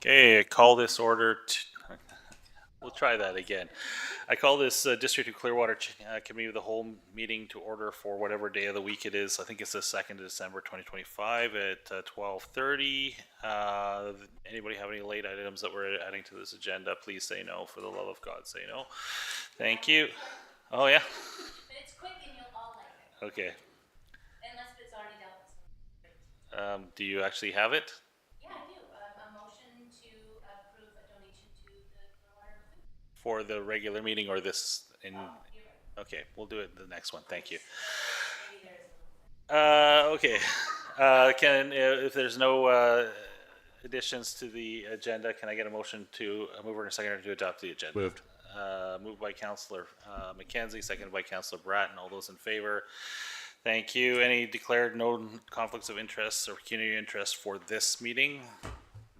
Okay, I call this order to, we'll try that again. I call this District of Clearwater Committee of the Whole meeting to order for whatever day of the week it is. I think it's the 2nd of December 2025 at 12:30. Anybody have any late items that we're adding to this agenda? Please say no. For the love of God, say no. Thank you. Oh, yeah? But it's quick and you'll all like it. Okay. Unless it's already dealt with. Do you actually have it? Yeah, I do. A motion to approve a donation to the Clearwater Food. For the regular meeting or this in? Oh, you're right. Okay, we'll do it the next one. Thank you. Maybe there's Okay. If there's no additions to the agenda, can I get a motion to a mover and a seconder to adopt the agenda? Moved. Moved by Councillor McKenzie, seconded by Councillor Bratton. All those in favor? Thank you. Any declared no conflicts of interest or pecuniary interest for this meeting?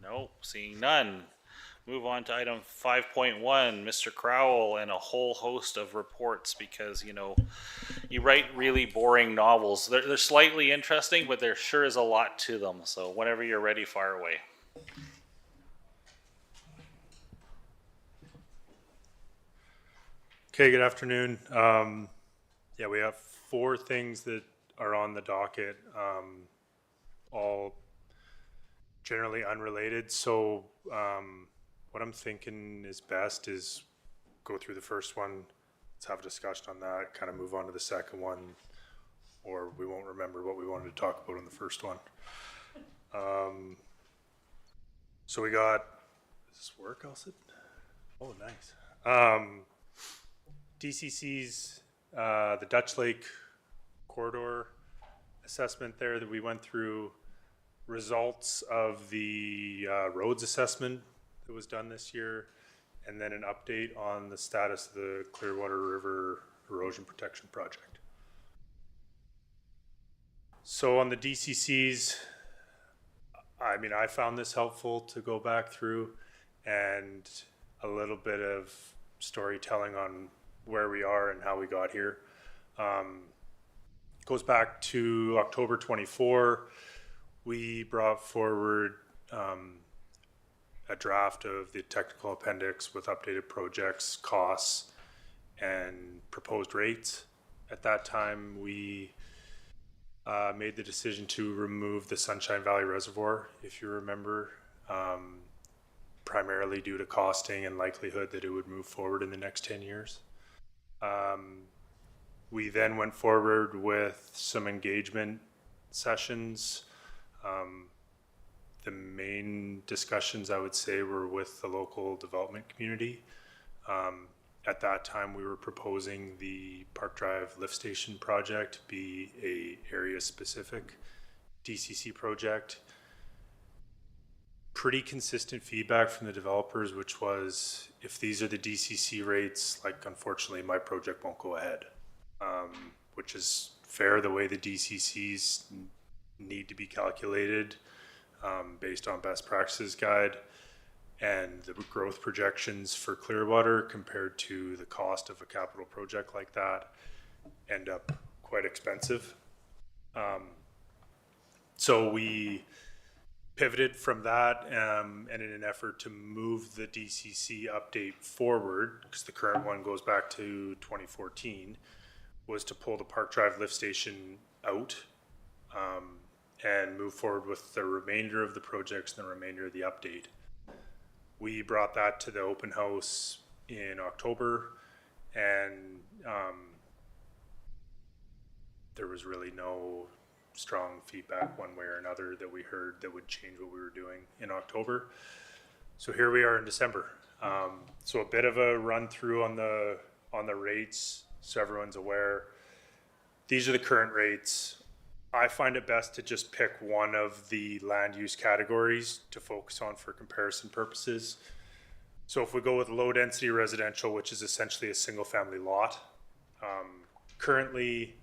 No, seeing none. Move on to item 5.1, Mr. Crowell and a whole host of reports because, you write really boring novels. They're slightly interesting, but there sure is a lot to them. So whenever you're ready, fire away. Okay, good afternoon. Yeah, we have 4 things that are on the docket, all generally unrelated. So what I'm thinking is best is go through the first one, let's have a discussion on that, kind of move on to the second one, or we won't remember what we wanted to talk about in the first one. So we got, does this work, Elson? Oh, nice. DCC's, the Dutch Lake corridor assessment there that we went through, results of the roads assessment that was done this year, and then an update on the status of the Clearwater River Erosion Protection Project. So on the DCCs, I found this helpful to go back through, and a little bit of storytelling on where we are and how we got here. Goes back to October 24. We brought forward a draft of the technical appendix with updated projects, costs, and proposed rates. At that time, we made the decision to remove the Sunshine Valley Reservoir, if you remember, primarily due to costing and likelihood that it would move forward in the next 10 years. We then went forward with some engagement sessions. The main discussions, I would say, were with the local development community. At that time, we were proposing the Park Drive lift station project be a area-specific DCC project. Pretty consistent feedback from the developers, which was, if these are the DCC rates, unfortunately, my project won't go ahead. Which is fair, the way the DCCs need to be calculated based on best practices guide and the growth projections for Clearwater compared to the cost of a capital project like that end up quite expensive. So we pivoted from that and in an effort to move the DCC update forward, because the current one goes back to 2014, was to pull the Park Drive lift station out and move forward with the remainder of the projects and the remainder of the update. We brought that to the open house in October, and there was really no strong feedback one way or another that we heard that would change what we were doing in October. So here we are in December. So a bit of a run through on the rates, so everyone's aware. These are the current rates. I find it best to just pick one of the land use categories to focus on for comparison purposes. So if we go with low density residential, which is essentially a single family lot, currently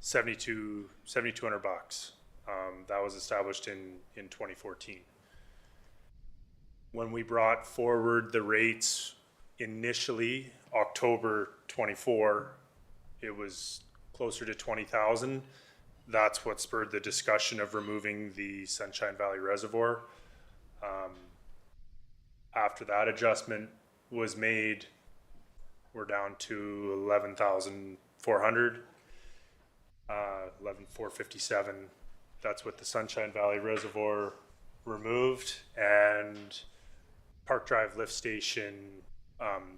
$7,200. That was established in 2014. When we brought forward the rates initially, October 24, it was closer to 20,000. That's what spurred the discussion of removing the Sunshine Valley Reservoir. After that adjustment was made, we're down to 11,400, 11,457. That's with the Sunshine Valley Reservoir removed, and Park Drive Lift Station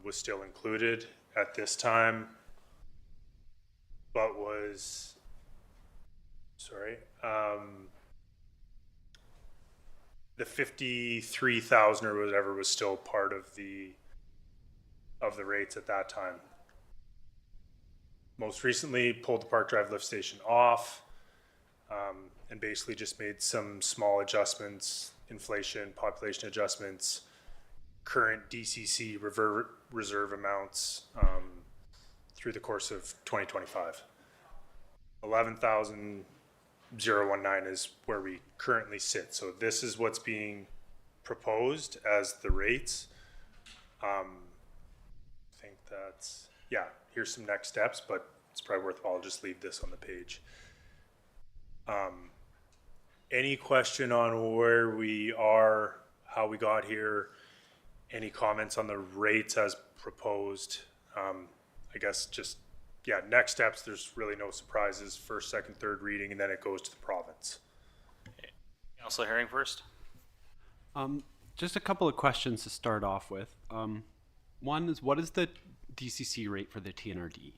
was still included at this time, but was, the 53,000 or whatever was still part of the rates at that time. Most recently pulled the Park Drive Lift Station off, and basically just made some small adjustments, inflation, population adjustments, current DCC reserve amounts through the course of 2025. 11,019 is where we currently sit. So this is what's being proposed as the rates. I think that's, yeah, here's some next steps, but it's probably worthwhile to just leave this on the page. Any question on where we are, how we got here? Any comments on the rates as proposed? I guess just, yeah, next steps, there's really no surprises. First, second, third reading, and then it goes to the province. Councillor Herring first. Just a couple of questions to start off with. One is, what is the DCC rate for the TNRD?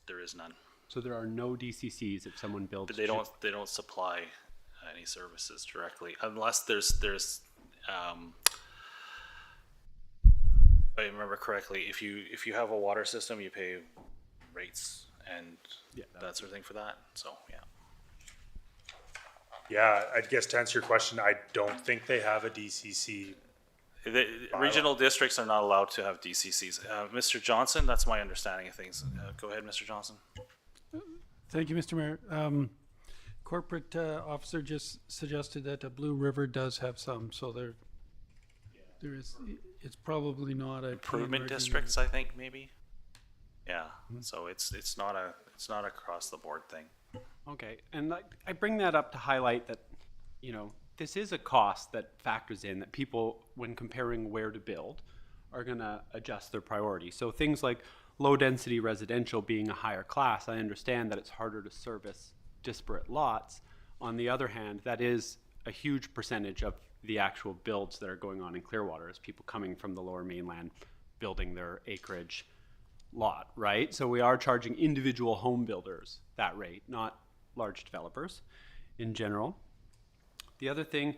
There is none. So there are no DCCs if someone builds. But they don't supply any services directly unless there's if I remember correctly, if you have a water system, you pay rates and that sort of thing for that. So Yeah, I guess to answer your question, I don't think they have a DCC. The regional districts are not allowed to have DCCs. Mr. Johnson, that's my understanding of things. Go ahead, Mr. Johnson. Thank you, Mr. Mayor. Corporate officer just suggested that Blue River does have some, so there is. It's probably not a Improvement districts, I think maybe. Yeah, so it's not across the board thing. Okay, and I bring that up to highlight that, this is a cost that factors in that people, when comparing where to build, are going to adjust their priority. So things like low density residential being a higher class, I understand that it's harder to service disparate lots. On the other hand, that is a huge percentage of the actual builds that are going on in Clearwater, is people coming from the Lower Mainland building their acreage lot, right? So we are charging individual home builders that rate, not large developers in general. The other thing,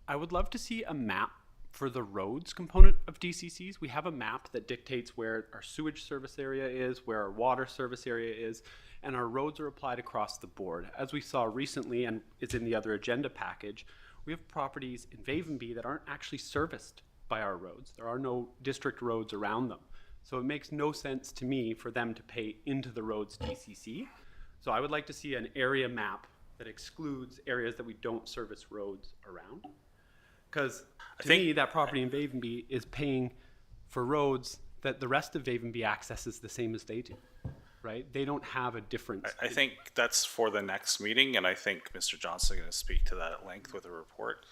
I would love to see a map for the roads component of DCCs. We have a map that dictates where our sewage service area is, where our water service area is, and our roads are applied across the board. As we saw recently, and it's in the other agenda package, we have properties in Vavenby that aren't actually serviced by our roads. There are no district roads around them. So it makes no sense to me for them to pay into the roads DCC. So I would like to see an area map that excludes areas that we don't service roads around. Because to me, that property in Vavenby is paying for roads that the rest of Vavenby accesses the same as they do, right? They don't have a difference. I think that's for the next meeting, and I think Mr. Johnson is going to speak to that at length with a report.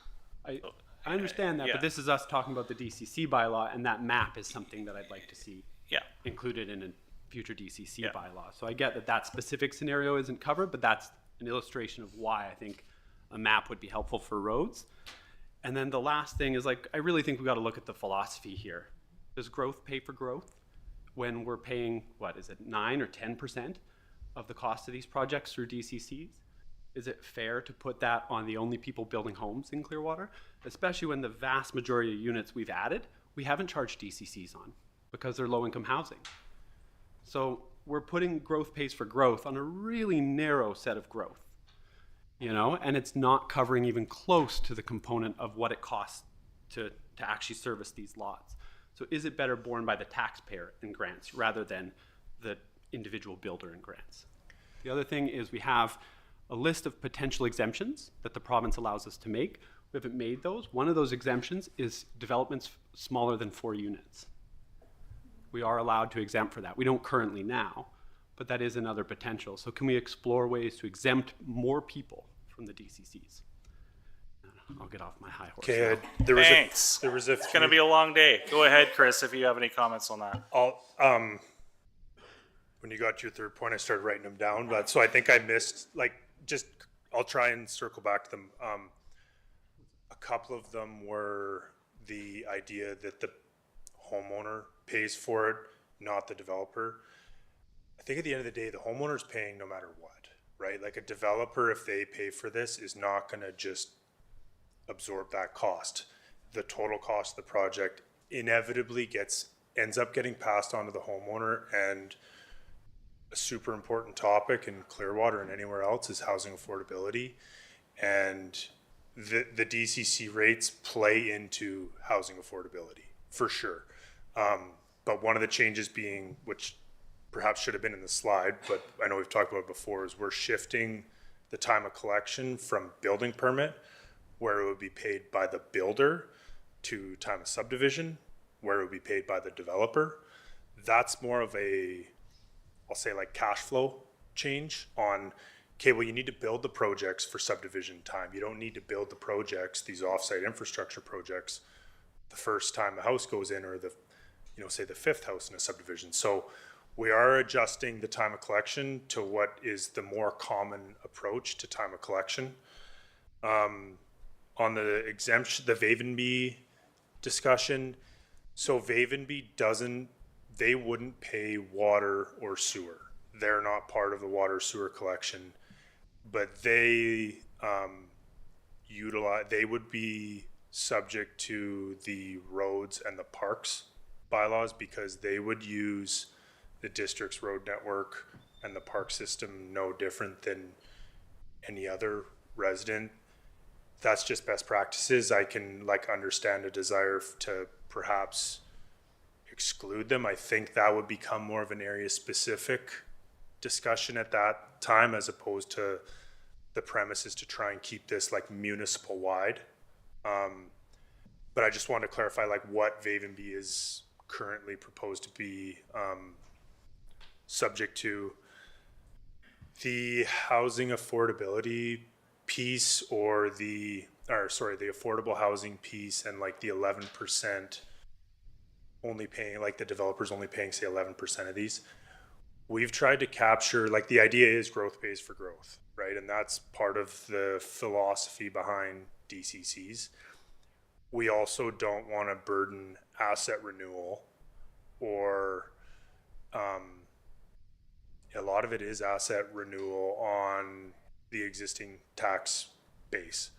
I understand that, yeah. but this is us talking about the DCC bylaw, and that map is something that I'd like to see included in a future DCC bylaw. So I get that specific scenario isn't covered, but that's an illustration of why I think a map would be helpful for roads. And then the last thing is, I really think we got to look at the philosophy here. Does growth pay for growth when we're paying, 9 or 10% of the cost of these projects through DCCs? Is it fair to put that on the only people building homes in Clearwater? Especially when the vast majority of units we've added, we haven't charged DCCs on because they're low-income housing. So we're putting growth pays for growth on a really narrow set of growth, and it's not covering even close to the component of what it costs to actually service these lots. So is it better borne by the taxpayer in grants rather than the individual builder in grants? The other thing is we have a list of potential exemptions that the province allows us to make. We haven't made those. One of those exemptions is developments smaller than 4 units. We are allowed to exempt for that. We don't currently now, but that is another potential. So can we explore ways to exempt more people from the DCCs? I'll get off my high horse. Okay, now. Thanks. there was a It's gonna be a long day. Go ahead, Chris, if you have any comments on that. When you got to your third point, I started writing them down, but so I think I missed, I'll try and circle back to them. A couple of them were the idea that the homeowner pays for it, not the developer. I think at the end of the day, the homeowner's paying no matter what, right? Like a developer, if they pay for this, is not gonna just absorb that cost. The total cost of the project inevitably ends up getting passed on to the homeowner, and a super important topic in Clearwater and anywhere else is housing affordability. And the DCC rates play into housing affordability for sure. But one of the changes being, which perhaps should have been in the slide, but I know we've talked about it before, is we're shifting the time of collection from building permit, where it would be paid by the builder, to time of subdivision, where it would be paid by the developer. That's more of a, I'll say, like cash flow change on, okay, well, you need to build the projects for subdivision time. You don't need to build the projects, these offsite infrastructure projects, the first time a house goes in, or say the fifth house in a subdivision. So we are adjusting the time of collection to what is the more common approach to time of collection. On the exemption, the Vavenby discussion, so Vavenby they wouldn't pay water or sewer. They're not part of the water sewer collection, but they they would be subject to the roads and the parks bylaws, because they would use the district's road network and the park system no different than any other resident. That's just best practices. I can understand a desire to perhaps exclude them. I think that would become more of an area specific discussion at that time, as opposed to the premise is to try and keep this municipal wide. But I just want to clarify what Vavenby is currently proposed to be subject to. The housing affordability piece, or the affordable housing piece, and the 11% only paying, the developers only paying say 11% of these. We've tried to capture, the idea is growth pays for growth, right? And that's part of the philosophy behind DCCs. We also don't want to burden asset renewal, or a lot of it is asset renewal on the existing tax base.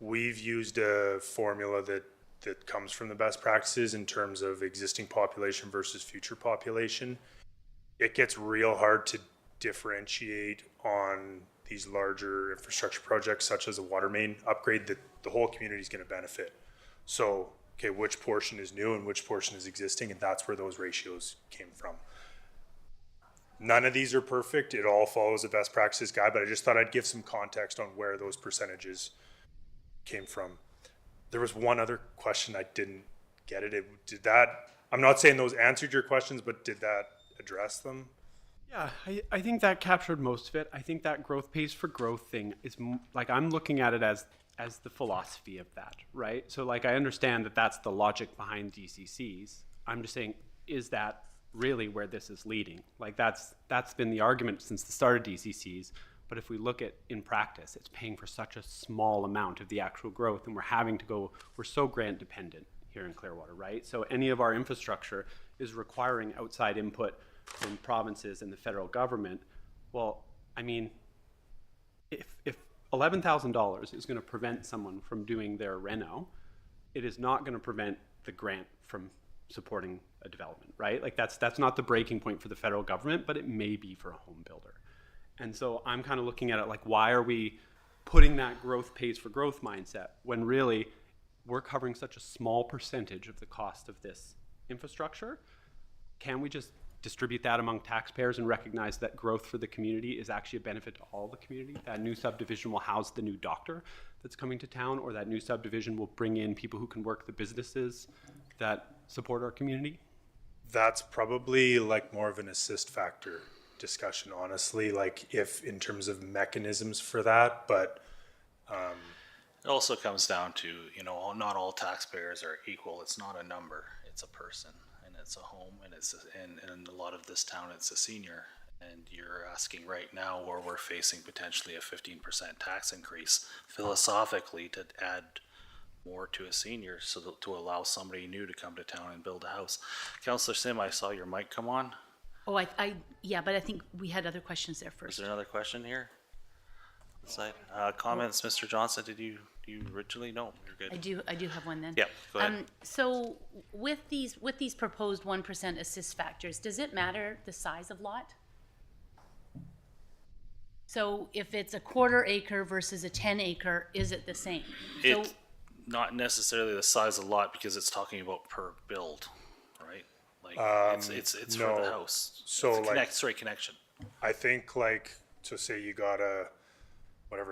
We've used a formula that comes from the best practices in terms of existing population versus future population. It gets real hard to differentiate on these larger infrastructure projects, such as a water main upgrade, that the whole community is going to benefit. So, okay, which portion is new and which portion is existing, and that's where those ratios came from. None of these are perfect. It all follows a best practices guide, but I just thought I'd give some context on where those percentages came from. There was one other question I didn't get it. I'm not saying those answered your questions, but did that address them? Yeah, I think that captured most of it. I think that growth pays for growth thing is I'm looking at it as the philosophy of that, right? So I understand that that's the logic behind DCCs. I'm just saying, is that really where this is leading? That's been the argument since the start of DCCs. But if we look at in practice, it's paying for such a small amount of the actual growth, and we're so grant dependent here in Clearwater, right? So any of our infrastructure is requiring outside input from provinces and the federal government. Well, I mean, if $11,000 is going to prevent someone from doing their reno, it is not going to prevent the grant from supporting a development, right? That's not the breaking point for the federal government, but it may be for a home builder. And so I'm kind of looking at it why are we putting that growth pays for growth mindset when really we're covering such a small percentage of the cost of this infrastructure? Can we just distribute that among taxpayers and recognize that growth for the community is actually a benefit to all the community? That new subdivision will house the new doctor that's coming to town, or that new subdivision will bring in people who can work the businesses that support our community? That's probably more of an assist factor discussion, honestly, if in terms of mechanisms for that. But It also comes down to, not all taxpayers are equal. It's not a number. It's a person, and it's a home, and and a lot of this town, it's a senior. And you're asking right now where we're facing potentially a 15% tax increase philosophically to add more to a senior, so to allow somebody new to come to town and build a house. Councillor Sim, I saw your mic come on. Oh, yeah, but I think we had other questions there Is first. there another question here? Side comments, Mr. Johnson? Do you originally? No, you're good. I do have one then. Yeah, go ahead. So with these proposed 1% assist factors, does it matter the size of lot? So if it's a quarter acre versus a 10 acre, is it the same? So, It's not necessarily the size of the lot because it's talking about per build, right? Like it's for the no. house. So, It's a like- connection. I think like, so say you got a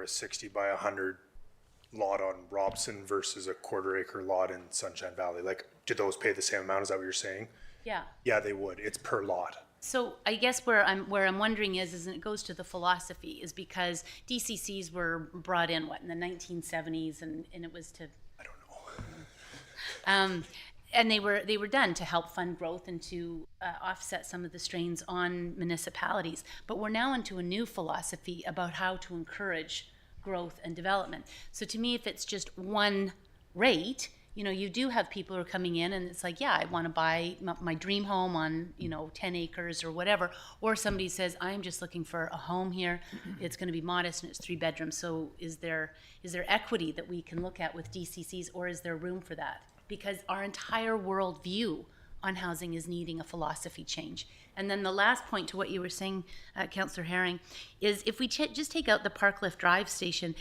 60 by 100 lot on Robson versus a quarter acre lot in Sunshine Valley. Like, do those pay the same amount? Is that what you're saying? yeah. Yeah, they would. It's per lot. So I guess where I'm wondering is, and it goes to the philosophy, is because DCCs were brought in, in the 1970s, and it was to, I don't know. and they were done to help fund growth and to offset some of the strains on municipalities. But we're now into a new philosophy about how to encourage growth and development. So to me, if it's just one rate, you do have people who are coming in and it's like, yeah, I want to buy my dream home on, 10 acres or whatever. Or somebody says, I'm just looking for a home here. It's going to be modest and it's 3 bedrooms. So is there equity that we can look at with DCCs, or is there room for that? Because our entire world view on housing is needing a philosophy change. And then the last point to what you were saying, Councillor Herring, is if we just take out the Parklift Drive station,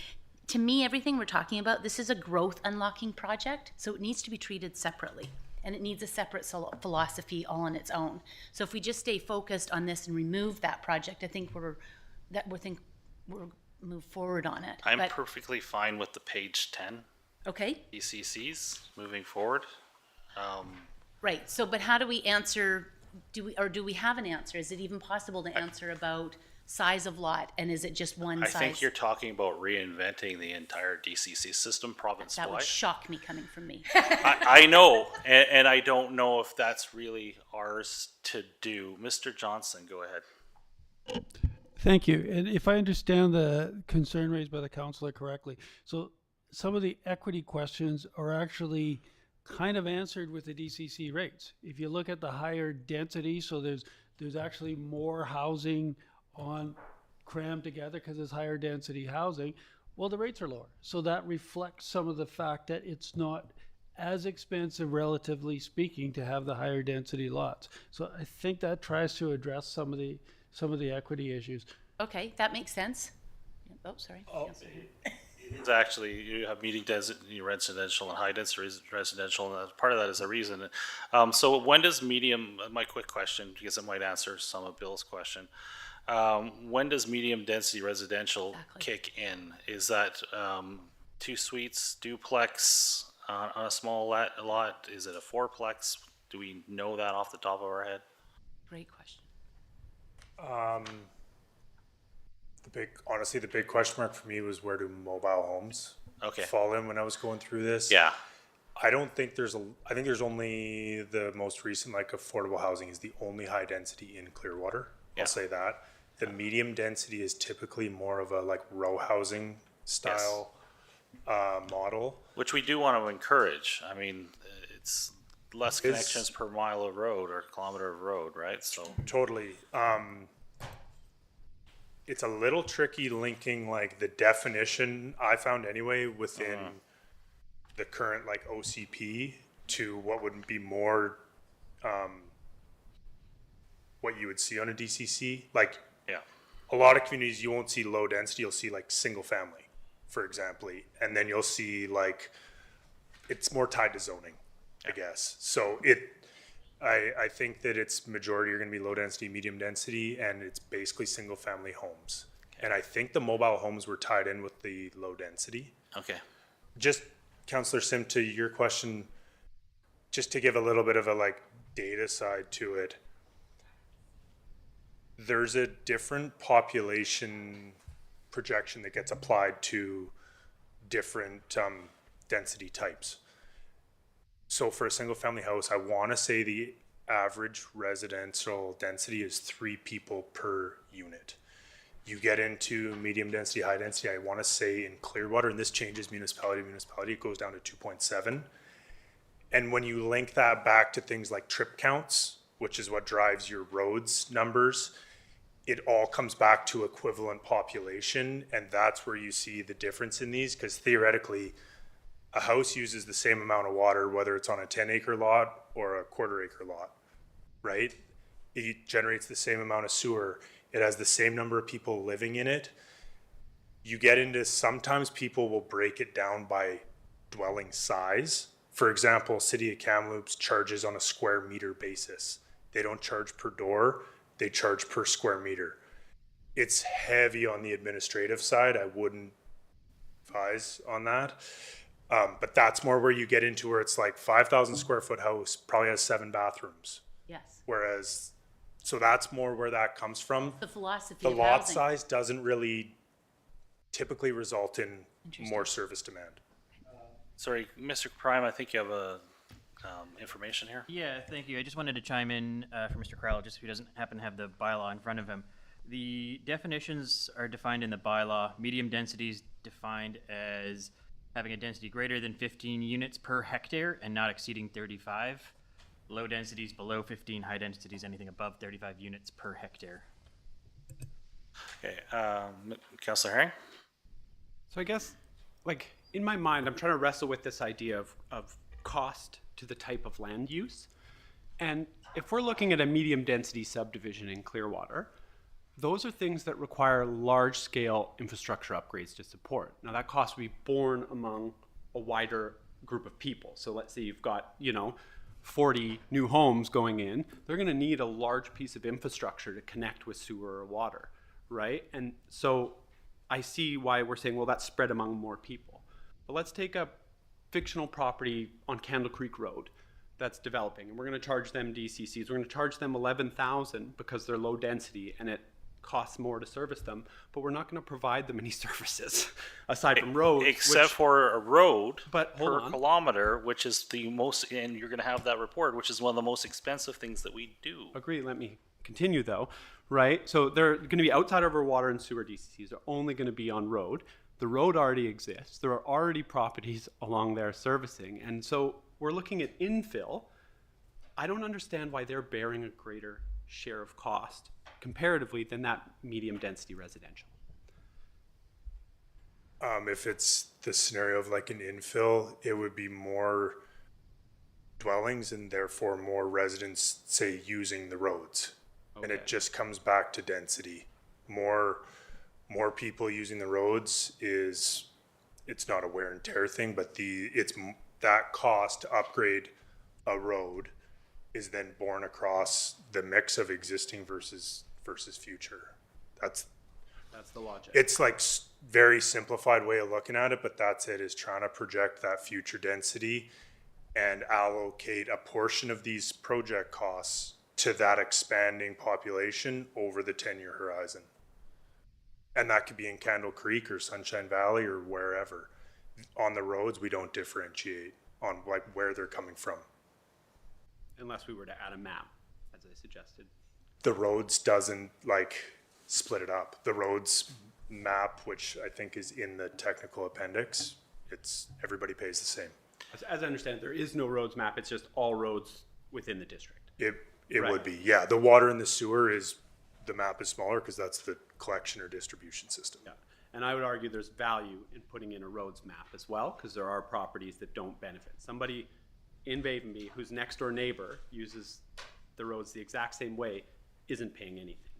to me, everything we're talking about, this is a growth unlocking project, so it needs to be treated separately. And it needs a separate philosophy all on its own. So if we just stay focused on this and remove that project, I think we'll move forward on it. I'm But- perfectly fine with the page 10 Okay, ECCs moving forward. right. So, but how do we answer, do we have an answer? Is it even possible to answer about size of lot, and is it just one I size? think you're talking about reinventing the entire DCC system That province-wide. would shock me coming from me. I know, and I don't know if that's really ours to do. Mr. Johnson, go ahead. Thank you. And if I understand the concern raised by the councillor correctly, so some of the equity questions are actually kind of answered with the DCC rates. If you look at the higher density, so there's actually more housing on crammed together because it's higher density housing, well, the rates are lower. So that reflects some of the fact that it's not as expensive, relatively speaking, to have the higher density lots. So I think that tries to address some of the equity issues. Okay, that makes sense. Oh, sorry. It's actually, you have medium density residential and high density residential, and part of that is a reason. So when does medium, my quick question, because it might answer some of Bill's question. When does medium density residential Exactly. kick in? Is that 2 suites, duplex on a small lot? Is it a 4-plex? Do we know that off the top of our head? Great question. Honestly, the big question mark for me was, where do mobile homes Okay. fall in when I was going through this? Yeah. I don't think I think there's only the most recent, like, affordable housing is the only high density in Clearwater. Yeah. I'll say that. The medium density is typically more of a like row housing style model. Which we do want to encourage. I mean, it's less Is- connections per mile of road or kilometer of road, right? So, Totally. It's a little tricky linking like the definition I found anyway within the current like OCP to what would be more what you would see on a DCC. Like yeah. a lot of communities, you won't see low density. You'll see like single family, for example, and then you'll see like it's more tied to zoning, I guess. So I think that it's majority are going to be low density, medium density, and it's basically single family homes. And I think the mobile homes were tied in with the low density. Okay. Just Councillor Sim, to your question, just to give a little bit of a like data side to it, there's a different population projection that gets applied to different density types. So for a single family house, I want to say the average residential density is 3 people per unit. You get into medium density, high density, I want to say in Clearwater, and this changes municipality to municipality, it goes down to 2.7. And when you link that back to things like trip counts, which is what drives your roads numbers, it all comes back to equivalent population. And that's where you see the difference in these, because theoretically, a house uses the same amount of water, whether it's on a 10-acre lot or a quarter-acre lot, right? It generates the same amount of sewer. It has the same number of people living in it. You get into, sometimes people will break it down by dwelling size. For example, City of Kamloops charges on a square meter basis. They don't charge per door, they charge per square meter. It's heavy on the administrative side. I wouldn't advise on that. But that's more where you get into where it's like 5,000 square foot house probably has 7 bathrooms. Yes. Whereas, so that's more where that comes from. The philosophy The of lot housing. size doesn't really typically result in more service demand. Sorry, Mr. Prime, I think you have a information here. Yeah, thank you. I just wanted to chime in for Mr. Crowell, just if he doesn't happen to have the bylaw in front of him. The definitions are defined in the bylaw. Medium density is defined as having a density greater than 15 units per hectare and not exceeding 35. Low densities below 15, high densities anything above 35 units per hectare. Okay, Councillor Herring? So I guess, like, in my mind, I'm trying to wrestle with this idea of cost to the type of land use. And if we're looking at a medium density subdivision in Clearwater, those are things that require large scale infrastructure upgrades to support. Now that cost will be borne among a wider group of people. So let's say you've got, 40 new homes going in, they're going to need a large piece of infrastructure to connect with sewer or water, right? And so I see why we're saying, well, that's spread among more people. But let's take a fictional property on Candle Creek Road that's developing, and we're going to charge them DCCs. We're going to charge them $11,000 because they're low density and it costs more to service them, but we're not going to provide them any services aside from roads. Except for a road But hold per on. kilometer, which is the most, and you're going to have that report, which is one of the most expensive things that we do. Agree. Let me continue though, right? So they're going to be outside of our water and sewer DCCs. They're only going to be on road. The road already exists. There are already properties along there servicing. And so we're looking at infill. I don't understand why they're bearing a greater share of cost comparatively than that medium density residential. If it's the scenario of like an infill, it would be more dwellings and therefore more residents, say, using the roads. And Okay. it just comes back to density. More people using the roads it's not a wear and tear thing, but that cost to upgrade a road is then borne across the mix of existing versus future. That's the logic. it's like very simplified way of looking at it, but that's it, is trying to project that future density and allocate a portion of these project costs to that expanding population over the 10-year horizon. And that could be in Candle Creek or Sunshine Valley or wherever. On the roads, we don't differentiate on like where they're coming from. Unless we were to add a map, as I suggested. The roads doesn't like split it up. The roads map, which I think is in the technical appendix, everybody pays the same. As I understand, there is no roads map. It's just all roads within the district. It Right. would be, yeah. The water and the sewer the map is smaller because that's the collection or distribution system. Yeah. And I would argue there's value in putting in a roads map as well, because there are properties that don't benefit. Somebody in Vavenby whose next door neighbor uses the roads the exact same way isn't paying anything.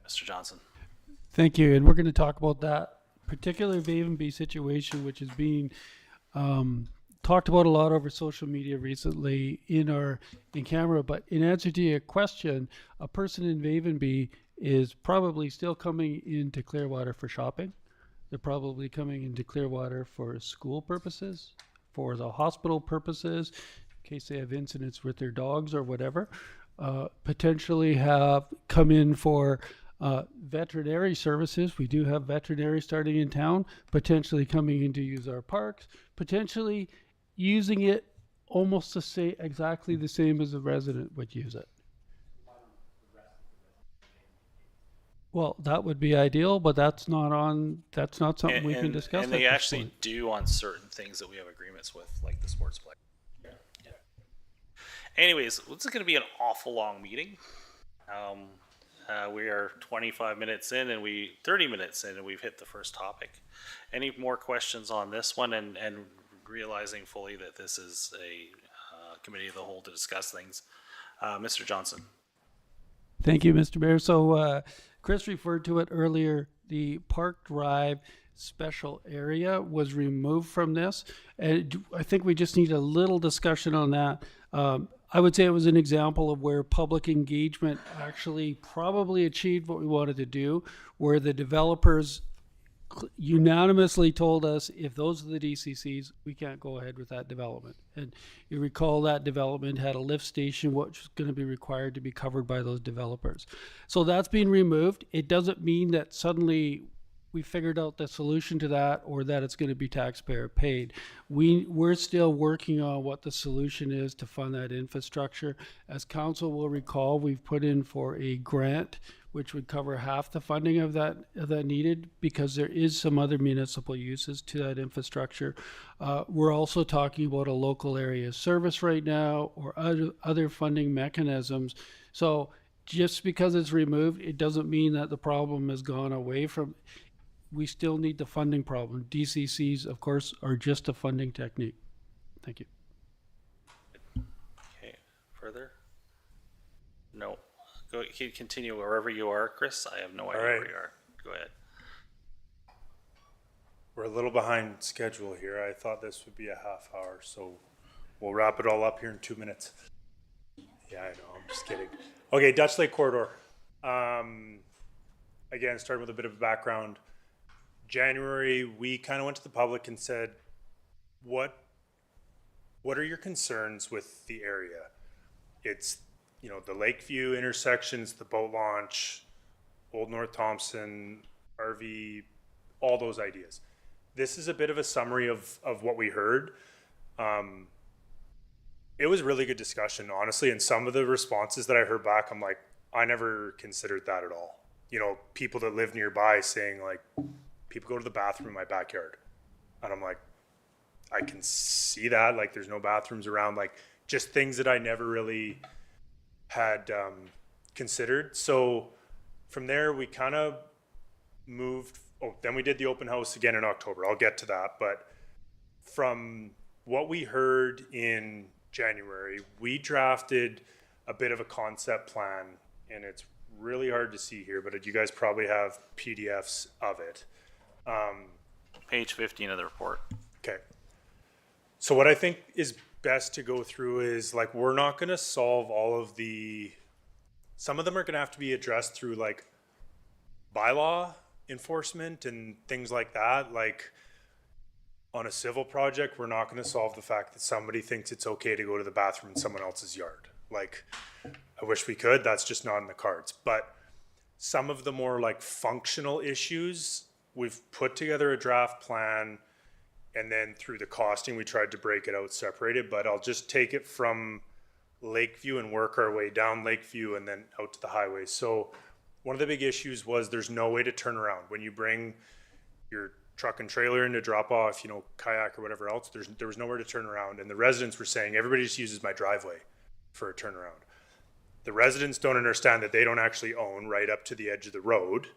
Mr. Johnson. Thank you. And we're going to talk about that particular Vavenby situation, which is being talked about a lot over social media recently in camera. But in answer to your question, a person in Vavenby is probably still coming into Clearwater for shopping. They're probably coming into Clearwater for school purposes, for the hospital purposes, in case they have incidents with their dogs or whatever. Potentially have come in for Veterinary services, we do have veterinary starting in town, potentially coming in to use our parks, potentially using it almost to say exactly the same as a resident would use it. Well, that would be ideal, but that's not something we can discuss And at they this actually point. do on certain things that we have agreements with, like the sports play. Yeah. Anyways, this is going to be an awful long meeting. We are 25 minutes in, and 30 minutes in, and we've hit the first topic. Any more questions on this one? And realizing fully that this is a committee of the whole to discuss things. Mr. Johnson. Thank you, Mr. Mayor. So Chris referred to it earlier. The Park Drive special area was removed from this. And I think we just need a little discussion on that. I would say it was an example of where public engagement actually probably achieved what we wanted to do, where the developers unanimously told us if those are the DCCs, we can't go ahead with that development. And you recall that development had a lift station, which was going to be required to be covered by those developers. So that's been removed. It doesn't mean that suddenly we figured out the solution to that or that it's going to be taxpayer paid. We're still working on what the solution is to fund that infrastructure. As council will recall, we've put in for a grant which would cover half the funding of that needed, because there is some other municipal uses to that infrastructure. We're also talking about a local area service right now, or other funding mechanisms. So just because it's removed, it doesn't mean that the problem has gone away from. We still need the funding problem. DCCs, of course, are just a funding technique. Thank you. Okay, further? No. Go continue wherever you are, Chris. I have no idea where you are. Go ahead. We're a little behind schedule here. I thought this would be a half hour, so we'll wrap it all up here in 2 minutes. Yeah, I know. I'm just kidding. Okay, Dutch Lake Corridor. Again, starting with a bit of a background. January, we kind of went to the public and said, what are your concerns with the area? It's, the Lakeview intersections, the boat launch, Old North Thompson, RV, all those ideas. This is a bit of a summary of what we heard. It was really good discussion, honestly, and some of the responses that I heard back, I'm like, I never considered that at all. People that live nearby saying like, people go to the bathroom in my backyard. And I'm like, I can see that. Like, there's no bathrooms around, like just things that I never really had considered. So from there, we kind of moved. Then we did the open house again in October. I'll get to that. But from what we heard in January, we drafted a bit of a concept plan, and it's really hard to see here, but you guys probably have PDFs of it. Page 15 of the report. Okay. So what I think is best to go through is, like, we're not going to solve all of some of them are going to have to be addressed through like bylaw enforcement and things like that. Like on a civil project, we're not going to solve the fact that somebody thinks it's okay to go to the bathroom in someone else's yard. Like, I wish we could, that's just not in the cards. But some of the more like functional issues, we've put together a draft plan, and then through the costing, we tried to break it out separated, but I'll just take it from Lakeview and work our way down Lakeview and then out to the highway. So one of the big issues was there's no way to turn around. When you bring your truck and trailer in to drop off, kayak or whatever else, there was nowhere to turn around. And the residents were saying, everybody just uses my driveway for a turnaround. The residents don't understand that they don't actually own right up to the edge of the road.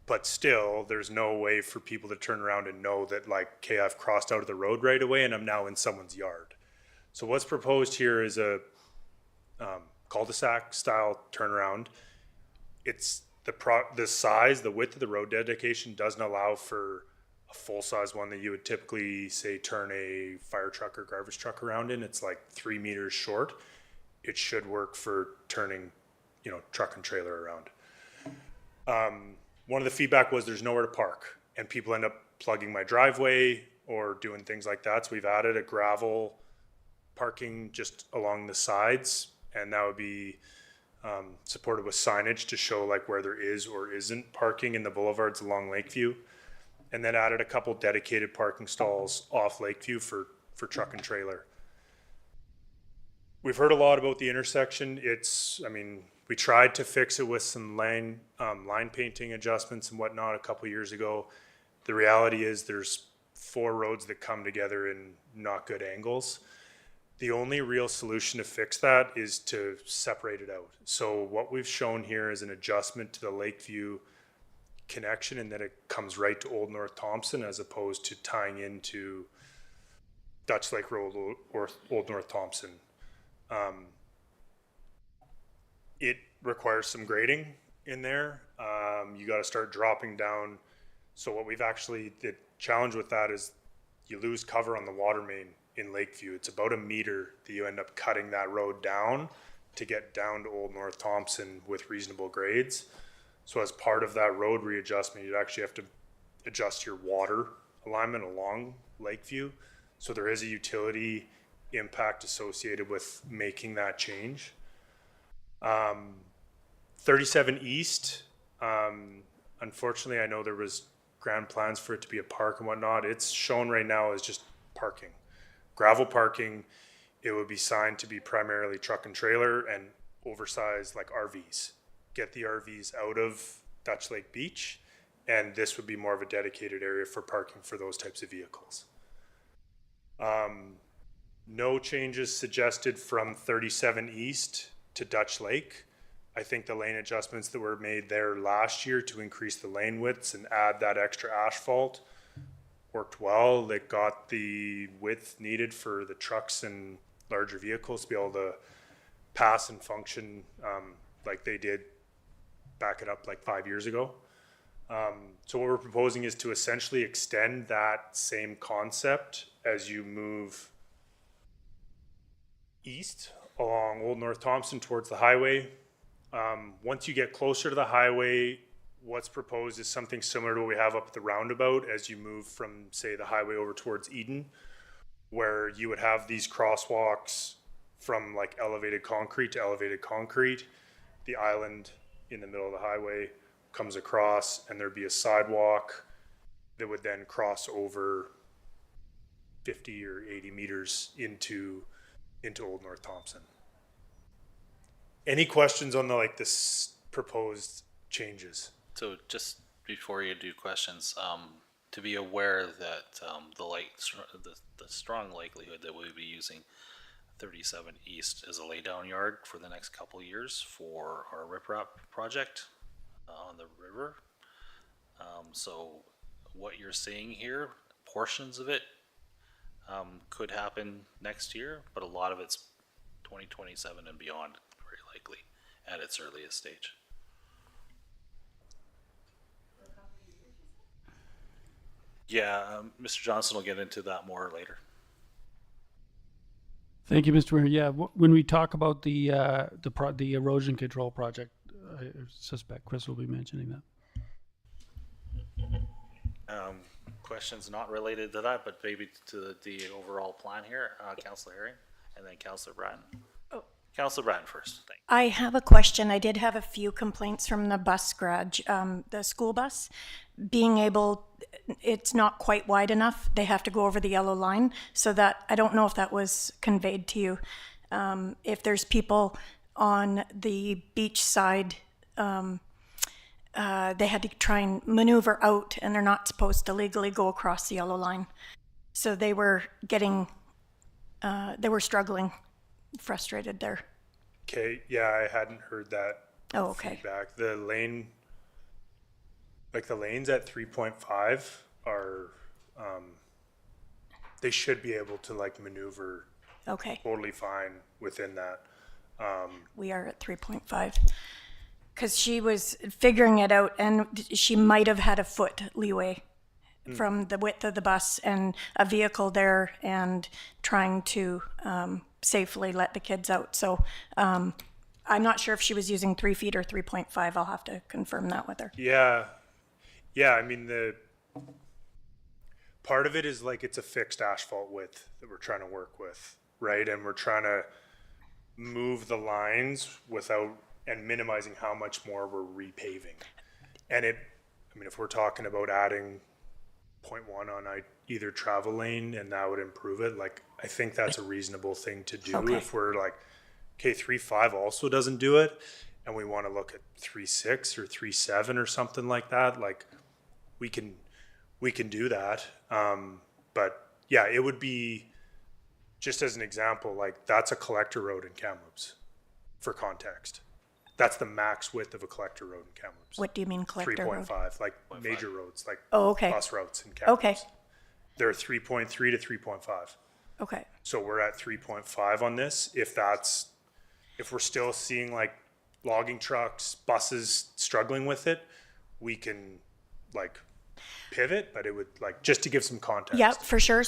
But still, there's no way for people to turn around and know that, like, okay, I've crossed out of the road right away and I'm now in someone's yard. So what's proposed here is a cul-de-sac style turnaround. It's the size, the width of the road dedication doesn't allow for a full-size one that you would typically, say, turn a fire truck or garbage truck around in. It's like 3 meters short. It should work for turning, truck and trailer around. One of the feedback was there's nowhere to park, and people end up plugging my driveway or doing things like that. So we've added a gravel parking just along the sides, and that would be supported with signage to show like where there is or isn't parking in the boulevards along Lakeview. And then added a couple dedicated parking stalls off Lakeview for truck and trailer. We've heard a lot about the intersection. We tried to fix it with some line painting adjustments and whatnot a couple years ago. The reality is there's 4 roads that come together in not good angles. The only real solution to fix that is to separate it out. So what we've shown here is an adjustment to the Lakeview connection, and then it comes right to Old North Thompson as opposed to tying into Dutch Lake Road or Old North Thompson. It requires some grading in there. You got to start dropping down. So what we've actually, the challenge with that is you lose cover on the water main in Lakeview. It's about 1 meter that you end up cutting that road down to get down to Old North Thompson with reasonable grades. So as part of that road readjustment, you'd actually have to adjust your water alignment along Lakeview. So there is a utility impact associated with making that change. 37 East, unfortunately, I know there was grand plans for it to be a park and whatnot. It's shown right now as just parking. Gravel parking, it would be signed to be primarily truck and trailer and oversized like RVs. Get the RVs out of Dutch Lake Beach, and this would be more of a dedicated area for parking for those types of vehicles. No changes suggested from 37 East to Dutch Lake. I think the lane adjustments that were made there last year to increase the lane widths and add that extra asphalt worked well. It got the width needed for the trucks and larger vehicles to be able to pass and function like they did back it up like 5 years ago. So what we're proposing is to essentially extend that same concept as you move east along Old North Thompson towards the highway. Once you get closer to the highway, what's proposed is something similar to what we have up at the roundabout as you move from, say, the highway over towards Eden, where you would have these crosswalks from like elevated concrete to elevated concrete. The island in the middle of the highway comes across, and there'd be a sidewalk that would then cross over 50 or 80 meters into Old North Thompson. Any questions on this proposed changes? So just before you do questions, to be aware that the strong likelihood that we'll be using 37 East as a laydown yard for the next couple of years for our riprap project on the river. So what you're seeing here, portions of it could happen next year, but a lot of it's 2027 and beyond, very likely, at its earliest stage. Yeah, Mr. Johnson will get into that more later. Thank you, Mr. Mayor. Yeah, when we talk about the erosion control project, I suspect Chris will be mentioning that. Questions not related to that, but maybe to the overall plan here. Councillor Herring, and then Councillor Bratton. Oh. Councillor Bratton first. Thank you. I have a question. I did have a few complaints from the bus garage, the school bus. It's not quite wide enough. They have to go over the yellow line. So that, I don't know if that was conveyed to you. If there's people on the beach side, they had to try and maneuver out, and they're not supposed to legally go across the yellow line. So they were struggling, frustrated there. Okay, yeah, I hadn't heard that feedback. The lane, like the lanes at 3.5 are, they should be able to like maneuver totally fine within that. We are at 3.5. Because she was figuring it out, and she might have had a foot leeway from the width of the bus and a vehicle there, and trying to safely let the kids out. So I'm not sure if she was using 3 feet or 3.5. I'll have to confirm that with her. Yeah. I mean, the part of it is like it's a fixed asphalt width that we're trying to work with, right? And we're trying to move the lines without and minimizing how much more we're repaving. And if we're talking about adding 0.1 on either travel lane and that would improve it, like, I think that's a reasonable thing to do. Okay. If we're like, okay, 3.5 also doesn't do it, and we want to look at 3.6 or 3.7 or something like that, like, we can do that. But yeah, it would be, just as an example, like, that's a collector road in Kamloops, for context. That's the max width of a collector road in Kamloops. What do you mean collector road? 3.5, like major roads, like Oh, okay. bus routes in Kamloops. Okay, They're 3.3 to 3.5. okay. So we're at 3.5 on this. If we're still seeing like logging trucks, buses struggling with it, we can like pivot, but it would, like, just to give some context. Yeah, for sure.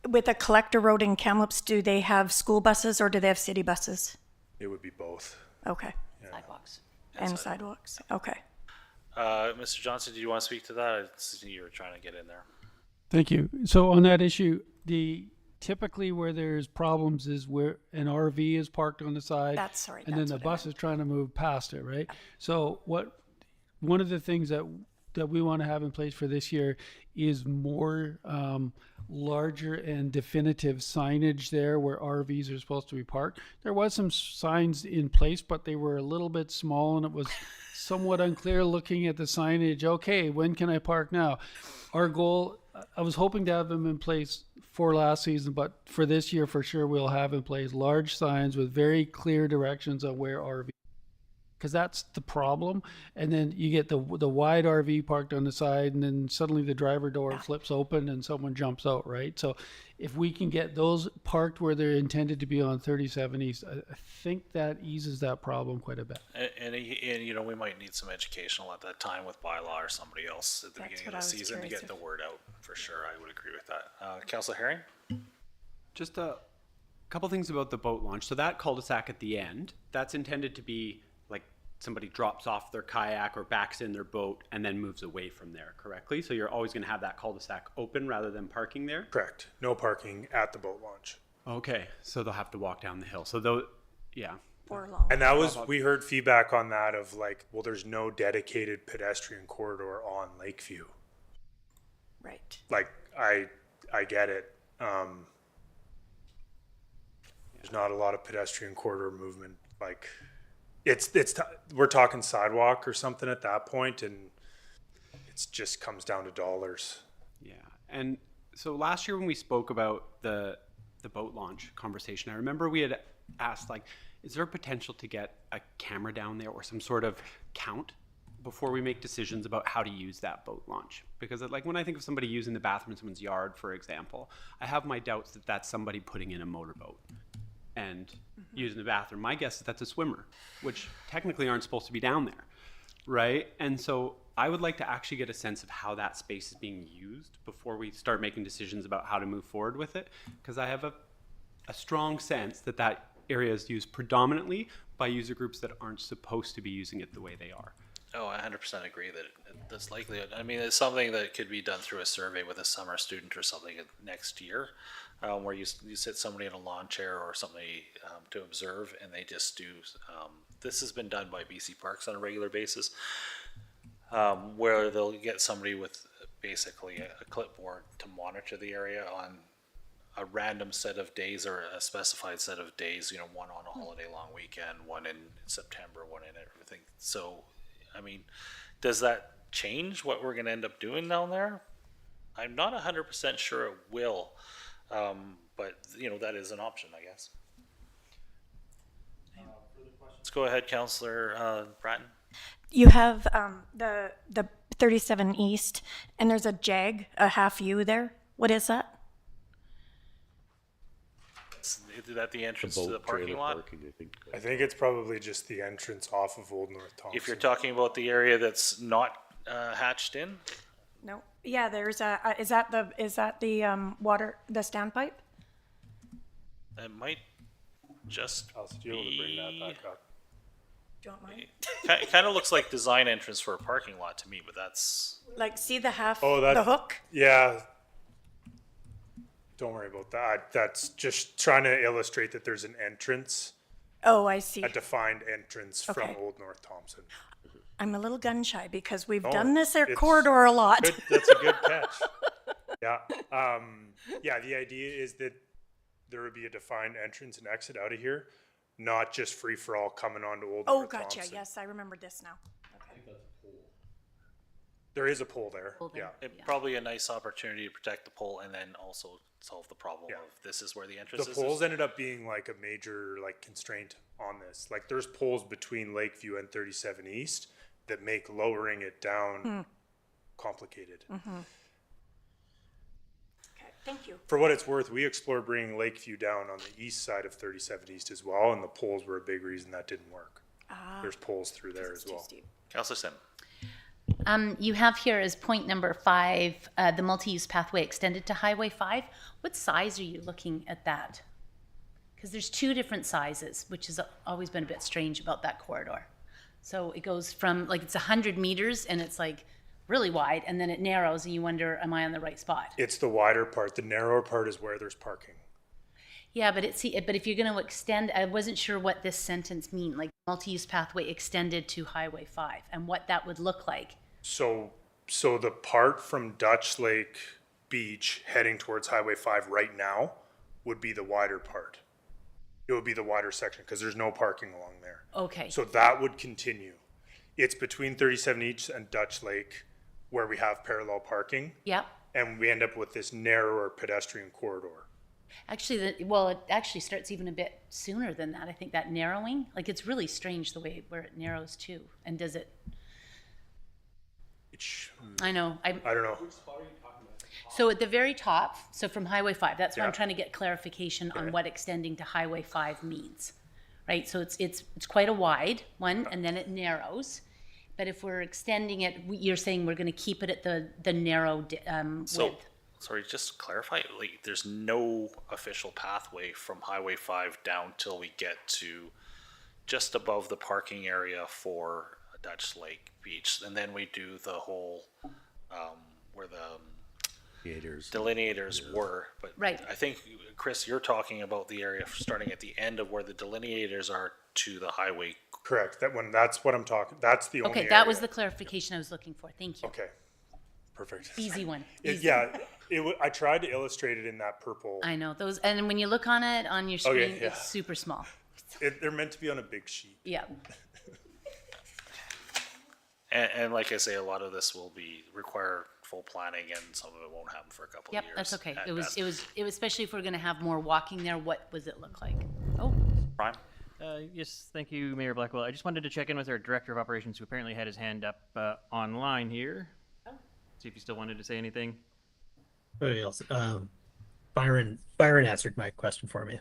With a collector road in Kamloops, do they have school buses or do they have city buses? It would be both. Okay, Sidewalks. and sidewalks, okay. Mr. Johnson, do you want to speak to that? I see you were trying to get in there. Thank you. So on that issue, typically where there's problems is where an RV is parked on the side. And then that's the what I bus is trying to move past it, right? So one of the things that we want to have in place for this year is more larger and definitive signage there where RVs are supposed to be parked. There was some signs in place, but they were a little bit small and it was somewhat unclear looking at the signage. Okay, when can I park now? Our goal, I was hoping to have them in place for last season, but for this year, for sure, we'll have in place large signs with very clear directions of where RV, because that's the problem. And then you get the wide RV parked on the side, and then suddenly the driver door flips open and someone jumps out, right? So if we can get those parked where they're intended to be on 37 East, I think that eases that problem quite a bit. And you know, we might need some educational at that time with bylaw or somebody else at the That's beginning what of the I was season to curious get the if- word out, for sure. I would agree with that. Councillor Herring? Just a couple things about the boat launch. So that cul-de-sac at the end, that's intended to be like somebody drops off their kayak or backs in their boat and then moves away from there, correctly? So you're always going to have that cul-de-sac open rather than parking there? Correct. No parking at the boat launch. Okay, so they'll have to walk down the hill. So though, yeah. Or long. And that was, we heard feedback on that of like, well, there's no dedicated pedestrian corridor on Lakeview. Right. Like, I get it. There's not a lot of pedestrian corridor movement. Like, we're talking sidewalk or something at that point, and it just comes down to dollars. Yeah, and so last year when we spoke about the boat launch conversation, I remember we had asked, like, is there a potential to get a camera down there or some sort of count before we make decisions about how to use that boat launch? Because like when I think of somebody using the bathroom in someone's yard, for example, I have my doubts that that's somebody putting in a motorboat and using the bathroom. My guess is that's a swimmer, which technically aren't supposed to be down there, right? And so I would like to actually get a sense of how that space is being used before we start making decisions about how to move forward with it, because I have a strong sense that that area is used predominantly by user groups that aren't supposed to be using it the way they are. Oh, I 100% agree that that's likely. I mean, it's something that could be done through a survey with a summer student or something next year, where you sit somebody in a lawn chair or somebody to observe, and they just do. This has been done by BC Parks on a regular basis, where they'll get somebody with basically a clipboard to monitor the area on a random set of days or a specified set of days, you know, one on a holiday long weekend, one in September, one in everything. So, I mean, does that change what we're going to end up doing down there? I'm not 100% sure it will, but, you know, that is an option, I guess. Let's go ahead, Councillor Bratton. You have the 37 East, and there's a JAG, a half U there. What is that? Is that the entrance to the parking lot? I think it's probably just the entrance off of Old North Thompson. If you're talking about the area that's not hatched in, No. Yeah, there's a. Is that the water, the standpipe? it might just I'll be able to bring that back up. Do you want mine? It kind of looks like design entrance for a parking lot to me, but that's Like, see the half, Oh, that- the hook? Yeah. Don't worry about that. That's just trying to illustrate that there's an entrance Oh, I see. a defined entrance from Okay. Old North Thompson. I'm a little gun shy because we've No, done this it's corridor a lot. Good, that's a good catch. Yeah. Yeah, the idea is that there would be a defined entrance and exit out of here, not just free for all coming onto Old Oh, North gotcha. Thompson. Yes, I remember this now. There is a pole there. Pole there. Yeah. It probably a nice opportunity to protect the pole and then also solve the problem Yeah. of this is where the entrance The is. poles ended up being like a major like constraint on this. Like there's poles between Lakeview and 37 East that make lowering it down complicated. Okay, thank you. For what it's worth, we explored bringing Lakeview down on the east side of 37 East as well, and the poles were a big reason that didn't work. There's poles through there It's as too well. steep. Councillor Sim. You have here as point number 5, the multi-use pathway extended to Highway 5. What size are you looking at that? Because there's 2 different sizes, which has always been a bit strange about that corridor. So it goes from, like, it's 100 meters and it's like really wide, and then it narrows and you wonder, am I on the right spot? It's the wider part. The narrower part is where there's parking. Yeah, but but if you're going to extend, I wasn't sure what this sentence mean, like multi-use pathway extended to Highway 5 and what that would look like. So the part from Dutch Lake Beach heading towards Highway 5 right now would be the wider part. It would be the wider section because there's no parking along there. Okay. So that would continue. It's between 37 East and Dutch Lake where we have parallel parking, Yep. and we end up with this narrower pedestrian corridor. Actually, it actually starts even a bit sooner than that. I think that narrowing, like it's really strange the way where it narrows too. And does it? I know. I don't know. So at the very top, so from Highway 5, that's why I'm Yeah. trying to get clarification on what extending to Highway 5 means, right? So it's quite a wide one, and then it narrows. But if we're extending it, you're saying we're going to keep it at the narrow So, width. sorry, just to clarify, like, there's no official pathway from Highway 5 down till we get to just above the parking area for Dutch Lake Beach. And then we do the whole, where the delineators were. But Right. I think, Chris, you're talking about the area starting at the end of where the delineators are to the highway. Correct. That's what I'm talking. That's the only Okay, that was area. the clarification I was looking for. Thank you. Okay. Perfect. Easy one. Yeah, I tried to illustrate it in that purple. I know those, and when you look on it on your screen, Okay, yeah. it's super small. They're meant to be on a big sheet. Yeah. And like I say, a lot of this will require full planning, and some of it won't happen for a couple Yep, of years. that's okay. at It was, best. it was, it was, especially if we're gonna have more walking there, what does it look like? Oh, Prime? Yes, thank you, Mayor Blackwell. I just wanted to check in with our Director of Operations, who apparently had his hand up online here. See if he still wanted to say anything. Anybody else? Byron answered my question for me.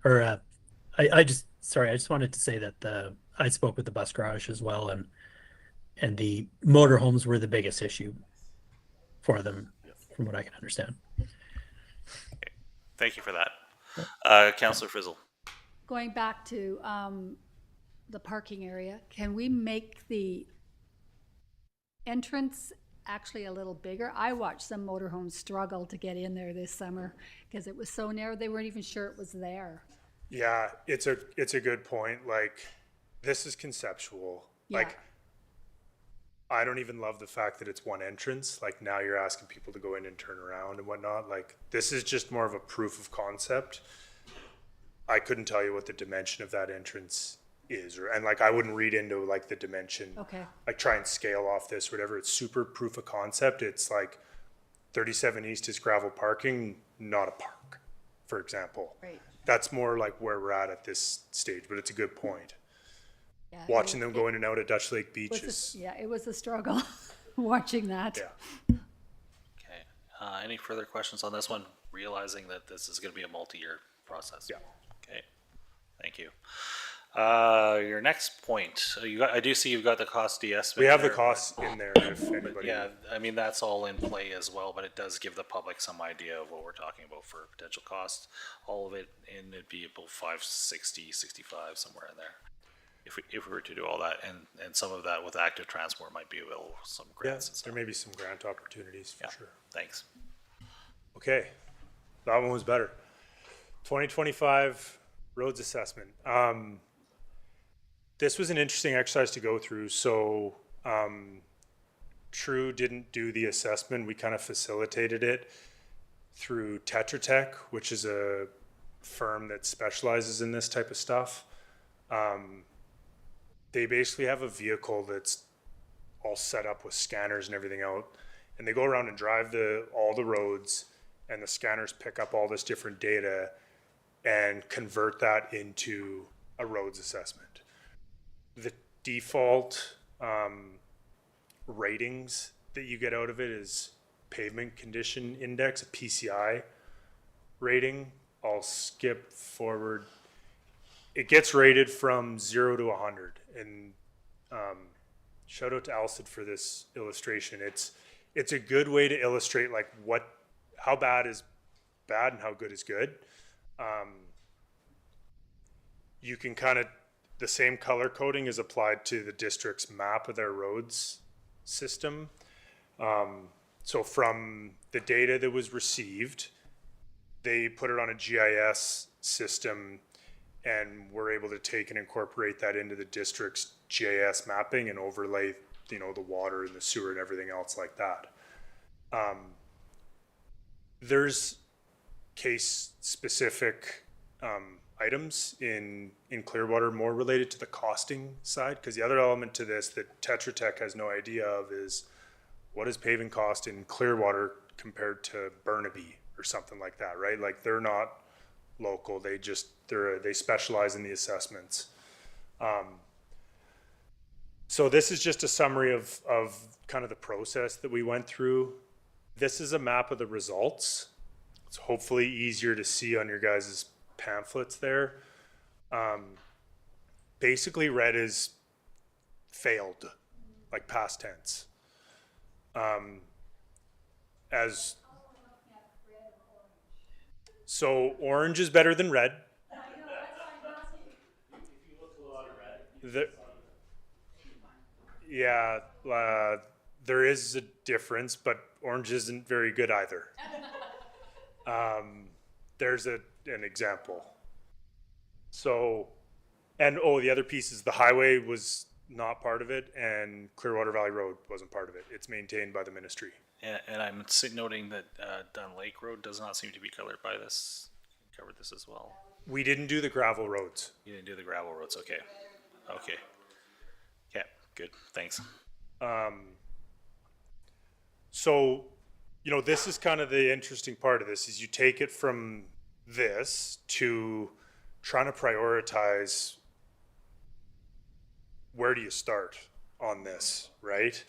Or I just wanted to say that I spoke with the bus garage as well, and the motorhomes were the biggest issue for them, from what I can understand. Thank you for that. Councillor Frizzle. Going back to the parking area, can we make the entrance actually a little bigger? I watched some motorhomes struggle to get in there this summer because it was so narrow, they weren't even sure it was there. Yeah, it's a good point. Like, this is conceptual. Like, Yeah. I don't even love the fact that it's one entrance. Like, now you're asking people to go in and turn around and whatnot. Like, this is just more of a proof of concept. I couldn't tell you what the dimension of that entrance is, and like, I wouldn't read into like the dimension. Okay. Like, try and scale off this, whatever. It's super proof of concept. It's like 37 East is gravel parking, not a park, for example. Right. That's more like where we're at this stage, but it's a good point. Yeah, Watching them go in and out at Dutch Lake Beach was is, yeah, it was a struggle watching that. yeah. Okay. Any further questions on this one? Realizing that this is going to be a multi-year process. Yeah. Okay. Thank you. Your next point. I do see you've got the cost estimate. We have the there, costs in there if but anybody. yeah, I mean, that's all in play as well, but it does give the public some idea of what we're talking about for potential costs. All of it, and it'd be about 560, 65, somewhere in there. If we were to do all that, and some of that with active transport might be available, some Yeah, grants and there stuff. may be some grant opportunities for Yeah. sure. Thanks. Okay, that one was better. 2025 roads assessment. this was an interesting exercise to go through. So, True didn't do the assessment. We kind of facilitated it through Tetra Tech, which is a firm that specializes in this type of stuff. They basically have a vehicle that's all set up with scanners and everything out, and they go around and drive all the roads, and the scanners pick up all this different data and convert that into a roads assessment. The default ratings that you get out of it is pavement condition index, a PCI rating. I'll skip forward. It gets rated from 0 to 100, and shout out to Alcid for this illustration. It's a good way to illustrate like how bad is bad and how good is good. You can kind of, the same color coding is applied to the district's map of their roads system. So from the data that was received, they put it on a GIS system, and we're able to take and incorporate that into the district's GIS mapping and overlay, the water and the sewer and everything else like that. There's case specific items in Clearwater more related to the costing side, because the other element to this that Tetra Tech has no idea of is what is paving cost in Clearwater compared to Burnaby or something like that, right? Like they're not local, they specialize in the assessments. So this is just a summary of kind of the process that we went through. This is a map of the results. It's hopefully easier to see on your guys' pamphlets there. Basically red is failed, like past tense. So orange is better than red. There is a difference, but orange isn't very good either. There's an example. So, and the other piece is the highway was not part of it, and Clearwater Valley Road wasn't part of it. It's maintained by the ministry. And I'm noting that Dunn Lake Road does not seem to be covered by this. Covered this as well. We didn't do the gravel roads. You didn't do the gravel roads. Okay. Yeah. Good. Thanks. So, this is kind of the interesting part of this is you take it from this to trying to prioritize where do you start on this, right?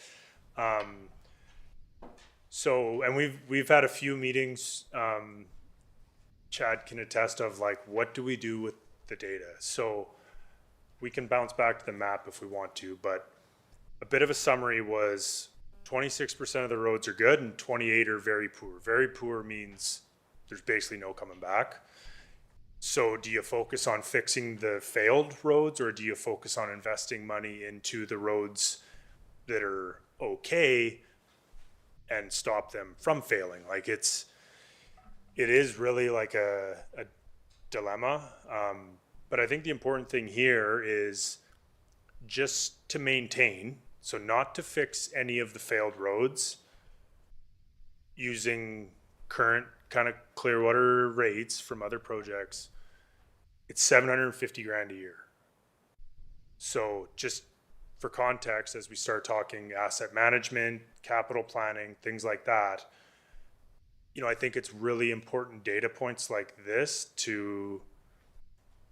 So, and we've had a few meetings, Chad can attest of like, what do we do with the data? So we can bounce back to the map if we want to, but a bit of a summary was 26% of the roads are good and 28 are very poor. Very poor means there's basically no coming back. So do you focus on fixing the failed roads, or do you focus on investing money into the roads that are okay and stop them from failing? Like it is really like a dilemma. But I think the important thing here is just to maintain, so not to fix any of the failed roads using current kind of Clearwater rates from other projects. It's $750,000 a year. So just for context, as we start talking asset management, capital planning, things like that, I think it's really important data points like this to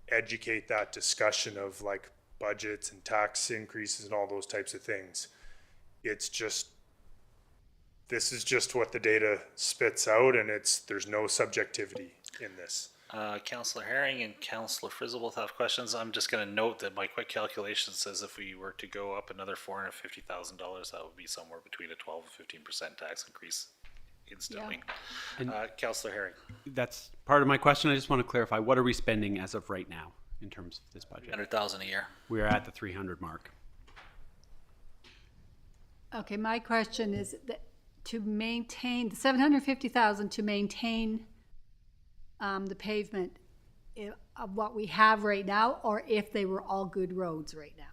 educate that discussion of like budgets and tax increases and all those types of things. This is just what the data spits out, and there's no subjectivity in this. Councillor Herring and Councillor Frizzle both have questions. I'm just going to note that my quick calculation says if we were to go up another $450,000, that would be somewhere between a 12 and 15% tax increase instantly. Councillor Herring. That's part of my question. I just want to clarify, what are we spending as of right now in terms of this budget? $100,000 a year. We are at the 300 mark. Okay, my question is that to maintain the $750,000 to maintain the pavement, of what we have right now, or if they were all good roads right now.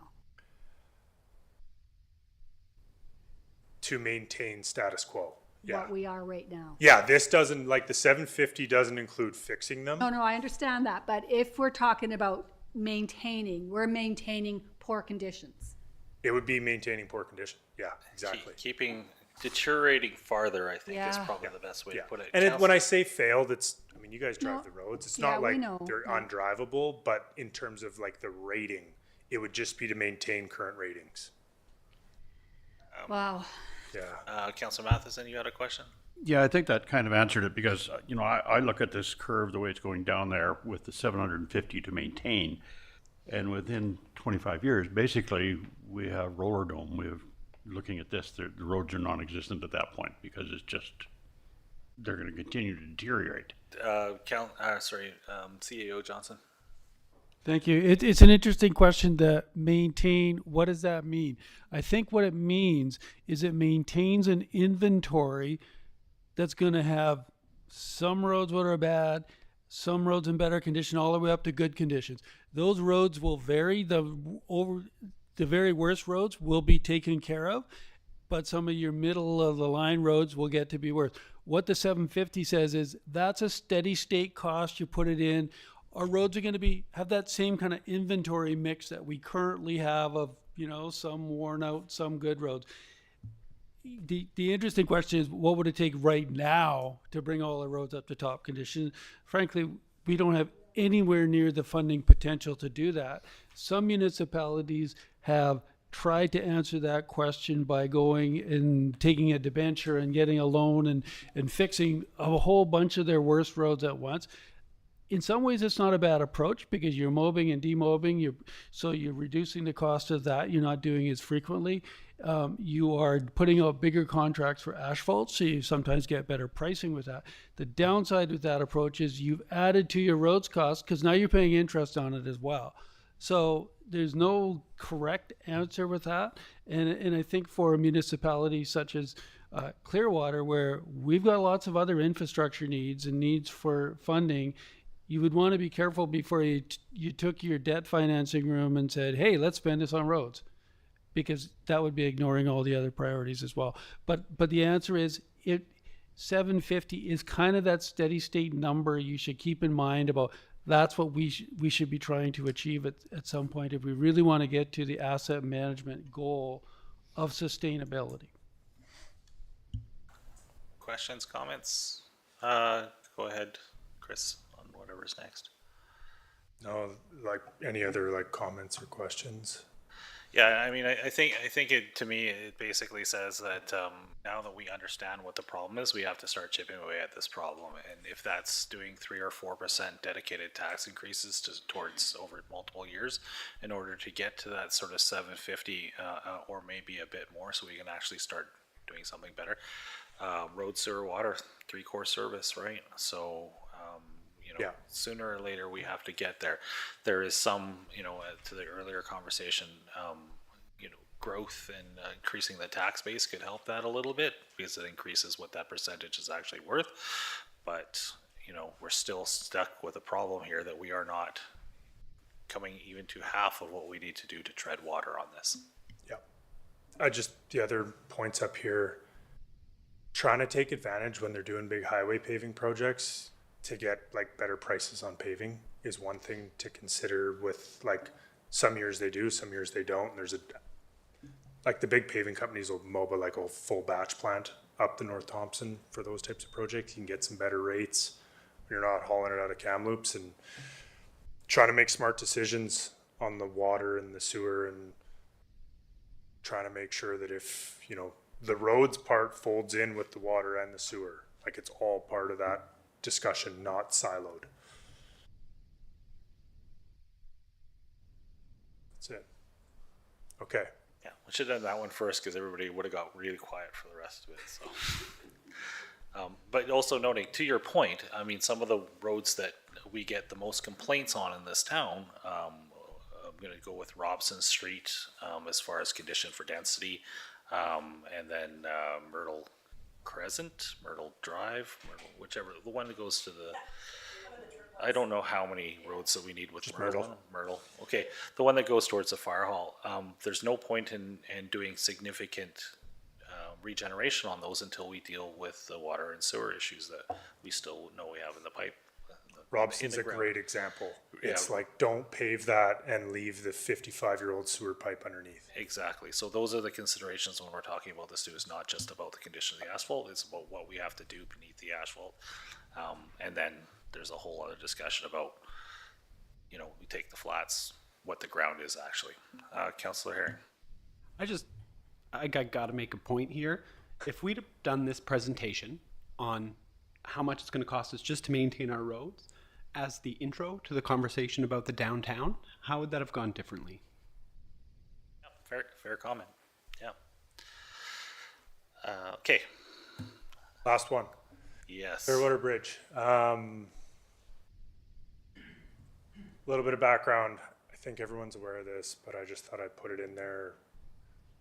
To maintain status quo. Yeah. What we are right now. Yeah, this doesn't, like the 750 doesn't include fixing them. No, I understand that, but if we're talking about maintaining, we're maintaining poor conditions. It would be maintaining poor condition. Yeah, exactly. Keeping deteriorating farther, I think, is Yeah. probably the best way Yeah. to put it. And when Counselor- I say failed, it's, I mean, you guys drive No. the roads. It's Yeah, not we like know. they're Yeah. undrivable, but in terms of like the rating, it would just be to maintain current ratings. Wow. Yeah. Councilor Matheson, you had a question? Yeah, I think that kind of answered it because, I look at this curve, the way it's going down there with the 750 to maintain. And within 25 years, basically, we have roller dome. Looking at this, the roads are non-existent at that point because it's just, they're going to continue to deteriorate. CAO Johnson. Thank you. It's an interesting question to maintain. What does that mean? I think what it means is it maintains an inventory that's going to have some roads that are bad, some roads in better condition, all the way up to good conditions. Those roads will vary. The very worst roads will be taken care of, but some of your middle of the line roads will get to be worse. What the 750 says is that's a steady state cost. You put it in. Our roads are going to have that same kind of inventory mix that we currently have of, some worn out, some good roads. The interesting question is, what would it take right now to bring all the roads up to top condition? Frankly, we don't have anywhere near the funding potential to do that. Some municipalities have tried to answer that question by going and taking a debenture and getting a loan and fixing a whole bunch of their worst roads at once. In some ways, it's not a bad approach because you're mobbing and demobbing. So you're reducing the cost of that. You're not doing as frequently. You are putting out bigger contracts for asphalt, so you sometimes get better pricing with that. The downside with that approach is you've added to your roads cost because now you're paying interest on it as well. So there's no correct answer with that. And I think for a municipality such as Clearwater, where we've got lots of other infrastructure needs and needs for funding, you would want to be careful before you took your debt financing room and said, hey, let's spend this on roads, because that would be ignoring all the other priorities as well. But the answer is 750 is kind of that steady state number you should keep in mind about. That's what we should be trying to achieve at some point if we really want to get to the asset management goal of sustainability. Questions, comments? Go ahead, Chris, on whatever's next. No, like any other like comments or questions? Yeah, I mean, I think it, to me, it basically says that now that we understand what the problem is, we have to start chipping away at this problem. And if that's doing 3 or 4% dedicated tax increases towards over multiple years in order to get to that sort of 750 or maybe a bit more, so we can actually start doing something better. Road, sewer, water, 3 core service, right? So, Yeah. sooner or later we have to get there. There is some, to the earlier conversation, growth and increasing the tax base could help that a little bit because it increases what that percentage is actually worth. But, we're still stuck with a problem here that we are not coming even to half of what we need to do to tread water on this. Yeah. The other points up here, trying to take advantage when they're doing big highway paving projects to get like better prices on paving is one thing to consider. With like some years they do, some years they don't. There's like the big paving companies will mob like a full batch plant up the North Thompson for those types of projects. You can get some better rates. You're not hauling it out of Kamloops, and trying to make smart decisions on the water and the sewer, and trying to make sure that if, the roads part folds in with the water and the sewer, like it's all part of that discussion, not siloed. That's it. Okay. Yeah, we should have done that one first because everybody would have got really quiet for the rest of it. So, but also noting, to your point, I mean, some of the roads that we get the most complaints on in this town, I'm going to go with Robson Street as far as condition for density, and then Myrtle Crescent, Myrtle Drive, whichever, the one that goes to the I don't know how many roads that we need with Myrtle. Myrtle. Okay, the one that goes towards the fire hall. There's no point in doing significant regeneration on those until we deal with the water and sewer issues that we still know we have in the pipe. Robson's in a the ground. great example. It's Yeah. like, don't pave that and leave the 55-year-old sewer pipe underneath. Exactly. So those are the considerations when we're talking about this too. It's not just about the condition of the asphalt. It's about what we have to do beneath the asphalt. And then there's a whole other discussion about, we take the flats, what the ground is actually. Councillor Herring. I got to make a point here. If we'd have done this presentation on how much it's going to cost us just to maintain our roads as the intro to the conversation about the downtown, how would that have gone differently? Fair comment. Yeah. Okay. Last one, Yes. Clearwater Bridge. Little bit of background. I think everyone's aware of this, but I just thought I'd put it in there.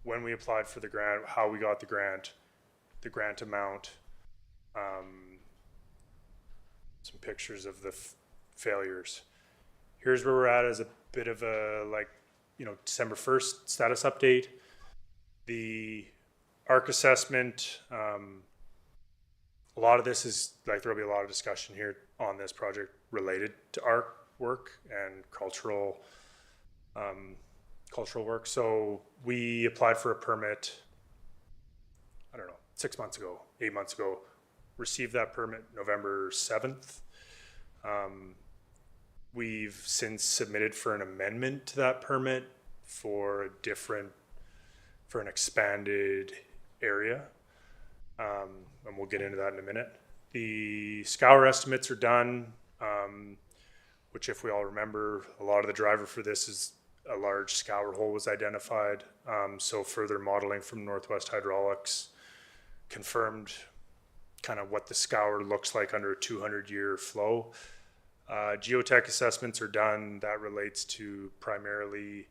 When we applied for the grant, how we got the grant amount, some pictures of the failures. Here's where we're at as a bit of a, December 1st status update. The ARC assessment, a lot of this is, there'll be a lot of discussion here on this project related to ARC work and cultural work. So we applied for a permit, 8 months ago, received that permit November 7th. We've since submitted for an amendment to that permit for an expanded area. And we'll get into that in a minute. The scour estimates are done, which if we all remember, a lot of the driver for this is a large scour hole was identified. So further modeling from Northwest Hydraulics confirmed kind of what the scour looks like under a 200-year flow. Geotech assessments are done. That relates to primarily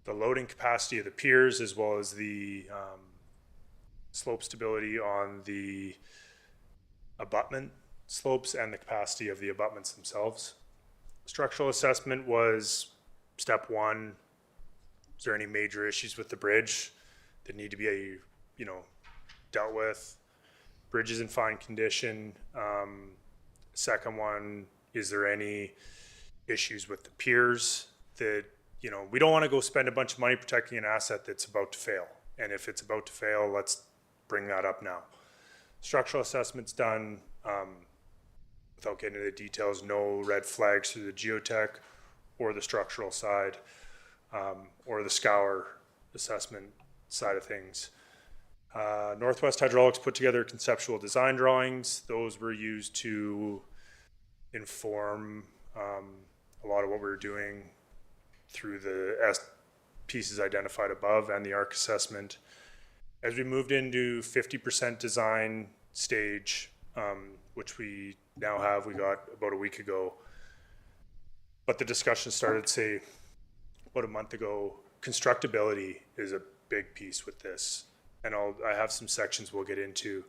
the loading capacity of the piers as well as the slope stability on the abutment slopes and the capacity of the abutments themselves. Structural assessment was step one. Is there any major issues with the bridge that need to be, dealt with? Bridge is in fine condition. Second one, is there any issues with the piers that, we don't want to go spend a bunch of money protecting an asset that's about to fail. And if it's about to fail, let's bring that up now. Structural assessment's done. Without getting into the details, no red flags through the geotech or the structural side, or the scour assessment side of things. Northwest Hydraulics put together conceptual design drawings. Those were used to inform a lot of what we were doing through the pieces identified above and the ARC assessment. As we moved into 50% design stage, which we now have, we got about a week ago, but the discussion started, say, about a month ago. Constructability is a big piece with this, and I have some sections we'll get into.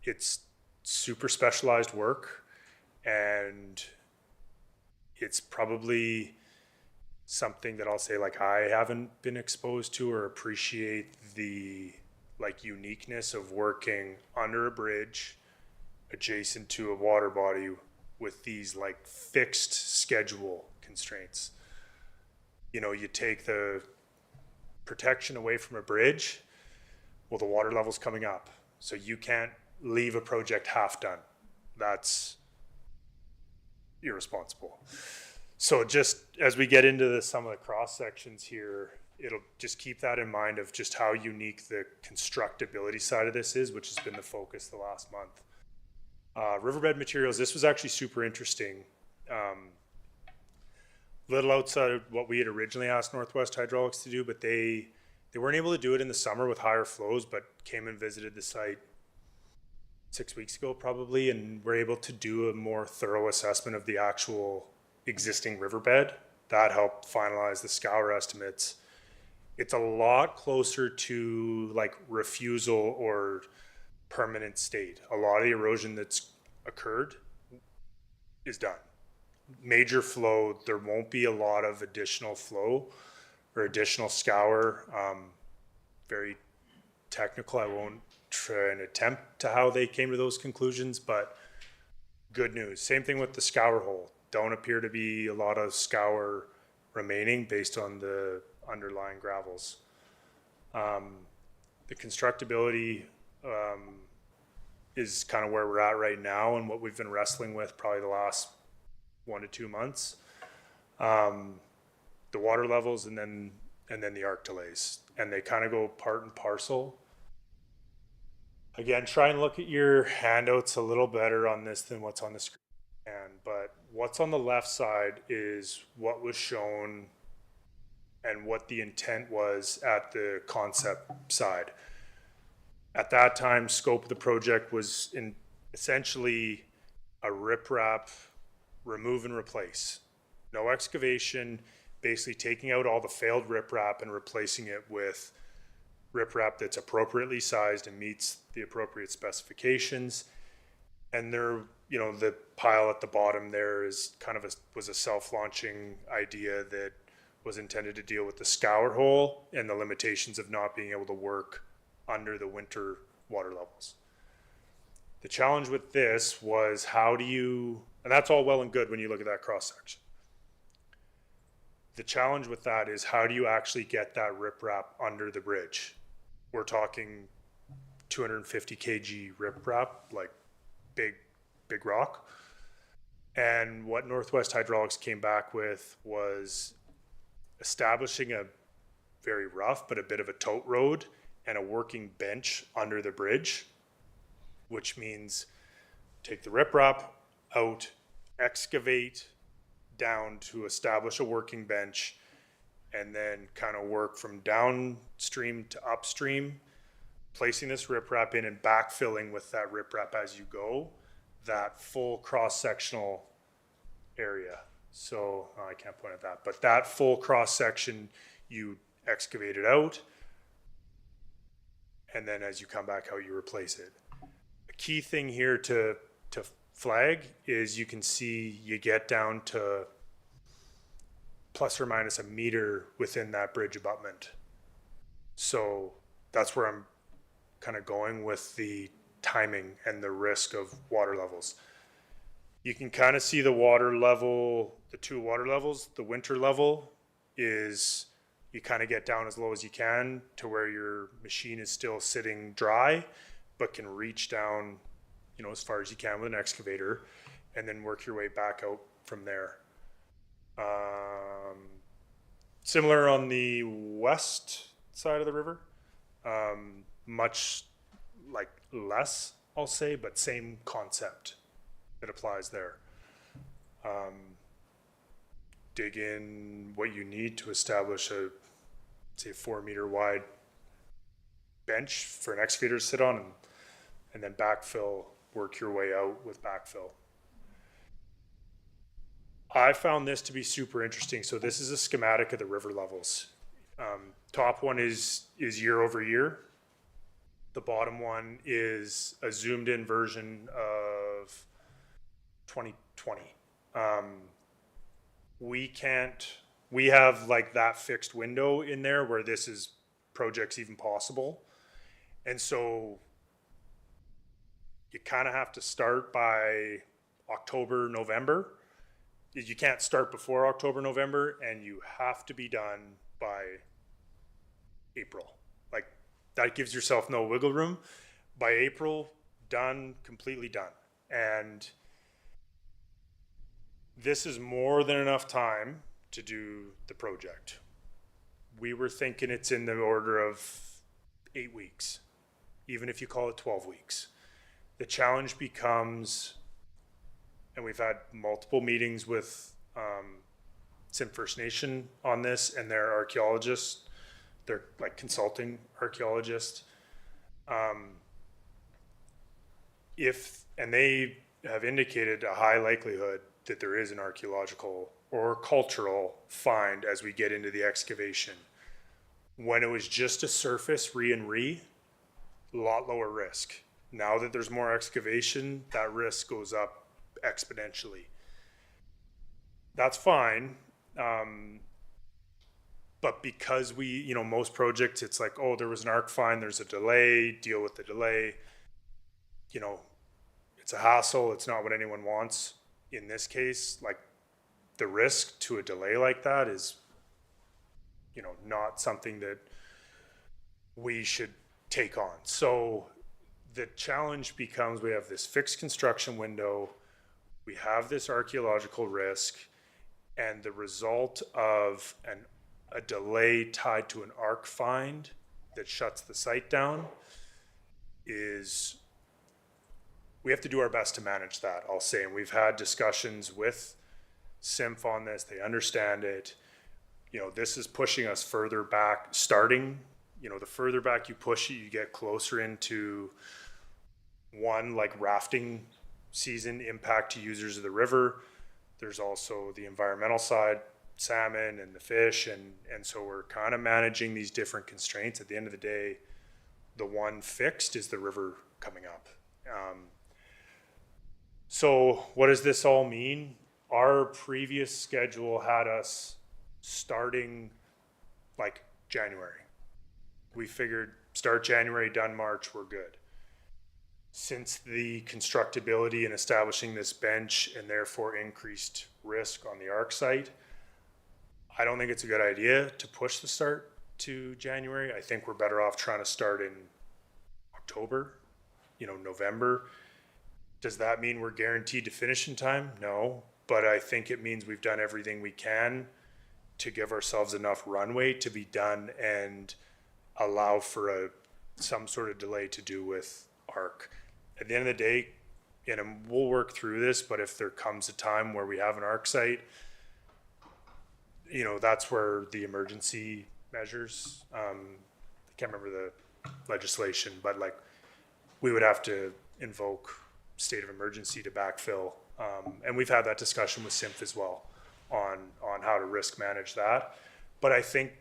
It's super specialized work, and it's probably something that I'll say I haven't been exposed to or appreciate the uniqueness of working under a bridge adjacent to a water body with these fixed schedule constraints. You take the protection away from a bridge, well, the water level's coming up, so you can't leave a project half done. That's irresponsible. So just as we get into some of the cross sections here, it'll just keep that in mind of just how unique the constructability side of this is, which has been the focus the last month. Riverbed materials, this was actually super interesting. Little outside of what we had originally asked Northwest Hydraulics to do, but they weren't able to do it in the summer with higher flows, but came and visited the site 6 weeks ago probably, and were able to do a more thorough assessment of the actual existing riverbed. That helped finalize the scour estimates. It's a lot closer to refusal or permanent state. A lot of the erosion that's occurred is done. Major flow, there won't be a lot of additional flow or additional scour. Very technical. I won't try and attempt to how they came to those conclusions, but good news. Same thing with the scour hole. Don't appear to be a lot of scour remaining based on the underlying gravels. The constructability is kind of where we're at right now and what we've been wrestling with probably the last 1 to 2 months. The water levels and then the arc delays, and they kind of go part and parcel. Again, try and look at your handouts a little better on this than what's on the screen. But what's on the left side is what was shown and what the intent was at the concept side. At that time, scope of the project was in essentially a riprap, remove and replace. No excavation, basically taking out all the failed riprap and replacing it with riprap that's appropriately sized and meets the appropriate specifications. And there, you know, the pile at the bottom there is kind of was a self-launching idea that was intended to deal with the scour hole and the limitations of not being able to work under the winter water levels. The challenge with this was how do you, and that's all well and good when you look at that cross section. The challenge with that is how do you actually get that riprap under the bridge? We're talking 250 kg riprap, like big rock. And what Northwest Hydraulics came back with was establishing a very rough, but a bit of a tote road and a working bench under the bridge, which means take the riprap out, excavate down to establish a working bench, and then kind of work from downstream to upstream, placing this riprap in and backfilling with that riprap as you go, that full cross-sectional area. So I can't point at that, but that full cross-section, you excavate it out, and then as you come back out, you replace it. A key thing here to flag is you can see you get down to plus or minus a meter within that bridge abutment. So that's where I'm kind of going with the timing and the risk of water levels. You can kind of see the water level, the two water levels. The winter level is you kind of get down as low as you can to where your machine is still sitting dry, but can reach down, you know, as far as you can with an excavator, and then work your way back out from there. Similar on the west side of the river, much like less, I'll say, but same concept that applies there. Dig in what you need to establish a, say, 4 meter wide bench for an excavator to sit on, and then backfill, work your way out with backfill. I found this to be super interesting. So this is a schematic of the river levels. Top one is year over year. The bottom one is a zoomed in version of 2020. We have like that fixed window in there where this is projects even possible. And so you kind of have to start by October, November. You can't start before October, November, and you have to be done by April. Like, that gives yourself no wiggle room. By April, done, completely done. And this is more than enough time to do the project. We were thinking it's in the order of 8 weeks, even if you call it 12 weeks. The challenge becomes, and we've had multiple meetings with Sim First Nation on this, and their archaeologists, they're like consulting archaeologists. And they have indicated a high likelihood that there is an archaeological or cultural find as we get into the excavation. When it was just a surface a lot lower risk. Now that there's more excavation, that risk goes up exponentially. that's fine. But because most projects, it's like, oh, there was an arc fine, there's a delay, deal with the delay. It's a hassle. It's not what anyone wants. In this case, like, the risk to a delay like that is, not something that we should take on. So the challenge becomes, we have this fixed construction window, we have this archaeological risk, and the result of a delay tied to an arc find that shuts the site down is, we have to do our best to manage that, I'll say. And we've had discussions with SIMF on this. They understand it. This is pushing us further back, starting, the further back you push it, you get closer into one, like rafting season impact to users of the river. There's also the environmental side, salmon and the fish. And so we're kind of managing these different constraints. At the end of the day, the one fixed is the river coming up. So what does this all mean? Our previous schedule had us starting like January. We figured start January, done March, we're good. Since the constructability and establishing this bench and therefore increased risk on the ARC site, I don't think it's a good idea to push the start to January. I think we're better off trying to start in October, November. Does that mean we're guaranteed to finish in time? No, but I think it means we've done everything we can to give ourselves enough runway to be done and allow for some sort of delay to do with ARC. At the end of the day, we'll work through this, but if there comes a time where we have an ARC site, that's where the emergency measures, I can't remember the legislation, but like, we would have to invoke state of emergency to backfill. And we've had that discussion with SIMF as well on how to risk manage that. But I think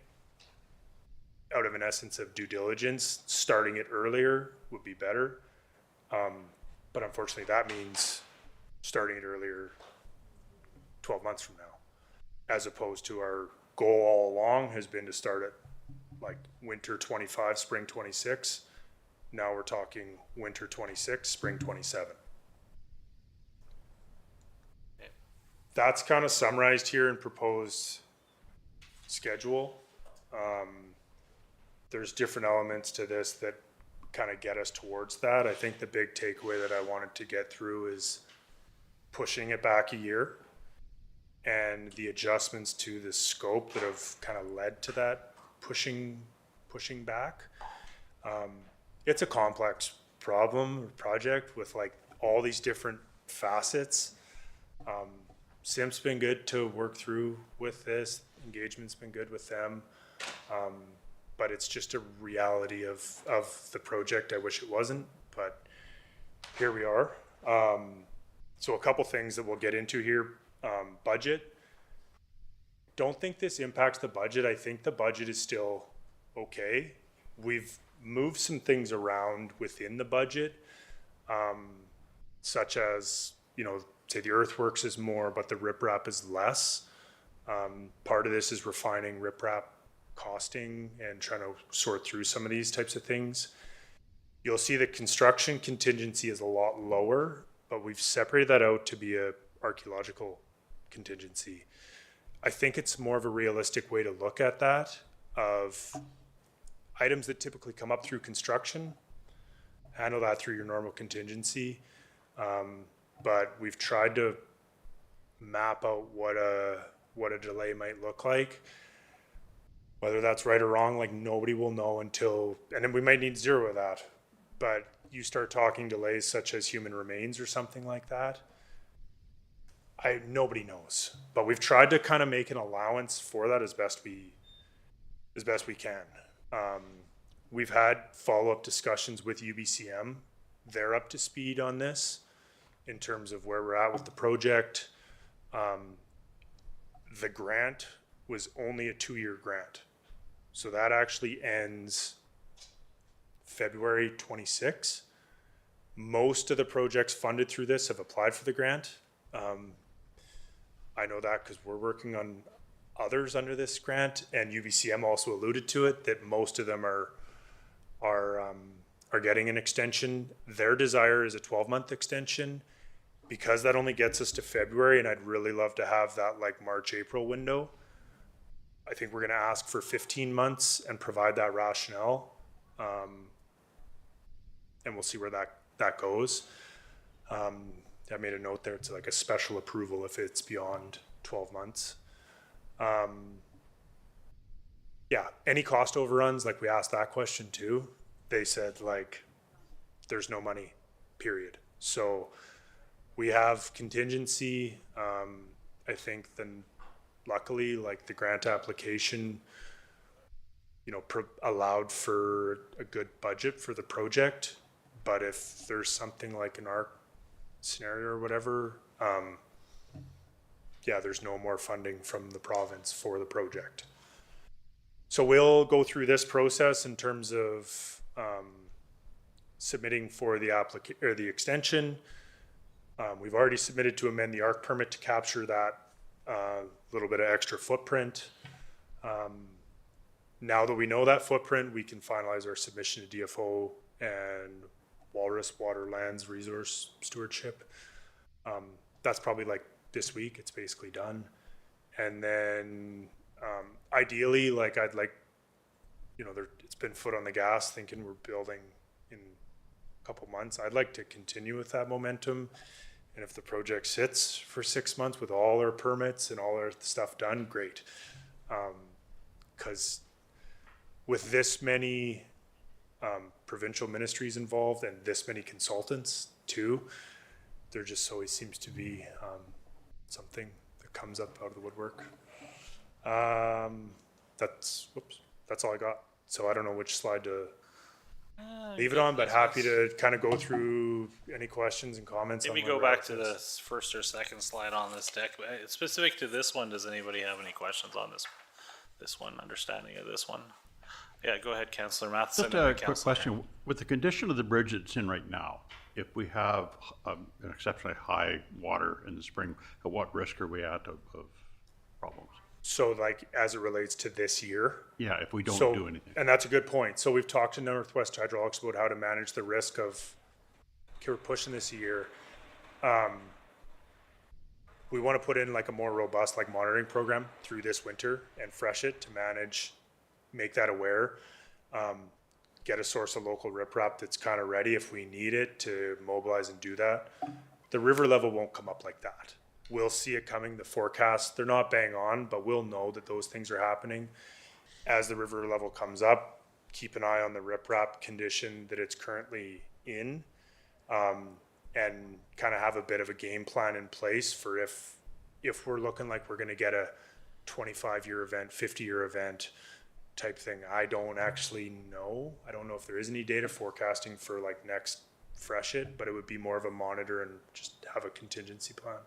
out of an essence of due diligence, starting it earlier would be better. But unfortunately, that means starting it earlier 12 months from now, as opposed to our goal all along has been to start at like winter 25, spring 26. Now we're talking winter 26, spring 27. That's kind of summarized here in proposed schedule. There's different elements to this that kind of get us towards that. I think the big takeaway that I wanted to get through is pushing it back a year and the adjustments to the scope that have kind of led to that pushing back. It's a complex problem or project with like all these different facets. SIM's been good to work through with this. Engagement's been good with them. But it's just a reality of the project. I wish it wasn't, but here we are. So a couple things that we'll get into here. Budget. Don't think this impacts the budget. I think the budget is still okay. We've moved some things around within the budget, such as, say the earthworks is more, but the riprap is less. Part of this is refining riprap costing and trying to sort through some of these types of things. You'll see the construction contingency is a lot lower, but we've separated that out to be a archaeological contingency. I think it's more of a realistic way to look at that, of items that typically come up through construction, handle that through your normal contingency. But we've tried to map out what a delay might look like. Whether that's right or wrong, like nobody will know until, and then we might need zero of that. But you start talking delays such as human remains or something like that, nobody knows. But we've tried to kind of make an allowance for that as best we can. We've had follow-up discussions with UBCM. They're up to speed on this in terms of where we're at with the project. The grant was only a 2-year grant. So that actually ends February 26. Most of the projects funded through this have applied for the grant. I know that because we're working on others under this grant, and UBCM also alluded to it, that most of them are getting an extension. Their desire is a 12-month extension, because that only gets us to February, and I'd really love to have that like March, April window. I think we're gonna ask for 15 months and provide that rationale. And we'll see where that goes. I made a note there, it's like a special approval if it's beyond 12 months. Yeah, any cost overruns, like we asked that question too, they said like, there's no money, period. So we have contingency. I think then luckily, like the grant application, you know, allowed for a good budget for the project. But if there's something like an ARC scenario or whatever, yeah, there's no more funding from the province for the project. So we'll go through this process in terms of submitting for the the extension. We've already submitted to amend the ARC permit to capture that little bit of extra footprint. Now that we know that footprint, we can finalize our submission to DFO and Walrus Water Lands Resource Stewardship. That's probably like this week, it's basically done. And then ideally, like I'd like, you know, it's been foot on the gas thinking we're building in a couple months. I'd like to continue with that momentum. And if the project sits for 6 months with all our permits and all our stuff done, great. Because with this many provincial ministries involved and this many consultants too, there just always seems to be something that comes up out of the woodwork. That's all I got. So I don't know which slide to leave it on, but happy to kind of go through any questions and comments. Maybe go back to the first or second slide on this deck. Specific to this one, does anybody have any questions on this one, understanding of this one? Yeah, go ahead, Councillor Matheson. Just a quick question. With the condition of the bridge it's in right now, if we have an exceptionally high water in the spring, at what risk are we at of problems? So like as it relates to this year? Yeah, if we don't do anything. And that's a good point. So we've talked to Northwest Hydraulics about how to manage the risk of, okay, we're pushing this a year. We want to put in like a more robust like monitoring program through this winter and fresh it to manage, make that aware. Get a source of local riprap that's kind of ready if we need it to mobilize and do that. The river level won't come up like that. We'll see it coming, the forecast, they're not bang on, but we'll know that those things are happening. As the river level comes up, keep an eye on the riprap condition that it's currently in, and kind of have a bit of a game plan in place for if we're looking like we're gonna get a 25-year event, 50-year event type thing. I don't actually know. I don't know if there is any data forecasting for like next freshet, but it would be more of a monitor and just have a contingency plan.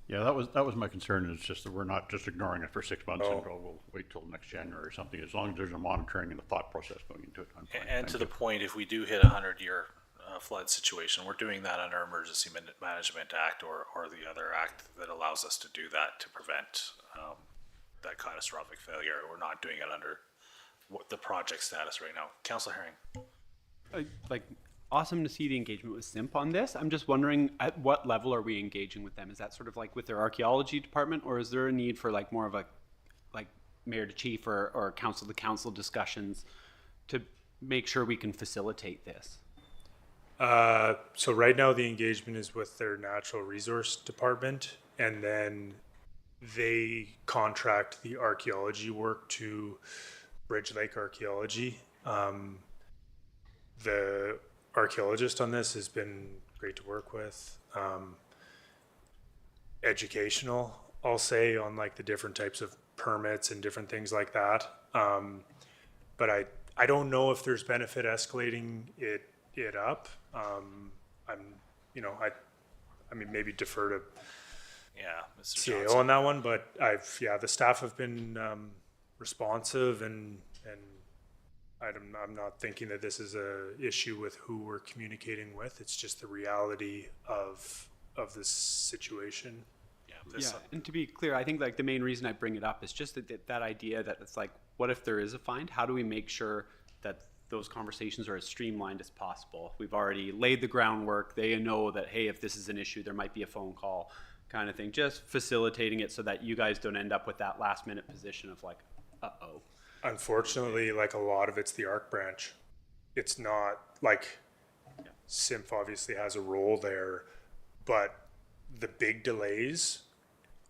Yeah, that was my concern. It's just that we're not just ignoring it for 6 months and we'll wait till next January or something. As long as there's a monitoring and a thought process going into it, I'm fine. And to the point, if we do hit 100-year flood situation, we're doing that under Emergency Management Act or the other act that allows us to do that to prevent that catastrophic failure. We're not doing it under the project status right now. Councillor Herring. Awesome to see the engagement with SIMP on this. I'm just wondering, at what level are we engaging with them? Is that sort of like with their archaeology department, or is there a need for like more of a like mayor to chief or council to council discussions to make sure we can facilitate this? So right now the engagement is with their natural resource department, and then they contract the archaeology work to Bridge Lake Archaeology. The archaeologist on this has been great to work with. Educational, I'll say, on like the different types of permits and different things like that. But I don't know if there's benefit escalating it up. I mean, maybe defer to Mr. CAO Johnson. on that one, but the staff have been responsive and I'm not thinking that this is a issue with who we're communicating with. It's just the reality of this situation. Yeah, this, Yeah, and to be clear, I think like the main reason I bring it up is just that idea that it's like, what if there is a find? How do we make sure that those conversations are as streamlined as possible? We've already laid the groundwork. They know that, hey, if this is an issue, there might be a phone call kind of thing. Just facilitating it so that you guys don't end up with that last minute position of like, uh-oh. Unfortunately, like a lot of it's the ARC branch. It's not like SIMF obviously has a role there, but the big delays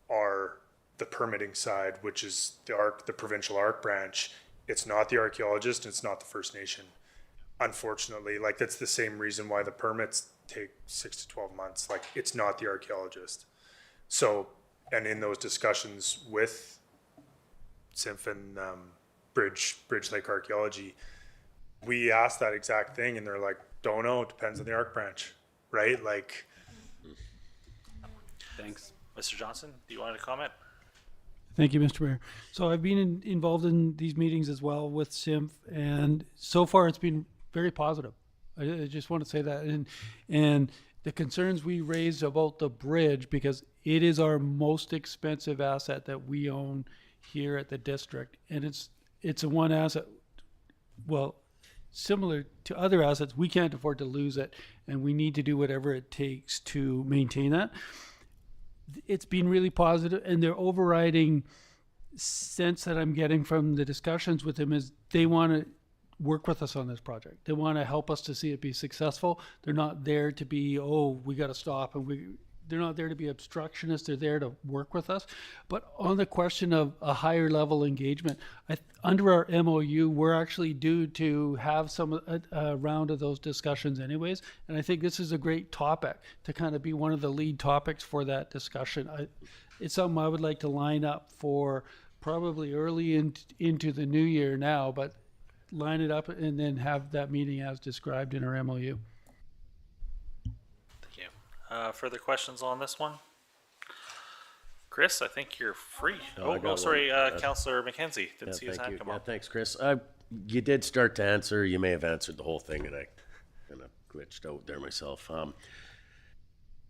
are the permitting side, which is the provincial ARC branch. It's not the archaeologist, and it's not the First Nation. Unfortunately, like that's the same reason why the permits take 6 to 12 months. Like it's not the archaeologist. So, and in those discussions with SIMF and Bridge Lake Archaeology, we asked that exact thing, and they're like, "Don't know. It depends on the ARC branch, right?" Like, Thanks. Mr. Johnson, do you want to comment? Thank you, Mr. Mayor. So I've been involved in these meetings as well with SIMF, and so far it's been very positive. I just want to say that, and the concerns we raised about the bridge, because it is our most expensive asset that we own here at the district, and it's a one asset. Well, similar to other assets, we can't afford to lose it, and we need to do whatever it takes to maintain that. It's been really positive, and their overriding sense that I'm getting from the discussions with them is they want to work with us on this project. They want to help us to see it be successful. They're not there to be, oh, we got to stop, and they're not there to be obstructionists. They're there to work with us. But on the question of a higher level engagement, under our MOU, we're actually due to have a round of those discussions anyways. And I think this is a great topic to kind of be one of the lead topics for that discussion. It's something I would like to line up for probably early into the new year now, but line it up and then have that meeting as described in our MOU. Thank you. Further questions on this one? Chris, I think you're free. No, I got sorry, one. Councillor McKenzie. Didn't see his Thank hand you. come Yeah, up. thanks, Chris. You did start to answer. You may have answered the whole thing, and I kind of glitched out there myself.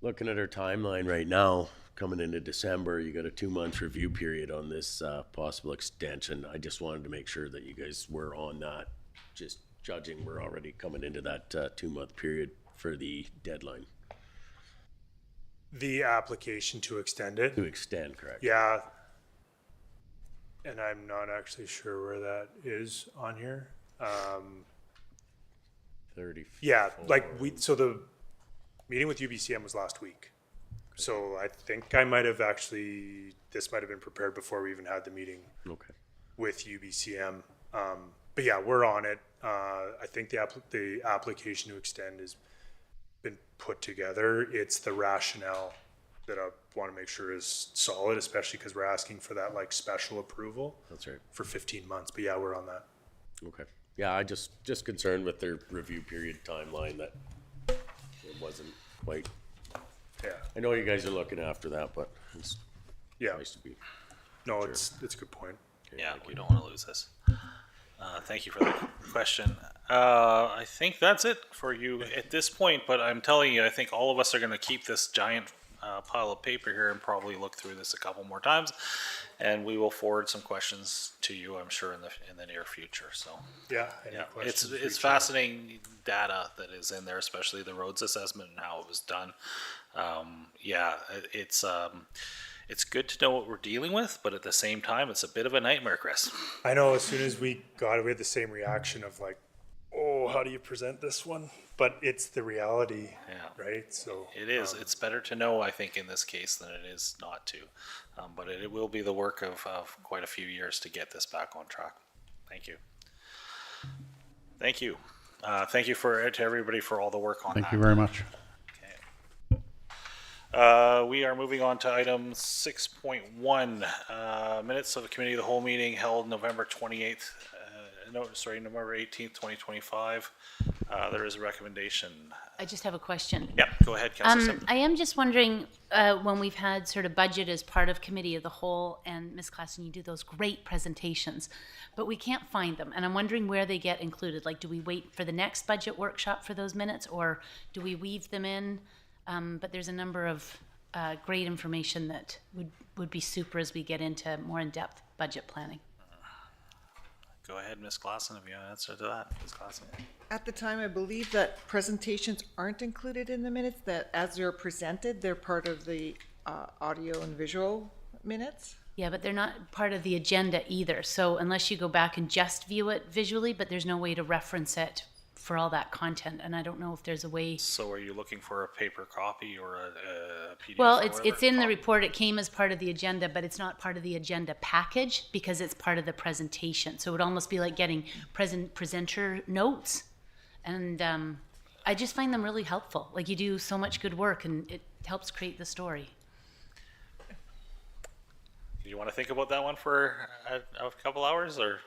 Looking at our timeline right now, coming into December, you got a 2-month review period on this possible extension. I just wanted to make sure that you guys were on that. Just judging, we're already coming into that 2-month period for the deadline. the application to extend it. To extend, correct? Yeah. And I'm not actually sure where that is on here. 34. Yeah, like so the meeting with UBCM was last week. So I think I might have actually, this might have been prepared before we even had the meeting Okay. with UBCM. But yeah, we're on it. I think the application to extend has been put together. It's the rationale that I want to make sure is solid, especially because we're asking for that like special approval That's right. for 15 months. But yeah, we're on that. Okay. Yeah, I just concerned with their review period timeline that it wasn't quite. Yeah. I know you guys are looking after that, but it's Yeah. nice to be. No, it's a good point. Yeah, we don't want to lose this. Thank you for the question. I think that's it for you at this point, but I'm telling you, I think all of us are going to keep this giant pile of paper here and probably look through this a couple more times, and we will forward some questions to you, I'm sure, in the near future. So Yeah. Any yeah, questions, it's reach out. fascinating data that is in there, especially the roads assessment and how it was done. It's good to know what we're dealing with, but at the same time, it's a bit of a nightmare, Chris. I know as soon as we got it, we had the same reaction of like, oh, how do you present this one? But it's the reality, Yeah. right? So It is. It's better to know, I think, in this case than it is not to. But it will be the work of quite a few years to get this back on track. Thank you. Thank you. Thank you to everybody for all the work on that. Thank you very much. We are moving on to item 6.1, minutes of a committee of the whole meeting held November 28th, November 18th, 2025. There is a recommendation. I just have a question. Yep, go ahead, Councilor Simpson. I am just wondering, when we've had sort of budget as part of committee of the whole, and Ms. Klassen, you do those great presentations, but we can't find them, and I'm wondering where they get included. Like, do we wait for the next budget workshop for those minutes, or do we weave them in? But there's a number of great information that would be super as we get into more in-depth budget planning. Go ahead, Ms. Clausen, if you have an answer to that. Ms. Clausen. At the time, I believe that presentations aren't included in the minutes, that as they're presented, they're part of the audio and visual minutes. Yeah, but they're not part of the agenda either. So unless you go back and just view it visually, but there's no way to reference it for all that content. And I don't know if there's a way. So are you looking for a paper copy or a PDF? Well, or it's whatever? in the report. It came as part of the agenda, but it's not part of the agenda package because it's part of the presentation. So it would almost be like getting presenter notes. And I just find them really helpful. Like, you do so much good work and it helps create the story. Do you want to think about that one for a couple hours, or?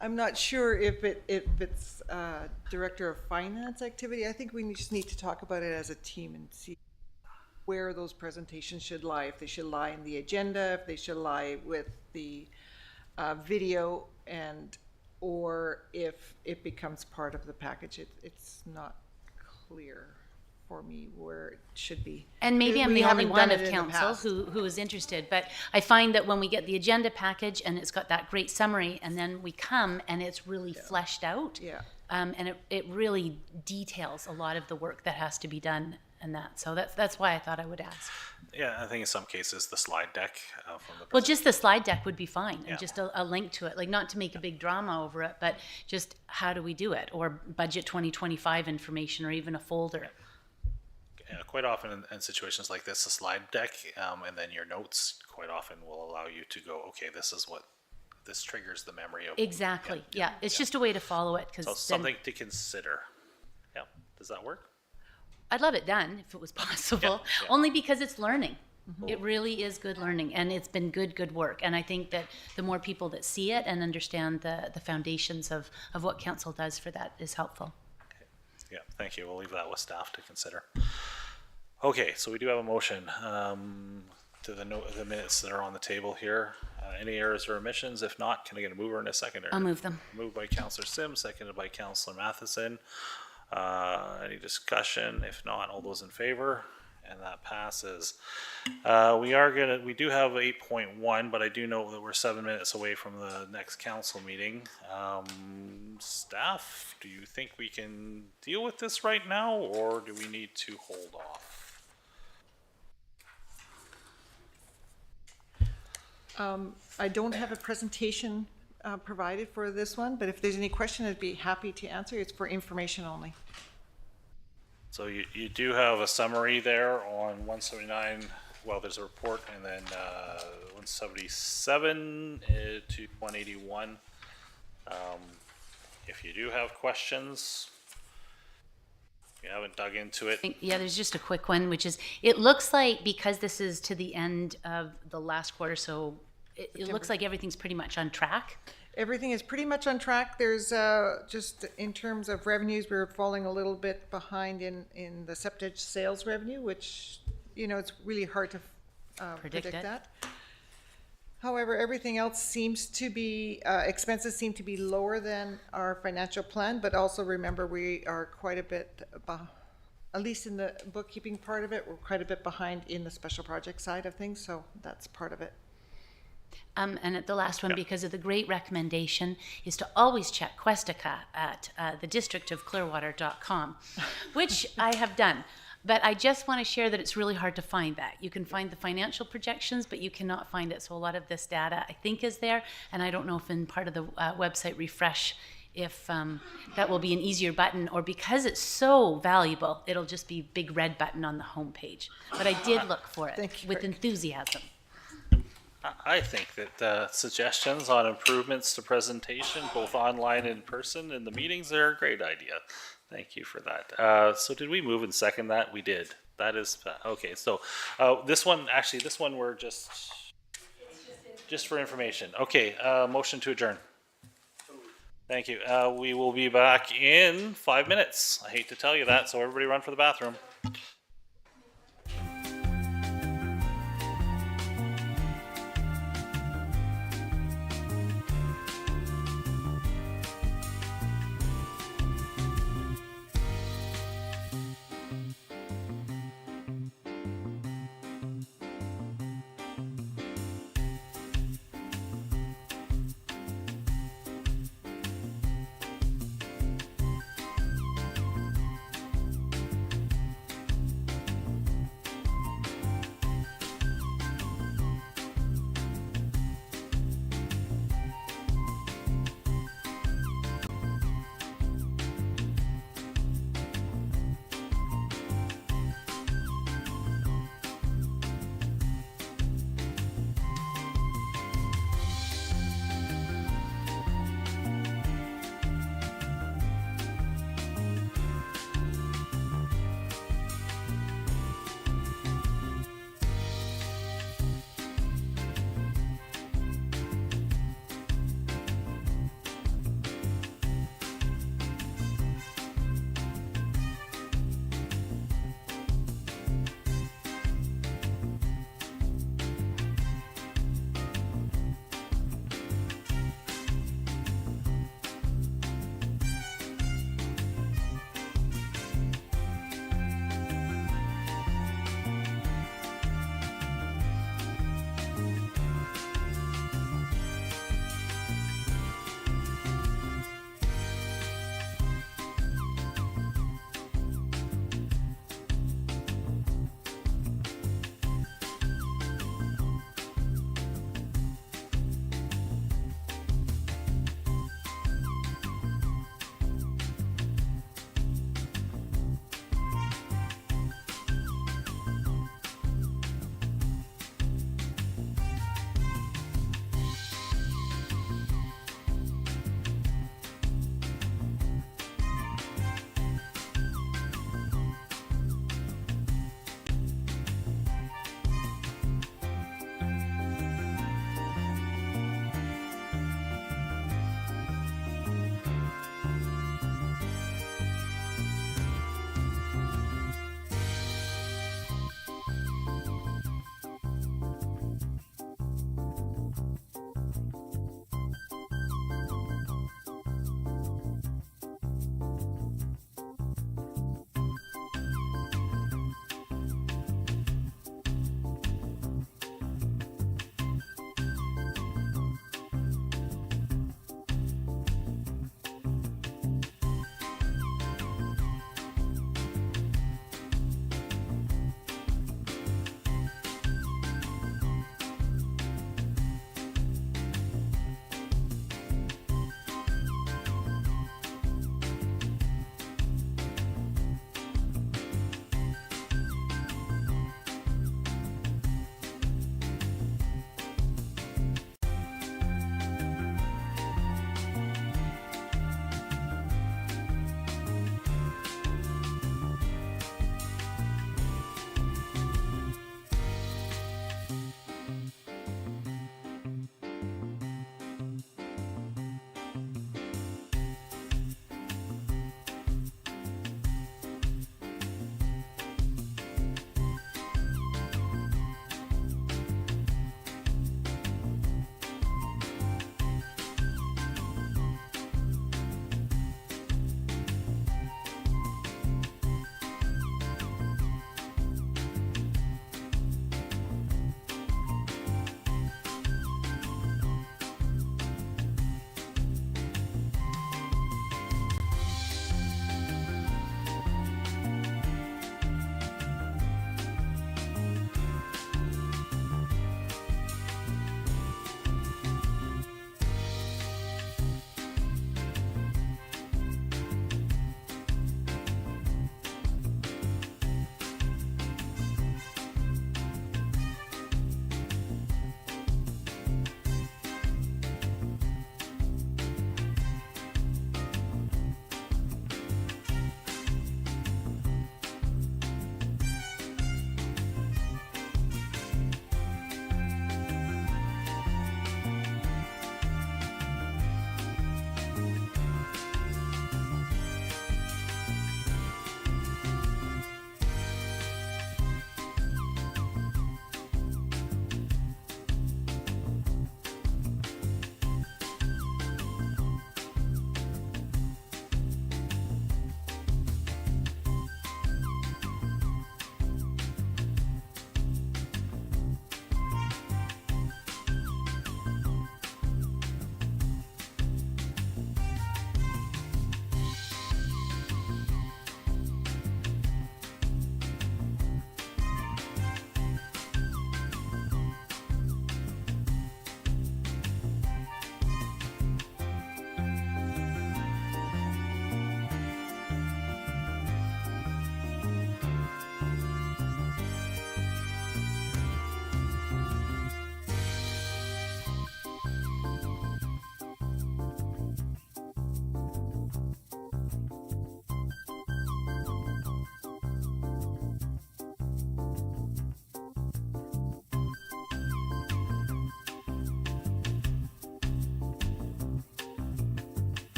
I'm not sure if it's Director of Finance activity. I think we just need to talk about it as a team and see where those presentations should lie. If they should lie in the agenda, if they should lie with the video, or if it becomes part of the package. It's not clear for me where it should be. And maybe I'm We the only haven't one done of it in the council past. who is interested, but I find that when we get the agenda package and it's got that great summary, and then we come and it's really fleshed out, Yeah. and it really details a lot of the work that has to be done and that. So that's why I thought I would ask. Yeah, I think in some cases the slide deck from the. Well, just the slide deck would be fine, Yeah. and just a link to it, like not to make a big drama over it, but just how do we do it, or budget 2025 information, or even a folder. Yeah, quite often in situations like this, a slide deck and then your notes quite often will allow you to go, okay, this triggers the memory of. Exactly. Yeah, it's just a way to follow it, because So something to consider. Yeah, does that work? I'd love it done if it was possible, Yeah. only because it's learning. It really is good learning, and it's been good work. And I think that the more people that see it and understand the foundations of what council does for that is helpful. Yeah, thank you. We'll leave that with staff to consider. Okay, so we do have a motion to the minutes that are on the table here. Any errors or omissions? If not, can I get a mover and a seconder? I'll move them. Moved by Councillor Sim, seconded by Councillor Matheson. Any discussion? If not, all those in favor? And that passes. We do have 8.1, but I do know that we're 7 minutes away from the next council meeting. Staff, do you think we can deal with this right now, or do we need to hold off? I don't have a presentation provided for this one, but if there's any question, I'd be happy to answer. It's for information only. So you do have a summary there on 179, well, there's a report, and then 177 to 181. If you do have questions, if you haven't dug into it, Yeah, there's just a quick one, which is, it looks like, because this is to the end of the last quarter, so it looks like everything's pretty much on track. Everything is pretty much on track. There's just in terms of revenues, we're falling a little bit behind in the septic sales revenue, which, it's really hard to predict it. that. However, everything else seems to be, expenses seem to be lower than our financial plan, but also remember, we are quite a bit, at least in the bookkeeping part of it, we're quite a bit behind in the special project side of things, so that's part of it. And at the last one, because of the great recommendation, is to always check Questica at thedistrictofclearwater.com, which I have done. But I just want to share that it's really hard to find that. You can find the financial projections, but you cannot find it. So a lot of this data, I think, is there. And I don't know if in part of the website refresh, if that will be an easier button, or because it's so valuable, it'll just be big red button on the homepage. But I did look for it Thank you, with Rick. enthusiasm. I think that suggestions on improvements to presentation, both online and in person, in the meetings are a great idea. Thank you for that. So did we move and second that? We did. That is, okay, so this one we're just for information. Okay, motion to adjourn. Thank you. We will be back in 5 minutes. I hate to tell you that, so everybody run for the bathroom.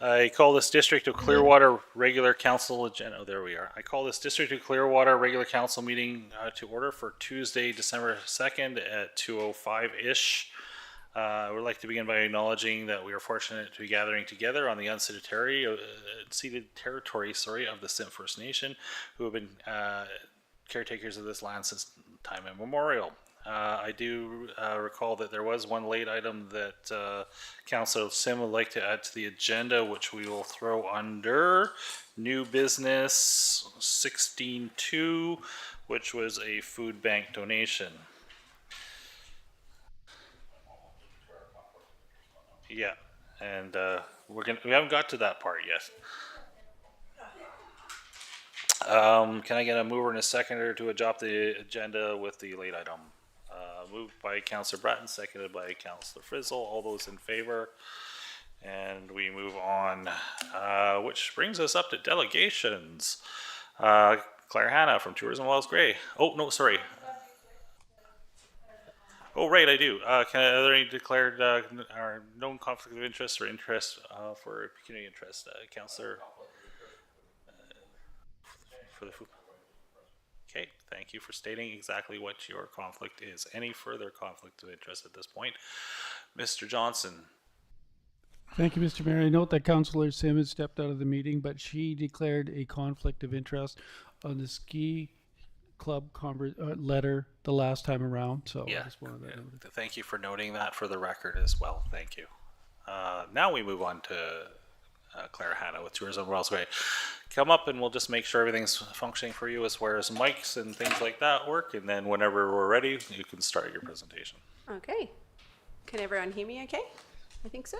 I call this District of Clearwater regular council agenda. Oh, there we are. I call this District of Clearwater regular council meeting to order for Tuesday, December 2nd at 2:05-ish. I would like to begin by acknowledging that we are fortunate to be gathering together on the unceded territory of the Simpcw First Nation, who have been caretakers of this land since time immemorial. I do recall that there was one late item that Councilor Sim would like to add to the agenda, which we will throw under new business 16.2, which was a food bank donation. Yeah, and we haven't got to that part yet. Can I get a mover and a seconder to adopt the agenda with the late item? Moved by Councillor Bratton, seconded by Councillor Frizzle. All those in favor? And we move on, which brings us up to delegations. Claire Hanna from Tourism Wells Gray. Oh, no, sorry. Oh, right, I do. Are there any declared or known conflict of interest or interest for pecuniary interest? Councillor? For the food. Okay, thank you for stating exactly what your conflict is. Any further conflict of interest at this point? Mr. Johnson. Thank you, Mr. Mayor. I note that Councillor Simmons stepped out of the meeting, but she declared a conflict of interest on the ski club letter the last time around. So Yeah, I just wanted that noted. Thank you for noting that for the record as well. Thank you. Now we move on to Claire Hanna with Tourism Wells Gray. Come up and we'll just make sure everything's functioning for you as far as mics and things like that work. And then whenever we're ready, you can start your presentation. Okay. Can everyone hear me okay? I think so.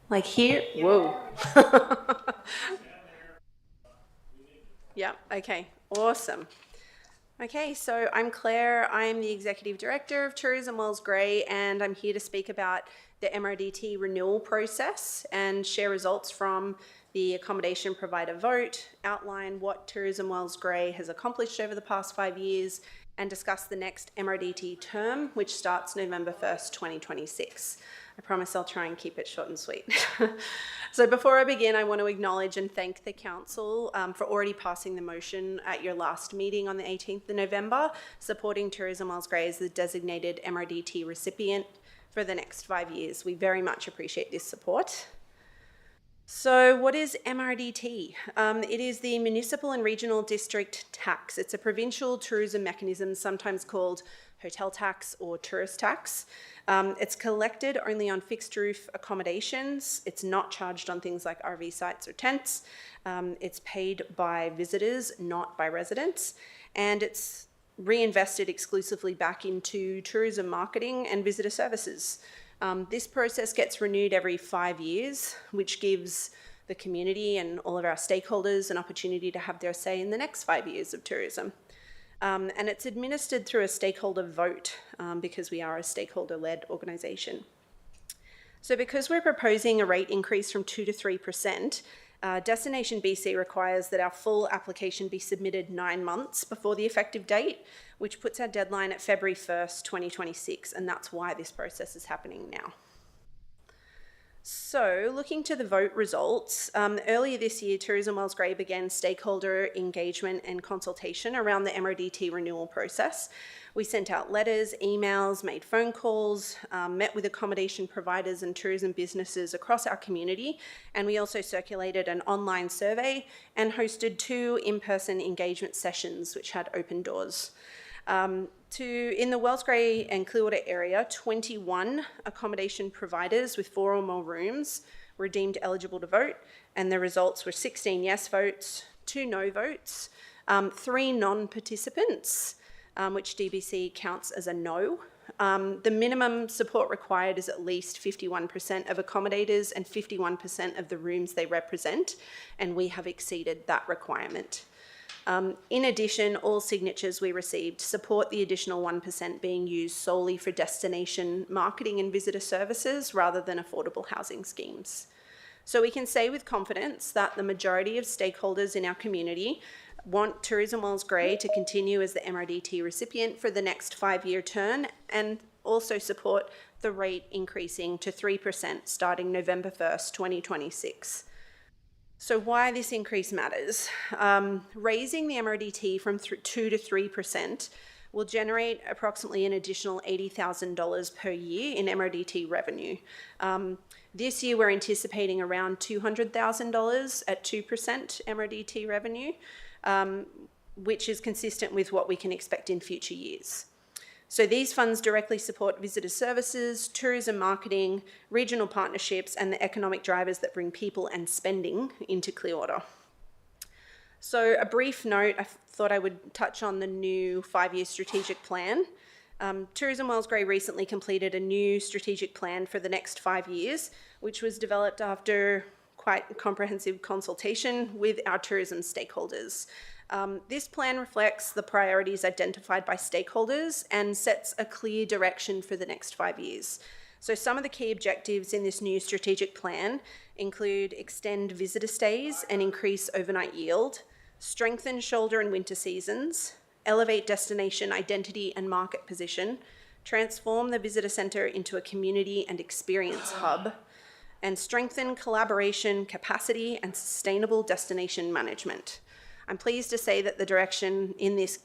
Like here? Whoa. Yeah, okay. Awesome. Okay, so I'm Claire. I'm the Executive Director of Tourism Wells Gray, and I'm here to speak about the MRDT renewal process and share results from the accommodation provider vote, outline what Tourism Wells Gray has accomplished over the past 5 years, and discuss the next MRDT term, which starts November 1st, 2026. I promise I'll try and keep it short and sweet. So before I begin, I want to acknowledge and thank the council for already passing the motion at your last meeting on the 18th of November, supporting Tourism Wells Gray as the designated MRDT recipient for the next 5 years. We very much appreciate this support. So what is MRDT? It is the Municipal and Regional District Tax. It's a provincial tourism mechanism, sometimes called hotel tax or tourist tax. It's collected only on fixed roof accommodations. It's not charged on things like RV sites or tents. It's paid by visitors, not by residents. And it's reinvested exclusively back into tourism marketing and visitor services. This process gets renewed every 5 years, which gives the community and all of our stakeholders an opportunity to have their say in the next 5 years of tourism. And it's administered through a stakeholder vote because we are a stakeholder-led organisation. So because we're proposing a rate increase from 2 to 3%, Destination BC requires that our full application be submitted 9 months before the effective date, which puts our deadline at February 1st, 2026, and that's why this process is happening now. So, looking to the vote results, earlier this year, Tourism Wells Gray began stakeholder engagement and consultation around the MRDT renewal process. We sent out letters, emails, made phone calls, met with accommodation providers and tourism businesses across our community, and we also circulated an online survey and hosted 2 in-person engagement sessions, which had open doors. In the Wells Gray and Clearwater area, 21 accommodation providers with 4 or more rooms were deemed eligible to vote, and the results were 16 yes votes, 2 no votes, 3 non-participants, which DBC counts as a no. The minimum support required is at least 51% of accommodators and 51% of the rooms they represent, and we have exceeded that requirement. In addition, all signatures we received support the additional 1% being used solely for destination marketing and visitor services rather than affordable housing schemes. So we can say with confidence that the majority of stakeholders in our community want Tourism Wells Gray to continue as the MRDT recipient for the next 5-year term, and also support the rate increasing to 3% starting November 1st, 2026. So why this increase matters. Raising the MRDT from 2 to 3% will generate approximately an additional $80,000 per year in MRDT revenue. This year we're anticipating around $200,000 at 2% MRDT revenue, which is consistent with what we can expect in future years. So these funds directly support visitor services, tourism marketing, regional partnerships, and the economic drivers that bring people and spending into Clearwater. So a brief note, I thought I would touch on the new 5-year strategic plan. Tourism Wells Grey recently completed a new strategic plan for the next 5 years, which was developed after quite comprehensive consultation with our tourism stakeholders. This plan reflects the priorities identified by stakeholders and sets a clear direction for the next 5 years. So some of the key objectives in this new strategic plan include extend visitor stays and increase overnight yield, strengthen shoulder and winter seasons, elevate destination identity and market position, transform the visitor centre into a community and experience hub, and strengthen collaboration, capacity, and sustainable destination management. I'm pleased to say that the direction in this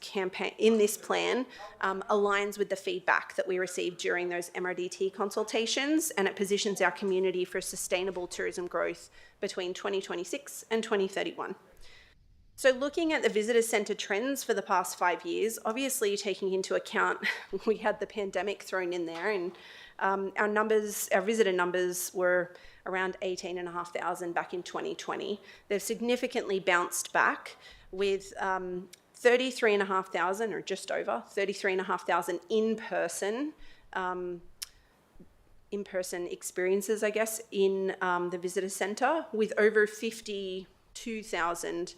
plan aligns with the feedback that we received during those MRDT consultations, and it positions our community for sustainable tourism growth between 2026 and 2031. So looking at the visitor centre trends for the past 5 years, obviously taking into account we had the pandemic thrown in there, and our visitor numbers were around 18,500 back in 2020. They've significantly bounced back with 33,500 or just over 33,500 in-person experiences, I guess, in the visitor centre, with over 52,000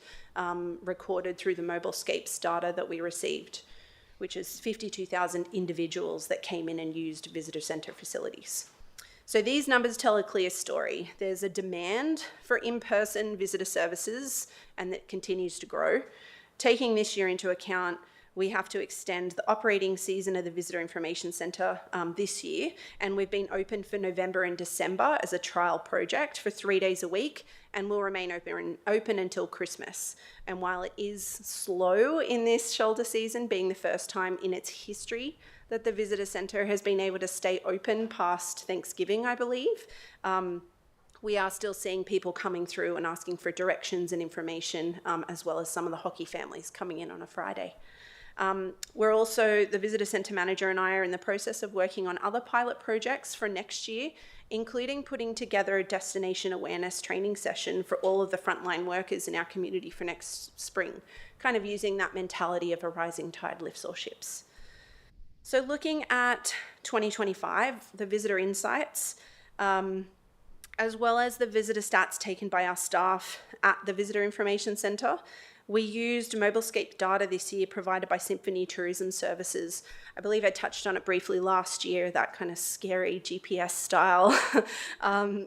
recorded through the Mobilescapes data that we received, which is 52,000 individuals that came in and used visitor centre facilities. So these numbers tell a clear story. There's a demand for in-person visitor services, and that continues to grow. Taking this year into account, we have to extend the operating season of the Visitor Information Centre this year, and we've been open for November and December as a trial project for 3 days a week, and will remain open until Christmas. And while it is slow in this shoulder season, being the first time in its history that the Visitor Centre has been able to stay open past Thanksgiving, I believe, we are still seeing people coming through and asking for directions and information, as well as some of the hockey families coming in on a Friday. We're also, the Visitor Centre manager and I are in the process of working on other pilot projects for next year, including putting together a destination awareness training session for all of the frontline workers in our community for next spring, kind of using that mentality of a rising tide lifts all ships. So looking at 2025, the visitor insights, as well as the visitor stats taken by our staff at the Visitor Information Centre, we used Mobilescape data this year provided by Symphony Tourism Services. I believe I touched on it briefly last year, that kind of scary GPS style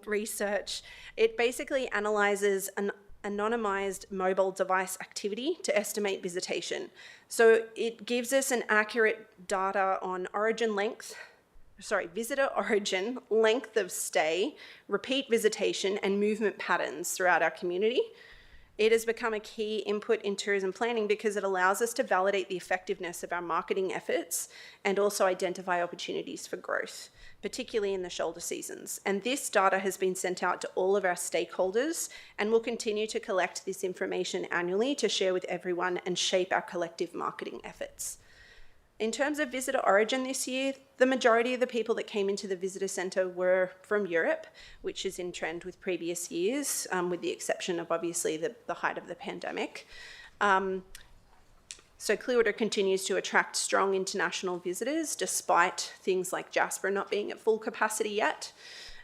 research. It basically analyzes an anonymized mobile device activity to estimate visitation. So it gives us an accurate data on visitor origin, length of stay, repeat visitation, and movement patterns throughout our community. It has become a key input in tourism planning because it allows us to validate the effectiveness of our marketing efforts and also identify opportunities for growth, particularly in the shoulder seasons. And this data has been sent out to all of our stakeholders, and we'll continue to collect this information annually to share with everyone and shape our collective marketing efforts. In terms of visitor origin this year, the majority of the people that came into the visitor centre were from Europe, which is in trend with previous years, with the exception of obviously the height of the pandemic. So Clearwater continues to attract strong international visitors despite things like Jasper not being at full capacity yet.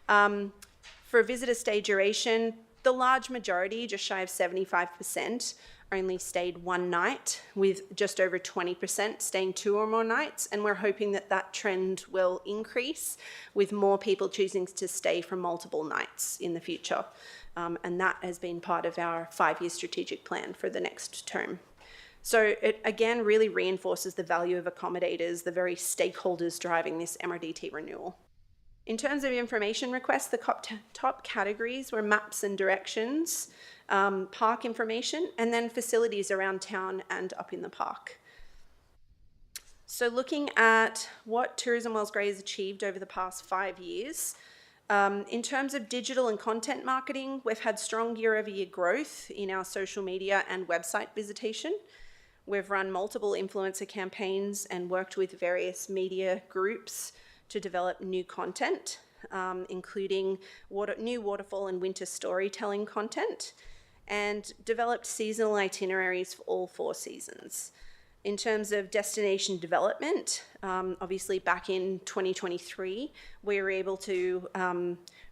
For visitor stay duration, the large majority, just shy of 75%, only stayed one night, with just over 20% staying 2 or more nights, and we're hoping that that trend will increase with more people choosing to stay for multiple nights in the future. And that has been part of our 5-year strategic plan for the next term. So it again really reinforces the value of accommodators, the very stakeholders driving this MRDT renewal. In terms of information requests, the top categories were maps and directions, park information, and then facilities around town and up in the park. So looking at what Tourism Wales Grey has achieved over the past 5 years, in terms of digital and content marketing, we've had strong year-over-year growth in our social media and website visitation. We've run multiple influencer campaigns and worked with various media groups to develop new content, including new waterfall and winter storytelling content, and developed seasonal itineraries for all 4 seasons. In terms of destination development, obviously back in 2023, we were able to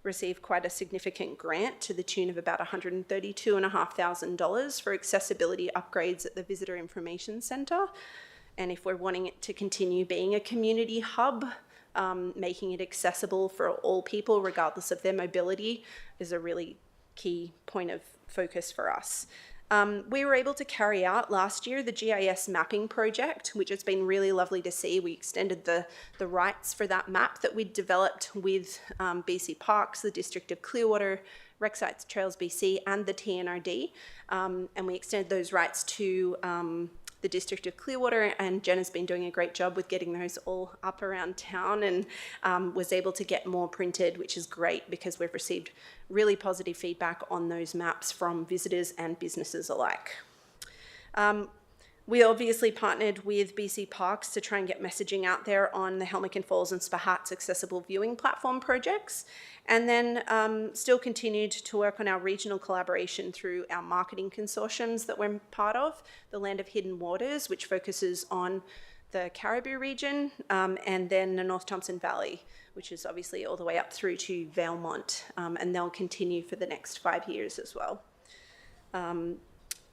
receive quite a significant grant to the tune of about $132,500 for accessibility upgrades at the Visitor Information Centre. And if we're wanting it to continue being a community hub, making it accessible for all people, regardless of their mobility, is a really key point of focus for us. We were able to carry out last year the GIS mapping project, which has been really lovely to see. We extended the rights for that map that we'd developed with BC Parks, the District of Clearwater, Rec Sites Trails BC, and the TNRD. And we extended those rights to the District of Clearwater, and Jen has been doing a great job with getting those all up around town, and was able to get more printed, which is great because we've received really positive feedback on those maps from visitors and businesses alike. We obviously partnered with BC Parks to try and get messaging out there on the Helmicken Falls and Spahat's accessible viewing platform projects, and then still continued to work on our regional collaboration through our marketing consortiums that we're part of, the Land of Hidden Waters, which focuses on the Caribou region, and then the North Thompson Valley, which is obviously all the way up through to Valemont, and they'll continue for the next 5 years as well.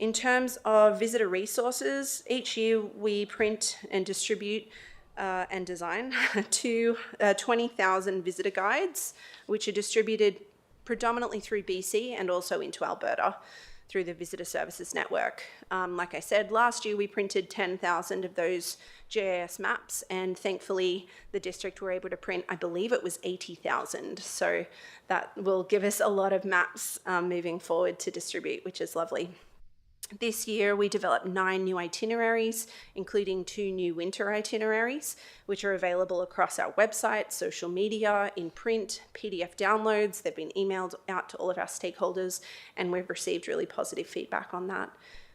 In terms of visitor resources, each year we print and distribute and design 20,000 visitor guides, which are distributed predominantly through BC and also into Alberta through the Visitor Services Network. Like I said, last year we printed 10,000 of those GIS maps, and thankfully the district were able to print, I believe it was 80,000. So that will give us a lot of maps moving forward to distribute, which is lovely. This year, we developed 9 new itineraries, including 2 new winter itineraries, which are available across our website, social media, in print, PDF downloads. They've been emailed out to all of our stakeholders, and we've received really positive feedback on that.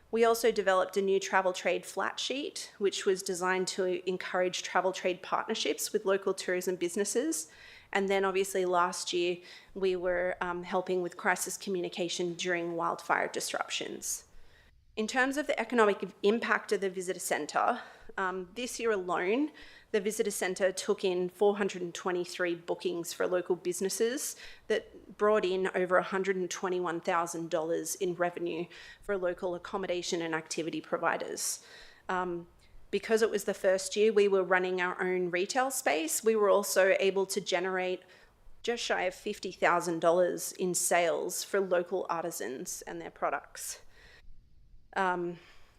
We also developed a new travel trade flat sheet, which was designed to encourage travel trade partnerships with local tourism businesses. And then obviously last year, we were helping with crisis communication during wildfire disruptions. In terms of the economic impact of the visitor centre, this year alone, the visitor centre took in 423 bookings for local businesses that brought in over $121,000 in revenue for local accommodation and activity providers. Because it was the first year we were running our own retail space, we were also able to generate just shy of $50,000 in sales for local artisans and their products.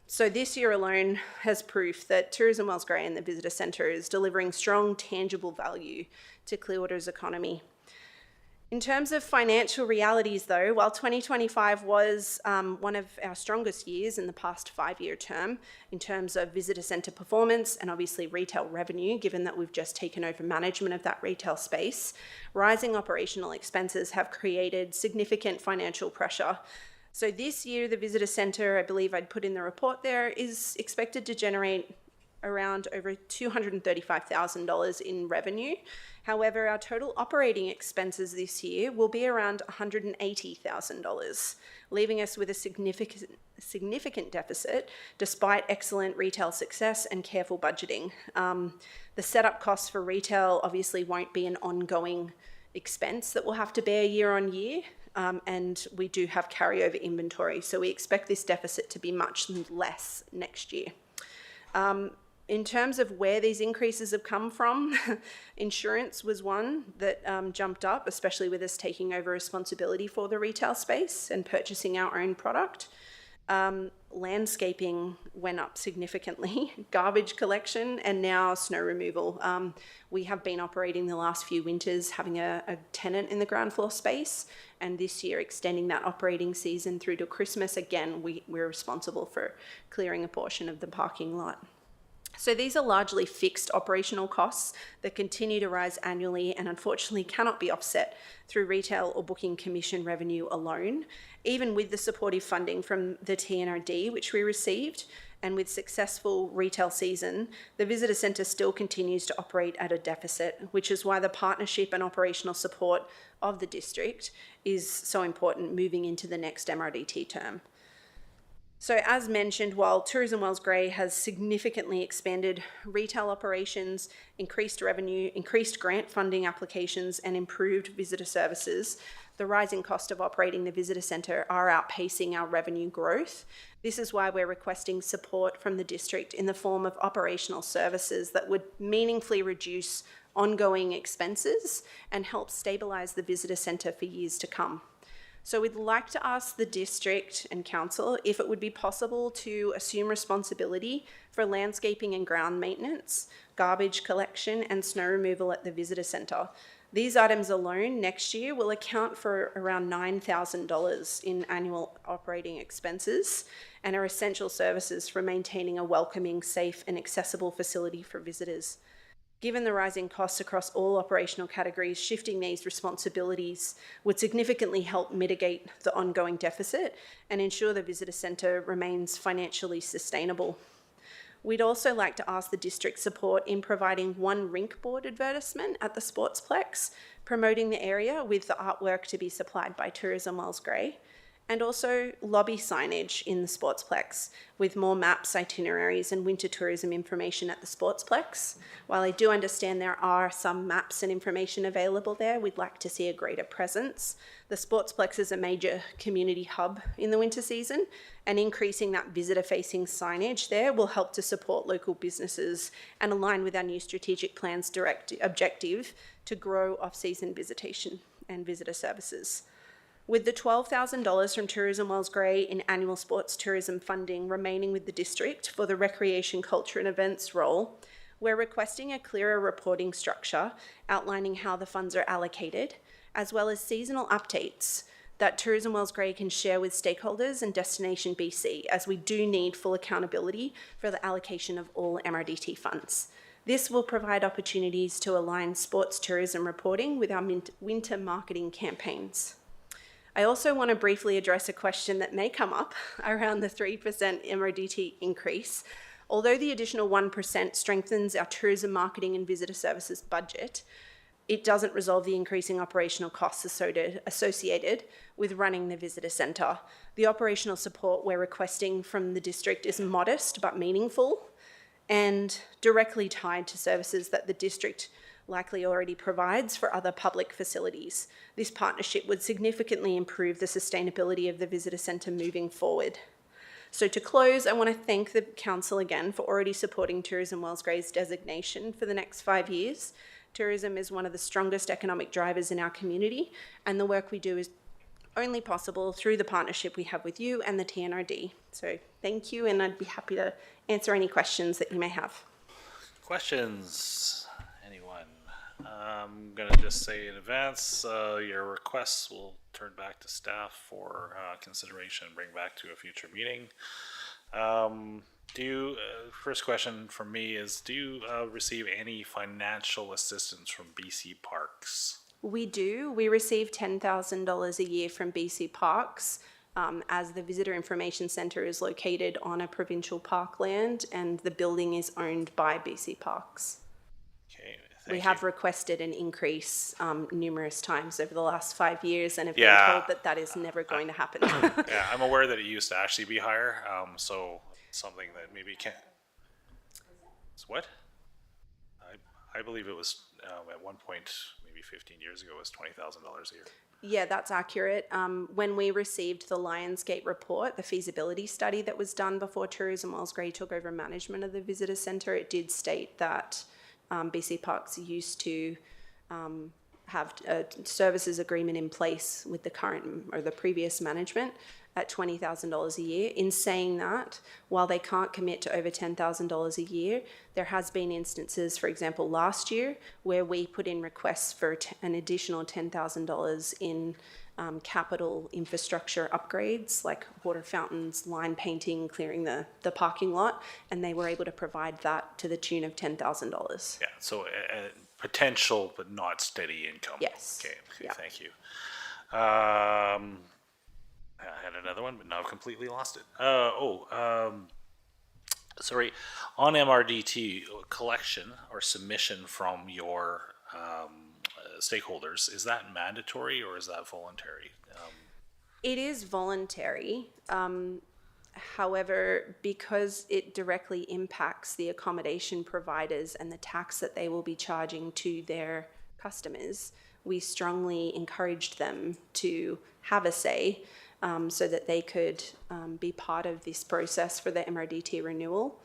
So this year alone has proof that Tourism Wales Grey and the Visitor Centre is delivering strong, tangible value to Clearwater's economy. In terms of financial realities though, while 2025 was one of our strongest years in the past 5-year term in terms of visitor centre performance and obviously retail revenue, given that we've just taken over management of that retail space, rising operational expenses have created significant financial pressure. So this year, the visitor centre, I believe I'd put in the report there, is expected to generate around over $235,000 in revenue. However, our total operating expenses this year will be around $180,000, leaving us with a significant deficit despite excellent retail success and careful budgeting. The setup costs for retail obviously won't be an ongoing expense that we'll have to bear year on year. And we do have carryover inventory, so we expect this deficit to be much less next year. In terms of where these increases have come from, insurance was one that jumped up, especially with us taking over responsibility for the retail space and purchasing our own product. Landscaping went up significantly, garbage collection, and now snow removal. We have been operating the last few winters having a tenant in the ground floor space, and this year extending that operating season through to Christmas. Again, we're responsible for clearing a portion of the parking lot. So these are largely fixed operational costs that continue to rise annually and unfortunately cannot be offset through retail or booking commission revenue alone, even with the supportive funding from the TNRD, which we received, and with successful retail season, the visitor centre still continues to operate at a deficit, which is why the partnership and operational support of the district is so important moving into the next MRDT term. So as mentioned, while Tourism Wells Grey has significantly expanded retail operations, increased revenue, increased grant funding applications, and improved visitor services, the rising cost of operating the visitor centre are outpacing our revenue growth. This is why we're requesting support from the district in the form of operational services that would meaningfully reduce ongoing expenses and help stabilise the visitor centre for years to come. So we'd like to ask the district and council if it would be possible to assume responsibility for landscaping and ground maintenance, garbage collection, and snow removal at the visitor centre. These items alone next year will account for around $9,000 in annual operating expenses and are essential services for maintaining a welcoming, safe, and accessible facility for visitors. Given the rising costs across all operational categories, shifting these responsibilities would significantly help mitigate the ongoing deficit and ensure the visitor centre remains financially sustainable. We'd also like to ask the district support in providing one rink board advertisement at the Sportsplex, promoting the area with the artwork to be supplied by Tourism Wells Grey, and also lobby signage in the Sportsplex with more maps, itineraries, and winter tourism information at the Sportsplex. While I do understand there are some maps and information available there, we'd like to see a greater presence. The Sportsplex is a major community hub in the winter season, and increasing that visitor-facing signage there will help to support local businesses and align with our new strategic plan's direct objective to grow off-season visitation and visitor services. With the $12,000 from Tourism Wells Grey in annual sports tourism funding remaining with the district for the recreation, culture and events role, we're requesting a clearer reporting structure outlining how the funds are allocated, as well as seasonal updates that Tourism Wells Grey can share with stakeholders and Destination BC, as we do need full accountability for the allocation of all MRDT funds. This will provide opportunities to align sports tourism reporting with our winter marketing campaigns. I also want to briefly address a question that may come up around the 3% MRDT increase. Although the additional 1% strengthens our tourism marketing and visitor services budget, it doesn't resolve the increasing operational costs associated with running the visitor centre. The operational support we're requesting from the district is modest but meaningful and directly tied to services that the district likely already provides for other public facilities. This partnership would significantly improve the sustainability of the visitor centre moving forward. So to close, I want to thank the council again for already supporting Tourism Wells Grey's designation for the next 5 years. Tourism is one of the strongest economic drivers in our community, and the work we do is only possible through the partnership we have with you and the TNRD. So thank you, and I'd be happy to answer any questions that you may have. Questions? Anyone? I'm going to just say in advance, your requests will turn back to staff for consideration and bring back to a future meeting. First question from me is, do you receive any financial assistance from BC Parks? We do. We receive $10,000 a year from BC Parks, as the Visitor Information Centre is located on a provincial parkland and the building is owned by BC Parks. Okay, we have requested an increase numerous times over the last 5 years and have been told that that is never going to happen. Yeah, I'm aware that it used to actually be higher, so something that maybe can't. What? I believe it was at one point, maybe 15 years ago, it was $20,000 a year. Yeah, that's accurate. When we received the Lionsgate report, the feasibility study that was done before Tourism Wells Grey took over management of the visitor centre, it did state that BC Parks used to have a services agreement in place with the current or the previous management, at $20,000 a year. In saying that, while they can't commit to over $10,000 a year, there has been instances, for example, last year, where we put in requests for an additional $10,000 in capital infrastructure upgrades, like water fountains, line painting, clearing the parking lot, and they were able to provide that to the tune of $10,000. Yeah, so potential but not steady income. Yes. Okay, Yeah. thank you. I had another one, but now I've completely lost it. Sorry. On MRDT collection or submission from your stakeholders, is that mandatory or is that voluntary? It is voluntary. However, because it directly impacts the accommodation providers and the tax that they will be charging to their customers, we strongly encouraged them to have a say so that they could be part of this process for the MRDT renewal.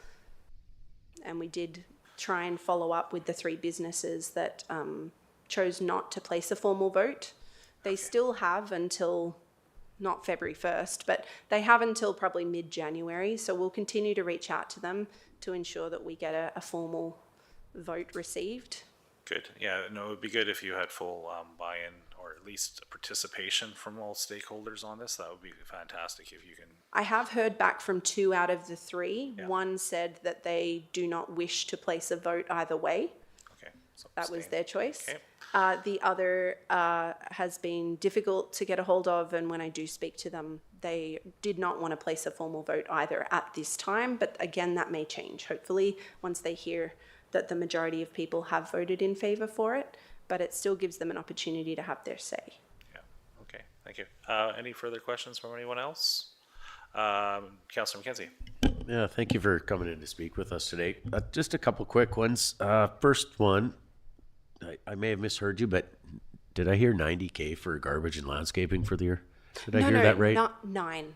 And we did try and follow up with the 3 businesses that chose not to place a formal vote. They still have until not February 1st, but they have until probably mid-January. So we'll continue to reach out to them to ensure that we get a formal vote received. Good. Yeah, no, it would be good if you had full buy-in or at least participation from all stakeholders on this. That would be fantastic if you can. I have heard back from 2 out of the 3. Yeah. One said that they do not wish to place a vote either way. Okay. So That was abstain. their choice. Okay. The other has been difficult to get a hold of, and when I do speak to them, they did not want to place a formal vote either at this time. But again, that may change, hopefully, once they hear that the majority of people have voted in favour for it. But it still gives them an opportunity to have their say. Yeah. Okay. Thank you. Any further questions from anyone else? Councillor McKenzie. Yeah, thank you for coming in to speak with us today. Just a couple quick ones. First one, I may have misheard you, but did I hear 90K for garbage and landscaping for the year? Did I hear that right? Not 9.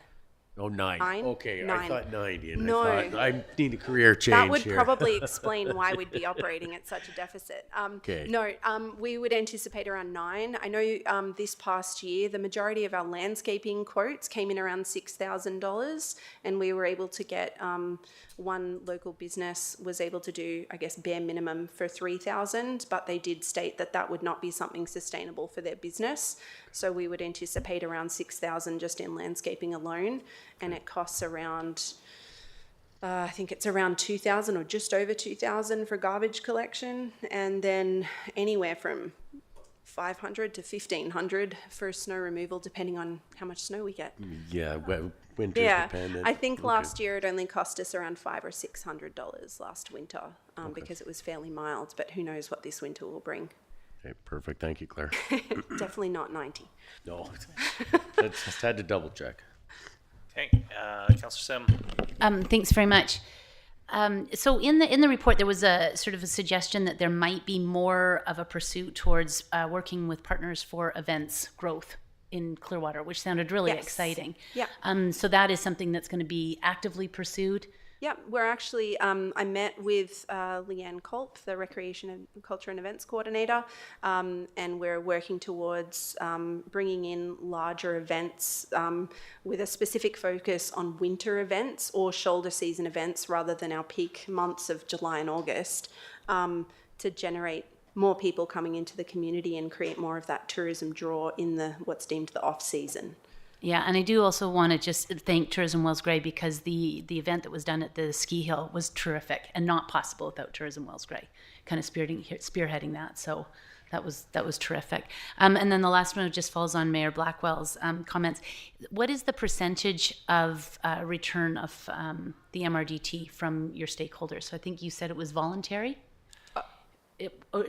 Oh, 9. 9? Okay, 9. I thought 90, and No. I thought I need a career change That would here. probably explain why we'd be operating at such a deficit. Okay. No, we would anticipate around 9. I know this past year, the majority of our landscaping quotes came in around $6,000, and we were able to get one local business was able to do, I guess, bare minimum for $3,000, but they did state that that would not be something sustainable for their business. So we would anticipate around $6,000 just in landscaping alone, and it costs around. I think it's around $2,000 or just over $2,000 for garbage collection, and then anywhere from $500 to $1,500 for snow removal, depending on how much snow we get. Yeah, winter's Yeah, dependent. I think Okay. last year it only cost us around $500 or $600 last winter because it was fairly mild. But who knows what this winter will bring? Okay, perfect. Thank you, Claire. Definitely not 90. No, just had to double check. Okay. Councillor Sim. Thanks very much. So in the report, there was a sort of a suggestion that there might be more of a pursuit towards working with partners for events growth in Clearwater, which sounded really Yes. exciting. Yeah. So that is something that's going to be actively pursued. Yeah, we're actually, I met with Leanne Culp, the Recreation and Culture and Events Coordinator, and we're working towards bringing in larger events with a specific focus on winter events or shoulder season events rather than our peak months of July and August to generate more people coming into the community and create more of that tourism draw in the what's deemed the off season. Yeah, and I do also want to just thank Tourism Wells Grey because the event that was done at the ski hill was terrific and not possible without Tourism Wells Grey, kind of spearheading that. So that was terrific. And then the last one just falls on Mayor Blackwell's comments. What is the percentage of return of the MRDT from your stakeholders? So I think you said it was voluntary.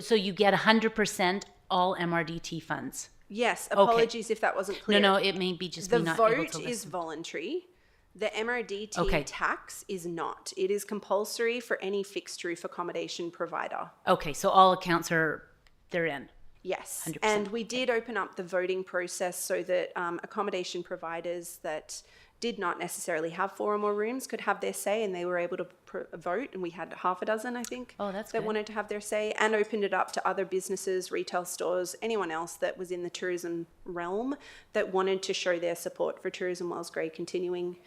So you get 100% all MRDT funds. Yes, apologies if that wasn't clear. No, it may be just the me not able to vote is listen. voluntary. The MRDT Okay. tax is not. It is compulsory for any fixed roof accommodation provider. Okay, so all accounts they're in. Yes, 100%. and we did open up the voting process so that accommodation providers that did not necessarily have 4 or more rooms could have their say, and they were able to vote, and we had half a dozen, I think, Oh, that's that good. wanted to have their say, and opened it up to other businesses, retail stores, anyone else that was in the tourism realm that wanted to show their support for Tourism Wells Grey continuing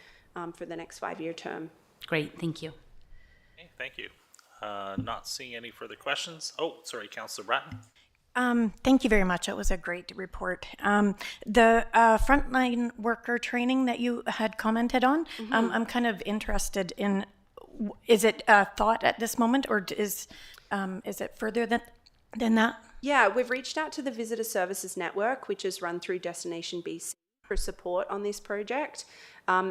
for the next 5-year term. Great, thank you. Okay, thank you. Not seeing any further questions. Oh, sorry, Councillor Bratton. Thank you very much. It was a great report. The frontline worker training that you had commented on, I'm kind of interested in, is it a thought at this moment, or is it further than that? Yeah, we've reached out to the Visitor Services Network, which is run through Destination BC, for support on this project.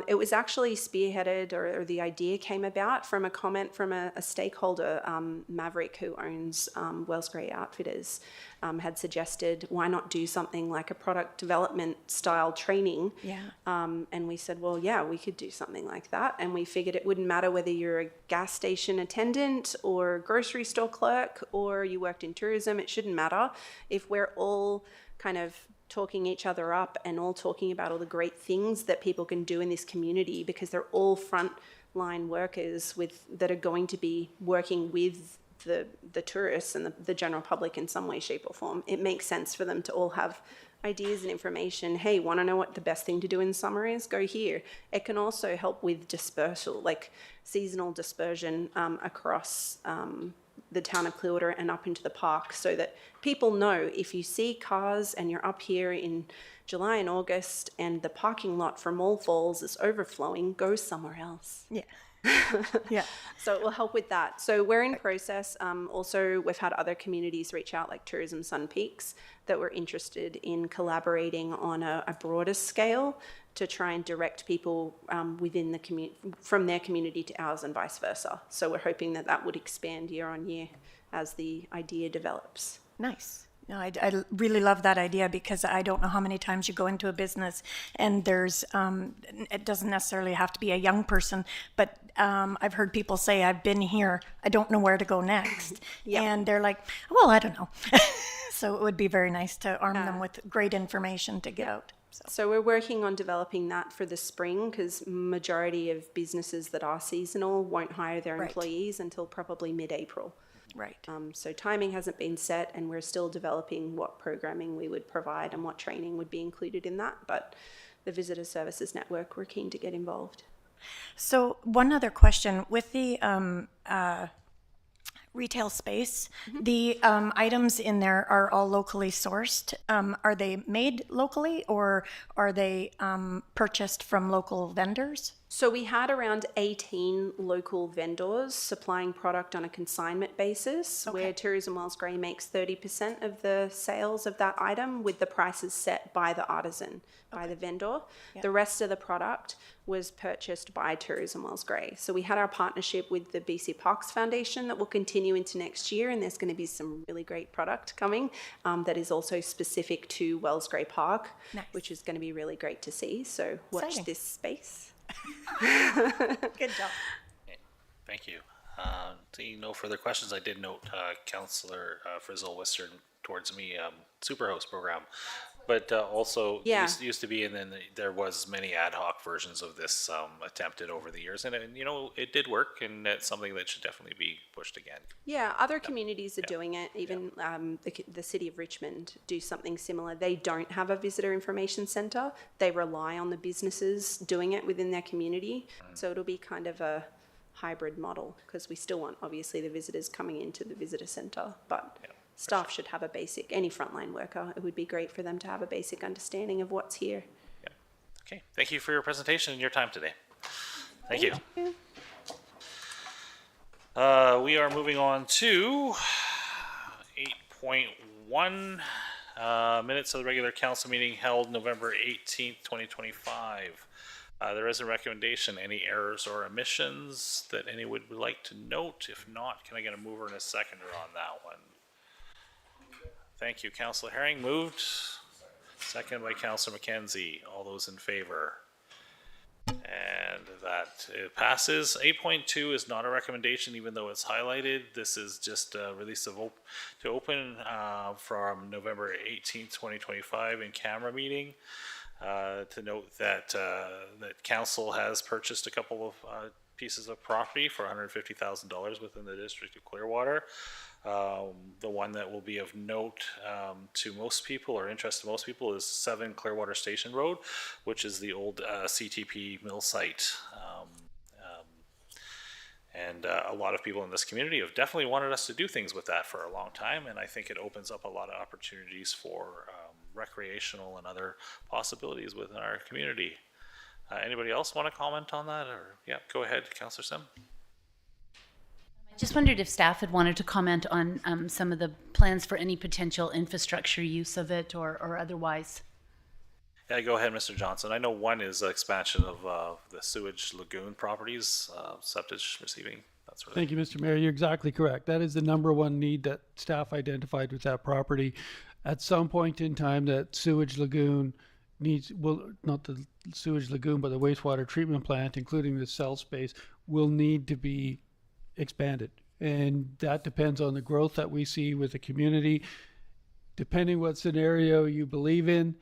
It was actually spearheaded, or the idea came about from a comment from a stakeholder, Maverick, who owns Wells Grey Outfitters, had suggested, why not do something like a product development style training? Yeah. And we said, well, yeah, we could do something like that. And we figured it wouldn't matter whether you're a gas station attendant or grocery store clerk or you worked in tourism, it shouldn't matter. If we're all kind of talking each other up and all talking about all the great things that people can do in this community, because they're all frontline workers that are going to be working with the tourists and the general public in some way, shape or form. It makes sense for them to all have ideas and information. Hey, want to know what the best thing to do in summer is? Go here. It can also help with dispersal, like seasonal dispersion across the town of Clearwater and up into the park, so that people know if you see cars and you're up here in July and August and the parking lot for Mole Falls is overflowing, go somewhere else. Yeah. Yeah. So it will help with that. So we're in process. Also, we've had other communities reach out, like Tourism Sun Peaks, that were interested in collaborating on a broader scale to try and direct people within the community, from their community to ours and vice versa. So we're hoping that that would expand year on year as the idea develops. Nice. No, I really love that idea, because I don't know how many times you go into a business and there's, it doesn't necessarily have to be a young person, but I've heard people say, I've been here, I don't know where to go next. Yep. And they're like, well, I don't know. So it would be very nice to arm them with great information to get out. So we're working on developing that for the spring, because majority of businesses that are seasonal won't hire their Right. employees until probably mid-April. Right. So timing hasn't been set, and we're still developing what programming we would provide and what training would be included in that. But the Visitor Services Network, we're keen to get involved. So one other question, with the retail space, the items in there are all locally sourced. Are they made locally, or are they purchased from local vendors? So we had around 18 local vendors supplying product on a consignment basis, where Tourism Wells Grey makes 30% of the sales of that item, with the prices set by the artisan, by the vendor. The rest of the product was purchased by Tourism Wells Grey. So we had our partnership with the BC Parks Foundation that will continue into next year, and there's going to be some really great product coming that is also specific to Wells Grey Park, which is going to be really great to see. So watch Exciting. this space. Good job. Thank you. Seeing no further questions, I did note Councillor Frizzle Western towards me Superhost program, but also used to be, and then there was many ad hoc versions of this attempted over the years, and you know, it did work, and it's something that should definitely be pushed again. Yeah, other communities are doing it. Even the city of Richmond do something similar. They don't have a visitor information centre. They rely on the businesses doing it within their community. So it'll be kind of a hybrid model, because we still want, obviously, the visitors coming into the visitor centre, but staff should have a basic, any frontline worker, it would be great for them to have a basic understanding of what's here. Yeah. Okay. Thank you for your presentation and your time today. Thank you. We are moving on to 8.1 minutes of the regular council meeting held November 18th, 2025. There is a recommendation. Any errors or omissions that anyone would like to note? If not, can I get a mover and a seconder on that one? Thank you. Councillor Herring moved. Second by Councillor McKenzie. All those in favor? And that passes. 8.2 is not a recommendation, even though it's highlighted. This is just a release of to open from November 18th, 2025 in camera meeting. to note that that council has purchased a couple of pieces of property for $150,000 within the district of Clearwater. The one that will be of note to most people or interest to most people is 7 Clearwater Station Road, which is the old CTP mill site. And a lot of people in this community have definitely wanted us to do things with that for a long time, and I think it opens up a lot of opportunities for recreational and other possibilities within our community. Anybody else want to comment on that? Or yeah, go ahead, Councillor Sim. I just wondered if staff had wanted to comment on some of the plans for any potential infrastructure use of it or otherwise. Yeah, go ahead, Mr. Johnson. I know one is expansion of the sewage lagoon properties, septic receiving, that sort of Thank you, Mr. Mayor. You're exactly correct. That is the number one need that staff identified with that property. At some point in time, that sewage lagoon needs, well, not the sewage lagoon, but the wastewater treatment plant, including the cell space, will need to be expanded. And that depends on the growth that we see with the community. Depending what scenario you believe in,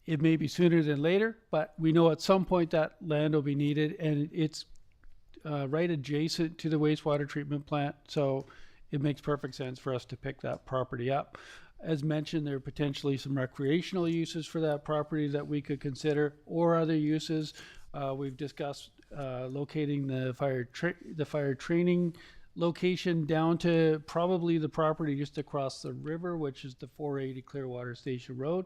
it may be sooner than later, but we know at some point that land will be needed, and it's right adjacent to the wastewater treatment plant, so it makes perfect sense for us to pick that property up. As mentioned, there are potentially some recreational uses for that property that we could consider, or other uses. We've discussed locating the fire training location down to probably the property just across the river, which is the 480 Clearwater Station Road.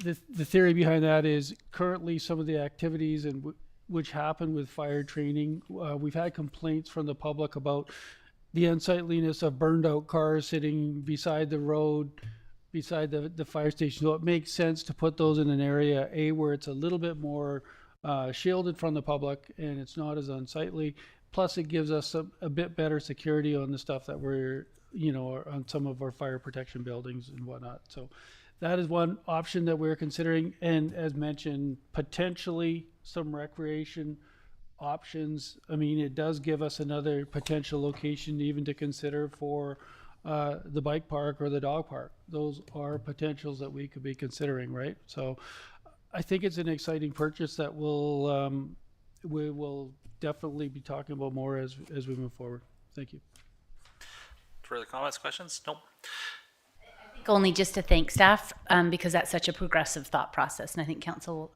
The theory behind that is currently some of the activities which happen with fire training, we've had complaints from the public about the unsightliness of burned out cars sitting beside the road, beside the fire station. So it makes sense to put those in an area, where it's a little bit more shielded from the public and it's not as unsightly. Plus it gives us a bit better security on the stuff that we're, on some of our fire protection buildings and whatnot. So that is one option that we're considering, and as mentioned, potentially some recreation options. I mean, it does give us another potential location even to consider for the bike park or the dog park. Those are potentials that we could be considering, right? So I think it's an exciting purchase that we will definitely be talking about more as we move forward. Thank you. Further comments, questions? Nope. Only just to thank staff because that's such a progressive thought process, and I think council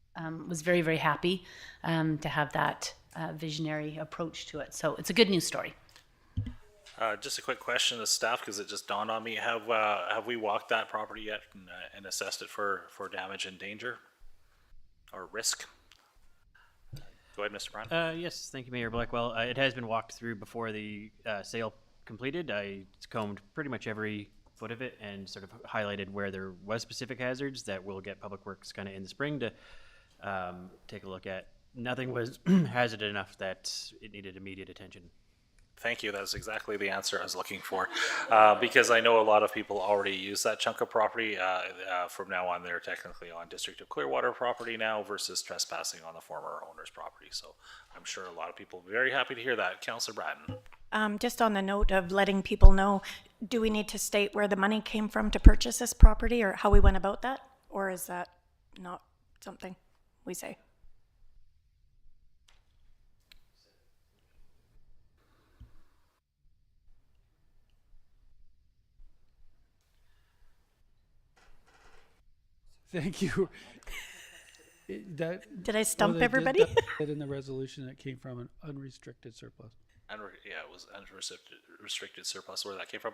was very, very happy to have that visionary approach to it. So it's a good news story. Just a quick question to staff, because it just dawned on me: have we walked that property yet and assessed it for damage and danger or risk? Go ahead, Mr. Brown. Yes, thank you, Mayor Blackwell. It has been walked through before the sale completed. I combed pretty much every foot of it and sort of highlighted where there was specific hazards that we'll get Public Works kind of in the spring to take a look at. Nothing was hazardous enough that it needed immediate attention. Thank you. That's exactly the answer I was looking for, because I know a lot of people already use that chunk of property. From now on, they're technically on District of Clearwater property now versus trespassing on the former owner's property. So I'm sure a lot of people will be very happy to hear that. Councillor Bratton. Just on the note of letting people know, do we need to state where the money came from to purchase this property, or how we went about that? Or is that not something we say? Thank you. Did I stump everybody? That in the resolution, that came from an unrestricted surplus. Yeah, it was unrestricted surplus where that came from.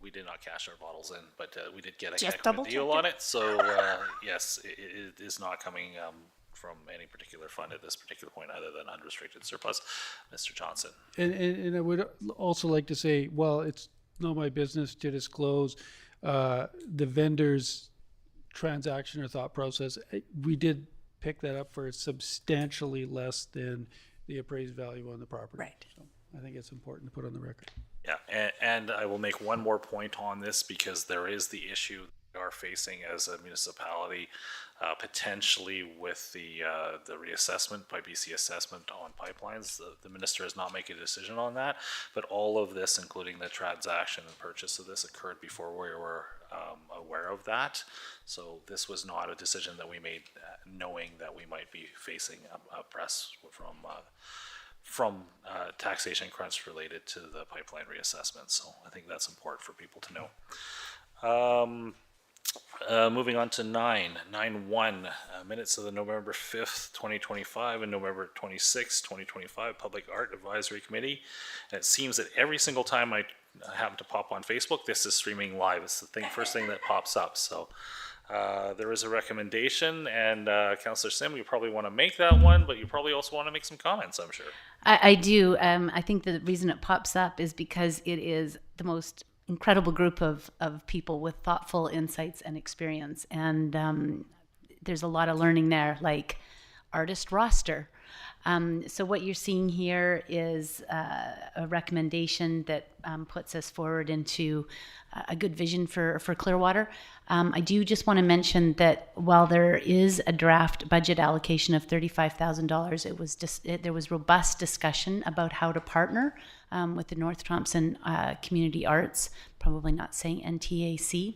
We did not cash our bottles in, but we did get a heck of a deal on it. So yes, it is not coming from any particular fund at this particular point other than unrestricted surplus. Mr. Johnson. And I would also like to say, well, it's not my business to disclose the vendor's transaction or thought process. We did pick that up for substantially less than the appraised value on the property. Right. So I think it's important to put on the record. Yeah, and I will make one more point on this, because there is the issue we are facing as a municipality, potentially with the reassessment by BC Assessment on pipelines. The minister has not made a decision on that, but all of this, including the transaction and purchase of this, occurred before we were aware of that. So this was not a decision that we made knowing that we might be facing a press from taxation crunch related to the pipeline reassessment. So I think that's important for people to know. Moving on to 9.1, minutes of the November 5th, 2025 and November 26th, 2025 Public Art Advisory Committee. And it seems that every single time I happen to pop on Facebook, this is streaming live. It's the first thing that pops up. So there is a recommendation, and Councillor Sim, you probably want to make that one, but you probably also want to make some comments, I'm sure. I do. I think the reason it pops up is because it is the most incredible group of people with thoughtful insights and experience. And there's a lot of learning there, like artist roster. So what you're seeing here is a recommendation that puts us forward into a good vision for Clearwater. I do just want to mention that while there is a draft budget allocation of $35,000, there was robust discussion about how to partner with the North Thompson Community Arts, probably not saying NTAC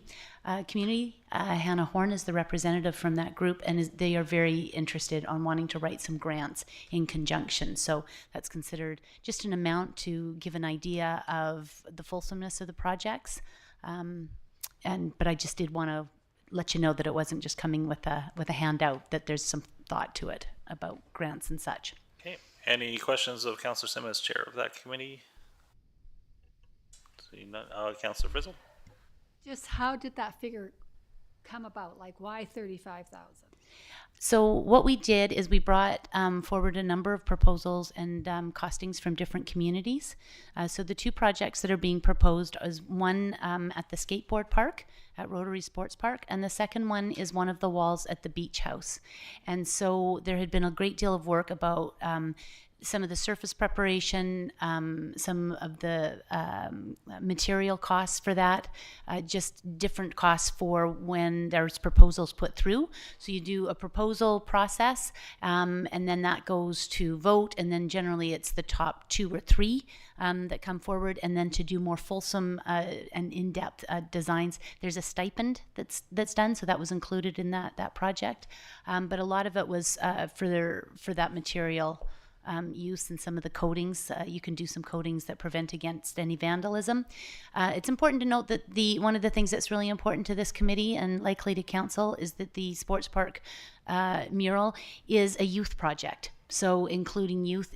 community. Hannah Horn is the representative from that group, and they are very interested on wanting to write some grants in conjunction. So that's considered just an amount to give an idea of the fulsomeness of the projects. But I just did want to let you know that it wasn't just coming with a handout, that there's some thought to it about grants and such. Okay. Any questions of Councillor Sim as chair of that committee? Councillor Frizzle? Just how did that figure come about? Like, why 35,000? So what we did is we brought forward a number of proposals and costings from different communities. So the two projects that are being proposed is one at the skateboard park at Rotary Sports Park, and the second one is one of the walls at the beach house. And so there had been a great deal of work about some of the surface preparation, some of the material costs for that, just different costs for when there's proposals put through. So you do a proposal process, and then that goes to vote, and then generally it's the top 2 or 3 that come forward, and then to do more fulsome and in-depth designs, there's a stipend that's done, so that was included in that project. But a lot of it was for that material use and some of the coatings. You can do some coatings that prevent against any vandalism. It's important to note that one of the things that's really important to this committee and likely to council is that the sports park mural is a youth project. So including youth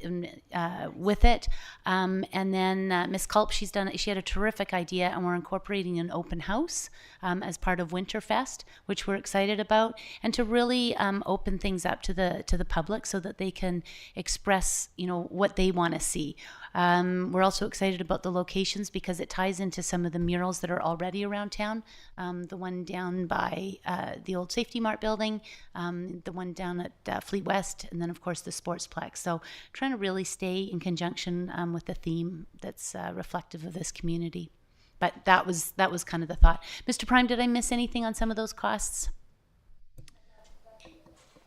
with it. And then Ms. Culp, she had a terrific idea, and we're incorporating an open house as part of Winterfest, which we're excited about, and to really open things up to the public so that they can express, what they want to see. We're also excited about the locations because it ties into some of the murals that are already around town. The one down by the old Safety Mart building, the one down at Fleet West, and then of course the Sportsplex. So trying to really stay in conjunction with the theme that's reflective of this community. But that was kind of the thought. Mr. Prime, did I miss anything on some of those costs?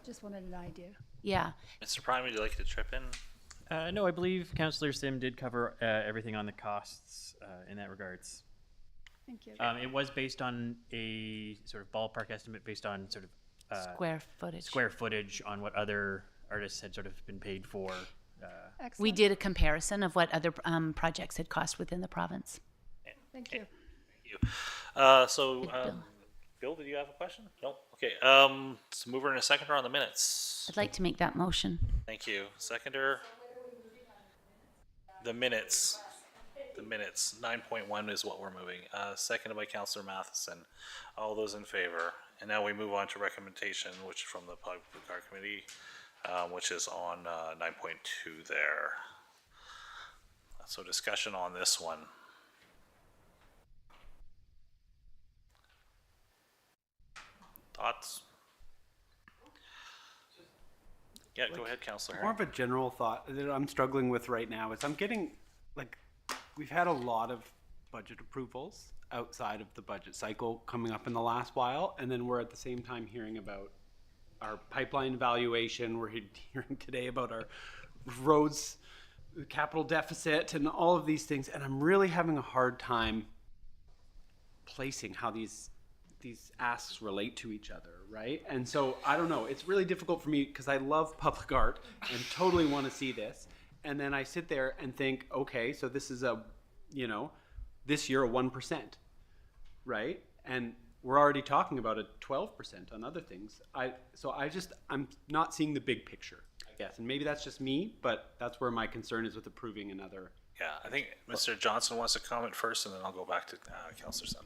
Just wanted an idea. Yeah. Mr. Prime, would you like to trip in? No, I believe Councillor Sim did cover everything on the costs in that regards. Thank you. It was based on a sort of ballpark estimate based on sort of Square footage on what other artists had sort of been paid for. Excellent. We did a comparison of what other projects had cost within the province. Thank you. Thank you. Bill, did you have a question? No? Okay. So mover and a seconder on the minutes. I'd like to make that motion. Thank you. Seconder. The minutes. 9.1 is what we're moving. Seconded by Councillor Matheson. All those in favor. And now we move on to recommendation, which is from the Public Art Committee, which is on 9.2 there. So discussion on this one. Thoughts? Yeah, go ahead, Councillor. More of a general thought that I'm struggling with right now is I'm getting, we've had a lot of budget approvals outside of the budget cycle coming up in the last while, and then we're at the same time hearing about our pipeline valuation. We're hearing today about our roads capital deficit and all of these things, and I'm really having a hard time placing how these these asks relate to each other, right? And so I don't know. It's really difficult for me because I love public art and totally want to see this. And then I sit there and think, okay, so this is this year a 1%, right? And we're already talking about a 12% on other things. I'm not seeing the big picture, I guess. And maybe that's just me, but that's where my concern is with approving another. Yeah, I think Mr. Johnson wants to comment first, and then I'll go back to Councillor Sun.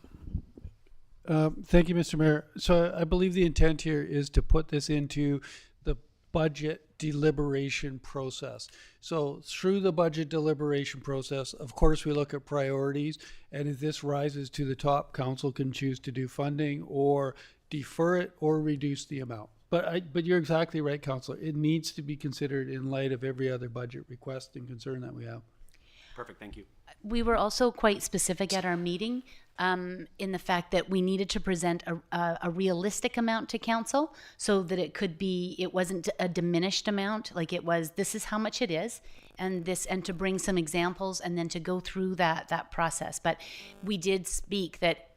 Thank you, Mr. Mayor. So I believe the intent here is to put this into the budget deliberation process. So through the budget deliberation process, of course, we look at priorities, and if this rises to the top, council can choose to do funding or defer it or reduce the amount. But you're exactly right, Councillor. It needs to be considered in light of every other budget request and concern that we have. Perfect, thank you. We were also quite specific at our meeting in the fact that we needed to present a realistic amount to council so that it wasn't a diminished amount, like it was, this is how much it is, and to bring some examples and then to go through that process. But we did speak that,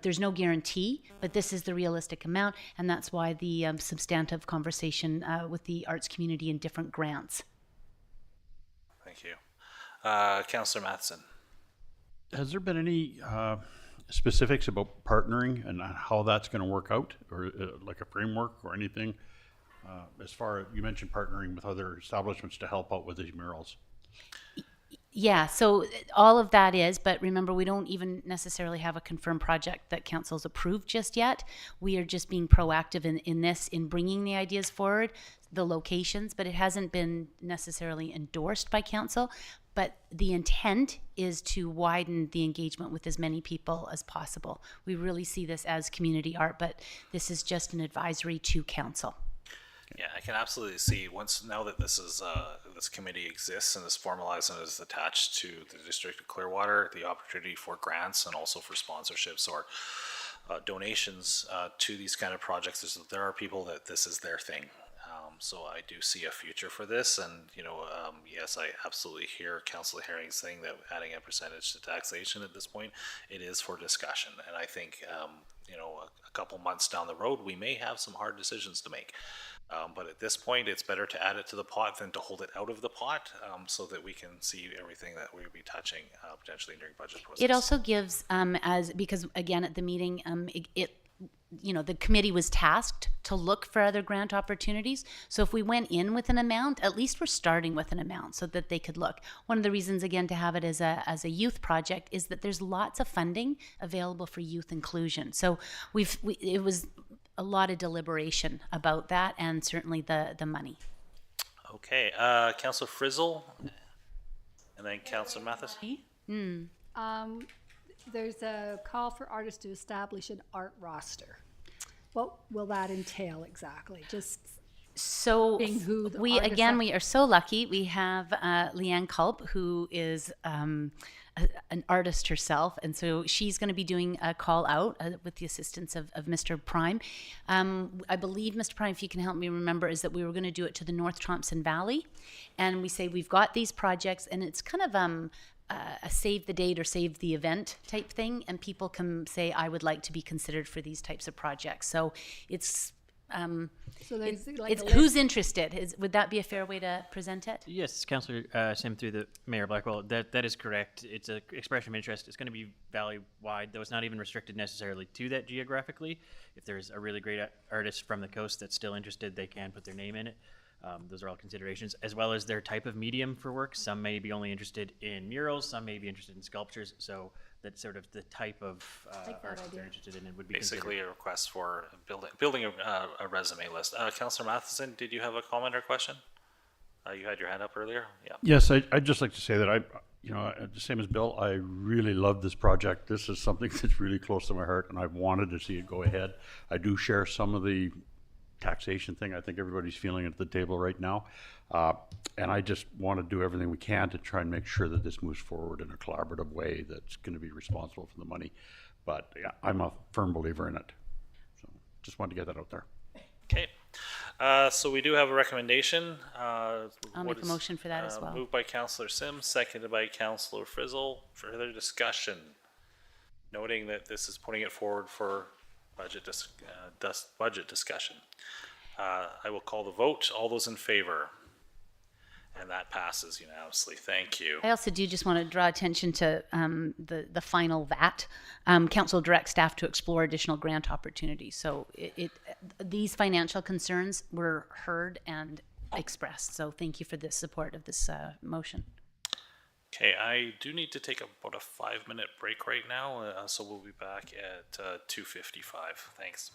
there's no guarantee, but this is the realistic amount, and that's why the substantive conversation with the arts community and different grants. Thank you. Councillor Matheson. Has there been any specifics about partnering and how that's going to work out, or like a framework or anything? As far as you mentioned partnering with other establishments to help out with these murals. Yeah, so all of that is, but remember, we don't even necessarily have a confirmed project that council's approved just yet. We are just being proactive in bringing the ideas forward, the locations, but it hasn't been necessarily endorsed by council. But the intent is to widen the engagement with as many people as possible. We really see this as community art, but this is just an advisory to council. Yeah, I can absolutely see now that this committee exists and is formalized and is attached to the District of Clearwater, the opportunity for grants and also for sponsorships or donations to these kind of projects. There are people that this is their thing. So I do see a future for this, and yes, I absolutely hear Councillor Herring saying that adding a percentage to taxation at this point, it is for discussion, and I think a couple months down the road we may have some hard decisions to make. But at this point, it's better to add it to the pot than to hold it out of the pot, so that we can see everything that we'll be touching potentially during budget process. It also gives, because again at the meeting, the committee was tasked to look for other grant opportunities. So if we went in with an amount, at least we're starting with an amount so that they could look. One of the reasons, again, to have it as a youth project is that there's lots of funding available for youth inclusion. So it was a lot of deliberation about that, and certainly the money. Okay, Councillor Frizzle, and then Councillor Matheson. There's a call for artists to establish an art roster. What will that entail exactly? Just so being who the we artists again are? we are so lucky. We have Leanne Culp, who is an artist herself, and so she's going to be doing a call out with the assistance of Mr. Prime. I believe, Mr. Prime, if you can help me remember, is that we were going to do it to the North Thompson Valley, and we say we've got these projects, and it's kind of a save the date or save the event type thing, and people can say, I would like to be considered for these types of projects. So it's So there's like it's a who's list. interested. Would that be a fair way to present it? Yes, Councillor Sim through the Mayor Blackwell. That is correct. It's an expression of interest. It's going to be valley-wide, though it's not even restricted necessarily to that geographically. If there's a really great artist from the coast that's still interested, they can put their name in it. Those are all considerations, as well as their type of medium for work. Some may be only interested in murals, some may be interested in sculptures. So that's sort of the type of art they're interested in and would be Basically considered. a request for building a resume list. Councillor Matheson, did you have a comment or question? You had your hand up earlier. Yeah. Yes, I'd just like to say that the same as Bill, I really love this project. This is something that's really close to my heart, and I've wanted to see it go ahead. I do share some of the taxation thing. I think everybody's feeling it at the table right now. And I just want to do everything we can to try and make sure that this moves forward in a collaborative way that's going to be responsible for the money. But yeah, I'm a firm believer in it. So just wanted to get that out there. Okay. So we do have a recommendation. I'll make a motion for that as well. Moved by Councillor Sims, seconded by Councillor Frizzle. Further discussion. Noting that this is putting it forward for budget discussion. I will call the vote. All those in favor? And that passes unanimously. Thank you. I also do just want to draw attention to the final VAT. Council directs staff to explore additional grant opportunities. So these financial concerns were heard and expressed. So thank you for the support of this motion. Okay, I do need to take about a 5-minute break right now, so we'll be back at 2:55. Thanks.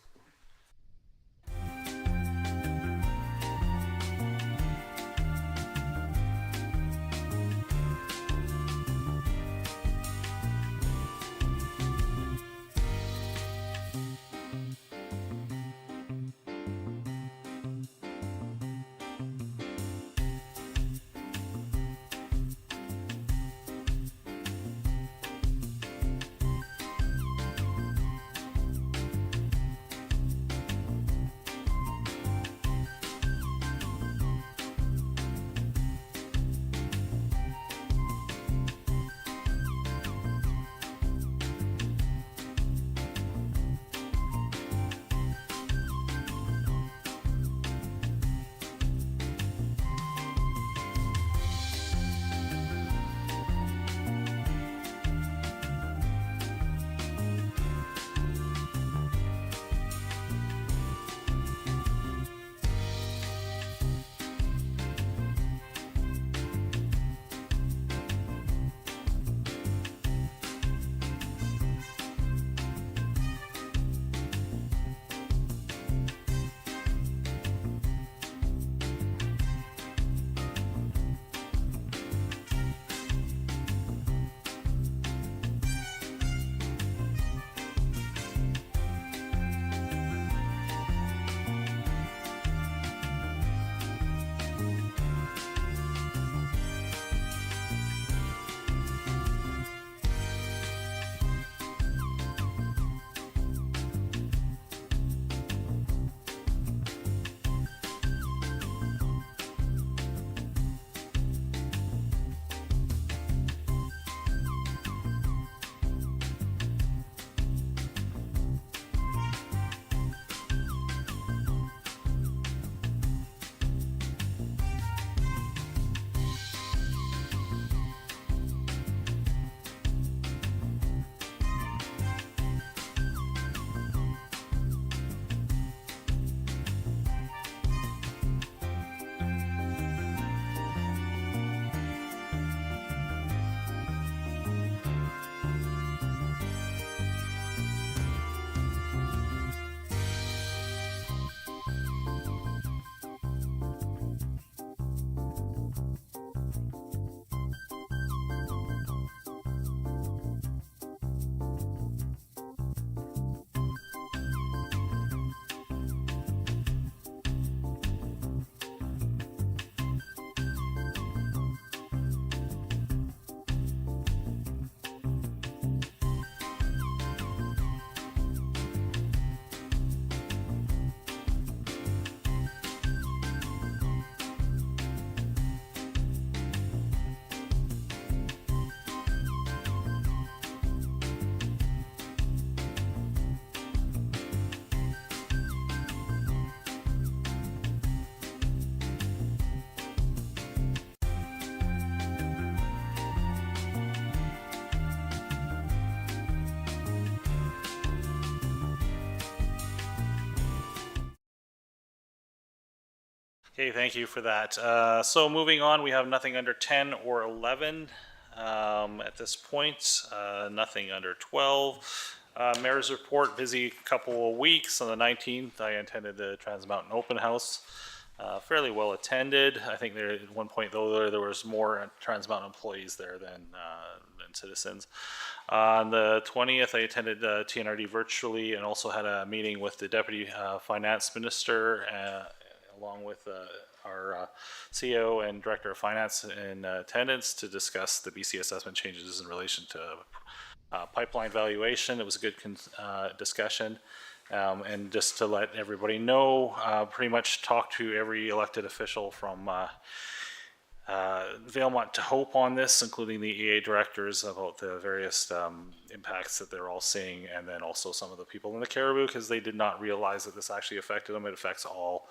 Okay, thank you for that. So moving on, we have nothing under 10 or 11 at this point, nothing under 12. Mayor's report, busy couple of weeks. On the 19th, I attended the Trans Mountain Open House. Fairly well attended. I think there at one point though there was more Trans Mountain employees there than citizens. On the 20th, I attended TNRD virtually and also had a meeting with the Deputy Finance Minister along with our CEO and Director of Finance in attendance to discuss the BC assessment changes in relation to pipeline valuation. It was a good discussion. And just to let everybody know, pretty much talked to every elected official from Valemont to hope on this, including the EA directors, about the various impacts that they're all seeing, and then also some of the people in the Caribou, because they did not realize that this actually affected them. It affects all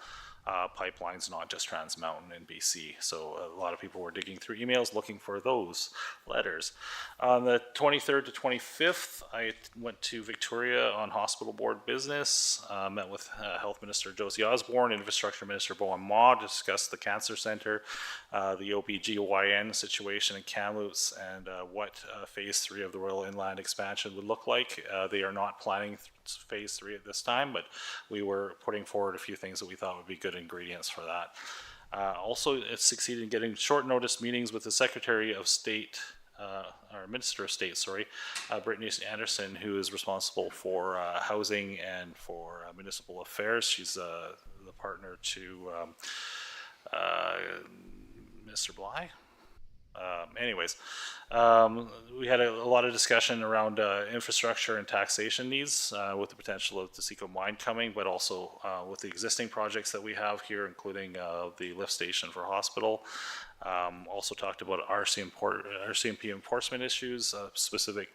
pipelines, not just Trans Mountain in BC. So a lot of people were digging through emails looking for those letters. On the 23rd to 25th, I went to Victoria on hospital board business, met with Health Minister Josie Osborne, Infrastructure Minister Bowen Maw, to discuss the Cancer Centre, the OBGYN situation in Kamloops, and what phase 3 of the Royal Inland expansion would look like. They are not planning phase 3 at this time, but we were putting forward a few things that we thought would be good ingredients for that. Also, it succeeded in getting short notice meetings with the Secretary of State, or Minister of State, sorry, Brittany Anderson, who is responsible for housing and for municipal affairs. She's the partner to Mr. Bly. We had a lot of discussion around infrastructure and taxation needs with the potential of the Taseko mine coming, but also with the existing projects that we have here, including the lift station for hospital. Also talked about RCMP enforcement issues specific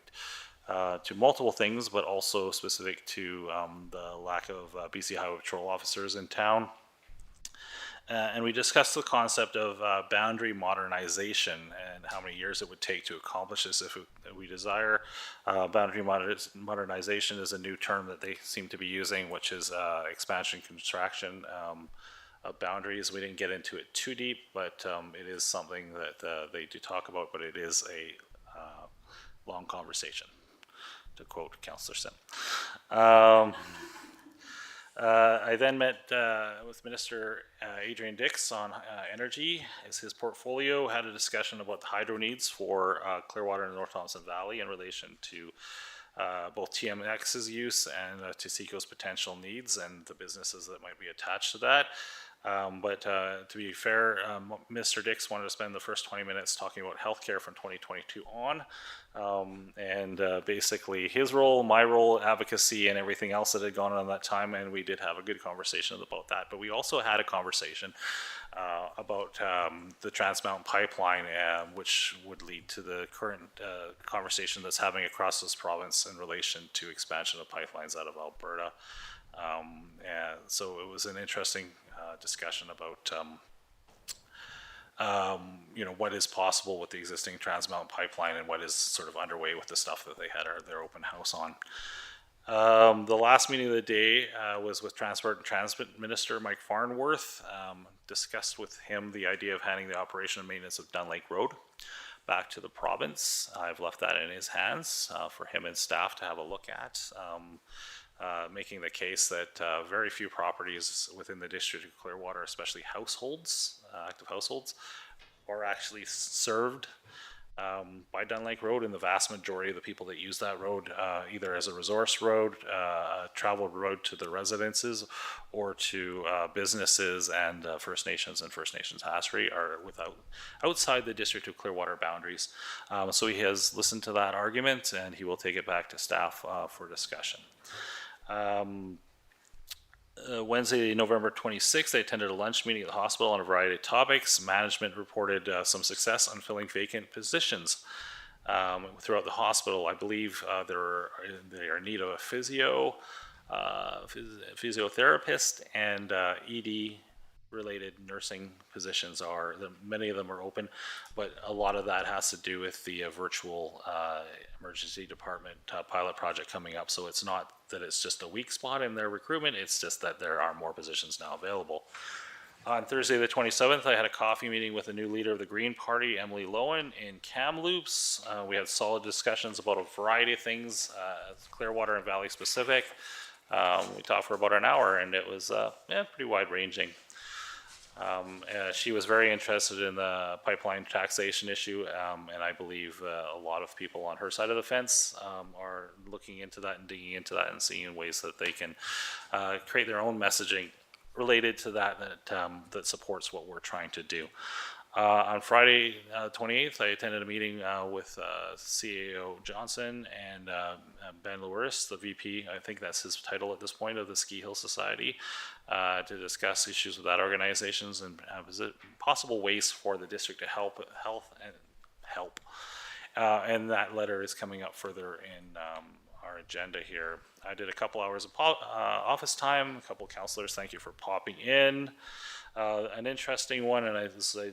to multiple things, but also specific to the lack of BC Highway Patrol officers in town. And we discussed the concept of boundary modernization and how many years it would take to accomplish this if we desire. Boundary modernization is a new term that they seem to be using, which is expansion, contraction of boundaries. We didn't get into it too deep, but it is something that they do talk about, but it is a long conversation, to quote Councillor Sim. I then met with Minister Adrian Dix on energy as his portfolio, had a discussion about the hydro needs for Clearwater and North Thompson Valley in relation to both TMX's use and Taseko's potential needs and the businesses that might be attached to that. But to be fair, Mr. Dix wanted to spend the first 20 minutes talking about healthcare from 2022 on, and basically his role, my role, advocacy, and everything else that had gone on that time, and we did have a good conversation about that. But we also had a conversation about the Trans Mountain pipeline, which would lead to the current conversation that's happening across this province in relation to expansion of pipelines out of Alberta. And so it was an interesting discussion about what is possible with the existing Trans Mountain pipeline and what is sort of underway with the stuff that they had their open house on. The last meeting of the day was with Transport and Transit Minister Mike Farnworth. Discussed with him the idea of handing the operation and maintenance of Dunn Lake Road back to the province. I've left that in his hands for him and staff to have a look at. Making the case that very few properties within the district of Clearwater, especially households, active households, are actually served by Dunn Lake Road, and the vast majority of the people that use that road either as a resource road, a travel road to the residences, or to businesses and First Nations and First Nations Hassery are outside the district of Clearwater boundaries. So he has listened to that argument, and he will take it back to staff for discussion. Wednesday, November 26th, I attended a lunch meeting at the hospital on a variety of topics. Management reported some success on filling vacant positions throughout the hospital. I believe they are in need of a physiotherapist, and ED related nursing positions many of them are open, but a lot of that has to do with the virtual emergency department pilot project coming up. So it's not that it's just a weak spot in their recruitment, it's just that there are more positions now available. On Thursday the 27th, I had a coffee meeting with the new leader of the Green Party, Emily Lowen, in Kamloops. We had solid discussions about a variety of things, Clearwater and Valley specific. We talked for about an hour, and it was pretty wide-ranging. She was very interested in the pipeline taxation issue, and I believe a lot of people on her side of the fence are looking into that and digging into that and seeing ways that they can create their own messaging related to that supports what we're trying to do. On Friday, 28th, I attended a meeting with CAO Johnson and Ben Lewis, the VP, I think that's his title at this point, of the Ski Hill Society, to discuss issues with that organizations and possible ways for the district to help. And that letter is coming up further in our agenda here. I did a couple hours of office time. A couple of councilors, thank you for popping in. An interesting one, and I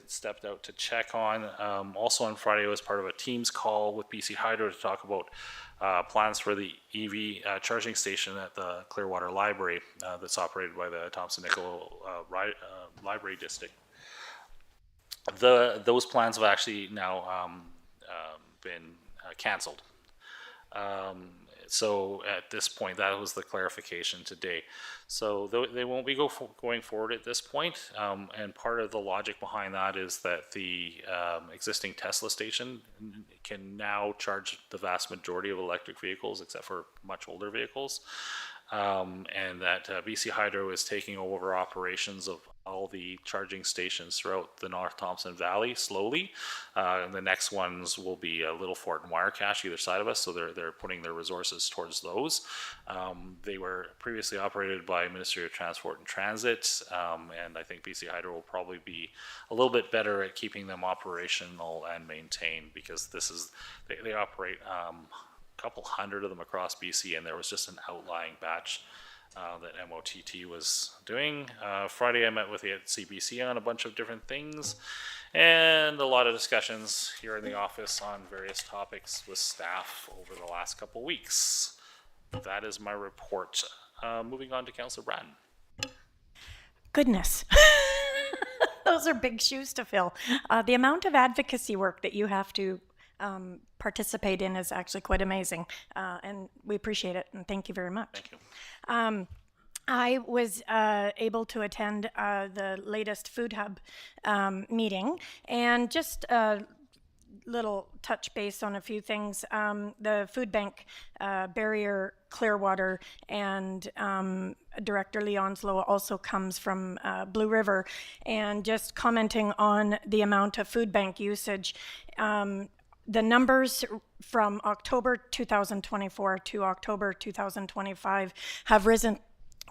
stepped out to check on. Also on Friday, I was part of a Teams call with BC Hydro to talk about plans for the EV charging station at the Clearwater Library that's operated by the Thompson-Nicoll Library District. Those plans have actually now been canceled. So at this point, that was the clarification today. So they won't be going forward at this point. And part of the logic behind that is that the existing Tesla station can now charge the vast majority of electric vehicles, except for much older vehicles. And that BC Hydro is taking over operations of all the charging stations throughout the North Thompson Valley slowly. And the next ones will be Little Fort and Wirecache either side of us, so they're putting their resources towards those. They were previously operated by Ministry of Transport and Transit, and I think BC Hydro will probably be a little bit better at keeping them operational and maintained, because they operate a couple hundred of them across BC, and there was just an outlying batch that MOTT was doing. Friday I met with the CBC on a bunch of different things, and a lot of discussions here in the office on various topics with staff over the last couple weeks. That is my report. Moving on to Councillor Bratton. Goodness. Those are big shoes to fill. The amount of advocacy work that you have to participate in is actually quite amazing, and we appreciate it, and thank you very much. Thank you. I was able to attend the latest Food Hub meeting, and just a little touch base on a few things. The food bank, Barrier Clearwater, and Director Leonslow also comes from Blue River, and just commenting on the amount of food bank usage. The numbers from October 2024 to October 2025 have risen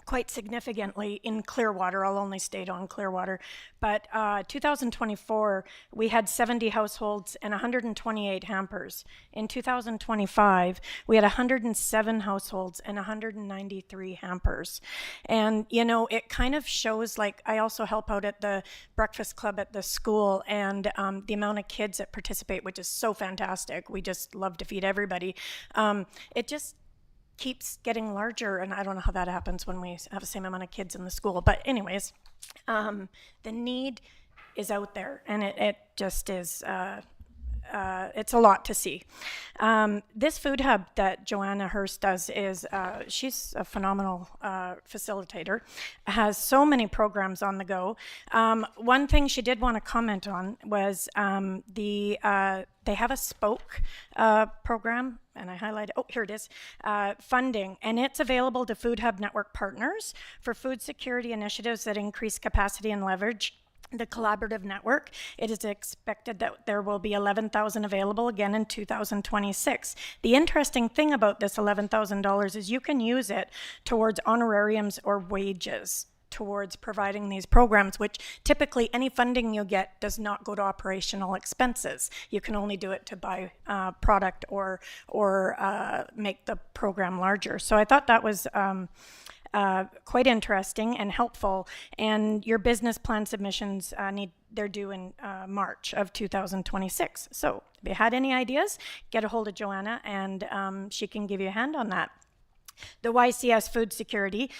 quite significantly in Clearwater. I'll only state on Clearwater. But 2024, we had 70 households and 128 hampers. In 2025, we had 107 households and 193 hampers. And, you know, it kind of shows, like, I also help out at the breakfast club at the school, and the amount of kids that participate, which is so fantastic. We just love to feed everybody. It just keeps getting larger, and I don't know how that happens when we have the same amount of kids in the school. But anyways, the need is out there, and it just is, it's a lot to see. This food hub that Joanna Hurst does is, she's a phenomenal facilitator, has so many programs on the go. One thing she did want to comment on was they have a spoke program, and I highlighted, oh, here it is, funding, and it's available to Food Hub Network partners for food security initiatives that increase capacity and leverage the collaborative network. It is expected that there will be 11,000 available again in 2026. The interesting thing about this $11,000 is you can use it towards honorariums or wages towards providing these programs, which typically any funding you get does not go to operational expenses. You can only do it to buy product or make the program larger. So I thought that was quite interesting and helpful. And your business plan submissions they're due in March of 2026. So if you had any ideas, get a hold of Joanna, and she can give you a hand on that. The YCS food security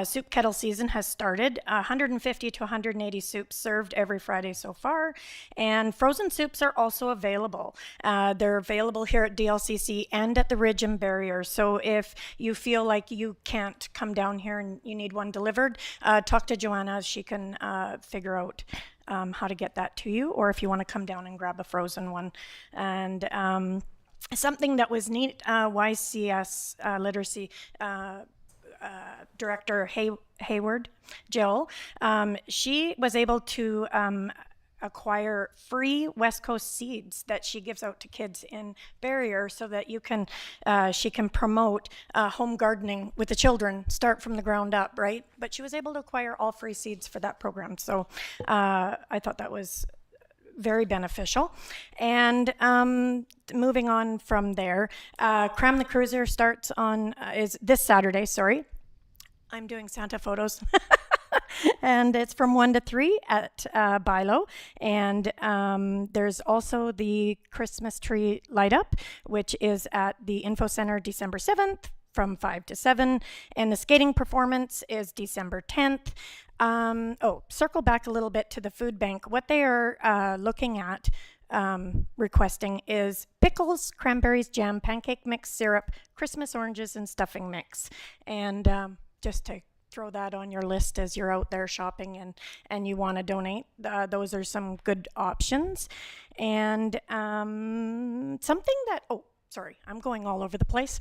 soup kettle season has started. 150 to 180 soups served every Friday so far, and frozen soups are also available. They're available here at DLCC and at the Ridge and Barrier. So if you feel like you can't come down here and you need one delivered, talk to Joanna. She can figure out how to get that to you, or if you want to come down and grab a frozen one. And something that was neat, YCS Literacy Director Hayward, Jill, she was able to acquire free West Coast seeds that she gives out to kids in Barrier so that she can promote home gardening with the children, start from the ground up, right? But she was able to acquire all free seeds for that program. So I thought that was very beneficial. And moving on from there, Cram the Cruiser starts is this Saturday, sorry. I'm doing Santa photos. And it's from 1 to 3 at Bilo. And there's also the Christmas tree light up, which is at the Info Center December 7th from 5 to 7. And the skating performance is December 10th. Circle back a little bit to the food bank. What they are looking at requesting is pickles, cranberries, jam, pancake mix, syrup, Christmas oranges, and stuffing mix. And just to throw that on your list as you're out there shopping and you want to donate. Those are some good options. And something that, I'm going all over the place.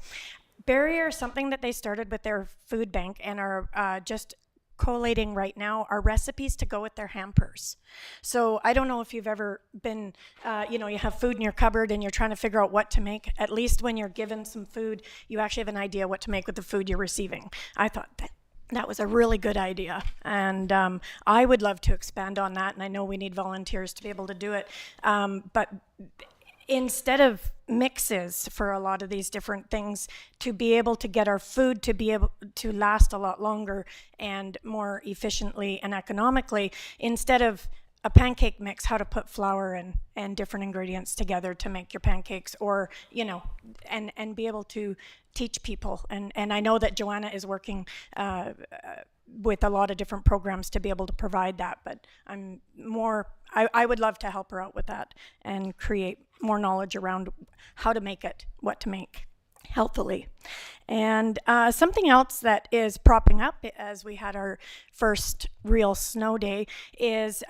Barrier, something that they started with their food bank and are just collating right now are recipes to go with their hampers. So I don't know if you've ever been, you have food in your cupboard and you're trying to figure out what to make. At least when you're given some food, you actually have an idea what to make with the food you're receiving. I thought that was a really good idea. And I would love to expand on that. And I know we need volunteers to be able to do it. But instead of mixes for a lot of these different things, to be able to get our food to be able to last a lot longer and more efficiently and economically, instead of a pancake mix, how to put flour and different ingredients together to make your pancakes, or, and be able to teach people. And I know that Joanna is working with a lot of different programs to be able to provide that, but I would love to help her out with that and create more knowledge around how to make it, what to make healthily. And something else that is propping up as we had our first real snow day is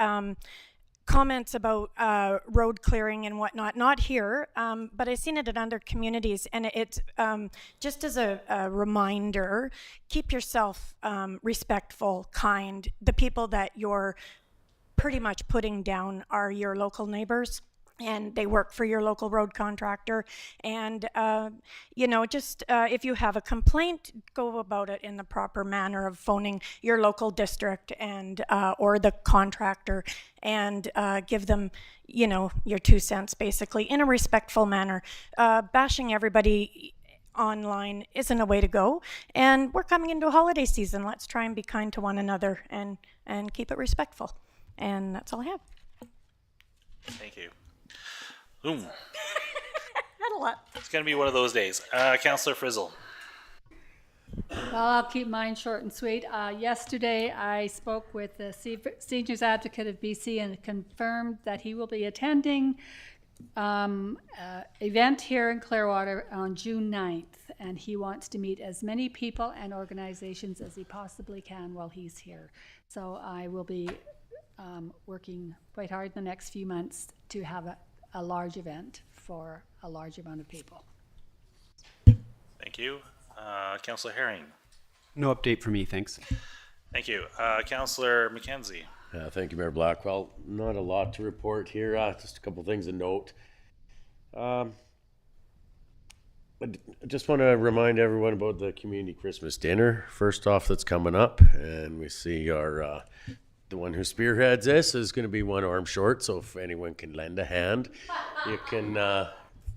comments about road clearing and whatnot. Not here, but I've seen it in other communities, and it's just as a reminder, keep yourself respectful, kind. The people that you're pretty much putting down are your local neighbors, and they work for your local road contractor. And, if you have a complaint, go about it in the proper manner of phoning your local district and or the contractor and give them, your 2 cents basically in a respectful manner. Bashing everybody online isn't a way to go. And we're coming into a holiday season. Let's try and be kind to one another and keep it respectful. And that's all I have. Thank you. Boom. Had a lot. It's going to be one of those days. Councillor Frizzle. Well, I'll keep mine short and sweet. Yesterday, I spoke with the Seniors Advocate of BC and confirmed that he will be attending event here in Clearwater on June 9th, and he wants to meet as many people and organizations as he possibly can while he's here. So I will be working quite hard in the next few months to have a large event for a large amount of people. Thank you. Councillor Herring. No update for me, thanks. Thank you. Councillor McKenzie. Thank you, Mayor Blackwell. Not a lot to report here, just a couple things to note. I just want to remind everyone about the community Christmas dinner, first off, that's coming up. And we see our the one who spearheads this is going to be one arm short, so if anyone can lend a hand, you can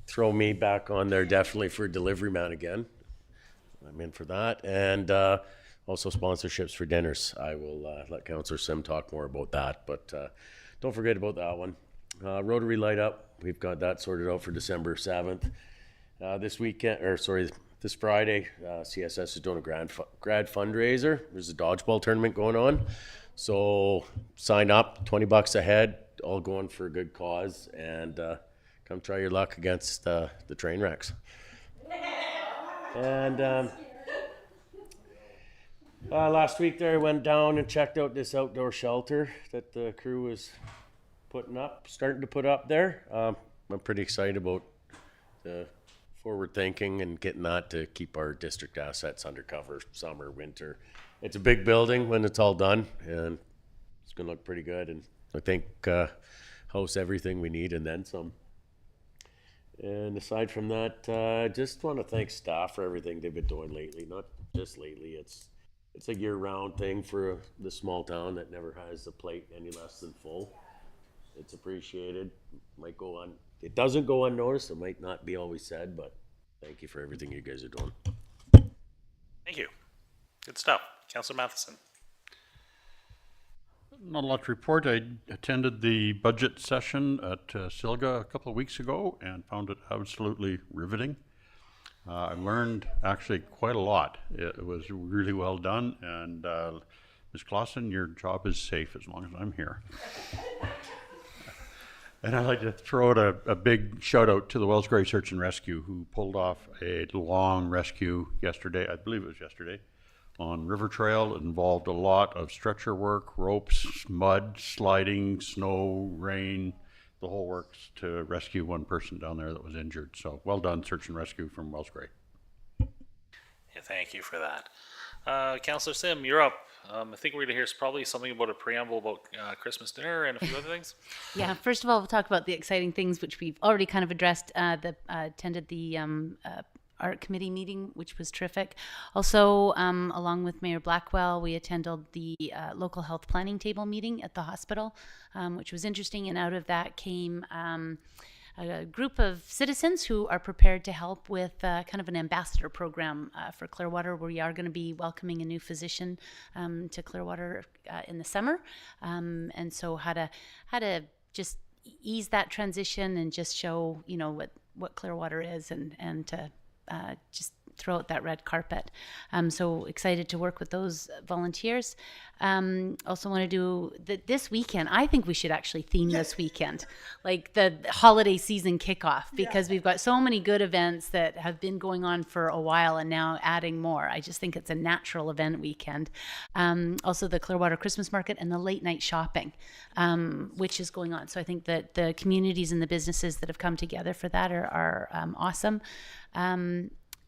throw me back on there definitely for delivery man again. I'm in for that. And also sponsorships for dinners. I will let Councillor Sim talk more about that, but don't forget about that one. Rotary Light Up, we've got that sorted out for December 7th. This Friday, CSS is doing a grad fundraiser. There's a dodgeball tournament going on. So sign up, $20 a head, all going for a good cause, and come try your luck against the train wrecks. And last week there I went down and checked out this outdoor shelter that the crew was starting to put up there. I'm pretty excited about the forward thinking and getting that to keep our district assets under cover summer, winter. It's a big building when it's all done, and it's going to look pretty good. And I think house everything we need and then some. And aside from that, I just want to thank staff for everything they've been doing lately. Not just lately, it's a year-round thing for the small town that never has the plate any less than full. It's appreciated. Might go on. It doesn't go unnoticed. It might not be always said, but thank you for everything you guys are doing. Thank you. Good stuff. Councillor Matheson. Not a lot to report. I attended the budget session at Silga a couple of weeks ago and found it absolutely riveting. I learned actually quite a lot. It was really well done, and Ms. Clausen, your job is safe as long as I'm here. And I'd like to throw out a big shout out to the Wells Gray Search and Rescue, who pulled off a long rescue yesterday, I believe it was yesterday, on River Trail. It involved a lot of stretcher work, ropes, mud, sliding, snow, rain, the whole works to rescue one person down there that was injured. So well done, search and rescue from Wells Gray. Yeah, thank you for that. Councillor Sim, you're up. I think we're going to hear probably something about a preamble about Christmas dinner and a few other things. Yeah, first of all, we'll talk about the exciting things which we've already kind of addressed. Attended the art committee meeting, which was terrific. Also, along with Mayor Blackwell, we attended the local health planning table meeting at the hospital, which was interesting. And out of that came a group of citizens who are prepared to help with kind of an ambassador program for Clearwater, where we are going to be welcoming a new physician to Clearwater in the summer. And so how to just ease that transition and just show, you know, what Clearwater is and to just throw out that red carpet. So excited to work with those volunteers. Also want to do this weekend. I think we should actually theme this weekend, like the holiday season kickoff, because we've got so many good events that have been going on for a while and now adding more. I just think it's a natural event weekend. Also the Clearwater Christmas Market and the late night shopping, which is going on. So I think that the communities and the businesses that have come together for that are awesome.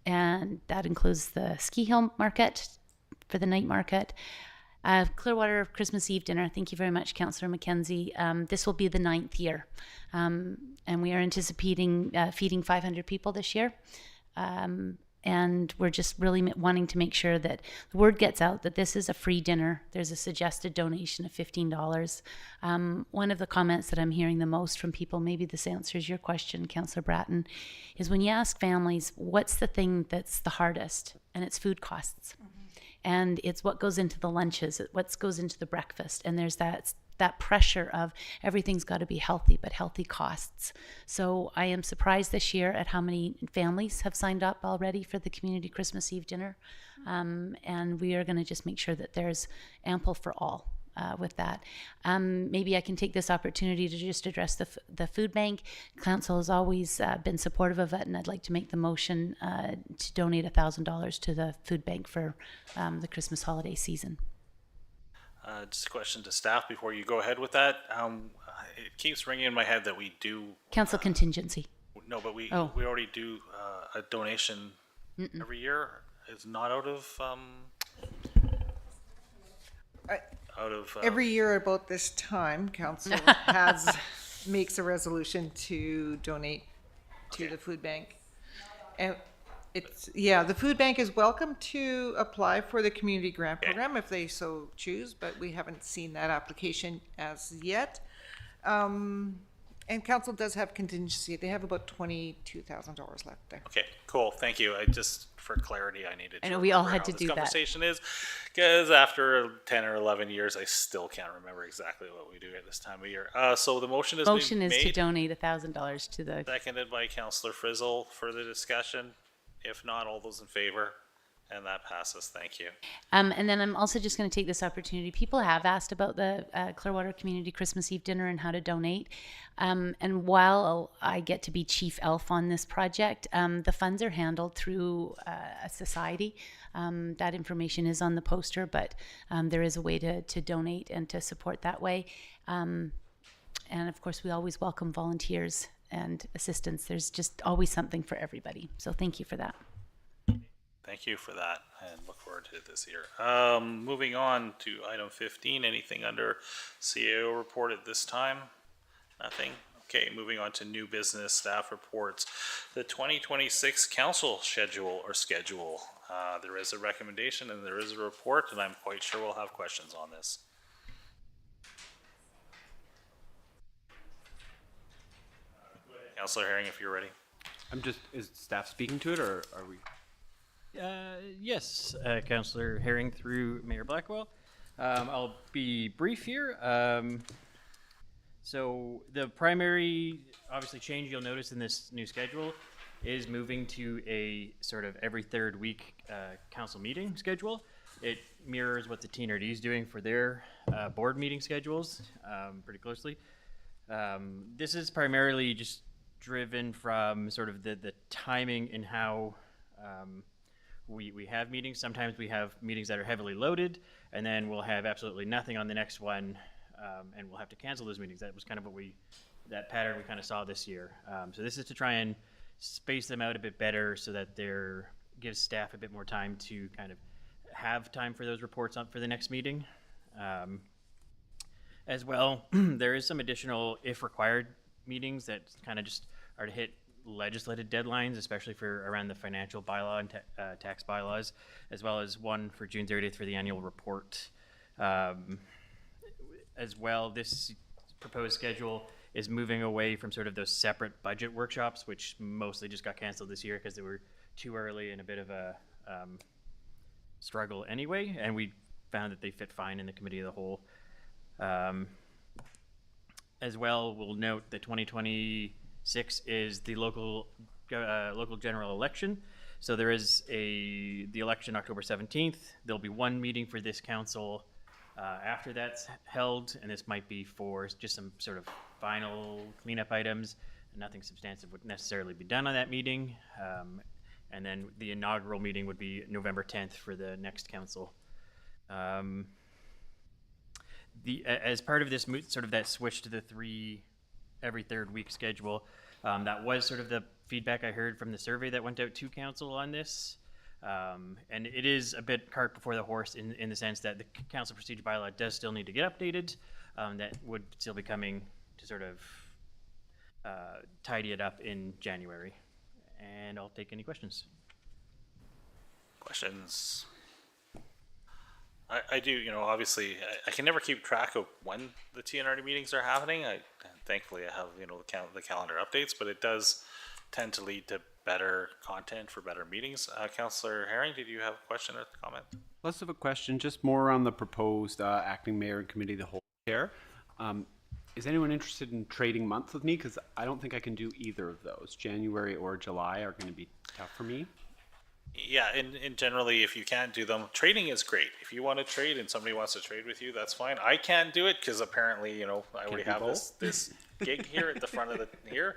And that includes the Ski Hill Market for the night market. Clearwater Christmas Eve dinner. Thank you very much, Councillor Mackenzie. This will be the 9th year. And we are anticipating feeding 500 people this year. And we're just really wanting to make sure that the word gets out that this is a free dinner. There's a suggested donation of $15. One of the comments that I'm hearing the most from people, maybe this answers your question, Councillor Bratton, is when you ask families, what's the thing that's the hardest? And it's food costs. And it's what goes into the lunches, what goes into the breakfast. And there's that pressure of everything's got to be healthy, but healthy costs. So I am surprised this year at how many families have signed up already for the community Christmas Eve dinner. And we are going to just make sure that there's ample for all with that. Maybe I can take this opportunity to just address the food bank. Council has always been supportive of it, and I'd like to make the motion to donate $1,000 to the food bank for the Christmas holiday season. Just a question to staff before you go ahead with that. It keeps ringing in my head that we do Council contingency. No, but we already do a donation every year. It's not out of every year about this time, council makes a resolution to donate to the food bank. And the food bank is welcome to apply for the community grant program if they so choose, but we haven't seen that application as yet. And council does have contingency. They have about $22,000 left there. Okay, cool. Thank you. I just, for clarity, I needed to I know we all remember had to how do this that. conversation is, because after 10 or 11 years, I still can't remember exactly what we do at this time of year. So the motion is to donate $1,000 to the. Seconded by Councillor Frizzle. Further discussion? If not, all those in favor? And that passes. Thank you. And then I'm also just going to take this opportunity. People have asked about the Clearwater Community Christmas Eve dinner and how to donate. And while I get to be chief elf on this project, the funds are handled through a society. That information is on the poster, but there is a way to donate and to support that way. And of course, we always welcome volunteers and assistance. There's just always something for everybody. So thank you for that. Thank you for that, and look forward to this year. Moving on to item 15, anything under CAO report at this time? Nothing? Okay, moving on to new business staff reports. The 2026 council schedule. There is a recommendation and there is a report, and I'm quite sure we'll have questions on this. Councillor Herring, if you're ready. Is staff speaking to it, or are we? Yes, Councillor Herring through Mayor Blackwell. I'll be brief here. So the primary, obviously, change you'll notice in this new schedule is moving to a sort of every third week council meeting schedule. It mirrors what the TNRD is doing for their board meeting schedules pretty closely. This is primarily just driven from sort of the timing in how we have meetings. Sometimes we have meetings that are heavily loaded, and then we'll have absolutely nothing on the next one, and we'll have to cancel those meetings. That was kind of that pattern we kind of saw this year. So this is to try and space them out a bit better so that gives staff a bit more time to kind of have time for those reports up for the next meeting. As well, there is some additional, if required, meetings that kind of just are to hit legislative deadlines, especially for around the financial bylaw and tax bylaws, as well as one for June 30th for the annual report. As well, this proposed schedule is moving away from sort of those separate budget workshops, which mostly just got canceled this year because they were too early and a bit of a struggle anyway, and we found that they fit fine in the committee of the whole. As well, we'll note that 2026 is the local general election. So there is the election October 17th. There'll be one meeting for this council after that's held, and this might be for just some sort of final cleanup items. Nothing substantive would necessarily be done on that meeting. And then the inaugural meeting would be November 10th for the next council. As part of this sort of that switch to the every third week schedule, that was sort of the feedback I heard from the survey that went out to council on this. And it is a bit cart before the horse in the sense that the council procedure bylaw does still need to get updated. That would still be coming to sort of tidy it up in January. And I'll take any questions. Questions? I do, obviously, I can never keep track of when the TNRD meetings are happening. Thankfully, I have, the calendar updates, but it does tend to lead to better content for better meetings. Councillor Herring, did you have a question or comment? Less of a question, just more on the proposed acting mayor and committee of the whole chair. Is anyone interested in trading months with me? Because I don't think I can do either of those. January or July are going to be tough for me. Yeah, and generally, if you can't do them, trading is great. If you want to trade and somebody wants to trade with you, that's fine. I can't do it because apparently, I already have this gig here at the front of here.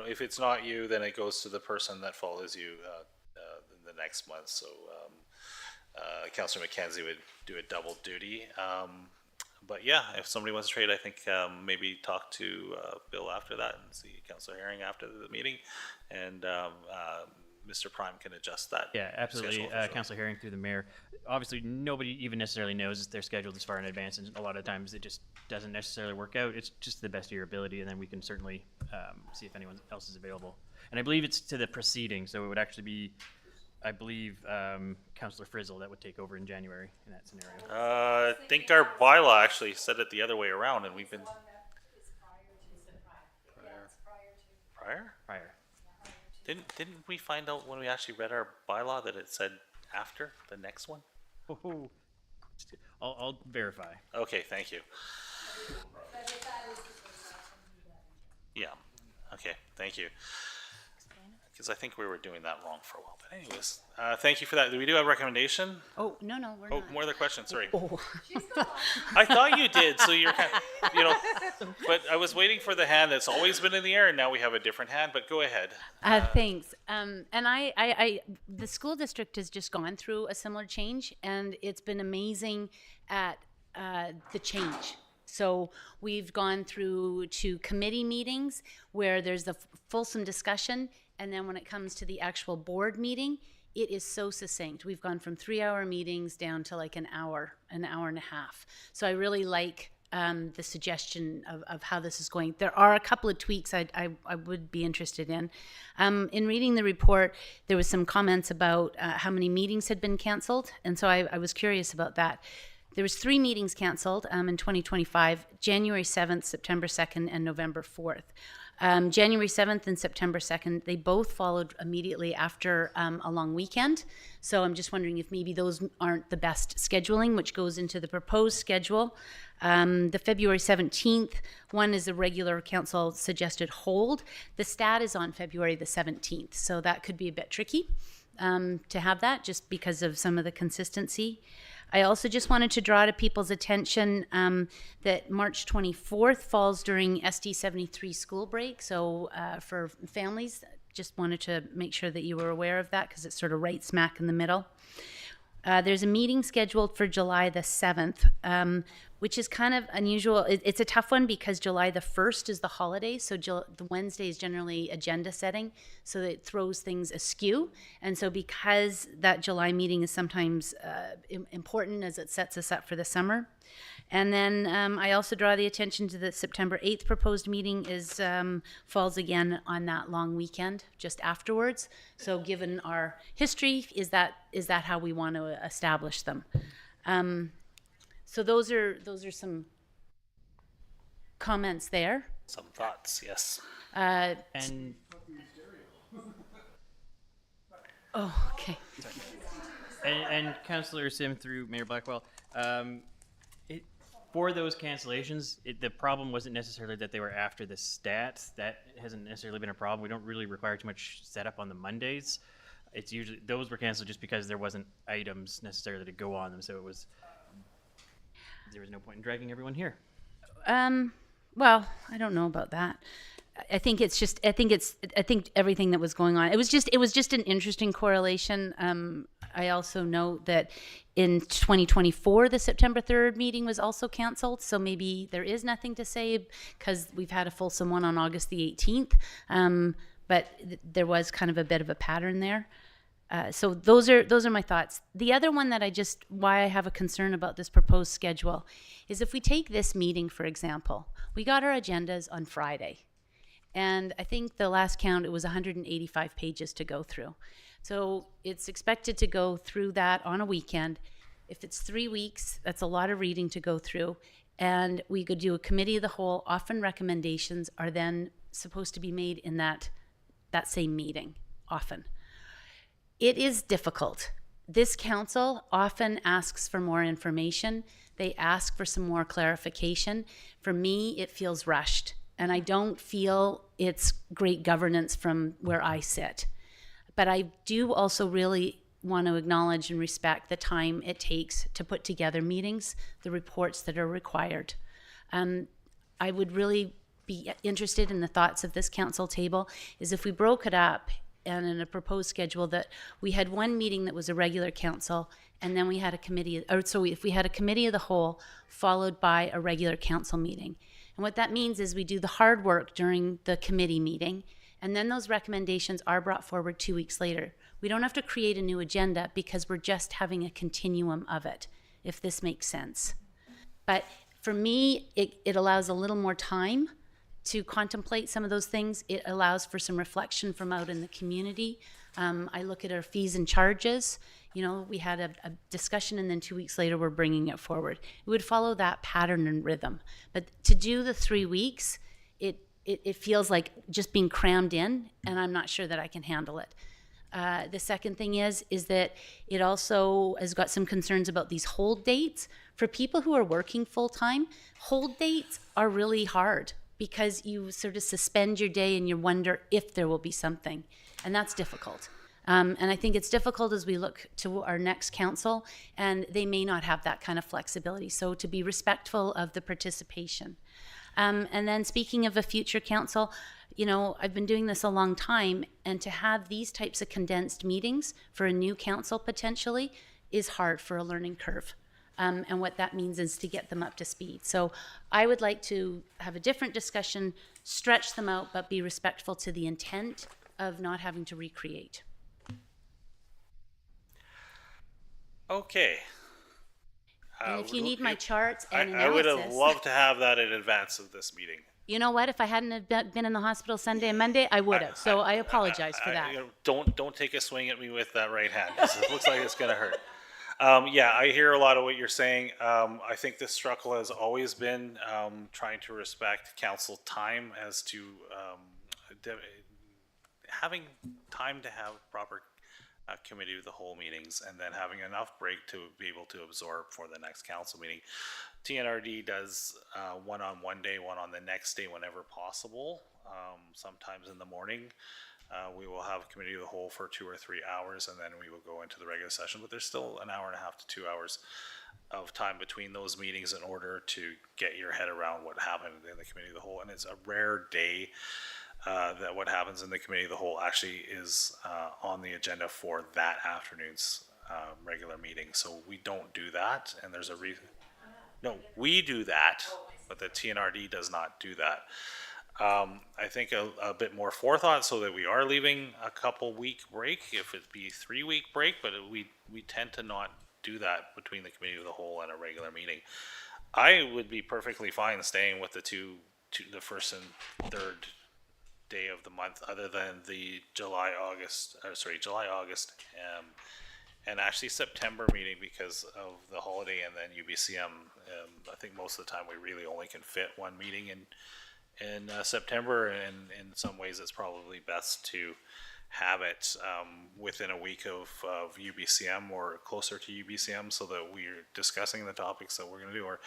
If it's not you, then it goes to the person that follows you the next month. So Councillor McKenzie would do a double duty. But yeah, if somebody wants to trade, I think maybe talk to Bill after that and see Councillor Herring after the meeting, and Mr. Prime can adjust that. Yeah, absolutely. Councillor Herring through the mayor. Obviously, nobody even necessarily knows they're scheduled this far in advance, and a lot of times it just doesn't necessarily work out. It's just the best of your ability, and then we can certainly see if anyone else is available. And I believe it's to the proceeding, so it would actually be, I believe, Councillor Frizzle that would take over in January in that scenario. I think our bylaw actually said it the other way around, and we've been prior. Didn't we find out when we actually read our bylaw that it said after the next one? Oh, I'll verify. Okay, thank you. Yeah. Okay, thank you. Because I think we were doing that wrong for a while. But anyways, thank you for that. We do have a recommendation. Oh, no, we're not. More other questions, sorry. Oh. I thought you did, so you're kind of, but I was waiting for the hand that's always been in the air, and now we have a different hand, but go ahead. Thanks. And the school district has just gone through a similar change, and it's been amazing at the change. So we've gone through to committee meetings where there's the fulsome discussion, and then when it comes to the actual board meeting, it is so succinct. We've gone from 3-hour meetings down to like an hour and a half. So I really like the suggestion of how this is going. There are a couple of tweaks I would be interested in. In reading the report, there was some comments about how many meetings had been canceled, and so I was curious about that. There was 3 meetings canceled in 2025, January 7th, September 2nd, and November 4th. January 7th and September 2nd, they both followed immediately after a long weekend. So I'm just wondering if maybe those aren't the best scheduling, which goes into the proposed schedule. The February 17th one is a regular council suggested hold. The stat is on February the 17th, so that could be a bit tricky to have that just because of some of the consistency. I also just wanted to draw to people's attention that March 24th falls during SD 73 school break. So for families, just wanted to make sure that you were aware of that because it's sort of right smack in the middle. There's a meeting scheduled for July the 7th, which is kind of unusual. It's a tough one because July the 1st is the holiday, so the Wednesday is generally agenda setting, so it throws things askew. And so because that July meeting is sometimes important as it sets us up for the summer. And then I also draw the attention to the September 8th proposed meeting is falls again on that long weekend just afterwards. So given our history, is that how we want to establish them? So those are some comments there. Some thoughts, yes. And Oh, okay. and Councillor Sim through Mayor Blackwell, for those cancellations, the problem wasn't necessarily that they were after the stats. That hasn't necessarily been a problem. We don't really require too much setup on the Mondays. It's usually, those were canceled just because there wasn't items necessarily to go on them. So there was no point in dragging everyone here. Well, I don't know about that. I think everything that was going on. It was just an interesting correlation. I also know that in 2024, the September 3rd meeting was also canceled. So maybe there is nothing to say because we've had a fulsome one on August the 18th. But there was kind of a bit of a pattern there. So those are my thoughts. The other one that why I have a concern about this proposed schedule is if we take this meeting, for example, we got our agendas on Friday. And I think the last count, it was 185 pages to go through. So it's expected to go through that on a weekend. If it's 3 weeks, that's a lot of reading to go through. And we could do a committee of the whole. Often recommendations are then supposed to be made in that same meeting, often. It is difficult. This council often asks for more information. They ask for some more clarification. For me, it feels rushed. And I don't feel it's great governance from where I sit. But I do also really want to acknowledge and respect the time it takes to put together meetings, the reports that are required. I would really be interested in the thoughts of this council table is if we broke it up and in a proposed schedule that we had one meeting that was a regular council and then we had a committee, if we had a committee of the whole followed by a regular council meeting. And what that means is we do the hard work during the committee meeting, and then those recommendations are brought forward 2 weeks later. We don't have to create a new agenda because we're just having a continuum of it, if this makes sense. But for me, it allows a little more time to contemplate some of those things. It allows for some reflection from out in the community. I look at our fees and charges. You know, we had a discussion and then 2 weeks later we're bringing it forward. It would follow that pattern and rhythm. But to do the 3 weeks, it feels like just being crammed in, and I'm not sure that I can handle it. The second thing is that it also has got some concerns about these hold dates. For people who are working full-time, hold dates are really hard because you sort of suspend your day and you wonder if there will be something, and that's difficult. And I think it's difficult as we look to our next council, and they may not have that kind of flexibility. So to be respectful of the participation. And then speaking of a future council, you know, I've been doing this a long time, and to have these types of condensed meetings for a new council potentially is hard for a learning curve. And what that means is to get them up to speed. So I would like to have a different discussion, stretch them out, but be respectful to the intent of not having to recreate. Okay. And if you need my charts and I would have analysis, loved to have that in advance of this meeting. you know what? If I hadn't have been in the hospital Sunday and Monday, I would have. So I apologize for that. You know, don't take a swing at me with that right hand, 'cause it looks like it's gonna hurt. Yeah, I hear a lot of what you're saying. I think the struggle has always been trying to respect council time as to having time to have proper committee of the whole meetings, and then having enough break to be able to absorb for the next council meeting. TNRD does one on one day, one on the next day whenever possible. Sometimes in the morning. We will have a committee of the whole for 2 or 3 hours, and then we will go into the regular session, but there's still an hour and a half to 2 hours of time between those meetings in order to get your head around what happened in the committee of the whole. And it's a rare day that what happens in the committee of the whole actually is on the agenda for that afternoon's regular meeting. So we don't do that, and there's a reason. No, we do that, but the TNRD does not do that. I think a bit more forethought so that we are leaving a couple week break, if it be 3-week break, but we tend to not do that between the committee of the whole and a regular meeting. I would be perfectly fine staying with the first and third day of the month, other than the July, August, and actually September meeting because of the holiday and then UBCM. I think most of the time we really only can fit one meeting in September, and in some ways it's probably best to have it within a week of UBCM or closer to UBCM, so that we're discussing the topics that we're going to do. Or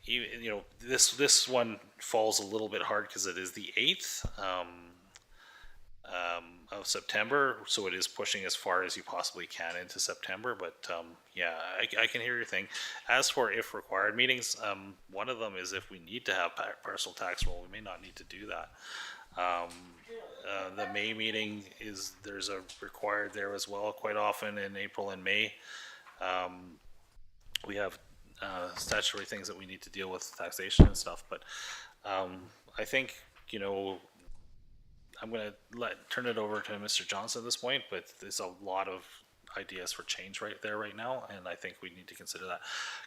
even, you know, this one falls a little bit hard because it is the 8th of September, so it is pushing as far as you possibly can into September. But yeah, I can hear your thing. As for if required meetings, one of them is if we need to have parcel tax roll, we may not need to do that. The May meeting there's a required there as well, quite often in April and May. We have statutory things that we need to deal with, taxation and stuff, but I think, you know, I'm going to turn it over to Mr. Johnson at this point, but there's a lot of ideas for change right now, and I think we need to consider that.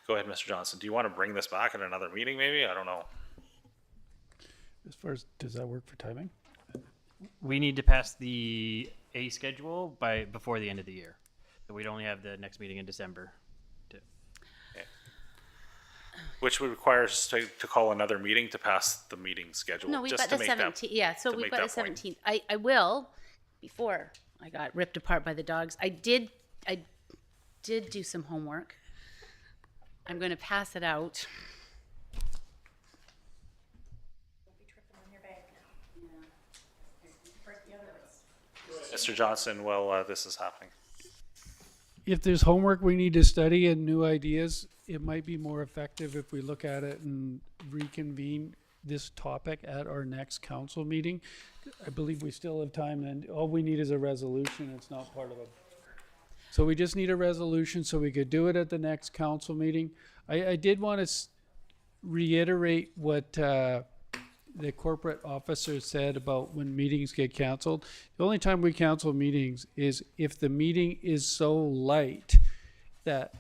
Go ahead, Mr. Johnson. Do you want to bring this back at another meeting maybe? I don't know. As far as, does that work for timing? We need to pass the A schedule before the end of the year. So we'd only have the next meeting in December. Which would require us to call another meeting to pass the meeting schedule. No, we've just got to the make that- 17th. Yeah, so to we've make got the that point. 17th. I will, before I got ripped apart by the dogs, I did do some homework. I'm going to pass it out. Mr. Johnson, while this is happening. If there's homework we need to study and new ideas, it might be more effective if we look at it and reconvene this topic at our next council meeting. I believe we still have time, and all we need is a resolution. It's not part of a. So we just need a resolution so we could do it at the next council meeting. I did want to reiterate what the corporate officer said about when meetings get canceled. The only time we cancel meetings is if the meeting is so light that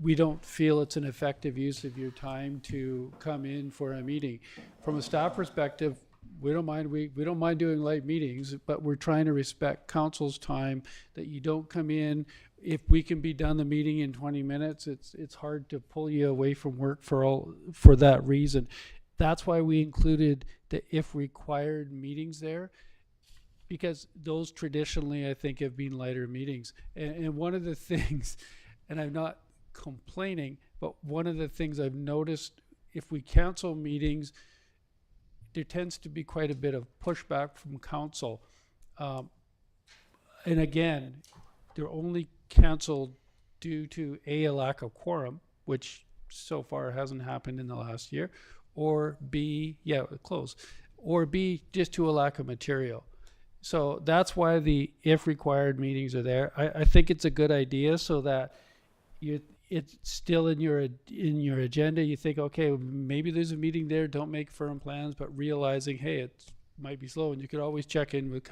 we don't feel it's an effective use of your time to come in for a meeting. From a staff perspective, we don't mind doing light meetings, but we're trying to respect council's time, that you don't come in. If we can be done the meeting in 20 minutes, it's hard to pull you away from work for that reason. That's why we included the if required meetings there, because those traditionally, I think, have been lighter meetings. And one of the things, and I'm not complaining, but one of the things I've noticed, if we cancel meetings, there tends to be quite a bit of pushback from council. And again, they're only canceled due to a lack of quorum, which so far hasn't happened in the last year, or B, or B, just to a lack of material. So that's why the if required meetings are there. I think it's a good idea so that it's still in your agenda, you think, okay, maybe there's a meeting there, don't make firm plans, but realizing, hey, it might be slow, and you could always check in with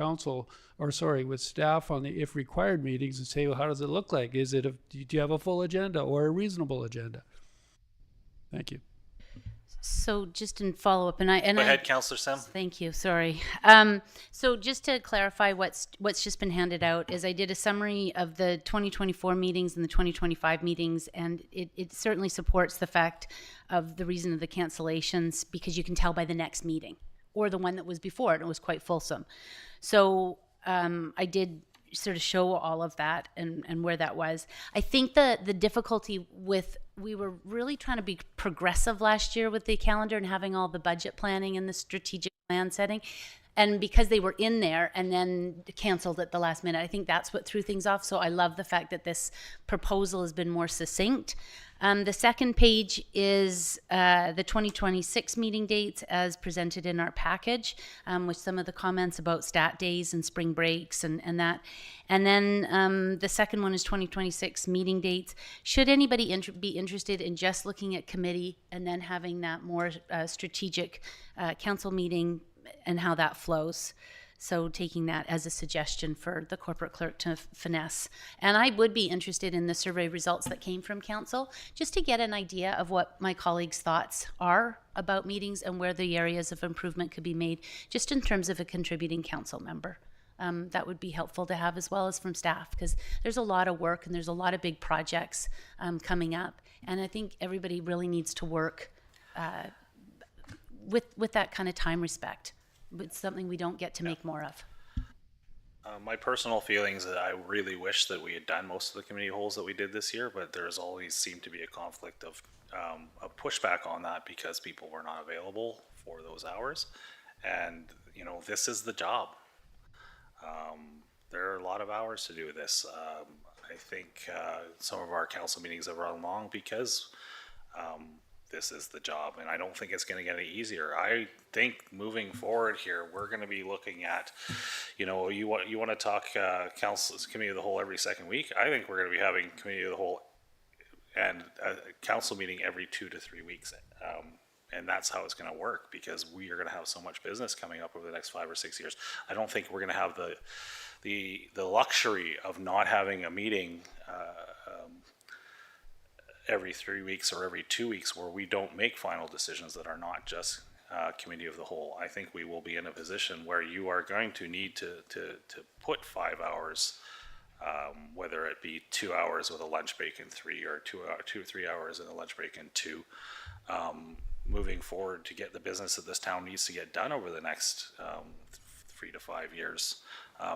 with staff on the if required meetings and say, well, how does it look like? Do you have a full agenda or a reasonable agenda? Thank you. So just in follow up, Go ahead, Councillor Sim. Thank you. Sorry. So just to clarify what's just been handed out is I did a summary of the 2024 meetings and the 2025 meetings, and it certainly supports the fact of the reason of the cancellations, because you can tell by the next meeting or the one that was before it. It was quite fulsome. So I did sort of show all of that and where that was. I think the difficulty we were really trying to be progressive last year with the calendar and having all the budget planning and the strategic plan setting. And because they were in there and then canceled at the last minute, I think that's what threw things off. So I love the fact that this proposal has been more succinct. The second page is the 2026 meeting dates as presented in our package, with some of the comments about stat days and spring breaks and that. And then the second one is 2026 meeting dates. Should anybody be interested in just looking at committee and then having that more strategic council meeting and how that flows? So taking that as a suggestion for the corporate clerk to finesse. And I would be interested in the survey results that came from council, just to get an idea of what my colleagues' thoughts are about meetings and where the areas of improvement could be made, just in terms of a contributing council member. That would be helpful to have, as well as from staff, because there's a lot of work and there's a lot of big projects coming up. And I think everybody really needs to work with that kind of time respect. It's something we don't get to make more of. My personal feelings that I really wish that we had done most of the committee holes that we did this year, but there's always seemed to be a conflict of a pushback on that because people were not available for those hours. And, you know, this is the job. There are a lot of hours to do this. I think some of our council meetings have run long because this is the job, and I don't think it's going to get any easier. I think moving forward here, we're going to be looking at, you know, you want to talk committee of the whole every second week. I think we're going to be having committee of the whole and a council meeting every 2 to 3 weeks, and that's how it's going to work, because we are going to have so much business coming up over the next 5 or 6 years. I don't think we're going to have the luxury of not having a meeting every 3 weeks or every 2 weeks where we don't make final decisions that are not just committee of the whole. I think we will be in a position where you are going to need to put 5 hours, whether it be 2 hours with a lunch break in 3, or 2 or 3 hours and a lunch break in 2, moving forward to get the business that this town needs to get done over the next 3 to 5 years,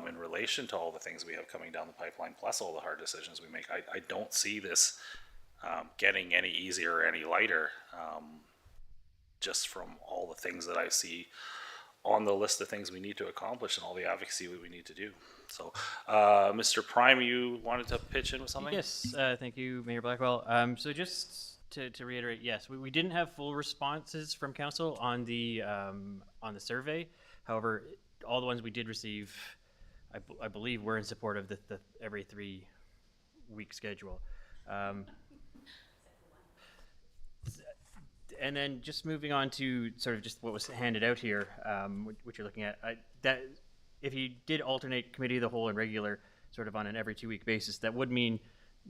in relation to all the things we have coming down the pipeline, plus all the hard decisions we make. I don't see this getting any easier or any lighter, just from all the things that I see on the list of things we need to accomplish and all the advocacy we need to do. So, Mr. Prime, you wanted to pitch in with something? Yes, thank you, Mayor Blackwell. So just to reiterate, yes, we didn't have full responses from council on the survey. However, all the ones we did receive, I believe, were in support of the every 3 week schedule. And then just moving on to sort of just what was handed out here, what you're looking at, that if you did alternate committee of the whole and regular sort of on an every 2 week basis, that would mean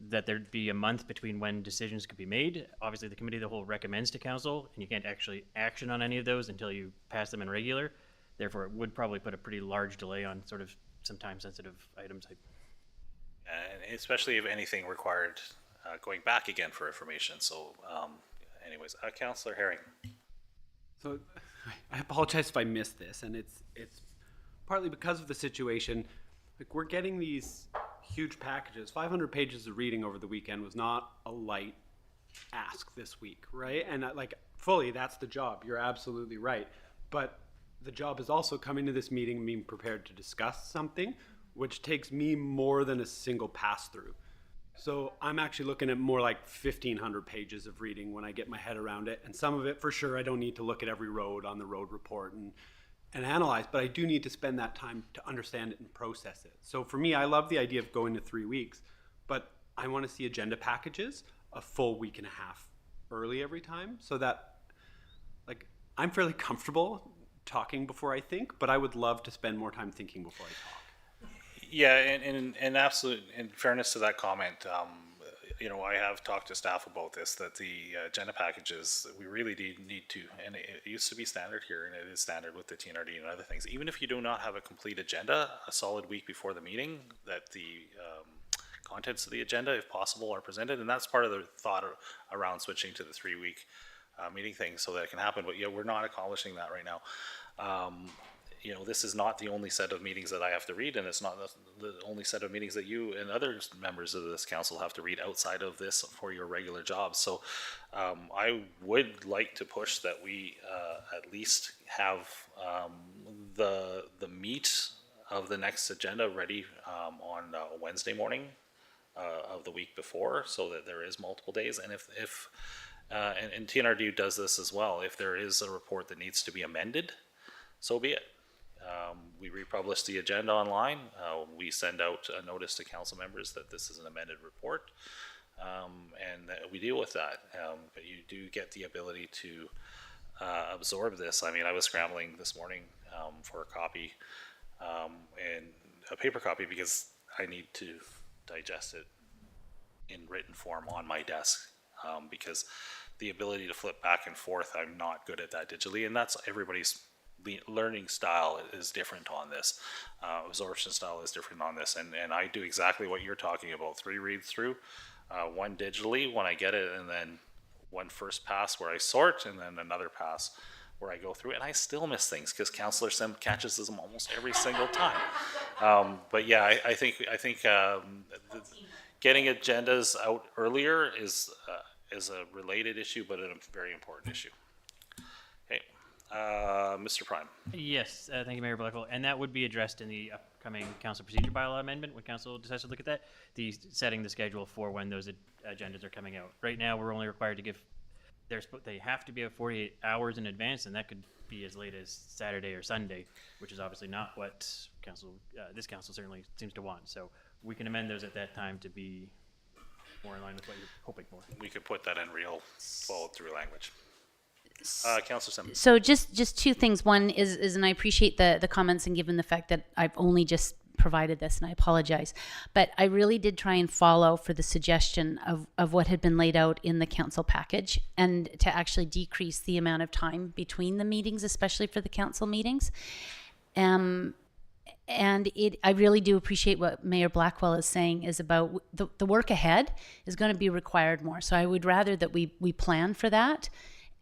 that there'd be a month between when decisions could be made. Obviously, the committee of the whole recommends to council, and you can't actually action on any of those until you pass them in regular. Therefore, it would probably put a pretty large delay on sort of some time-sensitive items. And especially if anything required going back again for information. So, anyways, Councillor Herring. So I apologize if I missed this, and it's partly because of the situation. Like, we're getting these huge packages. 500 pages of reading over the weekend was not a light ask this week, right? And fully, that's the job. You're absolutely right. But the job is also coming to this meeting and being prepared to discuss something, which takes me more than a single pass through. So I'm actually looking at more like 1,500 pages of reading when I get my head around it. And some of it, for sure, I don't need to look at every road on the road report and analyze, but I do need to spend that time to understand it and process it. So for me, I love the idea of going to 3 weeks, but I want to see agenda packages. a full week and a half early every time, so that, like, I'm fairly comfortable talking before I think, but I would love to spend more time thinking before I talk. Yeah, and absolute, in fairness to that comment, I have talked to staff about this, that the agenda packages, we really need to, and it used to be standard here, and it is standard with the TNRD and other things. Even if you do not have a complete agenda, a solid week before the meeting, that the contents of the agenda, if possible, are presented, and that's part of the thought around switching to the 3-week meeting thing so that it can happen. But yeah, we're not accomplishing that right now. This is not the only set of meetings that I have to read, and it's not the only set of meetings that you and other members of this council have to read outside of this for your regular jobs. So I would like to push that we at least have the meat of the next agenda ready on Wednesday morning of the week before, so that there is multiple days. And if and TNRD does this as well, if there is a report that needs to be amended, so be it. We republish the agenda online. We send out a notice to council members that this is an amended report, and that we deal with that. But you do get the ability to absorb this. I mean, I was scrambling this morning for a copy, and a paper copy, because I need to digest it in written form on my desk, because the ability to flip back and forth, I'm not good at that digitally, and that's everybody's learning style is different on this. Absorption style is different on this, and I do exactly what you're talking about. 3 reads through, one digitally when I get it, and then one first pass where I sort, and then another pass where I go through, and I still miss things because Councillor Sim catches them almost every single time. But yeah, I think getting agendas out earlier is a related issue, but a very important issue. Okay. Mr. Prime. Yes, thank you, Mayor Blackwell. And that would be addressed in the upcoming council procedure bylaw amendment when council decides to look at that, setting the schedule for when those agendas are coming out. Right now, we're only required to give, they have to be 48 hours in advance, and that could be as late as Saturday or Sunday, which is obviously not what this council certainly seems to want. So we can amend those at that time to be more in line with what you're hoping for. We could put that in real followed through language. Councillor Sim. So just two things. One is, and I appreciate the comments, and given the fact that I've only just provided this, and I apologize, but I really did try and follow for the suggestion of what had been laid out in the council package, and to actually decrease the amount of time between the meetings, especially for the council meetings. And I really do appreciate what Mayor Blackwell is saying is about the work ahead is going to be required more. So I would rather that we plan for that.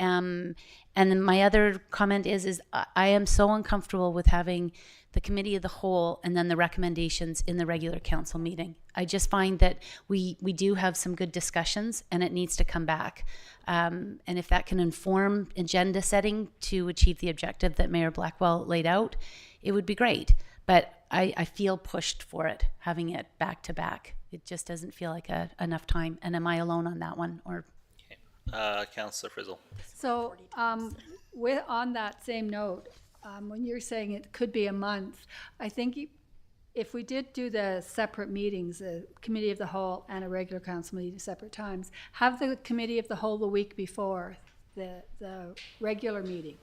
And then my other comment is I am so uncomfortable with having the committee of the whole and then the recommendations in the regular council meeting. I just find that we do have some good discussions, and it needs to come back. And if that can inform agenda setting to achieve the objective that Mayor Blackwell laid out, it would be great. But I feel pushed for it, having it back to back. It just doesn't feel like enough time. And am I alone on that one? Or Councillor Frizzle. So on that same note, when you're saying it could be a month, I think if we did do the separate meetings, a committee of the whole and a regular council meeting at separate times, have the committee of the whole the week before the regular meeting,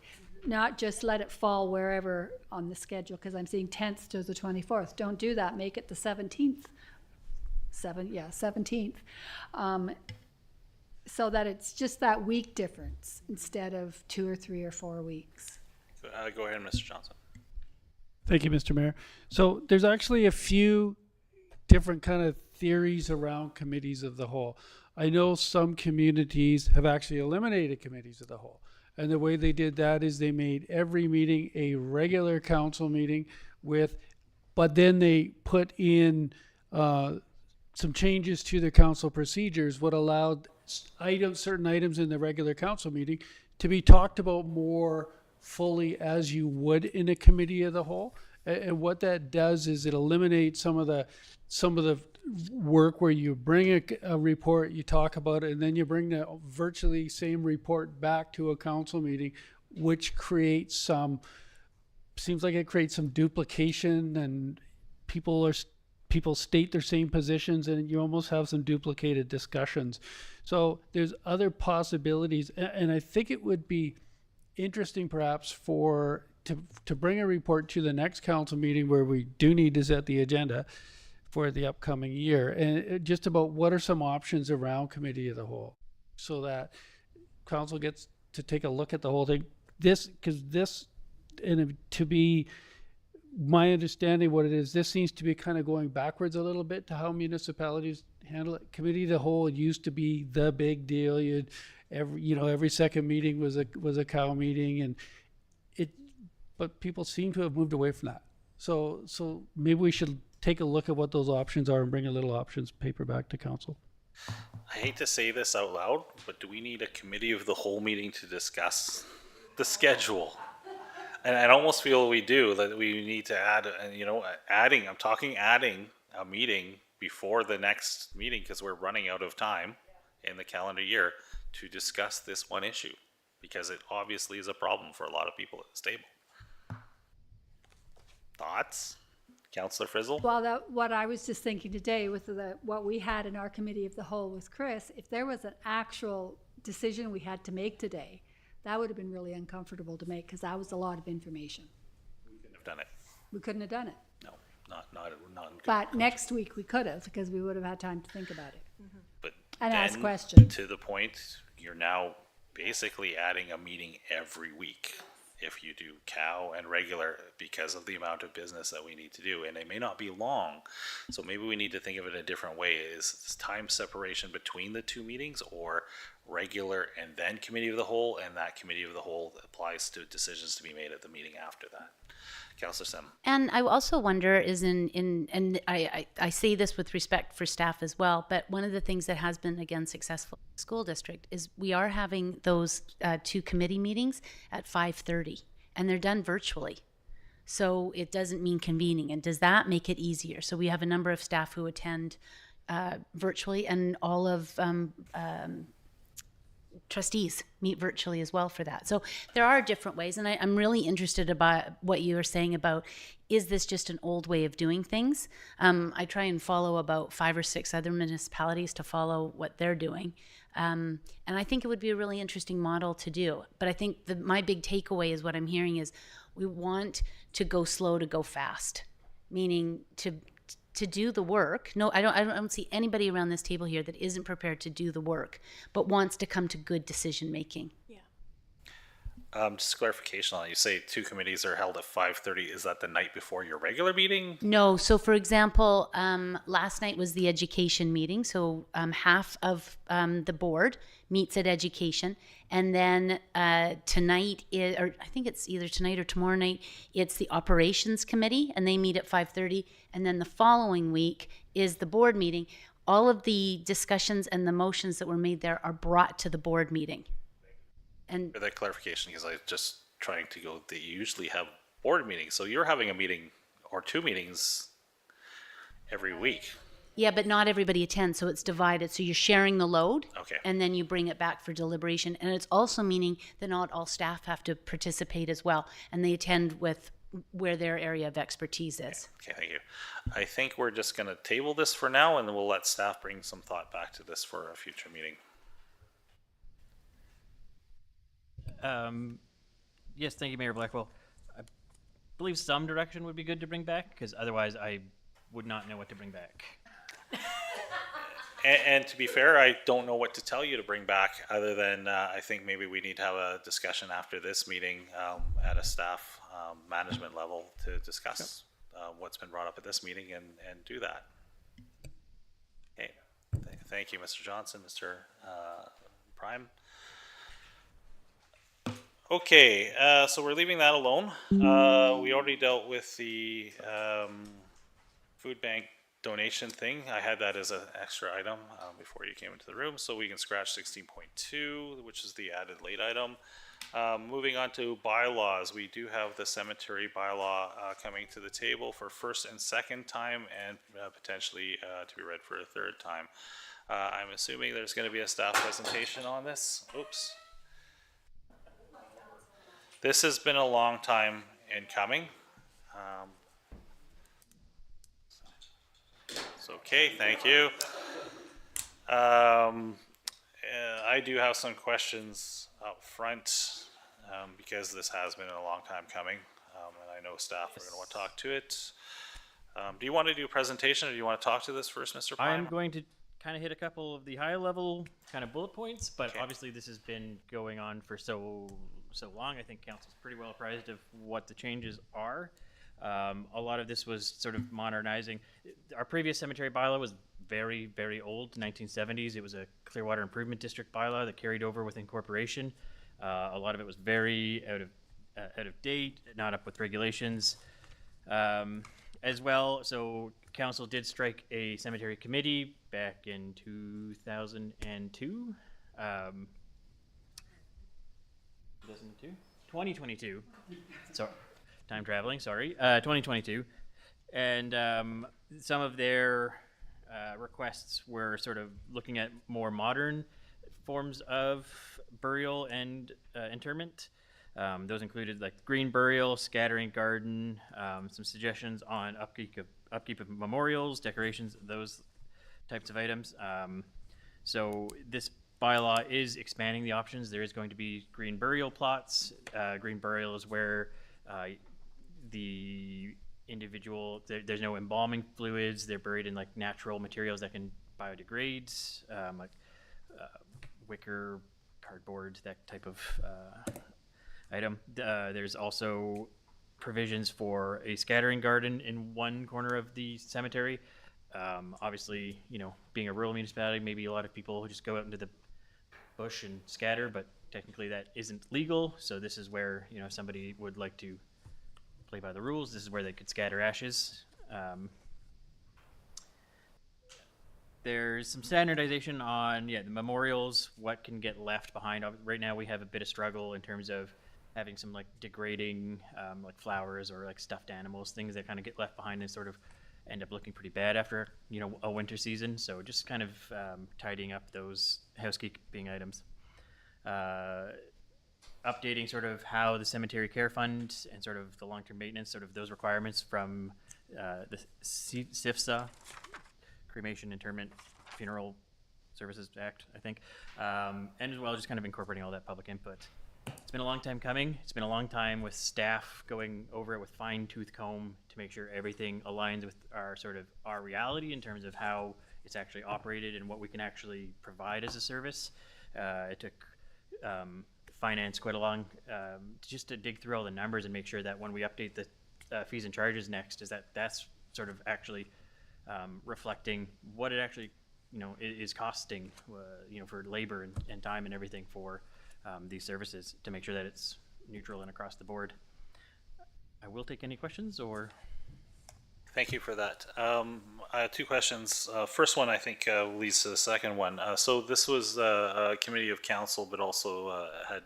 not just let it fall wherever on the schedule, because I'm seeing 10th to the 24th. Don't do that. Make it the 17th. 17th. So that it's just that week difference instead of 2 or 3 or 4 weeks. Go ahead, Mr. Johnson. Thank you, Mr. Mayor. So there's actually a few different kind of theories around committees of the whole. I know some communities have actually eliminated committees of the whole. And the way they did that is they made every meeting a regular council meeting but then they put in some changes to the council procedures, what allowed certain items in the regular council meeting to be talked about more fully as you would in a committee of the whole. And what that does is it eliminates some of the work where you bring a report, you talk about it, and then you bring the virtually same report back to a council meeting, which seems like it creates some duplication, and people people state their same positions and you almost have some duplicated discussions. So there's other possibilities. And I think it would be interesting perhaps to bring a report to the next council meeting where we do need to set the agenda for the upcoming year, and just about what are some options around committee of the whole, so that council gets to take a look at the whole thing. To be my understanding what it is, this seems to be kind of going backwards a little bit to how municipalities handle it. Committee of the whole used to be the big deal. Every second meeting was a cow meeting, and but people seem to have moved away from that. So maybe we should take a look at what those options are and bring a little options paper back to council. I hate to say this out loud, but do we need a committee of the whole meeting to discuss the schedule? And I almost feel we do, that we need to add, adding a meeting before the next meeting, because we're running out of time in the calendar year to discuss this one issue, because it obviously is a problem for a lot of people at this table. Thoughts? Councillor Frizzle? Well, what I was just thinking today with what we had in our committee of the whole with Chris, if there was an actual decision we had to make today, that would have been really uncomfortable to make, because that was a lot of information. We couldn't have done it. We couldn't have done it. No, not. But next week we could have, because we would have had time to think about it But and ask then, questions. to the point, you're now basically adding a meeting every week if you do cow and regular, because of the amount of business that we need to do, and they may not be long. So maybe we need to think of it a different way. Is this time separation between the two meetings, or regular and then committee of the whole, and that committee of the whole applies to decisions to be made at the meeting after that? Councillor Sim. And I also wonder and I say this with respect for staff as well, but one of the things that has been, again, successful in the school district is we are having those two committee meetings at 5:30, and they're done virtually. So it doesn't mean convening. And does that make it easier? So we have a number of staff who attend virtually, and all of trustees meet virtually as well for that. So there are different ways, and I'm really interested about what you were saying about, is this just an old way of doing things? I try and follow about 5 or 6 other municipalities to follow what they're doing. And I think it would be a really interesting model to do. But I think my big takeaway is what I'm hearing is we want to go slow to go fast, meaning to do the work. No, I don't see anybody around this table here that isn't prepared to do the work, but wants to come to good decision making. Yeah. Just clarification on it. You say 2 committees are held at 5:30. Is that the night before your regular meeting? No. So, for example, last night was the education meeting. So half of the board meets at education. And then tonight, or I think it's either tonight or tomorrow night, it's the operations committee, and they meet at 5:30. And then the following week is the board meeting. All of the discussions and the motions that were made there are brought to the board meeting. And For that clarification, because I was just trying to go, they usually have board meetings. So you're having a meeting or 2 meetings every week. yeah, but not everybody attends, so it's divided. So you're sharing the load. Okay. And then you bring it back for deliberation. And it's also meaning that not all staff have to participate as well, and they attend with where their area of expertise is. Okay, thank you. I think we're just going to table this for now, and then we'll let staff bring some thought back to this for a future meeting. Yes, thank you, Mayor Blackwell. I believe some direction would be good to bring back, because otherwise I would not know what to bring back. And to be fair, I don't know what to tell you to bring back, other than I think maybe we need to have a discussion after this meeting at a staff management level to discuss what's been brought up at this meeting and do that. Okay, thank you, Mr. Johnson, Mr. Prime. Okay, so we're leaving that alone. We already dealt with the food bank donation thing. I had that as an extra item before you came into the room, so we can scratch 16.2, which is the added late item. Moving on to bylaws, we do have the cemetery bylaw coming to the table for first and second time, and potentially to be read for a third time. I'm assuming there's going to be a staff presentation on this. Oops. This has been a long time in coming. So, okay, thank you. I do have some questions up front, because this has been a long time coming, and I know staff are gonna want to talk to it. Do you want to do a presentation, or do you want to talk to this first, Mr. Pine? I'm going to kind of hit a couple of the high level kind of bullet points, but Okay. obviously this has been going on for so long. I think council's pretty well apprised of what the changes are. A lot of this was sort of modernizing. Our previous cemetery bylaw was very, very old, 1970s. It was a Clearwater Improvement District bylaw that carried over with incorporation. A lot of it was very out of date, not up with regulations. As well, so council did strike a cemetery committee back in 2002. 2022. So, time traveling, sorry. 2022. And some of their requests were sort of looking at more modern forms of burial and interment. Those included like green burial, scattering garden, some suggestions on upkeep of memorials, decorations, those types of items. So this bylaw is expanding the options. There is going to be green burial plots. Green burial is where the individual, there's no embalming fluids. They're buried in like natural materials that can biodegrade, like wicker, cardboard, that type of item. There's also provisions for a scattering garden in one corner of the cemetery. Obviously, you know, being a rural municipality, maybe a lot of people just go out into the bush and scatter, but technically that isn't legal. So this is where, you know, somebody would like to play by the rules. This is where they could scatter ashes. There's some standardization on, the memorials, what can get left behind. Right now we have a bit of struggle in terms of having some like degrading, like flowers or like stuffed animals, things that kind of get left behind and sort of end up looking pretty bad after, you know, a winter season. So just kind of tidying up those housekeeping items. Updating sort of how the cemetery care fund and sort of the long-term maintenance, sort of those requirements from the CIFSA, Cremation, Interment, Funeral Services Act, I think, and as well just kind of incorporating all that public input. It's been a long time coming. It's been a long time with staff going over it with fine-tooth comb to make sure everything aligns with our reality in terms of how it's actually operated and what we can actually provide as a service. It took finance quite a long just to dig through all the numbers and make sure that when we update the fees and charges next, is that's sort of actually reflecting what it actually, you know, is costing, you know, for labor and time and everything for these services, to make sure that it's neutral and across the board. I will take any questions or. Thank you for that. I have two questions. First one, I think, leads to the second one. So this was a committee of council, but also had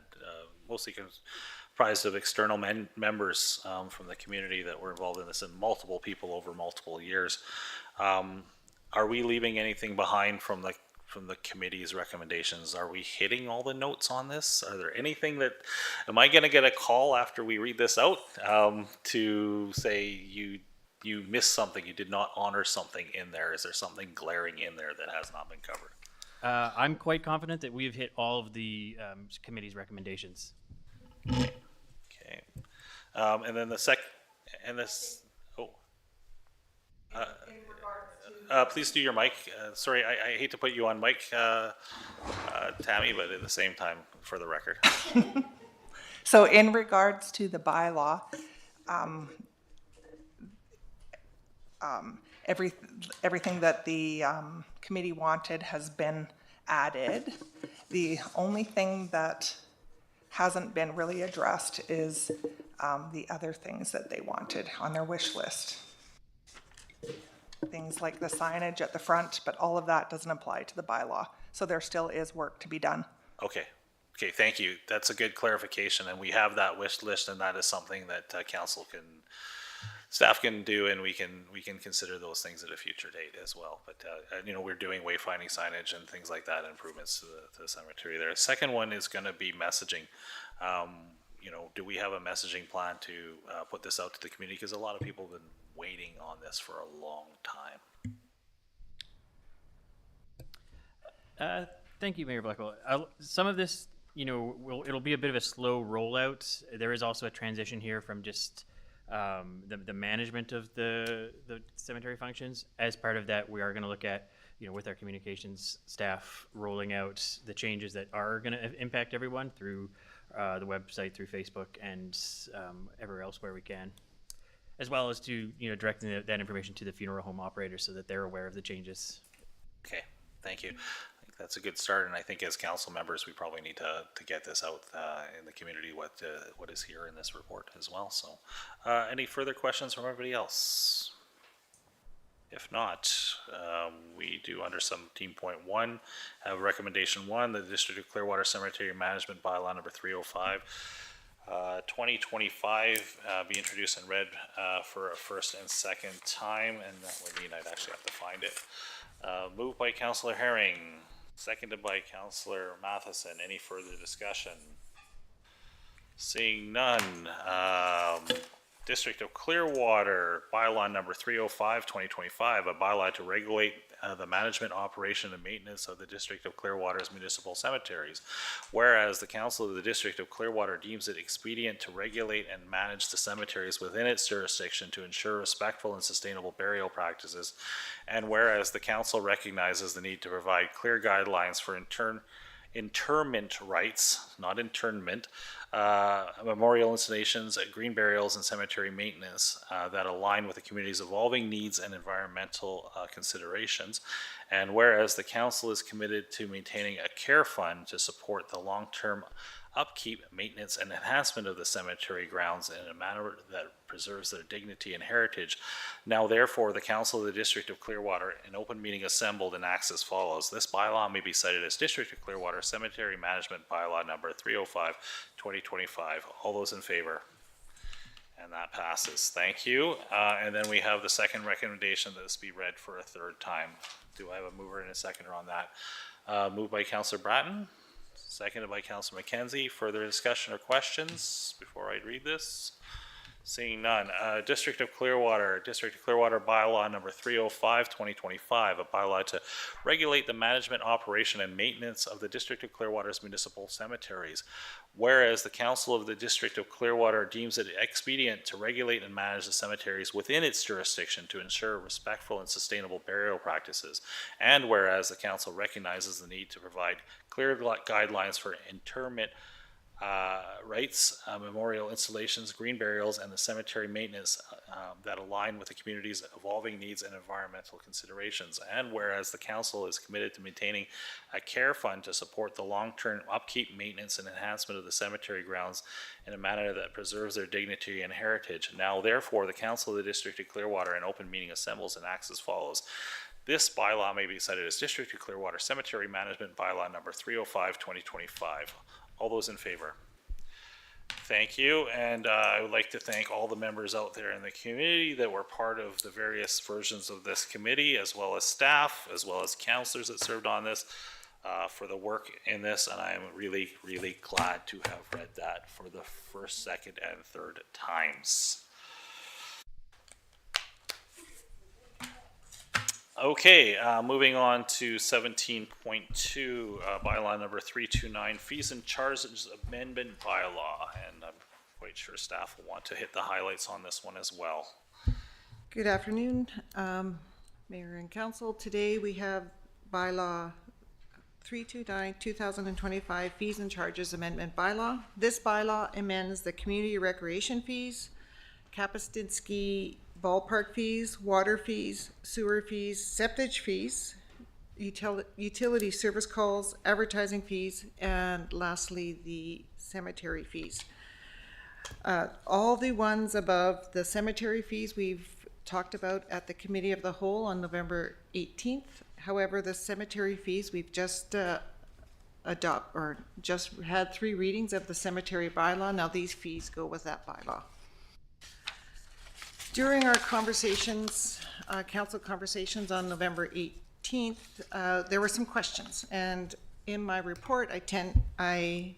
mostly comprised of external members from the community that were involved in this, and multiple people over multiple years. Are we leaving anything behind from the committee's recommendations? Are we hitting all the notes on this? Are there anything that, am I going to get a call after we read this out to say you missed something, you did not honor something in there? Is there something glaring in there that has not been covered? I'm quite confident that we've hit all of the committee's recommendations. Okay. And then the please do your mic. Sorry, I hate to put you on mic, Tammy, but at the same time, for the record. So in regards to the bylaw, everything that the committee wanted has been added. The only thing that hasn't been really addressed is the other things that they wanted on their wish list. Things like the signage at the front, but all of that doesn't apply to the bylaw. So there still is work to be done. Okay, thank you. That's a good clarification, and we have that wish list, and that is something that staff can do, and we can consider those things at a future date as well. But you know, we're doing wayfinding signage and things like that, improvements to the cemetery there. Second one is going to be messaging. You know, do we have a messaging plan to put this out to the community? Because a lot of people have been waiting on this for a long time. Thank you, Mayor Blackwell. Some of this, it'll be a bit of a slow rollout. There is also a transition here from just the management of the cemetery functions. As part of that, we are going to look at, with our communications staff, rolling out the changes that are going to impact everyone through the website, through Facebook, and everywhere else where we can, as well as to directing that information to the funeral home operators so that they're aware of the changes. Okay, thank you. I think that's a good start, and I think as council members, we probably need to get this out in the community, what is here in this report as well. So, any further questions from everybody else? If not, we do under 17.1 have recommendation 1, the District of Clearwater Cemetery Management Bylaw number 305. 2025 be introduced and read for a first and second time, and that would mean I'd actually have to find it. Moved by Councillor Herring, seconded by Councillor Matheson. Any further discussion? Seeing none. District of Clearwater bylaw number 305, 2025, a bylaw to regulate the management, operation, and maintenance of the District of Clearwater's municipal cemeteries. Whereas the Council of the District of Clearwater deems it expedient to regulate and manage the cemeteries within its jurisdiction to ensure respectful and sustainable burial practices. And whereas the Council recognizes the need to provide clear guidelines for interment rights, not internment, memorial installations, green burials, and cemetery maintenance that align with the community's evolving needs and environmental considerations. And whereas the council is committed to maintaining a care fund to support the long-term upkeep, maintenance, and enhancement of the cemetery grounds in a manner that preserves their dignity and heritage. Now therefore, the Council of the District of Clearwater, in open meeting assembled, enacts as follows. This bylaw may be cited as District of Clearwater Cemetery Management Bylaw number 305, 2025. All those in favor? And that passes. Thank you. And then we have the second recommendation that this be read for a third time. Do I have a mover and a seconder on that? Moved by Councillor Bratton. Seconded by Councillor McKenzie. Further discussion or questions before I read this? Seeing none. District of Clearwater bylaw number 305, 2025, a bylaw to regulate the management, operation, and maintenance of the District of Clearwater's municipal cemeteries. Whereas the Council of the District of Clearwater deems it expedient to regulate and manage the cemeteries within its jurisdiction to ensure respectful and sustainable burial practices. And whereas the Council recognizes the need to provide clear guidelines for interment rights, memorial installations, green burials, and the cemetery maintenance that align with the community's evolving needs and environmental considerations. And whereas the council is committed to maintaining a care fund to support the long-term upkeep, maintenance, and enhancement of the cemetery grounds in a manner that preserves their dignity and heritage. Now therefore, the Council of the District of Clearwater in open meeting assembles and acts as follows. This bylaw may be cited as District of Clearwater Cemetery Management Bylaw number 305, 2025. All those in favor? Thank you, and I would like to thank all the members out there in the community that were part of the various versions of this committee, as well as staff, as well as councillors that served on this, for the work in this, and I am really, really glad to have read that for the first, second, and third times. Okay, moving on to 17.2, bylaw number 329, fees and charges amendment bylaw, and I'm quite sure staff will want to hit the highlights on this one as well. Good afternoon, Mayor and Council. Today we have bylaw 329, 2025, fees and charges amendment bylaw. This bylaw amends the community recreation fees, Kapuscinski ballpark fees, water fees, sewer fees, septic fees, utility service calls, advertising fees, and lastly, the cemetery fees. All the ones above the cemetery fees we've talked about at the Committee of the Whole on November 18th. However, the cemetery fees, we've just just had 3 readings of the cemetery bylaw. Now these fees go with that bylaw. During our conversations, council conversations on November 18th, there were some questions, and in my report, I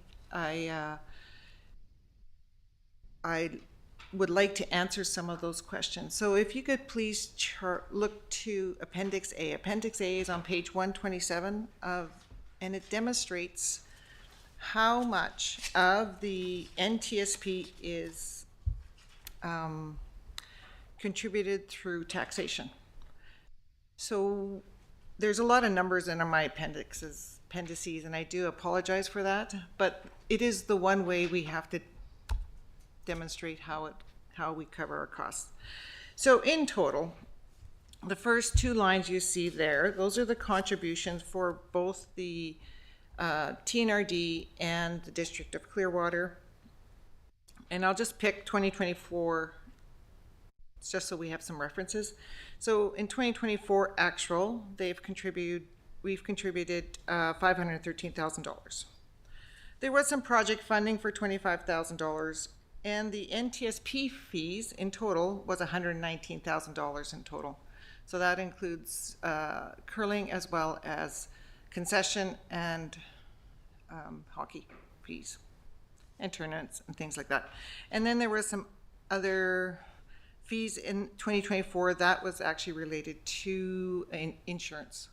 would like to answer some of those questions. So if you could please look to Appendix A. Appendix A is on page 127 of and it demonstrates how much of the NTSP is contributed through taxation. So there's a lot of numbers in my appendices, and I do apologize for that, but it is the one way we have to demonstrate how we cover our costs. So in total, the first two lines you see there, those are the contributions for both the TNRD and the District of Clearwater. And I'll just pick 2024, just so we have some references. So in 2024 actual, we've contributed $513,000. There was some project funding for $25,000, and the NTSP fees in total was $119,000 in total. So that includes curling as well as concession and hockey fees and tournaments and things like that. And then there were some other fees in 2024 that was actually related to insurance,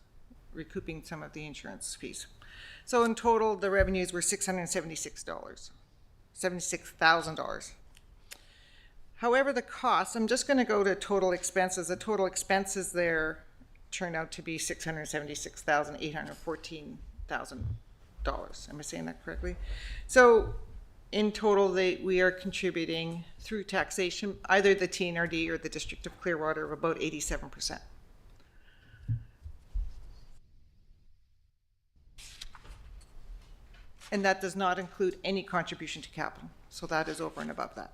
recouping some of the insurance fees. So in total, the revenues were $76,000. However, the costs, I'm just going to go to total expenses. The total expenses there turned out to be $676,814. Am I saying that correctly? So in total, we are contributing through taxation, either the TNRD or the District of Clearwater, of about 87%. And that does not include any contribution to capital. So that is over and above that.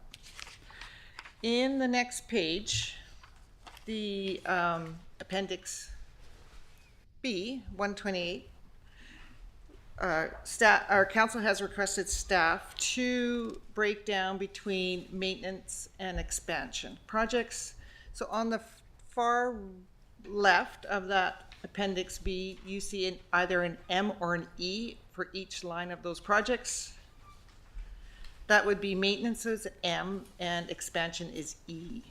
In the next page, the Appendix B, 128, our council has requested staff to break down between maintenance and expansion projects. So on the far left of that Appendix B, you see either an M or an E for each line of those projects. That would be maintenance is M and expansion is E.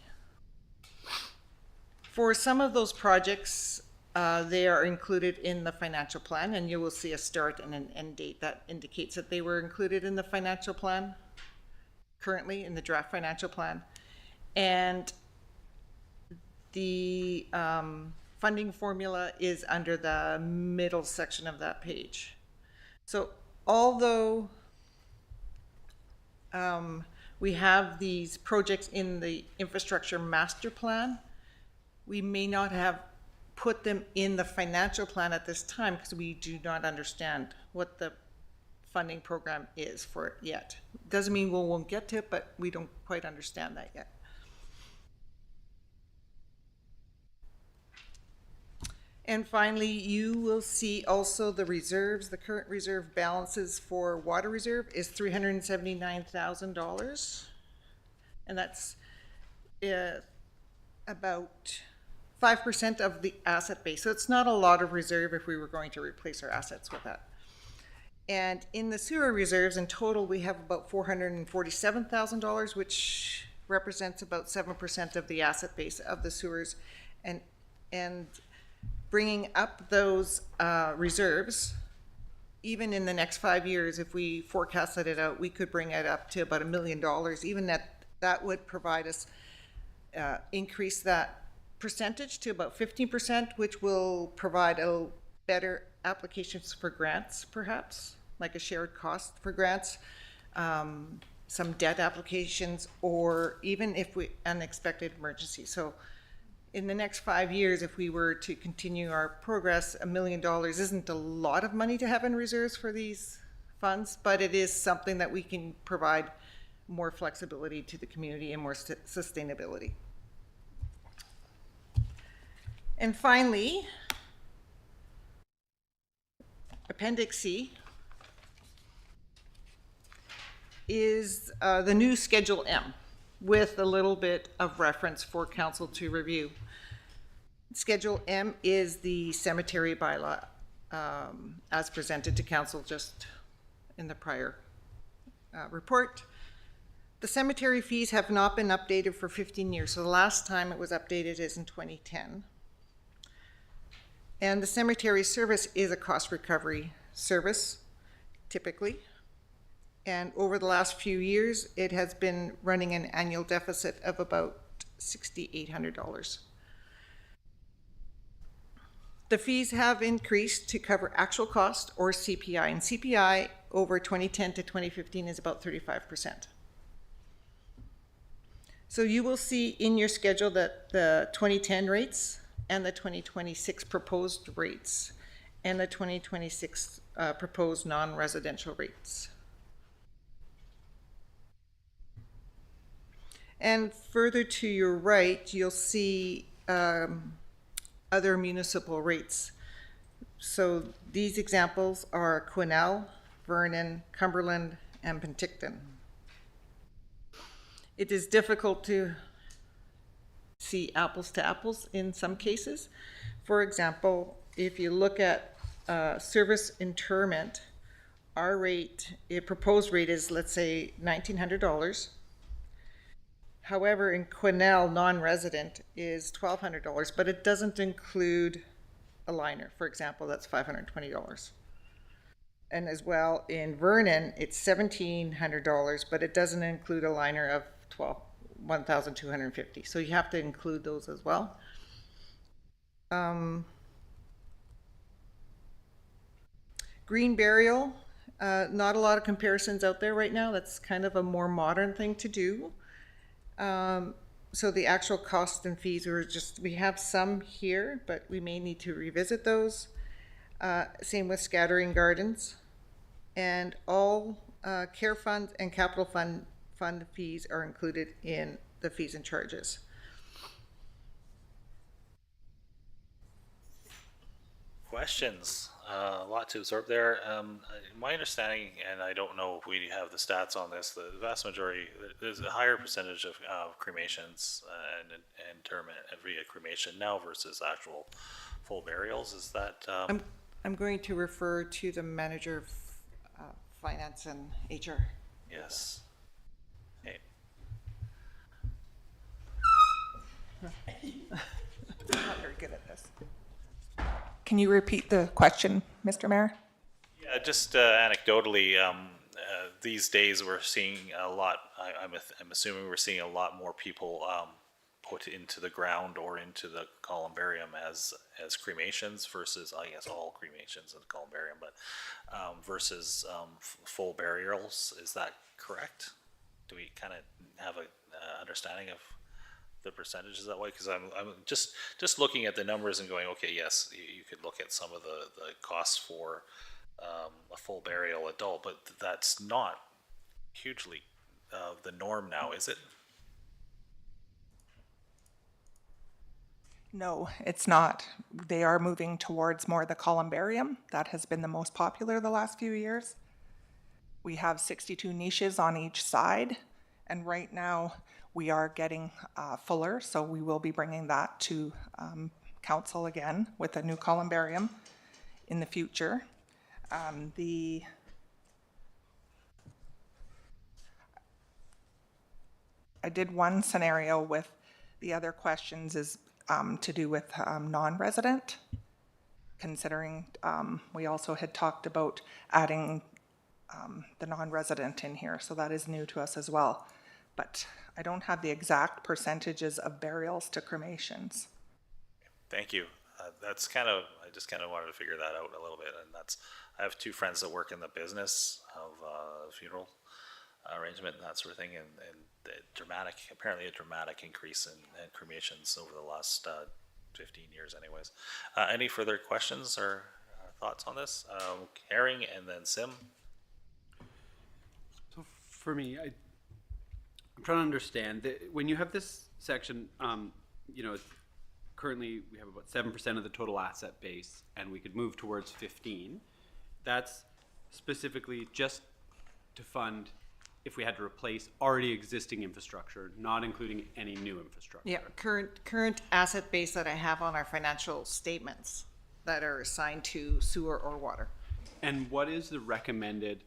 For some of those projects, they are included in the financial plan, and you will see a start and an end date that indicates that they were included in the financial plan, currently in the draft financial plan. And the funding formula is under the middle section of that page. So although we have these projects in the infrastructure master plan, we may not have put them in the financial plan at this time because we do not understand what the funding program is for it yet. Doesn't mean we won't get to it, but we don't quite understand that yet. And finally, you will see also the reserves. The current reserve balances for water reserve is $379,000. And that's about 5% of the asset base. So it's not a lot of reserve if we were going to replace our assets with that. And in the sewer reserves, in total, we have about $447,000, which represents about 7% of the asset base of the sewers. And bringing up those reserves, even in the next 5 years, if we forecasted it out, we could bring it up to about $1 million. Even that would provide us, increase that percentage to about 15%, which will provide a better applications for grants, perhaps, like a shared cost for grants, some debt applications, or even if we unexpected emergency. So in the next 5 years, if we were to continue our progress, $1 million isn't a lot of money to have in reserves for these funds, but it is something that we can provide more flexibility to the community and more sustainability. And finally, Appendix C is the new Schedule M with a little bit of reference for council to review. Schedule M is the cemetery bylaw as presented to council just in the prior report. The cemetery fees have not been updated for 15 years. So the last time it was updated is in 2010. And the cemetery service is a cost recovery service, typically. And over the last few years, it has been running an annual deficit of about $6,800. The fees have increased to cover actual cost or CPI, and CPI over 2010 to 2015 is about 35%. So you will see in your schedule that the 2010 rates and the 2026 proposed rates and the 2026 proposed non-residential rates. And further to your right, you'll see other municipal rates. So these examples are Quesnel, Vernon, Cumberland, and Penticton. It is difficult to see apples to apples in some cases. For example, if you look at service interment, our rate, proposed rate is, let's say, $1,900. However, in Quesnel, non-resident is $1,200, but it doesn't include a liner. For example, that's $520. And as well, in Vernon, it's $1,700, but it doesn't include a liner of $1,250. So you have to include those as well. Green burial, not a lot of comparisons out there right now. That's kind of a more modern thing to do. So the actual cost and fees we have some here, but we may need to revisit those. Same with scattering gardens. And all care funds and capital fund fees are included in the fees and charges. Questions? A lot to absorb there. My understanding, and I don't know if we have the stats on this, the vast majority, there's a higher percentage of cremations and interment via cremation now versus actual full burials. Is that? I'm going to refer to the manager of finance and HR. Yes. Hey. I'm not very good at this. Can you repeat the question, Mr. Mayor? Yeah, just anecdotally, these days we're seeing a lot. I'm assuming we're seeing a lot more people put into the ground or into the columbarium as cremations versus, I guess, all cremations in the columbarium, but versus full burials. Is that correct? Do we kind of have a understanding of the percentages that way? Because I'm just looking at the numbers and going, okay, yes, you could look at some of the costs for a full burial adult, but that's not hugely the norm now, is it? No, it's not. They are moving towards more the columbarium. That has been the most popular the last few years. We have 62 niches on each side, and right now we are getting fuller, so we will be bringing that to council again with a new columbarium in the future. I did one scenario with the other questions is to do with non-resident, considering we also had talked about adding the non-resident in here, so that is new to us as well. But I don't have the exact percentages of burials to cremations. Thank you. That's kind of, I just kind of wanted to figure that out a little bit, and I have two friends that work in the business of funeral arrangement and that sort of thing, and apparently a dramatic increase in cremations over the last 15 years anyways. Any further questions or thoughts on this? Herring and then Sim. So for me, I'm trying to understand that when you have this section, currently we have about 7% of the total asset base, and we could move towards 15. That's specifically just to fund if we had to replace already existing infrastructure, not including any new infrastructure. Yeah, current asset base that I have on our financial statements that are assigned to sewer or water. And what is the recommended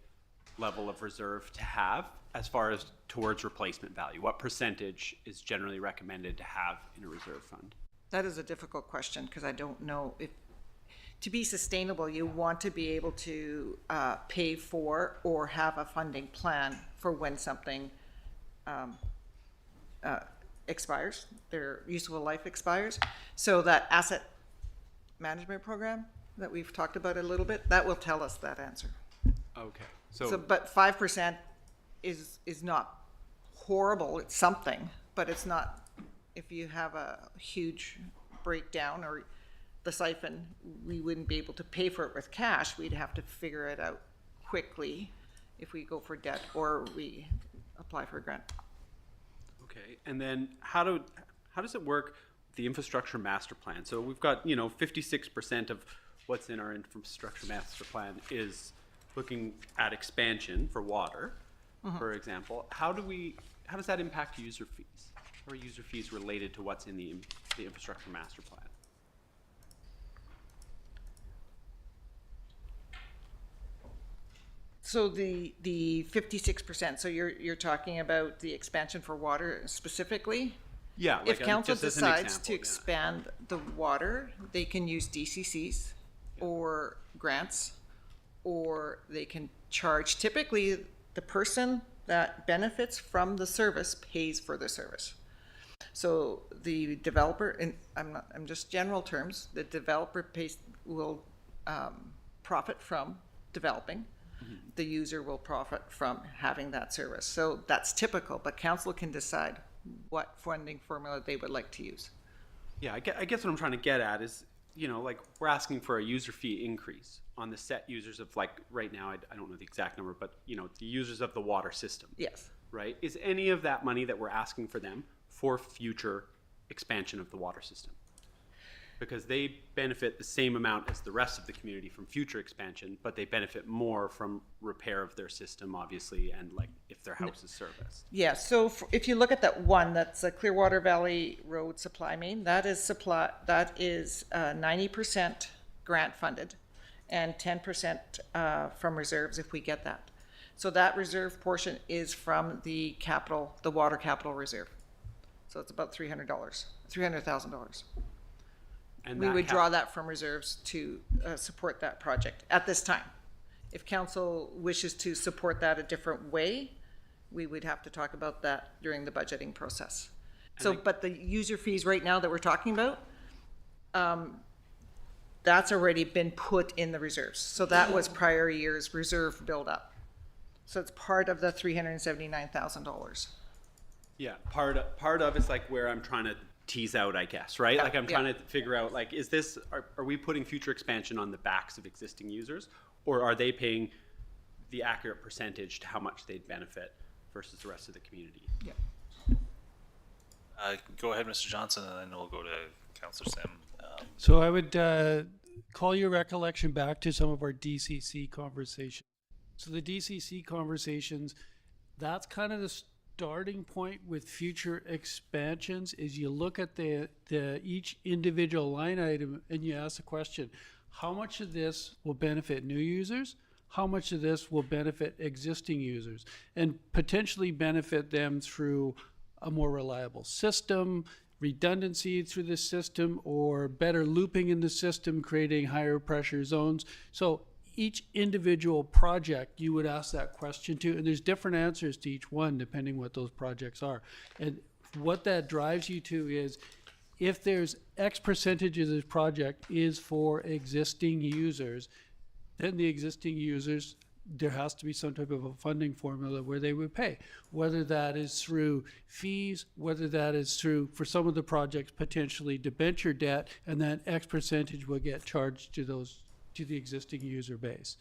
level of reserve to have as far as towards replacement value? What percentage is generally recommended to have in a reserve fund? That is a difficult question because I don't know if, to be sustainable, you want to be able to pay for or have a funding plan for when something expires, their useful life expires. So that asset management program that we've talked about a little bit, that will tell us that answer. Okay. So, but 5% is not horrible. It's something, but it's not. If you have a huge breakdown or the siphon, we wouldn't be able to pay for it with cash. We'd have to figure it out quickly if we go for debt or we apply for a grant. Okay, and then how does it work with the infrastructure master plan? So we've got 56% of what's in our infrastructure master plan is looking at expansion for water, for example. How does that impact user fees? How are user fees related to what's in the infrastructure master plan? So the 56%, so you're talking about the expansion for water specifically? Yeah. If council just as an decides example, to expand the water, they can use DCCs or grants, or they can charge. Typically, the person that benefits from the service pays for the service. So the developer, and I'm just general terms, the developer will profit from developing. The user will profit from having that service. So that's typical, but council can decide what funding formula they would like to use. Yeah, I guess what I'm trying to get at is, like we're asking for a user fee increase on the set users of, like, right now, I don't know the exact number, but the users of the water system. Yes. Right? Is any of that money that we're asking for them for future expansion of the water system? Because they benefit the same amount as the rest of the community from future expansion, but they benefit more from repair of their system, obviously, and like if their house is serviced. Yeah, so if you look at that one, that's a Clearwater Valley Road supply main, that is 90% grant funded and 10% from reserves if we get that. So that reserve portion is from the water capital reserve. So it's about $300,000. And we would draw that from reserves to support that project at this time. If council wishes to support that a different way, we would have to talk about that during the budgeting process. So, but the user fees right now that we're talking about, that's already been put in the reserves. So that was prior year's reserve buildup. So it's part of the $379,000. Yeah, part of it's like where I'm trying to tease out, I guess, right? Like I'm trying to figure out, like, is this, are we putting future expansion on the backs of existing users, or are they paying the accurate percentage to how much they'd benefit versus the rest of the community? Yeah. Go ahead, Mr. Johnson, and then we'll go to Councillor Sim. So I would call your recollection back to some of our DCC conversations. So the DCC conversations, that's kind of the starting point with future expansions. Is you look at the each individual line item and you ask the question, how much of this will benefit new users? How much of this will benefit existing users and potentially benefit them through a more reliable system, redundancy through the system, or better looping in the system, creating higher pressure zones? So each individual project you would ask that question to, and there's different answers to each one depending what those projects are. And what that drives you to is, if there's X percentage of this project is for existing users, then the existing users, there has to be some type of a funding formula where they would pay, whether that is through fees, whether that is through, for some of the projects, potentially debenture debt, and then X percentage will get charged to the existing user base.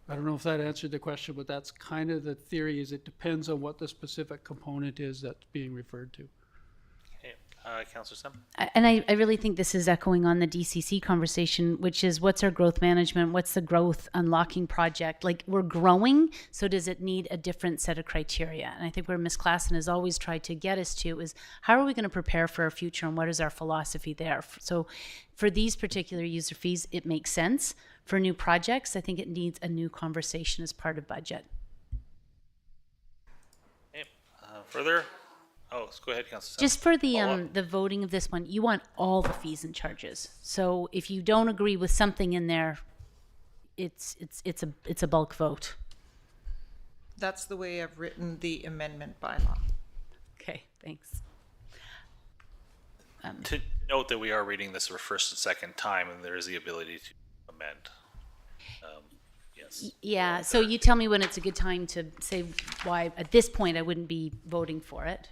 I don't know if that answered the question, but that's kind of the theory, is it depends on what the specific component is that's being referred to. Okay, Councillor Sim. And I really think this is echoing on the DCC conversation, which is what's our growth management? What's the growth unlocking project? Like, we're growing, so does it need a different set of criteria? And I think where Ms. Klassen has always tried to get us to is, how are we going to prepare for our future, and what is our philosophy there? So for these particular user fees, it makes sense. For new projects, I think it needs a new conversation as part of budget. Okay, further? Oh, go ahead, Councilor. Just for the voting of this one, you want all the fees and charges. So if you don't agree with something in there, it's a bulk vote. That's the way I've written the amendment bylaw. Okay, thanks. To note that we are reading this for first and second time, and there is the ability to amend. Yes. Yeah, so you tell me when it's a good time to say why, at this point, I wouldn't be voting for it.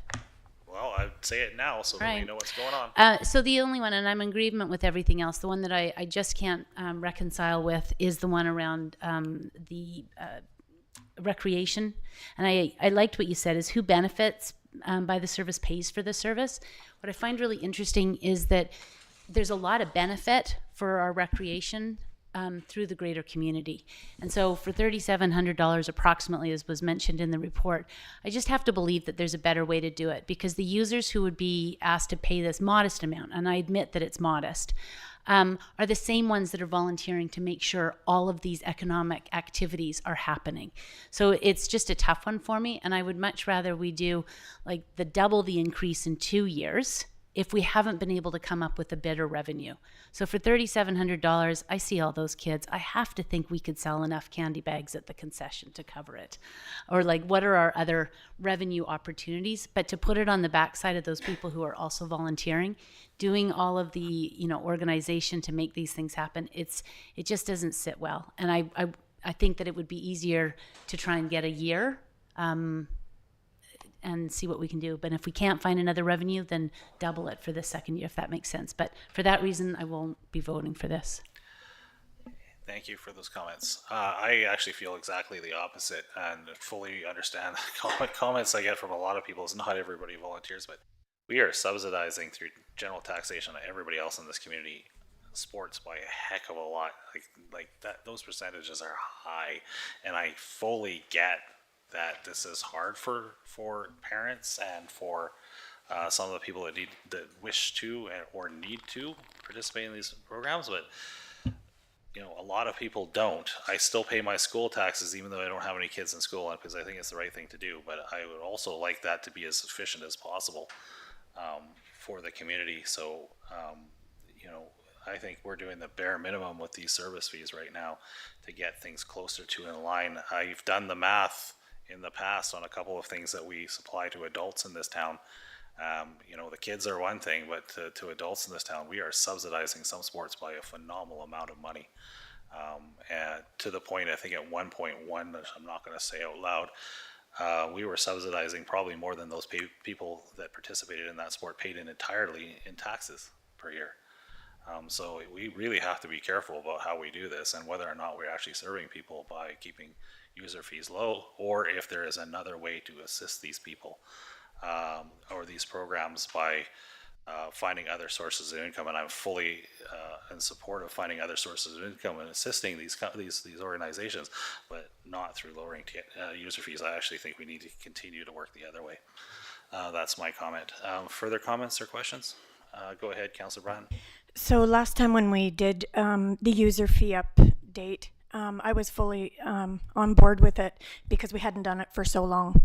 Well, I'd say it now so that we Right. know what's going on. So the only one, and I'm in agreement with everything else, the one that I just can't reconcile with is the one around the recreation. And I liked what you said, is who benefits by the service pays for the service. What I find really interesting is that there's a lot of benefit for our recreation through the greater community. And so for $3,700 approximately, as was mentioned in the report, I just have to believe that there's a better way to do it, because the users who would be asked to pay this modest amount, and I admit that it's modest, are the same ones that are volunteering to make sure all of these economic activities are happening. So it's just a tough one for me, and I would much rather we do like the double the increase in 2 years if we haven't been able to come up with a better revenue. So for $3,700, I see all those kids. I have to think we could sell enough candy bags at the concession to cover it. Or like, what are our other revenue opportunities? But to put it on the backside of those people who are also volunteering, doing all of the, organization to make these things happen, it just doesn't sit well. And I think that it would be easier to try and get a year, and see what we can do. But if we can't find another revenue, then double it for the second year, if that makes sense. But for that reason, I won't be voting for this. Thank you for those comments. I actually feel exactly the opposite and fully understand the comments I get from a lot of people. Is not everybody volunteers, but we are subsidizing through general taxation of everybody else in this community sports by a heck of a lot. Like that, those percentages are high, and I fully get that this is hard for parents and for some of the people that wish to or need to participate in these programs, but a lot of people don't. I still pay my school taxes even though I don't have any kids in school, because I think it's the right thing to do, but I would also like that to be as efficient as possible for the community. So I think we're doing the bare minimum with these service fees right now to get things closer to in line. I've done the math in the past on a couple of things that we supply to adults in this town. The kids are one thing, but to adults in this town, we are subsidizing some sports by a phenomenal amount of money. And to the point, I think at 1.1, I'm not going to say out loud, we were subsidizing probably more than those people that participated in that sport paid in entirely in taxes per year. So we really have to be careful about how we do this and whether or not we're actually serving people by keeping user fees low, or if there is another way to assist these people or these programs by finding other sources of income. And I'm fully in support of finding other sources of income and assisting these organizations, but not through lowering user fees. I actually think we need to continue to work the other way. That's my comment. Further comments or questions? Go ahead, Councillor Bratton. So last time when we did the user fee update, I was fully on board with it because we hadn't done it for so long.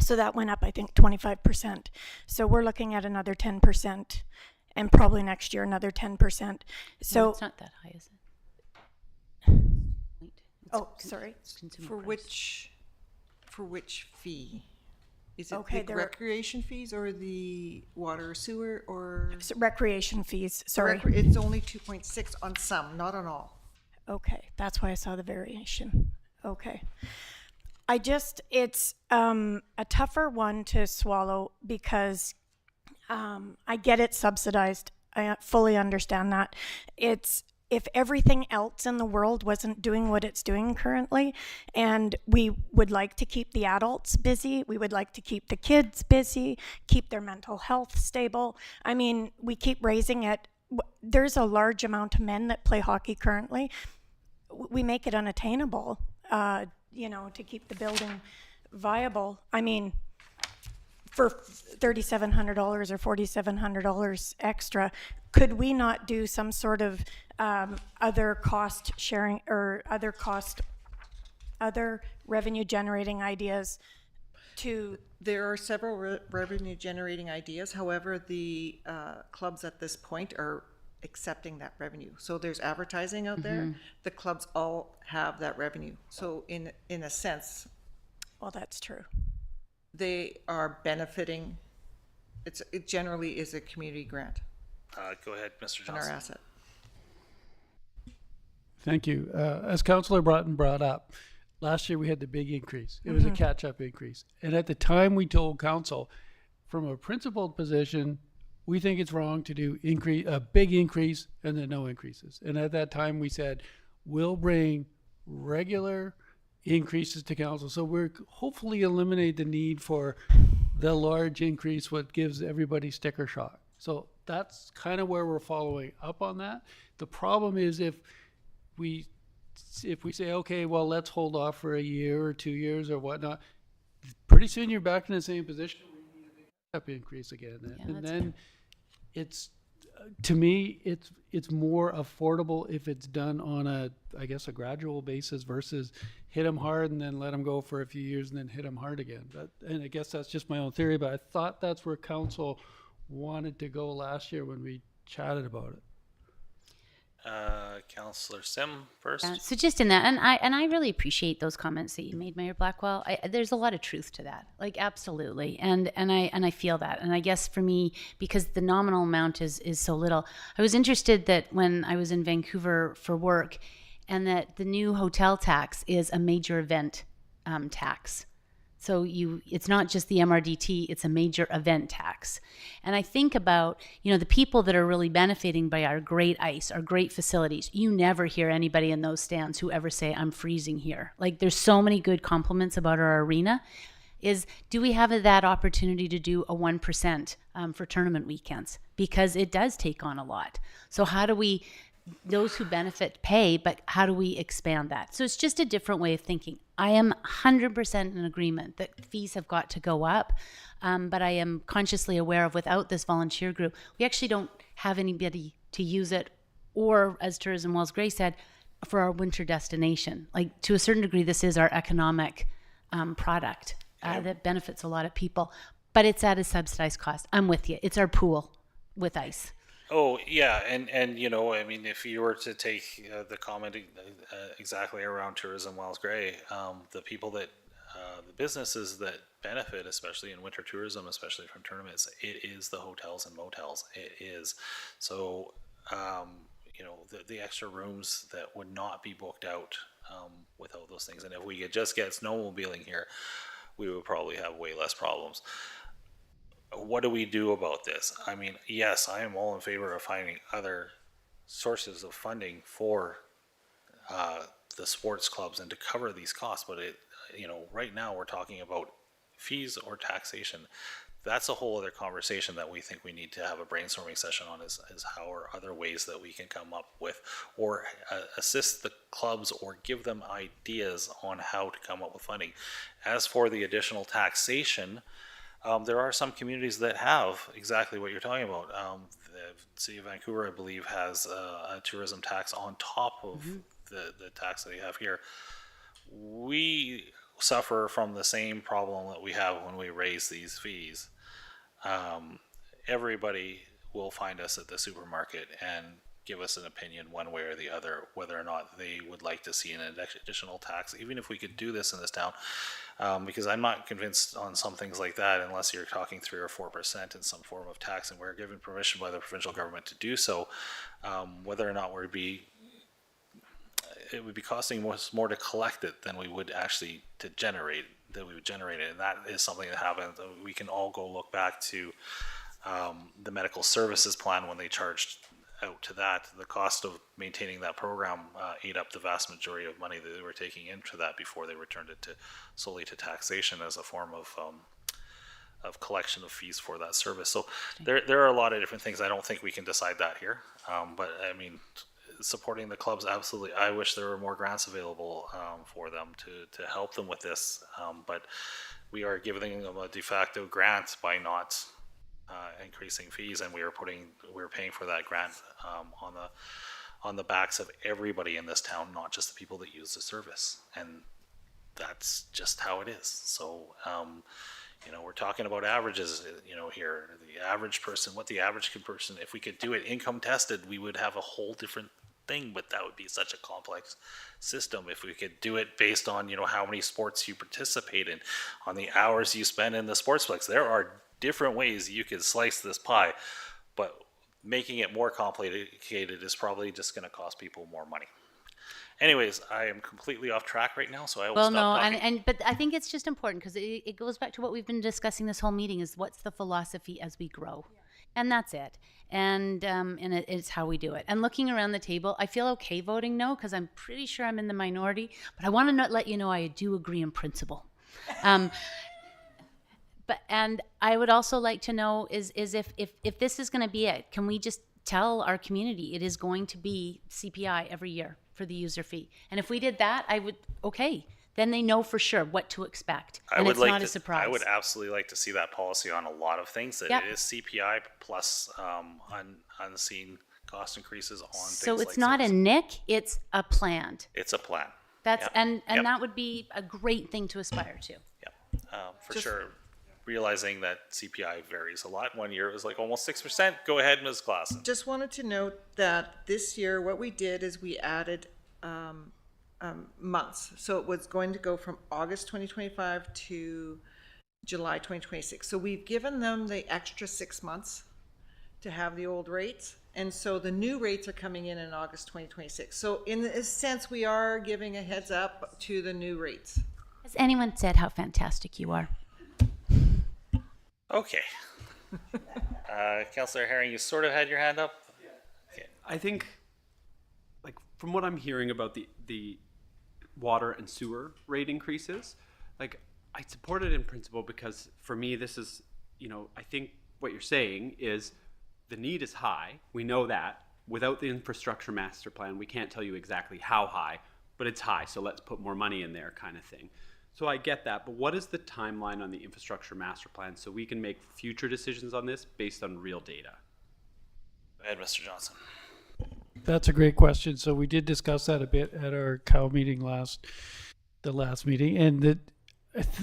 So that went up, I think, 25%. So we're looking at another 10%, and probably next year another 10%. So No, it's not that high, is it? Sorry. For which fee? Is it Okay, the there are- recreation fees or the water sewer or? Recreation fees, sorry. It's only 2.6 on some, not on all. Okay, that's why I saw the variation. Okay. It's a tougher one to swallow because I get it subsidized. I fully understand that. If everything else in the world wasn't doing what it's doing currently, and we would like to keep the adults busy, we would like to keep the kids busy, keep their mental health stable. I mean, we keep raising it. There's a large amount of men that play hockey currently. We make it unattainable, to keep the building viable. I mean, for $3,700 or $4,700 extra, could we not do some sort of other cost sharing or other revenue generating ideas There are several revenue generating ideas. However, the clubs at this point are accepting that revenue. So there's advertising out there. The clubs all have that revenue. So in a sense, Well, that's true. they are benefiting. It generally is a community grant Go ahead, Mr. on our Johnson. asset. Thank you. As Councillor Broughton brought up, last year we had the big increase. It was a catch-up increase. And at the time, we told council, from a principled position, we think it's wrong to do a big increase and then no increases. And at that time, we said, we'll bring regular increases to council. So we're hopefully eliminate the need for the large increase, what gives everybody sticker shock. So that's kind of where we're following up on that. The problem is if we say, okay, well, let's hold off for a year or 2 years or whatnot, pretty soon you're back in the same position. We need a big step increase again. And then it's, to me, it's more affordable if it's done on a gradual basis versus hit them hard and then let them go for a few years and then hit them hard again. And I guess that's just my own theory, but I thought that's where council wanted to go last year when we chatted about it. Councillor Sim first. So just in that, and I really appreciate those comments that you made, Mayor Blackwell. There's a lot of truth to that, like absolutely, and I feel that, and I guess for me, because the nominal amount is so little, I was interested that when I was in Vancouver for work, and that the new hotel tax is a major event tax. So it's not just the MRDT, it's a major event tax. And I think about, the people that are really benefiting by our great ice, our great facilities. You never hear anybody in those stands who ever say, I'm freezing here. Like, there's so many good compliments about our arena. Do we have that opportunity to do a 1% for tournament weekends? Because it does take on a lot. So how do we, those who benefit pay, but how do we expand that? So it's just a different way of thinking. I am 100% in agreement that fees have got to go up, but I am consciously aware of, without this volunteer group, we actually don't have anybody to use it, or, as Tourism Wells Gray said, for our winter destination. Like, to a certain degree, this is our economic product that benefits a lot of people, but it's at a subsidized cost. I'm with you. It's our pool with ice. Oh, yeah, and if you were to take the comment exactly around Tourism Wells Gray, the people that, the businesses that benefit, especially in winter tourism, especially from tournaments, it is the hotels and motels. It is. So, the extra rooms that would not be booked out without those things. And if we could just get snowmobiling here, we would probably have way less problems. What do we do about this? I mean, yes, I am all in favor of finding other sources of funding for the sports clubs and to cover these costs. But right now we're talking about fees or taxation. That's a whole other conversation that we think we need to have a brainstorming session on, is how are other ways that we can come up with, or assist the clubs or give them ideas on how to come up with funding. As for the additional taxation, there are some communities that have exactly what you're talking about. The City of Vancouver, I believe, has a tourism tax on top of the tax that they have here. We suffer from the same problem that we have when we raise these fees. Everybody will find us at the supermarket and give us an opinion one way or the other, whether or not they would like to see an additional tax, even if we could do this in this town. Because I'm not convinced on some things like that unless you're talking 3 or 4% in some form of tax, and we're given permission by the provincial government to do so. Whether or not it would be costing us more to collect it than we would actually to generate it, and that is something that happens. We can all go look back to the medical services plan when they charged out to that. The cost of maintaining that program ate up the vast majority of money that they were taking into that before they returned it solely to taxation as a form of collection of fees for that service. So there are a lot of different things. I don't think we can decide that here, but I mean, supporting the clubs, absolutely. I wish there were more grants available for them to help them with this, but we are giving them a de facto grant by not increasing fees, and we're paying for that grant on the backs of everybody in this town, not just the people that use the service. And that's just how it is. So, you know, we're talking about averages, you know, here, the average person, what the average person, if we could do it income tested, we would have a whole different thing, but that would be such a complex system. If we could do it based on, you know, how many sports you participate in, on the hours you spend in the sportsplex, there are different ways you could slice this pie, but making it more complicated is probably just going to cost people more money. Anyways, I am completely off track right now, so I will Well, stop no, talking. but I think it's just important because it goes back to what we've been discussing this whole meeting is what's the philosophy as we grow, and that's it. And it's how we do it. And looking around the table, I feel okay voting no because I'm pretty sure I'm in the minority. But I want to let you know I do agree in principle. But and I would also like to know is if this is going to be it, can we just tell our community it is going to be CPI every year for the user fee? And if we did that, I would, okay, then they know for sure what to expect. And it's not a surprise. I would absolutely like to see that policy on a lot of things, that Yep. it is CPI plus unseen cost increases on things So it's like not this. a nick, it's a planned. It's a plan. That's Yep. and Yep. that would be a great thing to aspire to. For sure. Realizing that CPI varies a lot. One year it was like almost 6%. Go ahead, Ms. Clausen. Just wanted to note that this year, what we did is we added months. So it was going to go from August 2025 to July 2026. So we've given them the extra 6 months to have the old rates. And so the new rates are coming in August 2026. So in a sense, we are giving a heads up to the new rates. Has anyone said how fantastic you are? Okay. Councillor Herring, you sort of had your hand up. I think, like, from what I'm hearing about the water and sewer rate increases, like, I support it in principle because for me, this is, you know, I think what you're saying is the need is high. We know that. Without the infrastructure master plan, we can't tell you exactly how high, but it's high, so let's put more money in there kind of thing. So I get that, but what is the timeline on the infrastructure master plan so we can make future decisions on this based on real data? Go ahead, Mr. Johnson. That's a great question. So we did discuss that a bit at our COW meeting the last meeting, and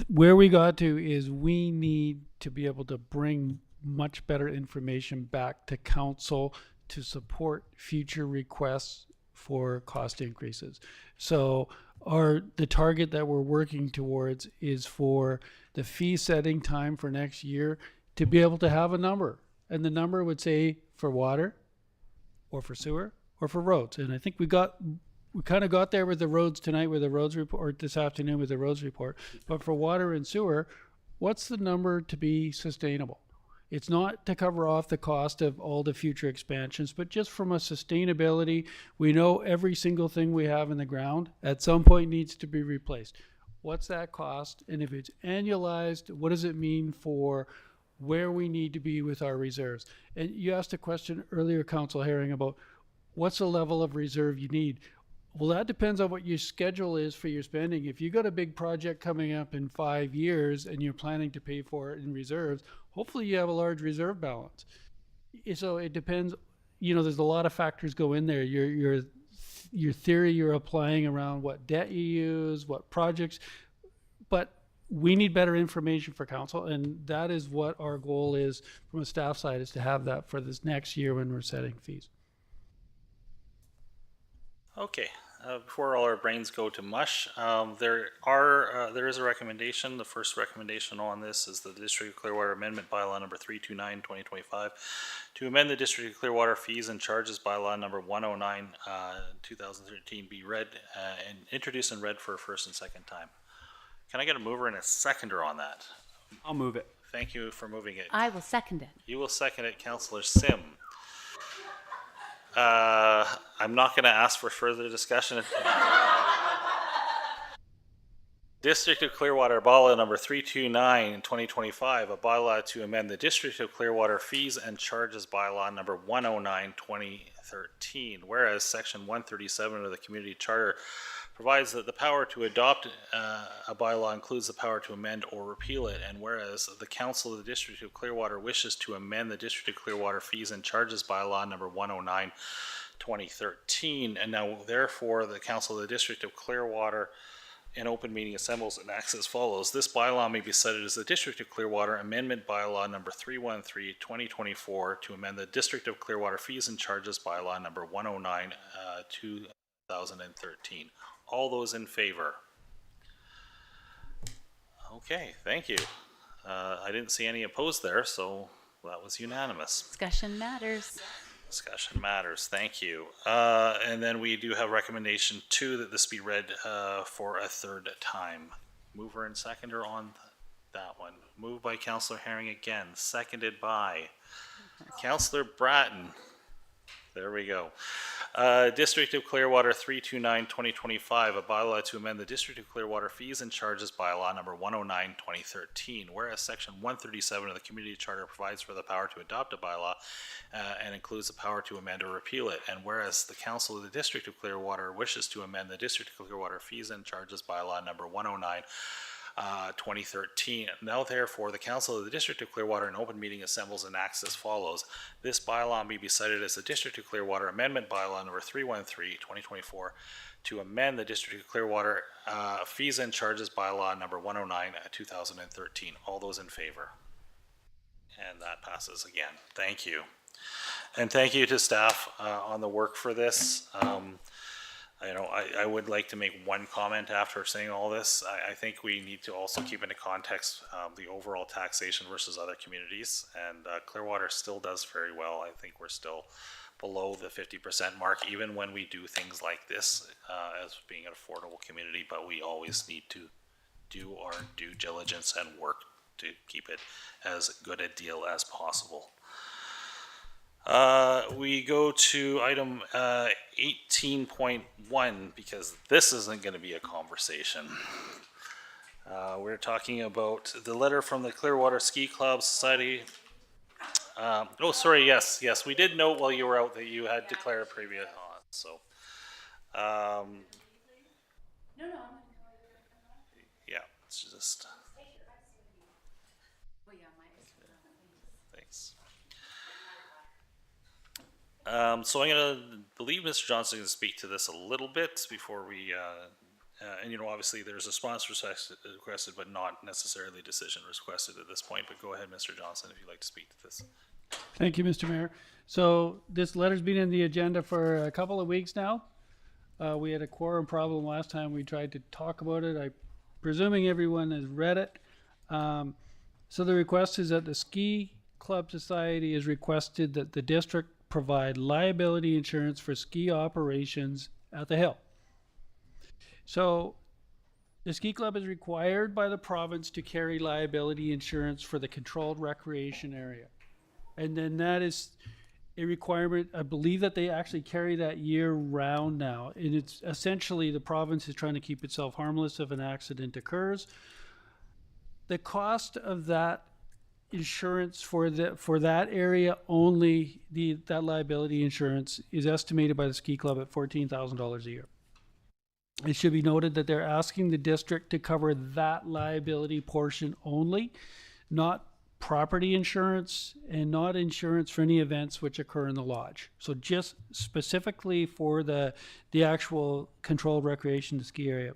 where we got to is we need to be able to bring much better information back to council to support future requests for cost increases. So the target that we're working towards is for the fee setting time for next year to be able to have a number, and the number would say for water or for sewer or for roads. And I think we kind of got there with the roads tonight with the roads report, or this afternoon with the roads report. But for water and sewer, what's the number to be sustainable? It's not to cover off the cost of all the future expansions, but just from a sustainability, we know every single thing we have in the ground at some point needs to be replaced. What's that cost? And if it's annualized, what does it mean for where we need to be with our reserves? And you asked a question earlier, Council Herring, about what's the level of reserve you need. Well, that depends on what your schedule is for your spending. If you got a big project coming up in 5 years and you're planning to pay for it in reserves, hopefully you have a large reserve balance. So it depends, you know, there's a lot of factors go in there. Your theory you're applying around what debt you use, what projects, but we need better information for council, and that is what our goal is from a staff side, is to have that for this next year when we're setting fees. Okay. Before all our brains go to mush, there is a recommendation. The first recommendation on this is the District of Clearwater Amendment Bylaw number 329, 2025, to amend the District of Clearwater Fees and Charges Bylaw number 109, 2013 be read and introduced and read for a first and second time. Can I get a mover and a seconder on that? I'll move it. Thank you for moving it. I will second it. You will second it, Councillor Sim. I'm not going to ask for further discussion. District of Clearwater Bylaw number 329, 2025, a bylaw to amend the District of Clearwater Fees and Charges Bylaw number 109, 2013. Whereas Section 137 of the Community Charter provides that the power to adopt a bylaw includes the power to amend or repeal it, and whereas the Council of the District of Clearwater wishes to amend the District of Clearwater Fees and Charges Bylaw number 109, 2013, and now therefore the Council of the District of Clearwater an open meeting assembles and acts as follows. This bylaw may be cited as the District of Clearwater Amendment Bylaw number 313, 2024 to amend the District of Clearwater Fees and Charges Bylaw number 109, 2013. All those in favor? Okay, thank you. I didn't see any opposed there, so that was unanimous. Discussion matters. Discussion matters, thank you. And then we do have recommendation 2 that this be read for a third time. Mover and seconder on that one. Moved by Councillor Herring again, seconded by Councillor Bratton. There we go. District of Clearwater 329-2025, a bylaw to amend the District of Clearwater Fees and Charges Bylaw number 109-2013. Whereas Section 137 of the Community Charter provides for the power to adopt a bylaw and includes the power to amend or repeal it. And whereas the Council of the District of Clearwater wishes to amend the District of Clearwater Fees and Charges Bylaw number 109-2013. Now therefore, the Council of the District of Clearwater in open meeting assembles and acts as follows. This bylaw may be cited as the District of Clearwater Amendment Bylaw number 313, 2024 to amend the District of Clearwater Fees and Charges Bylaw number 109, 2013. All those in favor? And that passes again. Thank you. And thank you to staff on the work for this. I would like to make one comment after saying all this. I think we need to also keep into context the overall taxation versus other communities, and Clearwater still does very well. I think we're still below the 50% mark, even when we do things like this as being an affordable community, but we always need to do our due diligence and work to keep it as good a deal as possible. We go to item 18.1 because this isn't going to be a conversation. We're talking about the letter from the Clearwater Ski Club Society. Yes, we did note while you were out that you had declared a previous on, so. Yeah, it's just. Thanks. So I'm going to believe Mr. Johnson can speak to this a little bit before we, and obviously there's a response requested, but not necessarily a decision requested at this point. But go ahead, Mr. Johnson, if you'd like to speak to this. Thank you, Mr. Mayor. So this letter's been in the agenda for a couple of weeks now. We had a quorum problem last time we tried to talk about it. I'm presuming everyone has read it. So the request is that the Ski Club Society has requested that the district provide liability insurance for ski operations at the hill. So the ski club is required by the province to carry liability insurance for the controlled recreation area. And then that is a requirement, I believe that they actually carry that year round now. And it's essentially the province is trying to keep itself harmless if an accident occurs. The cost of that insurance for that area only, that liability insurance is estimated by the ski club at $14,000 a year. It should be noted that they're asking the district to cover that liability portion only, not property insurance and not insurance for any events which occur in the lodge. So just specifically for the actual controlled recreation, the ski area.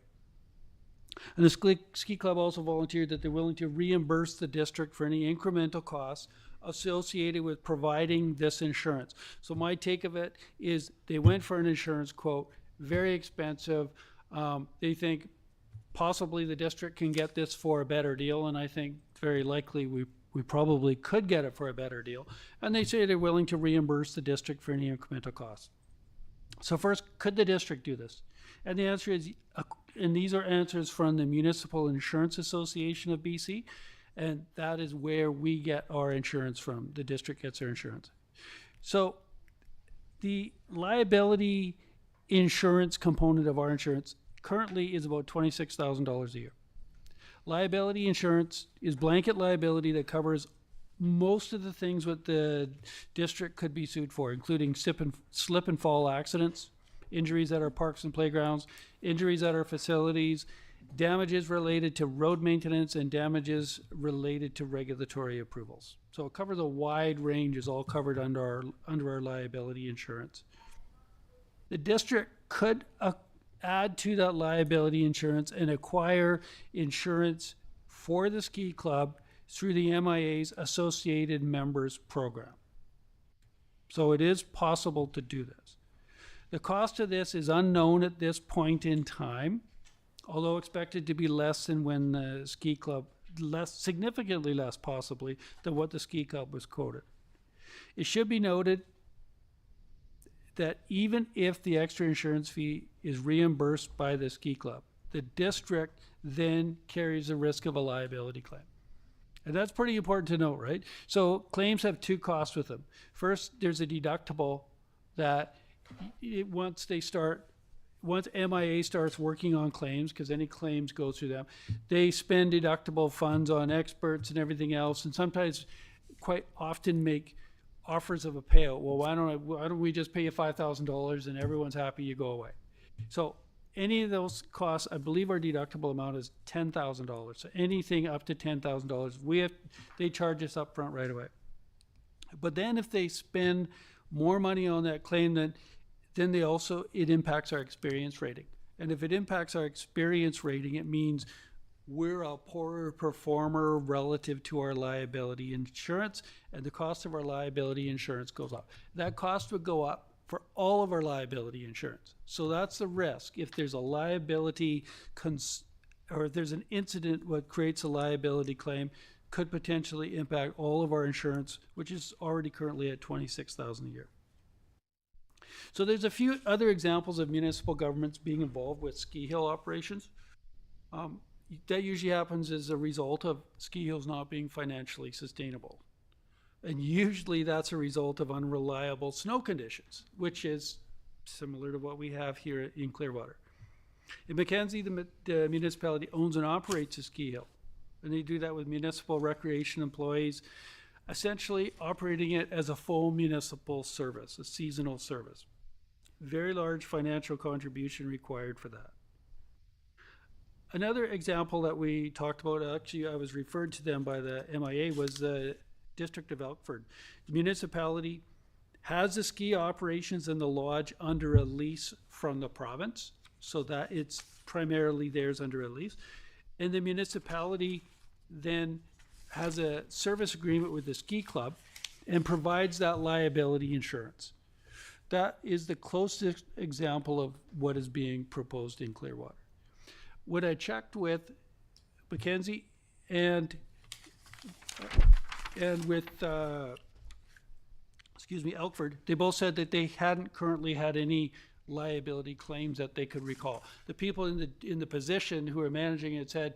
And the ski club also volunteered that they're willing to reimburse the district for any incremental costs associated with providing this insurance. So my take of it is they went for an insurance quote, very expensive. They think possibly the district can get this for a better deal, and I think very likely we probably could get it for a better deal. And they say they're willing to reimburse the district for any incremental costs. So first, could the district do this? And the answer is, and these are answers from the Municipal Insurance Association of BC, and that is where we get our insurance from. The district gets their insurance. So the liability insurance component of our insurance currently is about $26,000 a year. Liability insurance is blanket liability that covers most of the things what the district could be sued for, including slip and fall accidents, injuries at our parks and playgrounds, injuries at our facilities, damages related to road maintenance, and damages related to regulatory approvals. So it covers a wide range, is all covered under our liability insurance. The district could add to that liability insurance and acquire insurance for the ski club through the MIA's Associated Members Program. So it is possible to do this. The cost of this is unknown at this point in time, although expected to be less than when the ski club, significantly less possibly than what the ski club was quoted. It should be noted that even if the extra insurance fee is reimbursed by the ski club, the district then carries the risk of a liability claim. And that's pretty important to note, right? So claims have two costs with them. First, there's a deductible that once MIA starts working on claims, because any claims go through them, they spend deductible funds on experts and everything else, and sometimes quite often make offers of a payout. Well, why don't we just pay you $5,000 and everyone's happy, you go away. So any of those costs, I believe our deductible amount is $10,000. So anything up to $10,000, they charge us up front right away. But then if they spend more money on that claim, then it impacts our experience rating. And if it impacts our experience rating, it means we're a poorer performer relative to our liability insurance, and the cost of our liability insurance goes up. That cost would go up for all of our liability insurance. So that's the risk. If there's a liability or if there's an incident what creates a liability claim, could potentially impact all of our insurance, which is already currently at $26,000 a year. So there's a few other examples of municipal governments being involved with ski hill operations. That usually happens as a result of ski hills not being financially sustainable. And usually that's a result of unreliable snow conditions, which is similar to what we have here in Clearwater. In Mackenzie, the municipality owns and operates a ski hill, and they do that with municipal recreation employees, essentially operating it as a full municipal service, a seasonal service. Very large financial contribution required for that. Another example that we talked about, actually I was referred to them by the MIA, was the District of Elkford. The municipality has the ski operations and the lodge under a lease from the province, so that it's primarily theirs under a lease. And the municipality then has a service agreement with the ski club and provides that liability insurance. That is the closest example of what is being proposed in Clearwater. When I checked with Mackenzie and with Elkford, they both said that they hadn't currently had any liability claims that they could recall. The people in the position who are managing it said,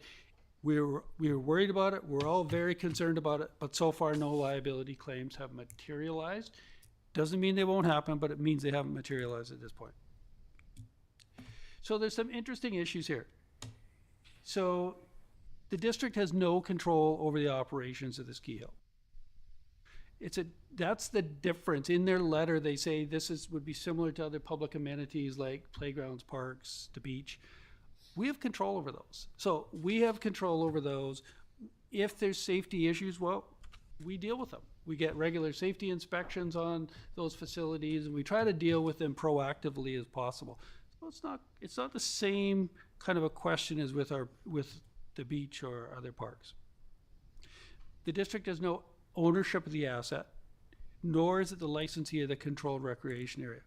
we were worried about it, we're all very concerned about it, but so far no liability claims have materialized. Doesn't mean they won't happen, but it means they haven't materialized at this point. So there's some interesting issues here. So the district has no control over the operations of the ski hill. That's the difference. In their letter, they say would be similar to other public amenities like playgrounds, parks, the beach. We have control over those. So we have control over those. If there's safety issues, well, we deal with them. We get regular safety inspections on those facilities, and we try to deal with them proactively as possible. So it's not the same kind of a question as with the beach or other parks. The district has no ownership of the asset, nor is it the licensee of the controlled recreation area.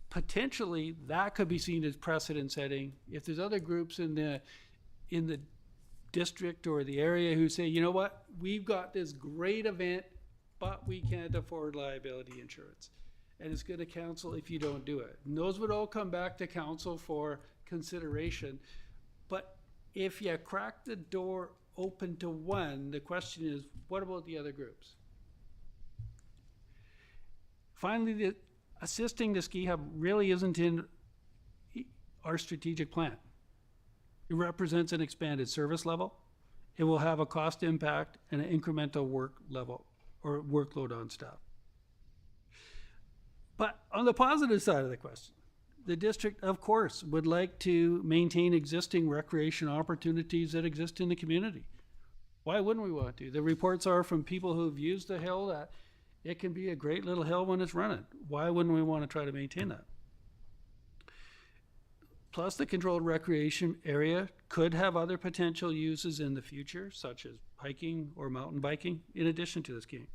Potentially, that could be seen as precedent setting if there's other groups in the district or the area who say, you know what, we've got this great event, but we can't afford liability insurance. And it's going to cancel if you don't do it. And those would all come back to council for consideration. But if you crack the door open to one, the question is, what about the other groups? Finally, assisting the ski hub really isn't in our strategic plan. It represents an expanded service level. It will have a cost impact and an incremental work level or workload on staff. But on the positive side of the question, the district, of course, would like to maintain existing recreation opportunities that exist in the community. Why wouldn't we want to? The reports are from people who've used the hill that it can be a great little hill when it's running. Why wouldn't we want to try to maintain that? plus the controlled recreation area could have other potential uses in the future, such as hiking or mountain biking, in addition to the skiing.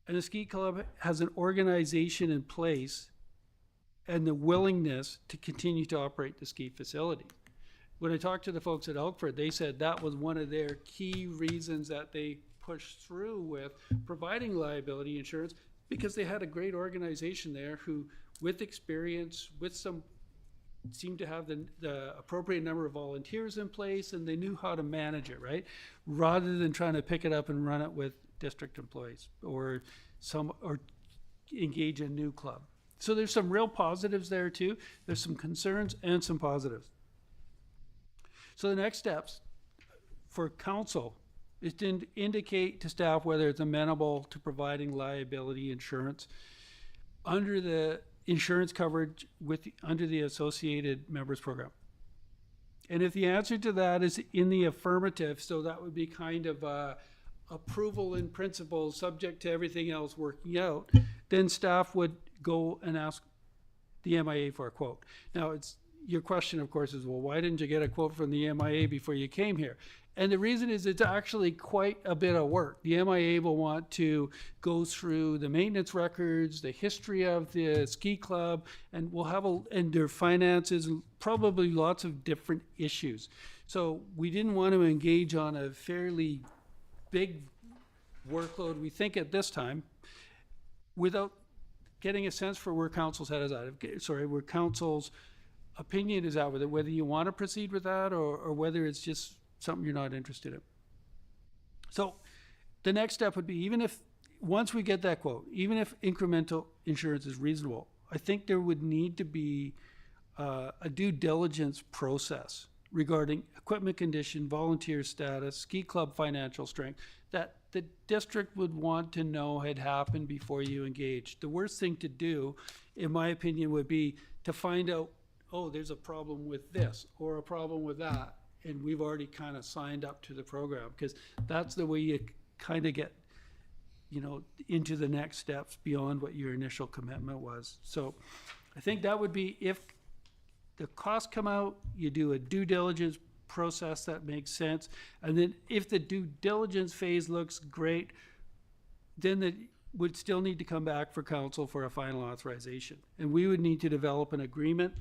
And the ski club has an organization in place and the willingness to continue to operate the ski facility. When I talked to the folks at Elkford, they said that was one of their key reasons that they pushed through with providing liability insurance, because they had a great organization there who, with experience, with some, seemed to have the appropriate number of volunteers in place, and they knew how to manage it, right? Rather than trying to pick it up and run it with district employees or engage a new club. So there's some real positives there too. There's some concerns and some positives. So the next steps for council is to indicate to staff whether it's amenable to providing liability insurance under the insurance coverage under the associated members program. And if the answer to that is in the affirmative, so that would be kind of approval in principle subject to everything else working out, then staff would go and ask the MIA for a quote. Now, it's your question, of course, is, well, why didn't you get a quote from the MIA before you came here? And the reason is it's actually quite a bit of work. The MIA will want to go through the maintenance records, the history of the ski club, and we'll have and their finances, and probably lots of different issues. So we didn't want to engage on a fairly big workload, we think, at this time, without getting a sense for where council's head is at. Where council's opinion is at with it, whether you want to proceed with that or whether it's just something you're not interested in. So the next step would be, once we get that quote, even if incremental insurance is reasonable, I think there would need to be a due diligence process regarding equipment condition, volunteer status, ski club financial strength, that the district would want to know had happened before you engage. The worst thing to do, in my opinion, would be to find out, oh, there's a problem with this or a problem with that, and we've already kind of signed up to the program, because that's the way you kind of get, into the next steps beyond what your initial commitment was. So I think that would be, if the costs come out, you do a due diligence process that makes sense, and then if the due diligence phase looks great, then it would still need to come back for council for a final authorization. And we would need to develop an agreement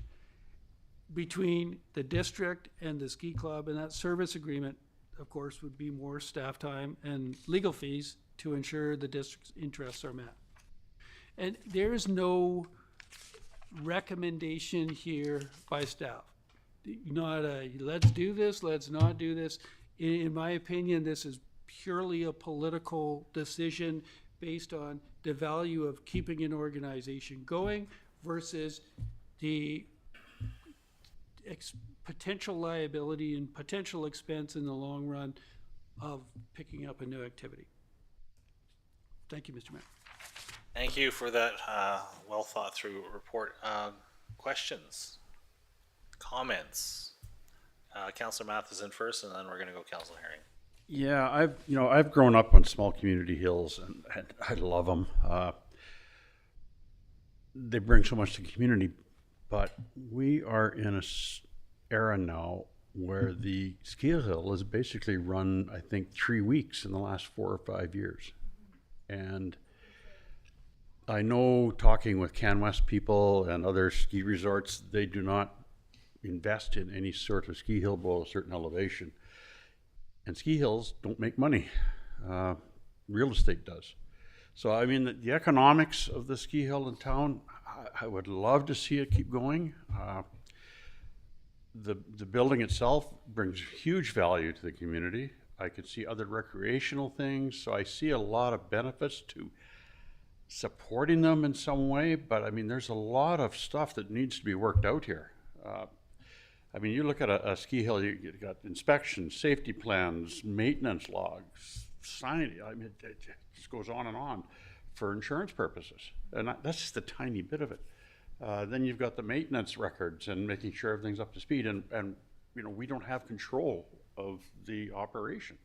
between the district and the ski club, and that service agreement, of course, would be more staff time and legal fees to ensure the district's interests are met. And there's no recommendation here by staff. Not a let's do this, let's not do this. In my opinion, this is purely a political decision based on the value of keeping an organization going versus the potential liability and potential expense in the long run of picking up a new activity. Thank you, Mr. Mayor. Thank you for that well thought through report. Questions? Comments? Councillor Matheson first, and then we're going to go Councillor Herring. Yeah, I've grown up on small community hills, and I love them. They bring so much to the community, but we are in a era now where the ski hill has basically run, I think, 3 weeks in the last 4 or 5 years. And I know, talking with CanWest people and other ski resorts, they do not invest in any sort of ski hill below a certain elevation. And ski hills don't make money. Real estate does. So, I mean, the economics of the ski hill in town, I would love to see it keep going. The building itself brings huge value to the community. I could see other recreational things, so I see a lot of benefits to supporting them in some way, but I mean, there's a lot of stuff that needs to be worked out here. I mean, you look at a ski hill, you got inspections, safety plans, maintenance logs, signage. I mean, it just goes on and on for insurance purposes. And that's just a tiny bit of it. Then you've got the maintenance records and making sure everything's up to speed. And we don't have control of the operation.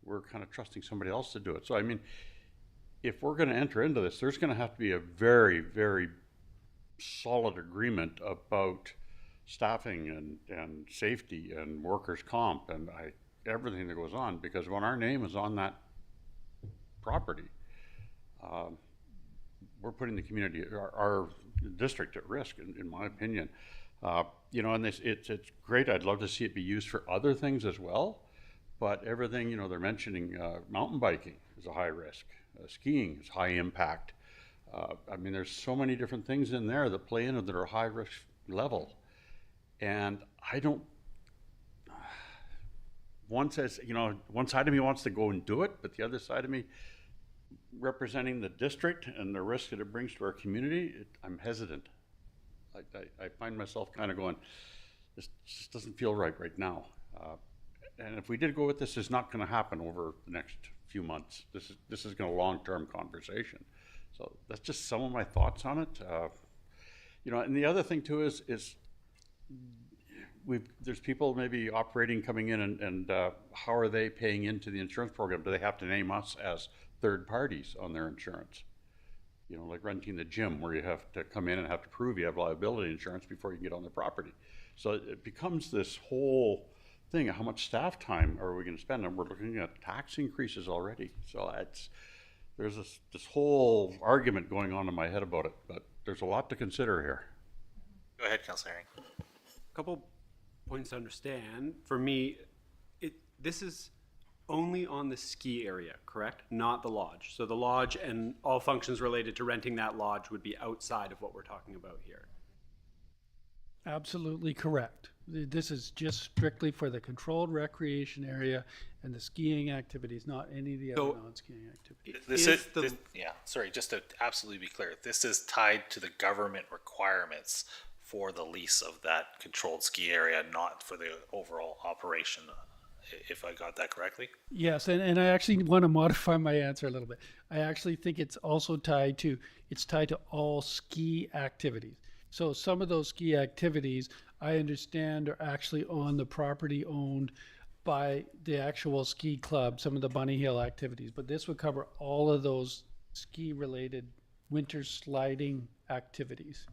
We're kind of trusting somebody else to do it. So, I mean, if we're going to enter into this, there's going to have to be a very, very solid agreement about staffing and safety and workers' comp and everything that goes on, because when our name is on that property, we're putting the community, our district at risk, in my opinion. You know, and it's great. I'd love to see it be used for other things as well. But everything, you know, they're mentioning mountain biking is a high risk, skiing is high impact. I mean, there's so many different things in there that play into that are high risk level. And I don't, one says, you know, one side of me wants to go and do it, but the other side of me, representing the district and the risk that it brings to our community, I'm hesitant. I find myself kind of going, this just doesn't feel right now. And if we did go with this, it's not going to happen over the next few months. This is going to long-term conversation. So that's just some of my thoughts on it. You know, and the other thing too is there's people maybe operating, coming in, and how are they paying into the insurance program? Do they have to name us as third parties on their insurance? You know, like renting the gym, where you have to come in and have to prove you have liability insurance before you can get on the property. So it becomes this whole thing of how much staff time are we going to spend, and we're looking at tax increases already. So there's this whole argument going on in my head about it, but there's a lot to consider here. Go ahead, Councillor Herring. A couple points to understand. For me, this is only on the ski area, correct? Not the lodge. So the lodge and all functions related to renting that lodge would be outside of what we're talking about here. Absolutely correct. This is just strictly for the controlled recreation area and the skiing activities, not any of the other non-skiing activities. Sorry, just to absolutely be clear, this is tied to the government requirements for the lease of that controlled ski area, not for the overall operation, if I got that correctly. Yes, and I actually want to modify my answer a little bit. I actually think it's also tied to all ski activities. So some of those ski activities, I understand, are actually on the property owned by the actual ski club, some of the Bunny Hill activities. But this would cover all of those ski-related winter sliding activities.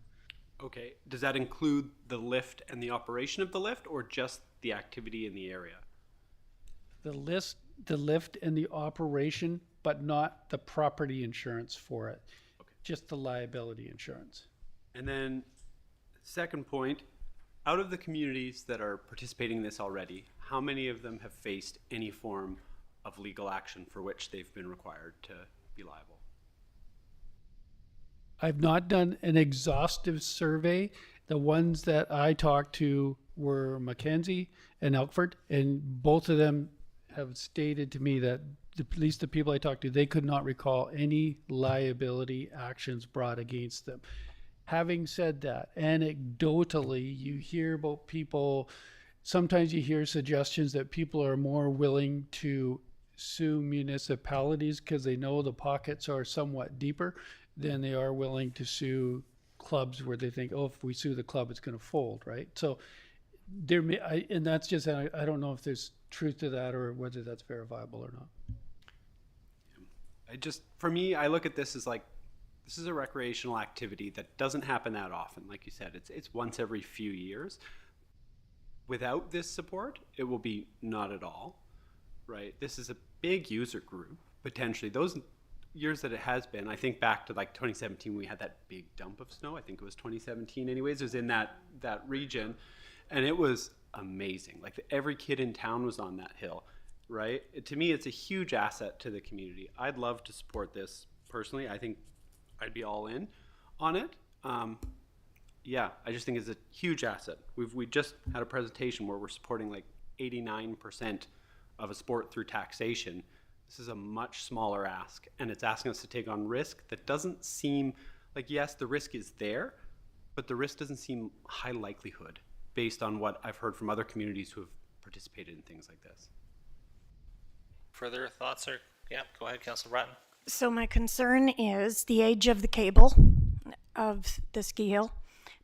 Okay, does that include the lift and the operation of the lift, or just the activity in the area? The lift and the operation, but not the property insurance for it. Okay. Just the liability insurance. And then, second point, out of the communities that are participating in this already, how many of them have faced any form of legal action for which they've been required to be liable? I've not done an exhaustive survey. The ones that I talked to were Mackenzie and Elkford, and both of them have stated to me that, at least the people I talked to, they could not recall any liability actions brought against them. Having said that, anecdotally, you hear about people, sometimes you hear suggestions that people are more willing to sue municipalities because they know the pockets are somewhat deeper than they are willing to sue clubs where they think, oh, if we sue the club, it's going to fold, right? So there may, and that's just, I don't know if there's truth to that or whether that's verifiable or not. For me, I look at this as like, this is a recreational activity that doesn't happen that often. Like you said, it's once every few years. Without this support, it will be not at all, right? This is a big user group, potentially. Those years that it has been, I think back to like 2017, we had that big dump of snow. I think it was 2017 anyways. It was in that region, and it was amazing. Like every kid in town was on that hill, right? To me, it's a huge asset to the community. I'd love to support this personally. I think I'd be all in on it. Yeah, I just think it's a huge asset. We just had a presentation where we're supporting like 89% of a sport through taxation. This is a much smaller ask, and it's asking us to take on risk that doesn't seem like, yes, the risk is there, but the risk doesn't seem high likelihood based on what I've heard from other communities who have participated in things like this. Further thoughts? Or yeah, go ahead, Councillor Bratton. So my concern is the age of the cable of the ski hill,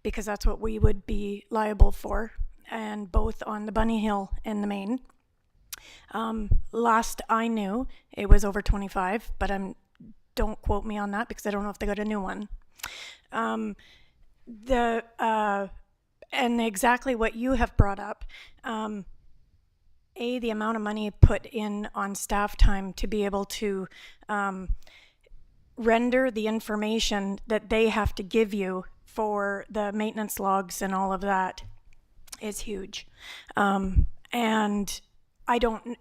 because that's what we would be liable for, and both on the Bunny Hill and the main. Last I knew, it was over 25, but don't quote me on that because I don't know if they got a new one. and exactly what you have brought up. The amount of money put in on staff time to be able to render the information that they have to give you for the maintenance logs and all of that is huge. And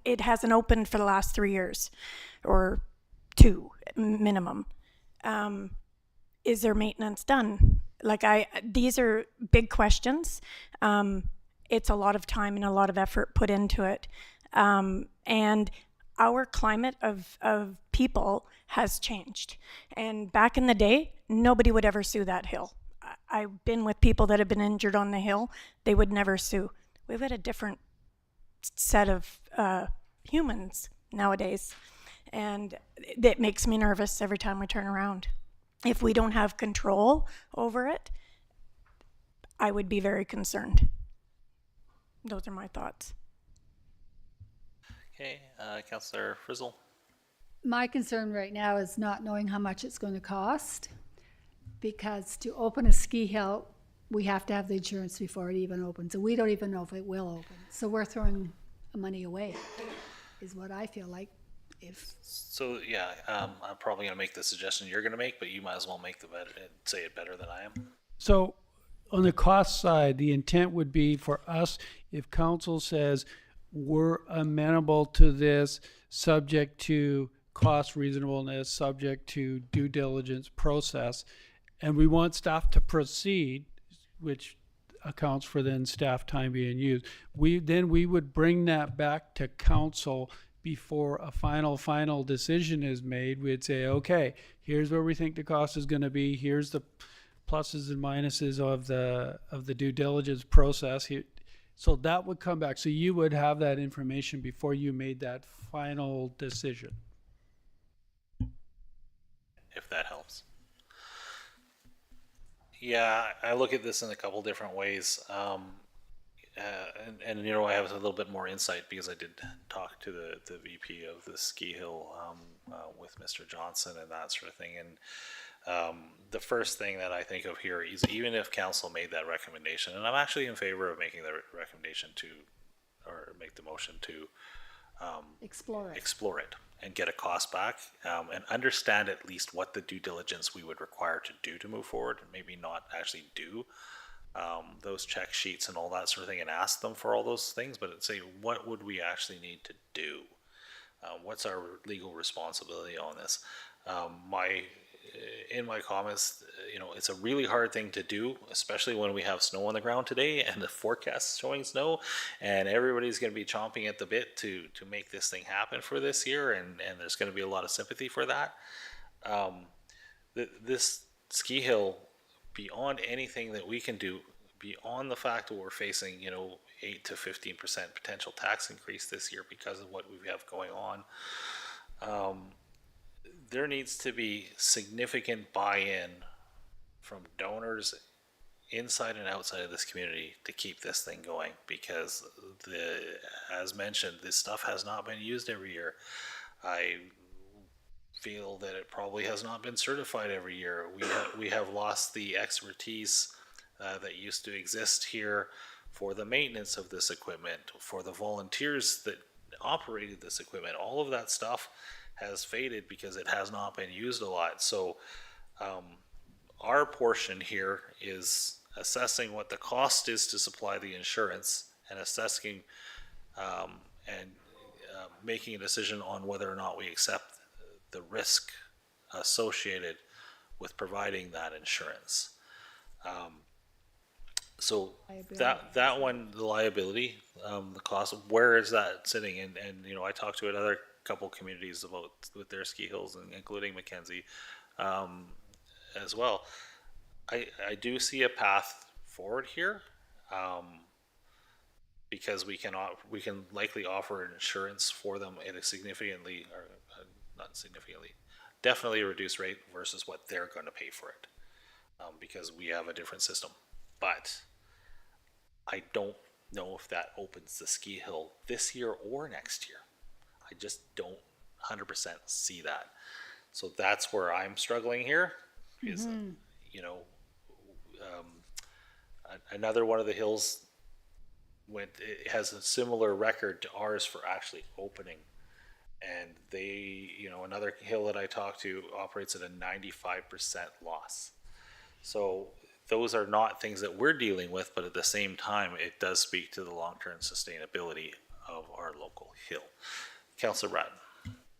it hasn't opened for the last 3 years or 2 minimum. Is there maintenance done? These are big questions. It's a lot of time and a lot of effort put into it. And our climate of people has changed. And back in the day, nobody would ever sue that hill. I've been with people that have been injured on the hill. They would never sue. We've got a different set of humans nowadays. And that makes me nervous every time we turn around. If we don't have control over it, I would be very concerned. Those are my thoughts. Okay, Councillor Frizzle. My concern right now is not knowing how much it's going to cost, because to open a ski hill, we have to have the insurance before it even opens, and we don't even know if it will open. So we're throwing money away, is what I feel like. So yeah, I'm probably going to make the suggestion you're going to make, but you might as well say it better than I am. So on the cost side, the intent would be for us, if council says we're amenable to this, subject to cost reasonableness, subject to due diligence process, and we want staff to proceed, which accounts for then staff time being used, we would bring that back to council before a final decision is made. We'd say, okay, here's where we think the cost is going to be. Here's the pluses and minuses of the due diligence process. So that would come back. So you would have that information before you made that final decision. If that helps. Yeah, I look at this in a couple different ways. And you know, I have a little bit more insight because I did talk to the VP of the ski hill with Mr. Johnson and that sort of thing. And the first thing that I think of here is, even if council made that recommendation, and I'm actually in favor of making the recommendation or make the motion to explore it and get a cost back, and understand at least what the due diligence we would require to do to move forward, and maybe not actually do those check sheets and all that sort of thing, and ask them for all those things, but say, what would we actually need to do? What's our legal responsibility on this? In my comments, you know, it's a really hard thing to do, especially when we have snow on the ground today and the forecast showing snow, and everybody's going to be chomping at the bit to make this thing happen for this year, and there's going to be a lot of sympathy for that. This ski hill, beyond anything that we can do, beyond the fact that we're facing, you know, 8 to 15% potential tax increase this year because of what we have going on, there needs to be significant buy-in from donors inside and outside of this community to keep this thing going, because as mentioned, this stuff has not been used every year. I feel that it probably has not been certified every year. We have lost the expertise that used to exist here for the maintenance of this equipment, for the volunteers that operated this equipment. All of that stuff has faded because it has not been used a lot. So our portion here is assessing what the cost is to supply the insurance, and assessing and making a decision on whether or not we accept the risk associated with providing that insurance. So that one, the liability, the cost, where is that sitting? And you know, I talked to another couple communities about with their ski hills, and including Mackenzie as well. I do see a path forward here, because we can likely offer insurance for them at a significantly, or not significantly, definitely a reduced rate versus what they're going to pay for it, because we have a different system. But I don't know if that opens the ski hill this year or next year. I just don't 100% see that. So that's where I'm struggling here, is, you know, Another one of the hills it has a similar record to ours for actually opening. And they, another hill that I talked to operates at a 95% loss. So those are not things that we're dealing with, but at the same time, it does speak to the long-term sustainability of our local hill. Councillor Bratton.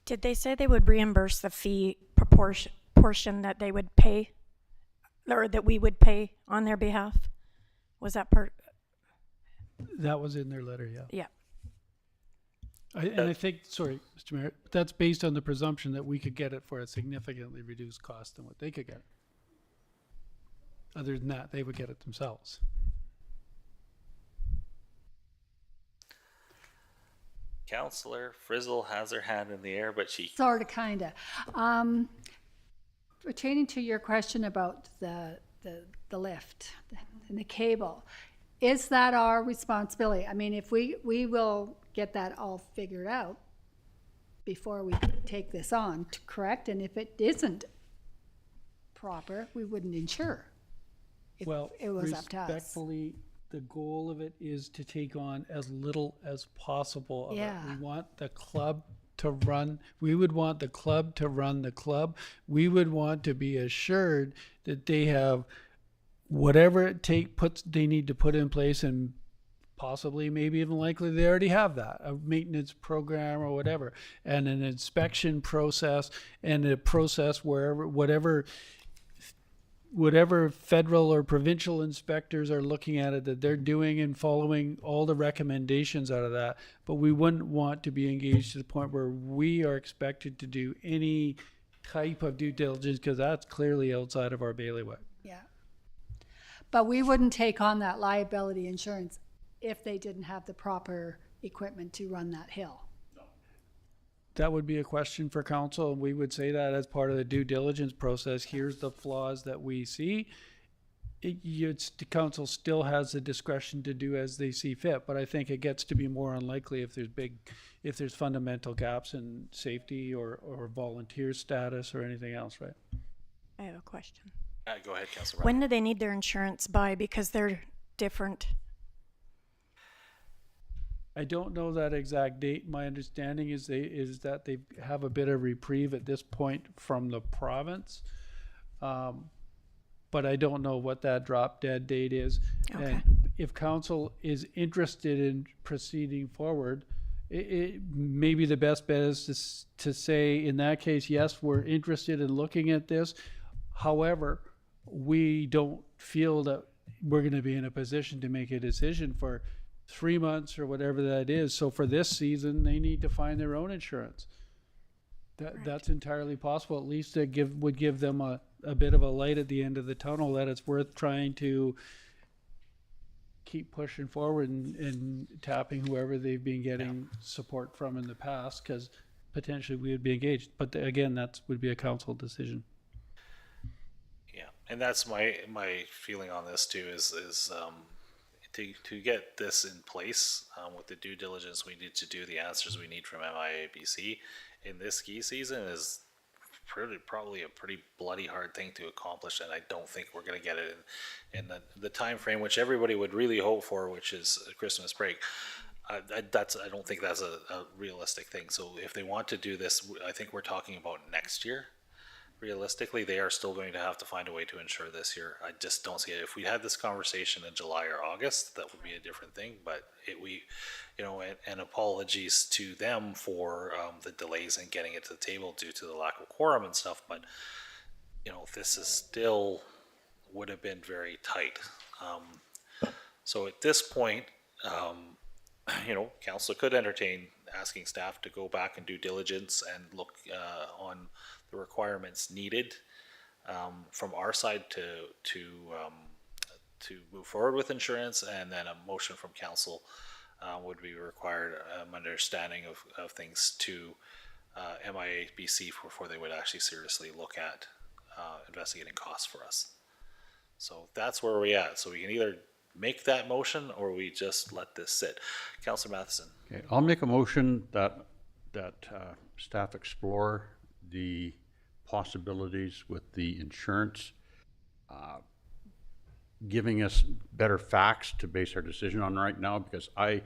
Did they say they would reimburse the fee portion that they would pay, or that we would pay on their behalf? Was that part? That was in their letter, yeah. Yeah. I think, sorry, Mr. Mayor, that's based on the presumption that we could get it for a significantly reduced cost than what they could get. Other than that, they would get it themselves. Councillor Frizzle has her hand in the air, but she... Sort of, kind of. Pertaining to your question about the lift and the cable, is that our responsibility? I mean, if we will get that all figured out before we take this on, correct? And if it isn't proper, we wouldn't insure. If it was up to us. Respectfully, the goal of it is to take on as little as possible of it. We want the club to run. We would want the club to run the club. We would want to be assured that they have whatever it they need to put in place, and possibly, maybe even likely, they already have that, a maintenance program or whatever, and an inspection process, and a process wherever, whatever federal or provincial inspectors are looking at it, that they're doing and following all the recommendations out of that. But we wouldn't want to be engaged to the point where we are expected to do any type of due diligence, because that's clearly outside of our bailiwick. Yeah. But we wouldn't take on that liability insurance if they didn't have the proper equipment to run that hill. That would be a question for council, and we would say that as part of the due diligence process. Here's the flaws that we see. The council still has the discretion to do as they see fit, but I think it gets to be more unlikely if there's fundamental gaps in safety or volunteer status or anything else, right? I have a question. Go ahead, Councillor. When do they need their insurance by? Because they're different. I don't know that exact date. My understanding is that they have a bit of reprieve at this point from the province, but I don't know what that drop dead date is. Okay. And if council is interested in proceeding forward, maybe the best bet is to say, in that case, yes, we're interested in looking at this. However, we don't feel that we're going to be in a position to make a decision for 3 months or whatever that is. So for this season, they need to find their own insurance. That's entirely possible. At least it would give them a bit of a light at the end of the tunnel, that it's worth trying to keep pushing forward and tapping whoever they've been getting support from in the past, because potentially we would be engaged. But again, that would be a council decision. Yeah, and that's my feeling on this too, is to get this in place with the due diligence we need to do, the answers we need from MIABC in this ski season is probably a pretty bloody hard thing to accomplish, and I don't think we're going to get it in the time frame which everybody would really hope for, which is Christmas break. I don't think that's a realistic thing. So if they want to do this, I think we're talking about next year. Realistically, they are still going to have to find a way to insure this year. I just don't see it. If we had this conversation in July or August, that would be a different thing. But and apologies to them for the delays in getting it to the table due to the lack of quorum and stuff. But this is still would have been very tight. So at this point, council could entertain asking staff to go back and do diligence and look on the requirements needed from our side to move forward with insurance, and then a motion from council would be required, understanding of things to MIABC before they would actually seriously look at investigating costs for us. So that's where we're at. So we can either make that motion or we just let this sit. Councillor Matheson. Okay, I'll make a motion that staff explore the possibilities with the insurance. giving us better facts to base our decision on right now, because I'm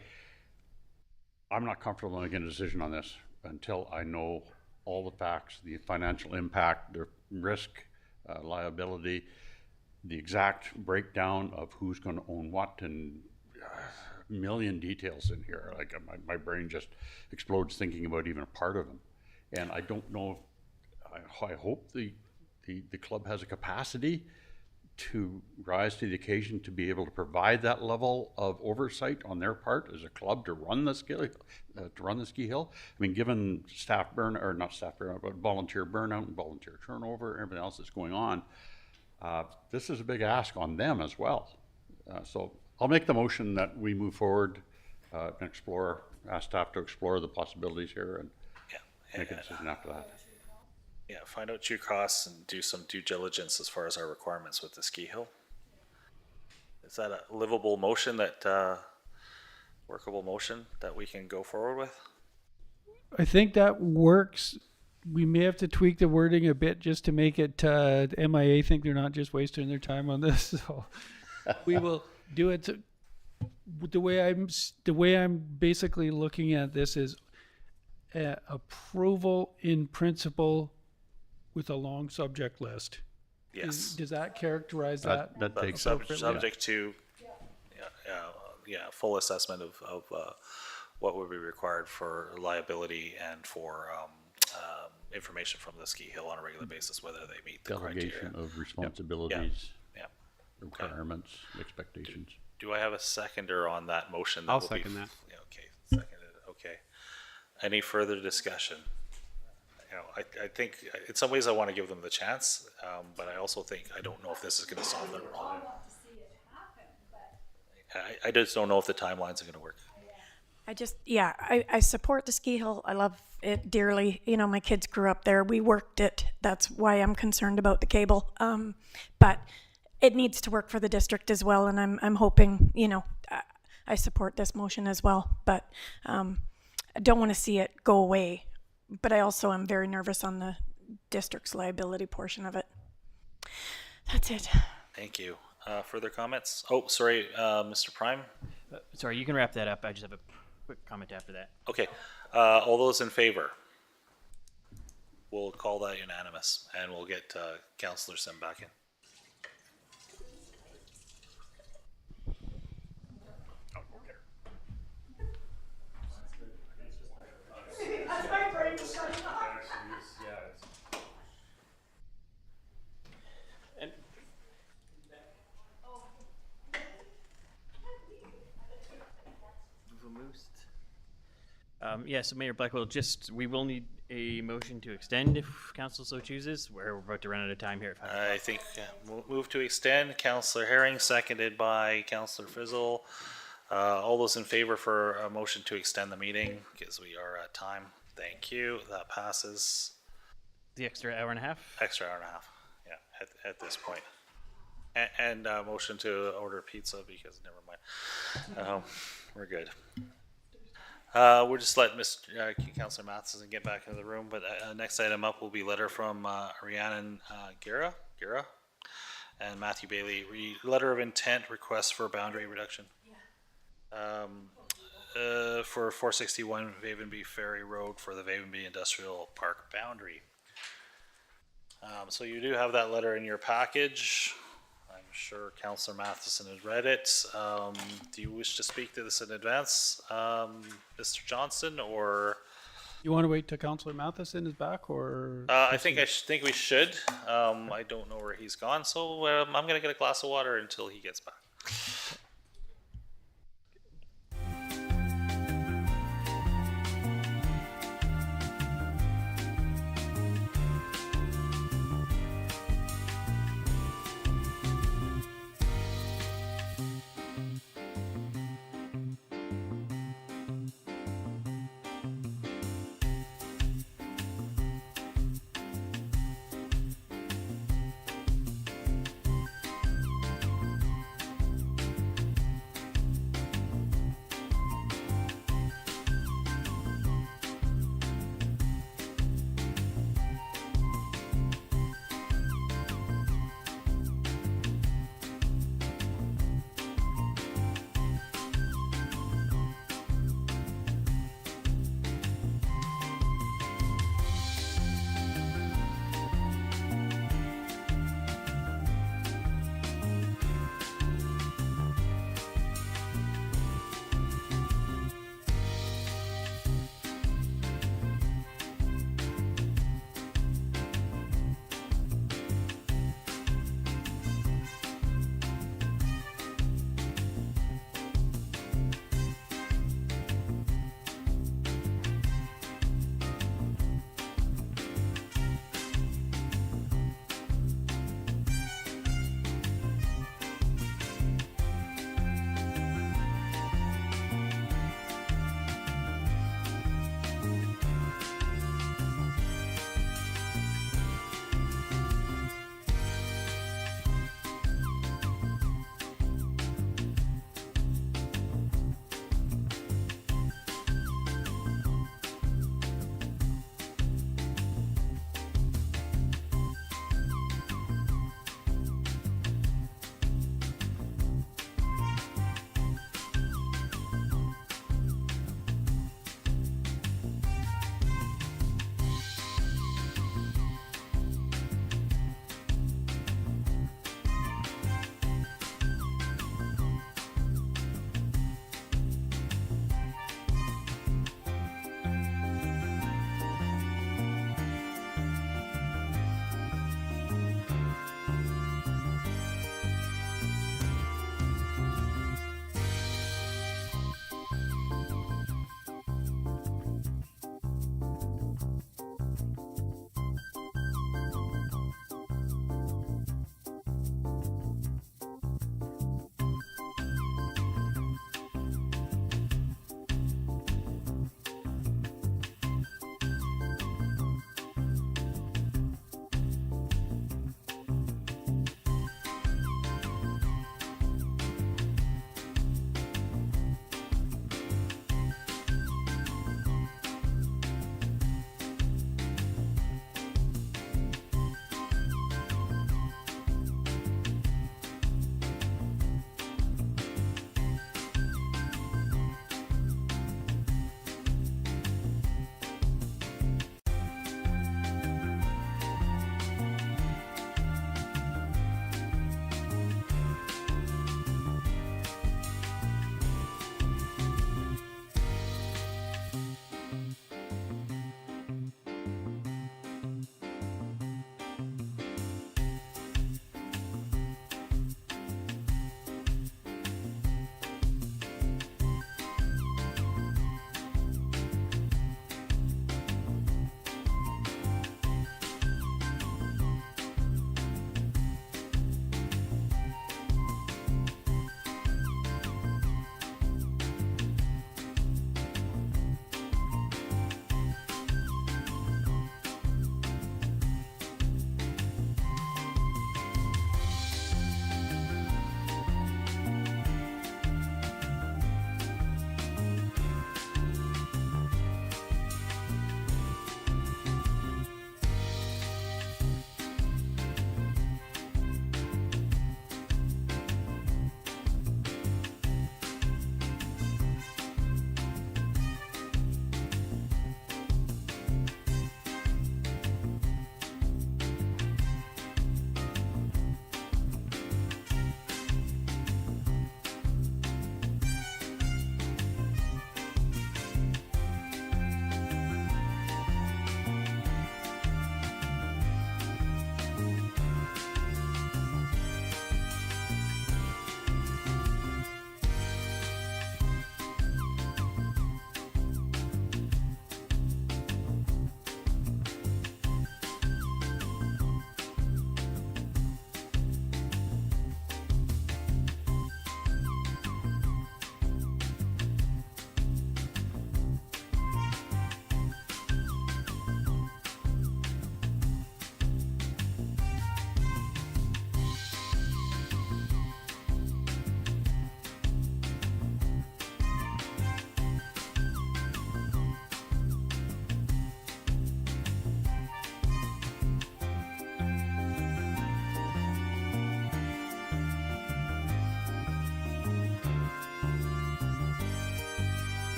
not comfortable making a decision on this until I know all the facts, the financial impact, the risk, liability, the exact breakdown of who's going to own what, and a million details in here. Like my brain just explodes thinking about even a part of them. And I don't know, I hope the club has a capacity to rise to the occasion to be able to provide that level of oversight on their part as a club to run the ski hill. I mean, given staff burn, or not staff burnout, but volunteer burnout and volunteer turnover, and everything else that's going on, this is a big ask on them as well. So I'll make the motion that we move forward and explore, ask staff to explore the possibilities here and make a decision after that. Yeah, find out true costs and do some due diligence as far as our requirements with the ski hill. Is that a livable motion, that workable motion that we can go forward with? I think that works. We may have to tweak the wording a bit just to make it MIA think they're not just wasting their time on this. So we will do it. The way I'm basically looking at this is approval in principle with a long subject list. Yes. Does that characterize that? That takes Subject to, full assessment of what would be required for liability and for information from the ski hill on a regular basis, whether they meet the delegation criteria. of responsibilities, Yeah. requirements, expectations. Do I have a seconder on that motion? I'll will be second that. Yeah, okay, seconded, okay. Any further discussion? You know, I think in some ways I want to give them the chance, but I also think, I don't know if this is going to solve their problem. I just don't know if the timelines are going to work. I support the ski hill. I love it dearly. You know, my kids grew up there. We worked it. That's why I'm concerned about the cable. But it needs to work for the district as well. And I'm hoping, you know, I support this motion as well. But I don't want to see it go away. But I also am very nervous on the district's liability portion of it. That's it. Thank you. Further comments? Oh, sorry, Mr. Prime. Sorry, you can wrap that up. I just have a quick comment after that. Okay, all those in favor? We'll call that unanimous, and we'll get Councillor Sim back in. Yes, Mayor Blackwell, we will need a motion to extend if council so chooses. We're about to run out of time here. I think we'll move to extend. Councillor Herring, seconded by Councillor Fizzle. All those in favor for a motion to extend the meeting, because we are at time. Thank you. That passes. The extra hour and a half? Extra hour and a half, yeah, at this point. And motion to order pizza, because never mind. We're good. We'll just let Councillor Matheson get back into the room, but next item up will be letter from Rhiannon Guerra and Matthew Bailey. Letter of intent request for boundary reduction. For 461 Vavenby Ferry Road for the Vavenby Industrial Park boundary. So you do have that letter in your package. I'm sure Councillor Matheson has read it. Do you wish to speak to this in advance, Mr. Johnston, or? You want to wait till Councillor Matheson is back, or? I think we should. I don't know where he's gone, so I'm going to get a glass of water until he gets back.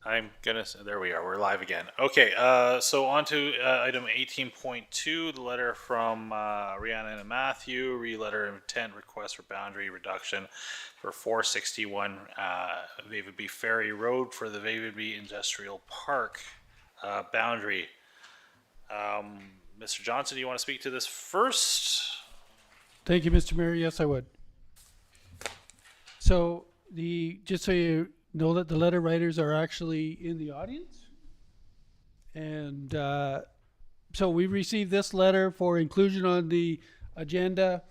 There we are. We're live again. Okay, so on to item 18.2, the letter from Rhiannon and Matthew, letter of intent request for boundary reduction for 461 Vavenby Ferry Road for the Vavenby Industrial Park boundary. Mr. Johnson, do you want to speak to this first? Thank you, Mr. Mayor. Yes, I would. So just so you know that the letter writers are actually in the audience. And so we received this letter for inclusion on the agenda.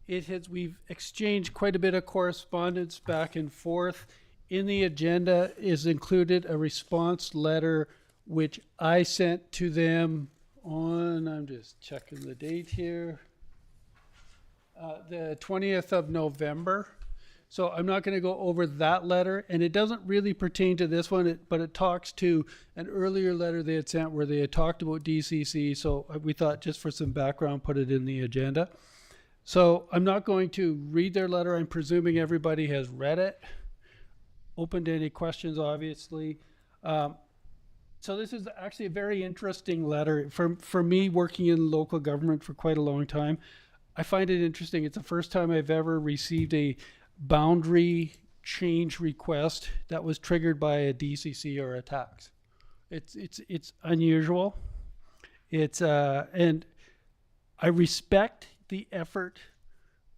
We've exchanged quite a bit of correspondence back and forth. In the agenda is included a response letter which I sent to them on, I'm just checking the date here, the 20th of November. So I'm not going to go over that letter, and it doesn't really pertain to this one, but it talks to an earlier letter they had sent where they had talked about DCC. So we thought, just for some background, put it in the agenda. So I'm not going to read their letter. I'm presuming everybody has read it. Open to any questions, obviously. So this is actually a very interesting letter. For me, working in local government for quite a long time, I find it interesting. It's the first time I've ever received a boundary change request that was triggered by a DCC or a tax. It's unusual. And I respect the effort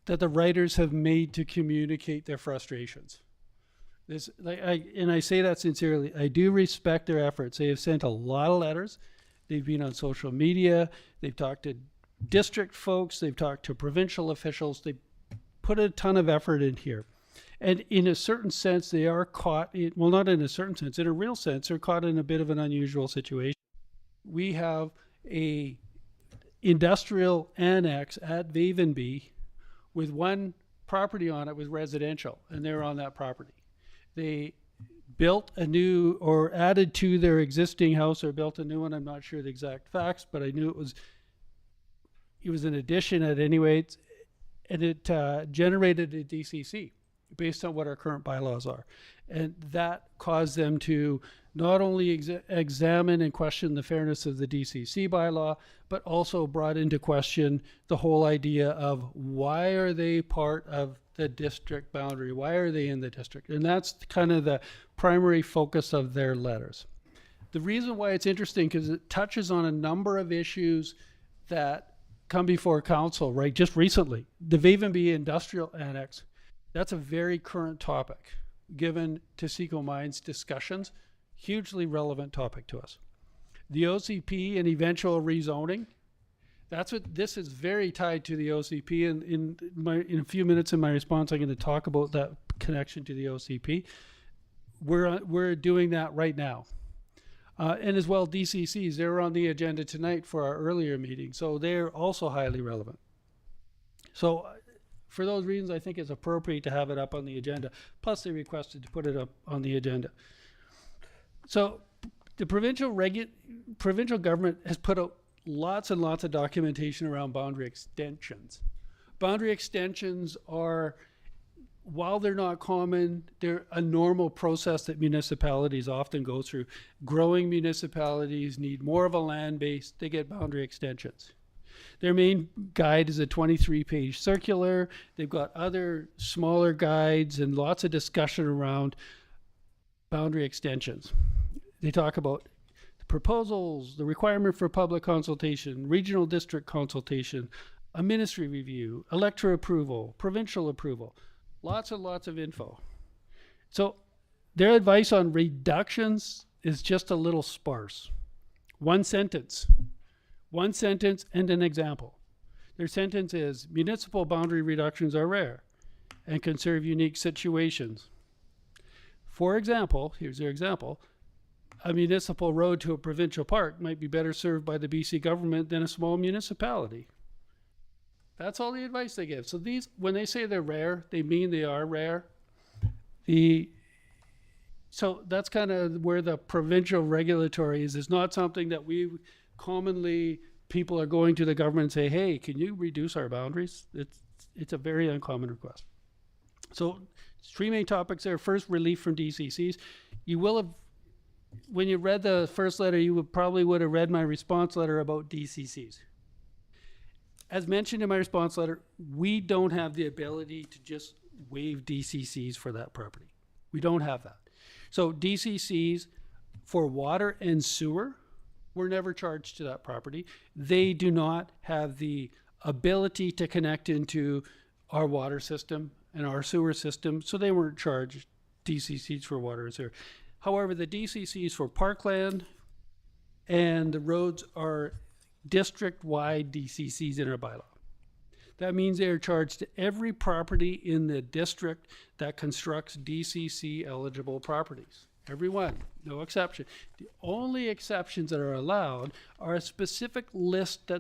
that the writers have made to communicate their frustrations. And I say that sincerely. I do respect their efforts. They have sent a lot of letters. They've been on social media. They've talked to district folks. They've talked to provincial officials. They put a ton of effort in here. And in a certain sense, they are caught, well, not in a certain sense, in a real sense, they're caught in a bit of an unusual situation. We have a industrial annex at Vavenby with one property on it with residential, and they're on that property. They built a new, or added to their existing house, or built a new one. I'm not sure the exact facts, but I knew it was an addition at any rate, and it generated a DCC based on what our current bylaws are. And that caused them to not only examine and question the fairness of the DCC bylaw, but also brought into question the whole idea of why are they part of the district boundary? Why are they in the district? And that's kind of the primary focus of their letters. The reason why it's interesting, because it touches on a number of issues that come before council, right? Just recently, the Vavenby Industrial Annex, that's a very current topic, given Taseko Mines discussions, hugely relevant topic to us. The OCP and eventual rezoning, that's what this is, very tied to the OCP. And in a few minutes in my response, I'm going to talk about that connection to the OCP. We're doing that right now. And as well, DCCs, they're on the agenda tonight for our earlier meeting. So they're also highly relevant. So for those reasons, I think it's appropriate to have it up on the agenda. Plus, they requested to put it up on the agenda. So the provincial government has put out lots and lots of documentation around boundary extensions. Boundary extensions are, while they're not common, they're a normal process that municipalities often go through. Growing municipalities need more of a land base, they get boundary extensions. Their main guide is a 23-page circular. They've got other smaller guides and lots of discussion around boundary extensions. They talk about the proposals, the requirement for public consultation, regional district consultation, a ministry review, elector approval, provincial approval. Lots and lots of info. So their advice on reductions is just a little sparse. One sentence and an example. Their sentence is, municipal boundary reductions are rare and can serve unique situations. For example, here's their example, a municipal road to a provincial park might be better served by the BC government than a small municipality. That's all the advice they give. So these, when they say they're rare, they mean they are rare. So that's kind of where the provincial regulatory is. It's not something that we commonly, people are going to the government and say, hey, can you reduce our boundaries? It's a very uncommon request. So three main topics there. First, relief from DCCs. You will have when you read the first letter, you would have read my response letter about DCCs. As mentioned in my response letter, we don't have the ability to just waive DCCs for that property. We don't have that. So DCCs for water and sewer were never charged to that property. They do not have the ability to connect into our water system and our sewer system, so they weren't charged DCCs for water and sewer. However, the DCCs for parkland and the roads are district-wide DCCs in our bylaw. That means they are charged to every property in the district that constructs DCC-eligible properties. Every one, no exception. The only exceptions that are allowed are a specific list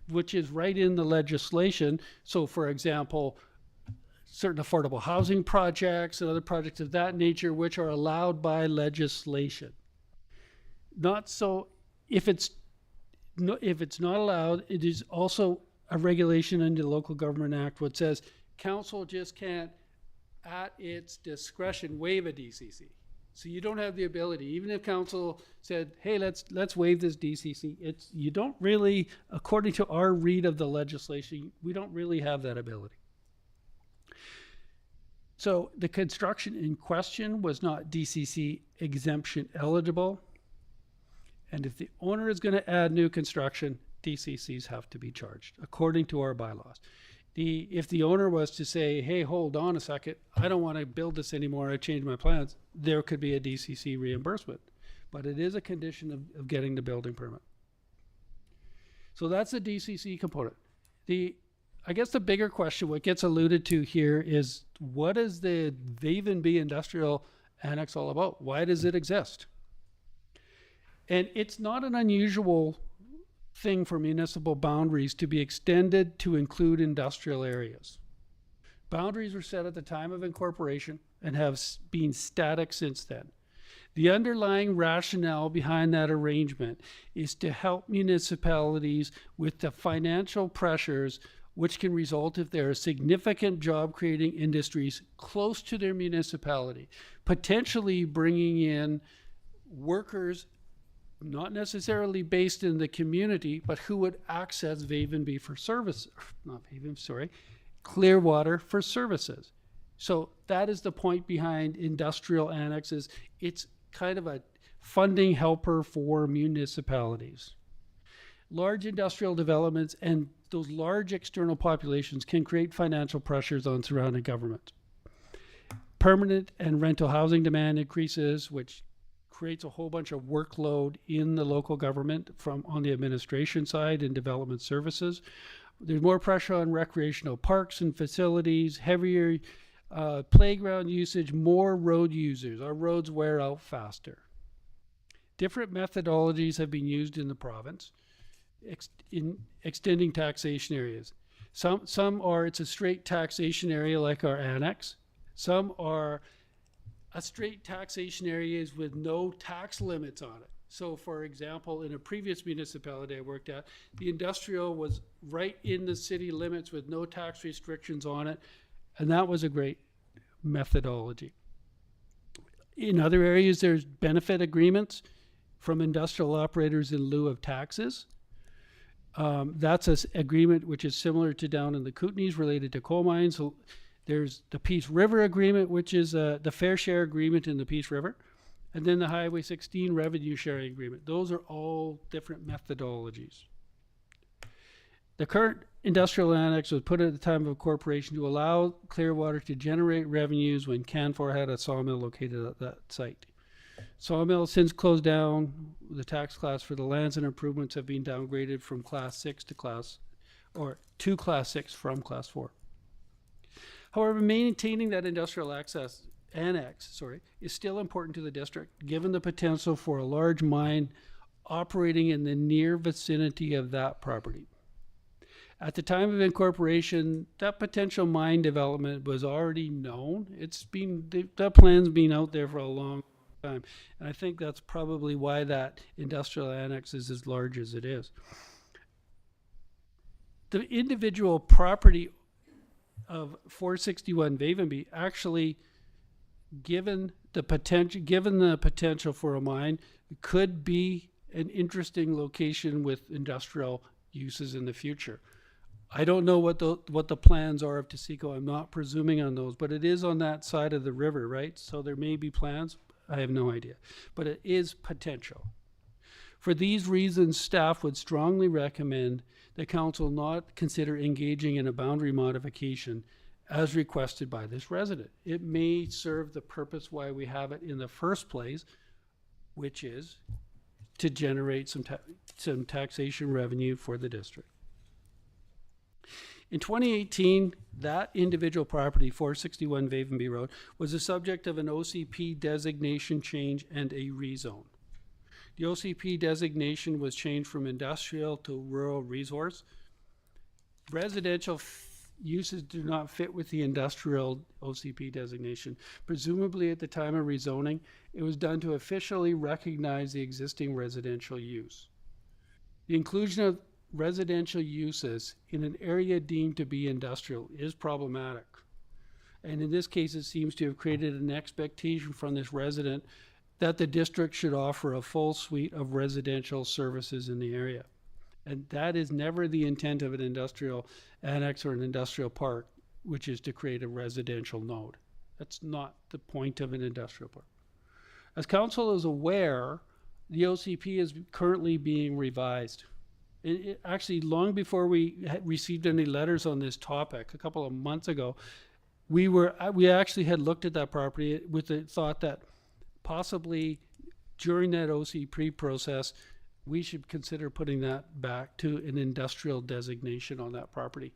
which is right in the legislation. So, for example, certain affordable housing projects and other projects of that nature, which are allowed by legislation. Not so if it's not allowed, it is also a regulation under the Local Government Act which says council just can't, at its discretion, waive a DCC. So you don't have the ability, even if council said, hey, let's waive this DCC, you don't really, according to our read of the legislation, we don't really have that ability. So the construction in question was not DCC exemption eligible. And if the owner is going to add new construction, DCCs have to be charged according to our bylaws. If the owner was to say, hey, hold on a second, I don't want to build this anymore, I changed my plans, there could be a DCC reimbursement. But it is a condition of getting the building permit. So that's the DCC component. I guess the bigger question, what gets alluded to here is, what is the Vavenby Industrial Annex all about? Why does it exist? And it's not an unusual thing for municipal boundaries to be extended to include industrial areas. Boundaries were set at the time of incorporation and have been static since then. The underlying rationale behind that arrangement is to help municipalities with the financial pressures which can result if there are significant job-creating industries close to their municipality, potentially bringing in workers not necessarily based in the community, but who would access Vavenby for service, Clearwater for services. So that is the point behind industrial annexes. It's kind of a funding helper for municipalities. Large industrial developments and those large external populations can create financial pressures on surrounding governments. Permanent and rental housing demand increases, which creates a whole bunch of workload in the local government on the administration side and development services. There's more pressure on recreational parks and facilities, heavier playground usage, more road users. Our roads wear out faster. Different methodologies have been used in the province in extending taxation areas. Some are, it's a straight taxation area like our annex. Some are a straight taxation areas with no tax limits on it. So for example, in a previous municipality I worked at, the industrial was right in the city limits with no tax restrictions on it. And that was a great methodology. In other areas, there's benefit agreements from industrial operators in lieu of taxes. That's an agreement which is similar to down in the Kootenays related to coal mines. So there's the Peace River Agreement, which is the fair share agreement in the Peace River, and then the Highway 16 revenue sharing agreement. Those are all different methodologies. The current industrial annex was put at the time of incorporation to allow Clearwater to generate revenues when Canfor had a sawmill located at that site. Sawmill has since closed down. The tax class for the lands and improvements have been downgraded from Class 6 to Class 6 from Class 4. However, maintaining that industrial annex is still important to the district, given the potential for a large mine operating in the near vicinity of that property. At the time of incorporation, that potential mine development was already known. That plan's been out there for a long time. And I think that's probably why that industrial annex is as large as it is. The individual property of 461 Vavenby actually given the potential for a mine, could be an interesting location with industrial uses in the future. I don't know what the plans are of Taseko. I'm not presuming on those, but it is on that side of the river, right? So there may be plans. I have no idea, but it is potential. For these reasons, staff would strongly recommend the council not consider engaging in a boundary modification as requested by this resident. It may serve the purpose why we have it in the first place, which is to generate some taxation revenue for the district. In 2018, that individual property, 461 Vavenby Road, was the subject of an OCP designation change and a rezone. The OCP designation was changed from industrial to rural resource. Residential uses do not fit with the industrial OCP designation. Presumably at the time of rezoning, it was done to officially recognize the existing residential use. The inclusion of residential uses in an area deemed to be industrial is problematic. And in this case, it seems to have created an expectation from this resident that the district should offer a full suite of residential services in the area. And that is never the intent of an industrial annex or an industrial park, which is to create a residential node. That's not the point of an industrial park. As council is aware, the OCP is currently being revised. Actually, long before we received any letters on this topic, a couple of months ago, we actually had looked at that property with the thought that possibly during that OCP process, we should consider putting that back to an industrial designation on that property.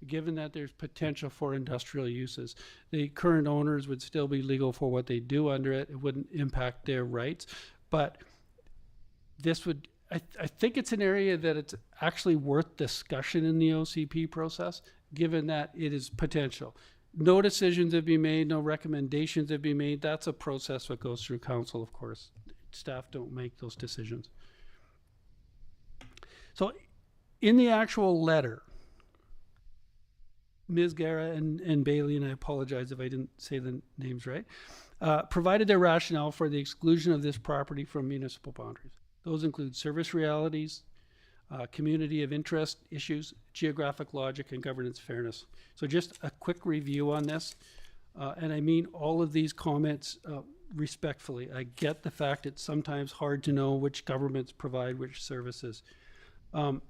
Given that there's potential for industrial uses, the current owners would still be legal for what they do under it. It wouldn't impact their rights, but this would, I think it's an area that it's actually worth discussion in the OCP process, given that it is potential. No decisions have been made, no recommendations have been made. That's a process that goes through council, of course. Staff don't make those decisions. So in the actual letter, Ms. Guerra and Bailey, and I apologize if I didn't say the names right, provided their rationale for the exclusion of this property from municipal boundaries. Those include service realities, community of interest issues, geographic logic, and governance fairness. So just a quick review on this. And I mean all of these comments respectfully. I get the fact it's sometimes hard to know which governments provide which services. And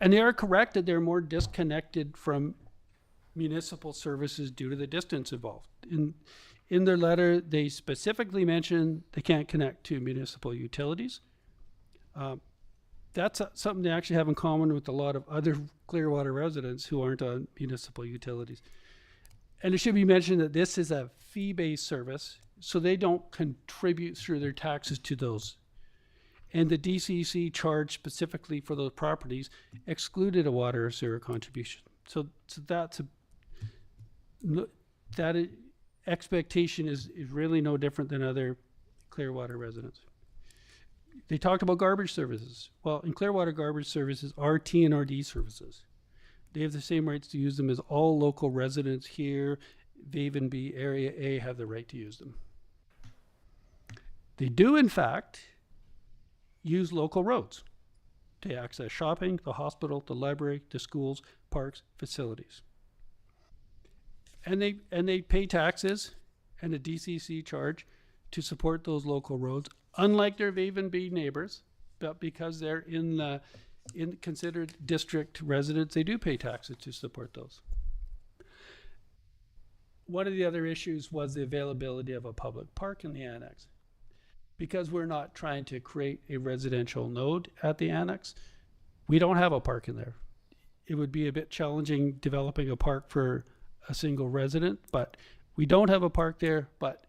they are correct that they're more disconnected from municipal services due to the distance involved. In their letter, they specifically mention they can't connect to municipal utilities. That's something they actually have in common with a lot of other Clearwater residents who aren't on municipal utilities. And it should be mentioned that this is a fee-based service, so they don't contribute through their taxes to those. And the DCC charge specifically for those properties excluded a water or sewer contribution. So that expectation is really no different than other Clearwater residents. They talked about garbage services. Well, in Clearwater, garbage services are TNRD services. They have the same rights to use them as all local residents here, Vavenby Area A have the right to use them. They do, in fact, use local roads to access shopping, the hospital, the library, the schools, parks, facilities. And they pay taxes and a DCC charge to support those local roads, unlike their Vavenby neighbors, but because they're in considered district residents, they do pay taxes to support those. One of the other issues was the availability of a public park in the annex. Because we're not trying to create a residential node at the annex, we don't have a park in there. It would be a bit challenging developing a park for a single resident, but we don't have a park there, but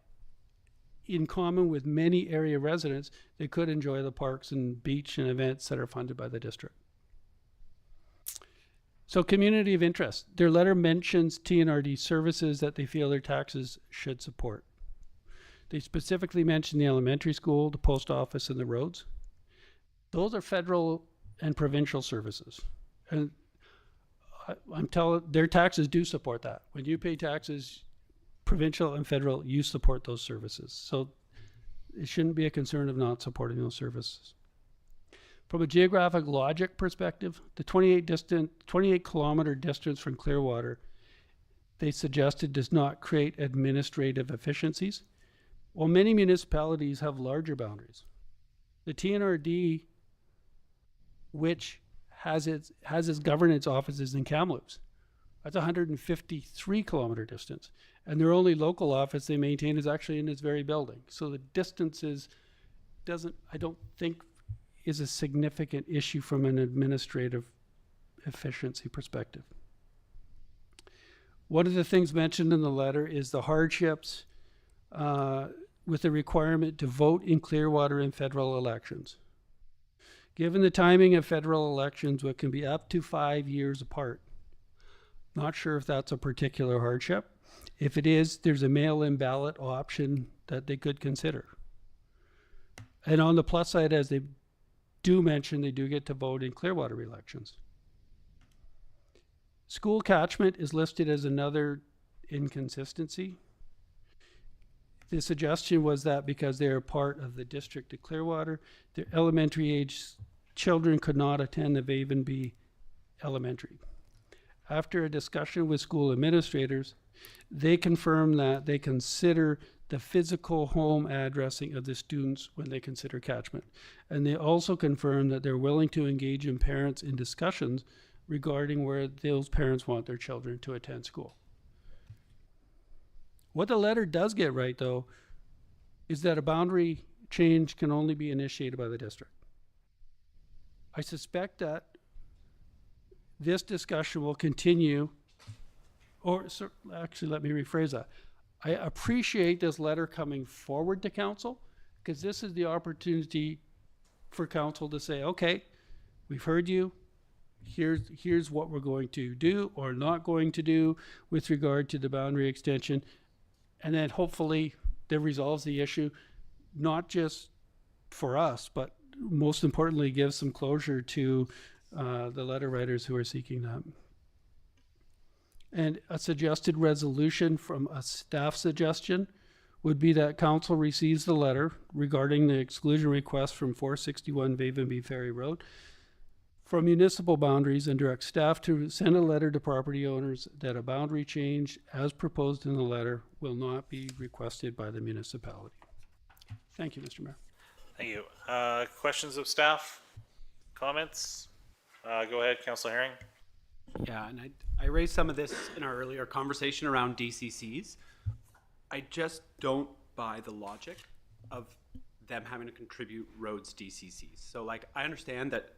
in common with many area residents, they could enjoy the parks and beach and events that are funded by the district. So community of interest. Their letter mentions TNRD services that they feel their taxes should support. They specifically mention the elementary school, the post office, and the roads. Those are federal and provincial services. And I'm telling, their taxes do support that. When you pay taxes, provincial and federal, you support those services. So it shouldn't be a concern of not supporting those services. From a geographic logic perspective, the 28 kilometer distance from Clearwater, they suggested, does not create administrative efficiencies. While many municipalities have larger boundaries, the TNRD, which has its governance offices in Kamloops, that's 153 kilometer distance, and their only local office they maintain is actually in this very building. So the distances I don't think is a significant issue from an administrative efficiency perspective. One of the things mentioned in the letter is the hardships with the requirement to vote in Clearwater in federal elections. Given the timing of federal elections, what can be up to 5 years apart, not sure if that's a particular hardship. If it is, there's a mail-in ballot option that they could consider. And on the plus side, as they do mention, they do get to vote in Clearwater elections. School catchment is listed as another inconsistency. The suggestion was that because they are part of the district of Clearwater, their elementary age children could not attend the Vavenby Elementary. After a discussion with school administrators, they confirmed that they consider the physical home addressing of the students when they consider catchment. And they also confirmed that they're willing to engage in parents in discussions regarding where those parents want their children to attend school. What the letter does get right, though, is that a boundary change can only be initiated by the district. I suspect that this discussion will continue, actually, let me rephrase that. I appreciate this letter coming forward to council, because this is the opportunity for council to say, okay, we've heard you. Here's what we're going to do or not going to do with regard to the boundary extension. And then hopefully that resolves the issue, not just for us, but most importantly, gives some closure to the letter writers who are seeking that. And a suggested resolution from a staff suggestion would be that council receives the letter regarding the exclusion request from 461 Vavenby Ferry Road from municipal boundaries and direct staff to send a letter to property owners that a boundary change as proposed in the letter will not be requested by the municipality. Thank you, Mr. Mayor. Thank you. Questions of staff? Comments? Go ahead, Councillor Herring. Yeah, and I raised some of this in our earlier conversation around DCCs. I just don't buy the logic of them having to contribute roads DCCs. So like, I understand that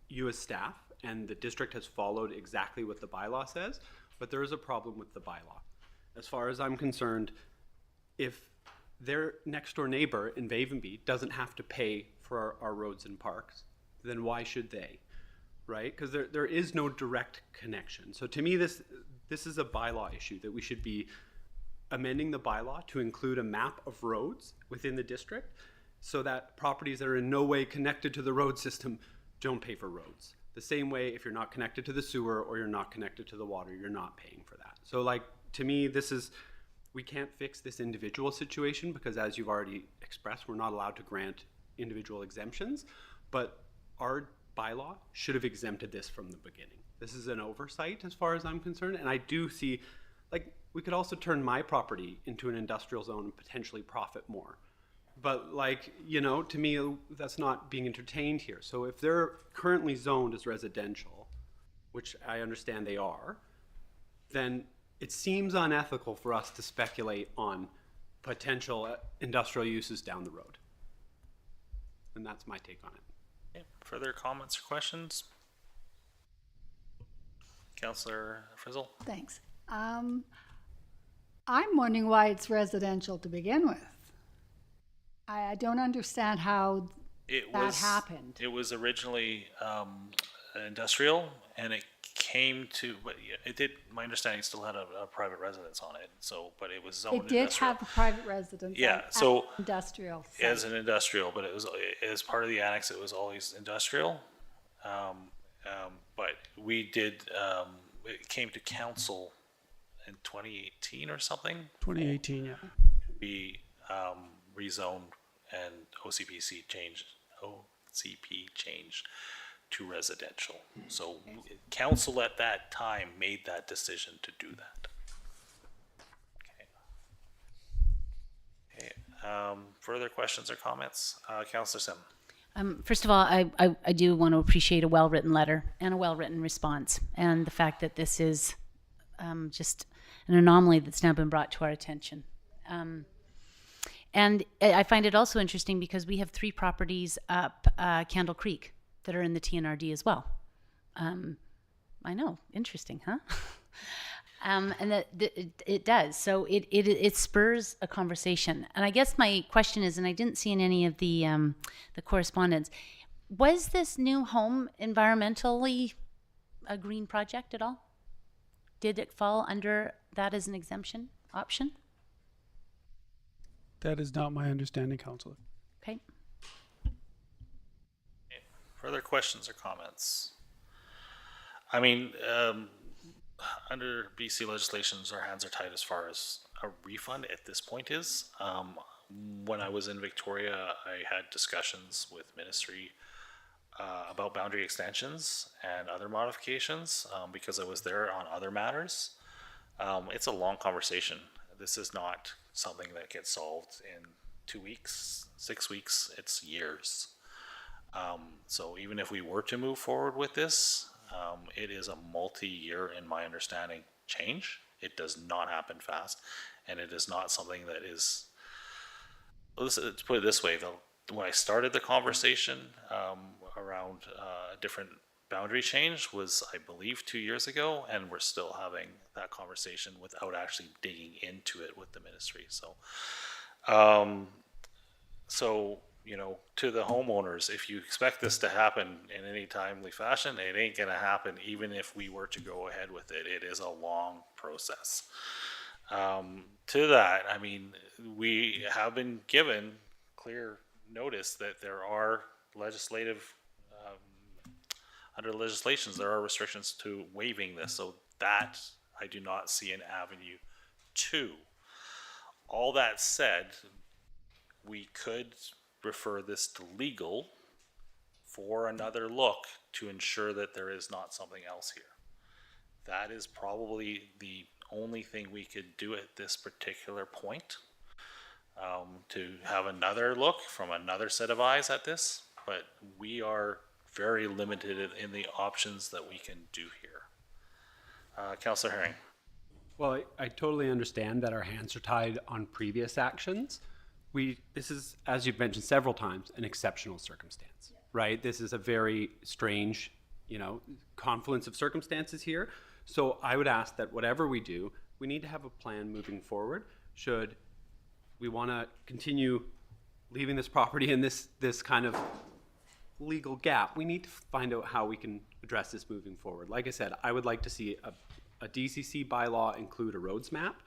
you as staff and the district has followed exactly what the bylaw says, but there is a problem with the bylaw. As far as I'm concerned, if their next door neighbor in Vavenby doesn't have to pay for our roads and parks, then why should they? Right? Because there is no direct connection. So to me, this is a bylaw issue that we should be amending the bylaw to include a map of roads within the district so that properties that are in no way connected to the road system don't pay for roads. The same way if you're not connected to the sewer or you're not connected to the water, you're not paying for that. So like, to me, we can't fix this individual situation because as you've already expressed, we're not allowed to grant individual exemptions, but our bylaw should have exempted this from the beginning. This is an oversight as far as I'm concerned. And I do see, like, we could also turn my property into an industrial zone and potentially profit more. But like, you know, to me, that's not being entertained here. So if they're currently zoned as residential, which I understand they are, then it seems unethical for us to speculate on potential industrial uses down the road. And that's my take on it. Okay. Further comments or questions? Councillor Frizzle? Thanks. I'm wondering why it's residential to begin with. I don't understand how that happened. It was originally industrial, and it came to, but it did. My understanding it still had a private residence on it. So, but it was zoned. It did have a private residence. Yeah, so industrial. As an industrial, but it was as part of the annex. It was always industrial, but we did. It came to council in 2018 or something, 2018, yeah. be rezoned and OCP changed to residential. So council at that time made that decision to do that. Okay. Further questions or comments? Councillor Sim. First of all, I do want to appreciate a well-written letter and a well-written response, and the fact that this is just an anomaly that's now been brought to our attention. And I find it also interesting because we have 3 properties up Candle Creek that are in the TNRD as well. I know, interesting, huh? And that it does. So it spurs a conversation. And I guess my question is, and I didn't see in any of the correspondence, was this new home environmentally a green project at all? Did it fall under that as an exemption option? That is not my understanding, Councillor. Okay. Further questions or comments? I mean, under BC legislations, our hands are tied as far as a refund at this point is. When I was in Victoria, I had discussions with Ministry about boundary extensions and other modifications because I was there on other matters. It's a long conversation. This is not something that gets solved in 2 weeks, 6 weeks, it's years. So even if we were to move forward with this, it is a multi-year, in my understanding, change. It does not happen fast, and it is not something that is, let's put it this way, when I started the conversation around a different boundary change was, I believe, 2 years ago, and we're still having that conversation without actually digging into it with the ministry. So, you know, to the homeowners, if you expect this to happen in any timely fashion, it ain't gonna happen even if we were to go ahead with it. It is a long process. To that, I mean, we have been given clear notice that there are legislative, under legislations, there are restrictions to waiving this. So that I do not see an avenue to. All that said, we could refer this to legal for another look to ensure that there is not something else here. That is probably the only thing we could do at this particular point, to have another look from another set of eyes at this, but we are very limited in the options that we can do here. Councillor Herring. Well, I totally understand that our hands are tied on previous actions. This is, as you've mentioned several times, an exceptional circumstance, right? This is a very strange, confluence of circumstances here. So I would ask that whatever we do, we need to have a plan moving forward. Should we want to continue leaving this property in this kind of legal gap, we need to find out how we can address this moving forward. Like I said, I would like to see a DCC bylaw include a roads map,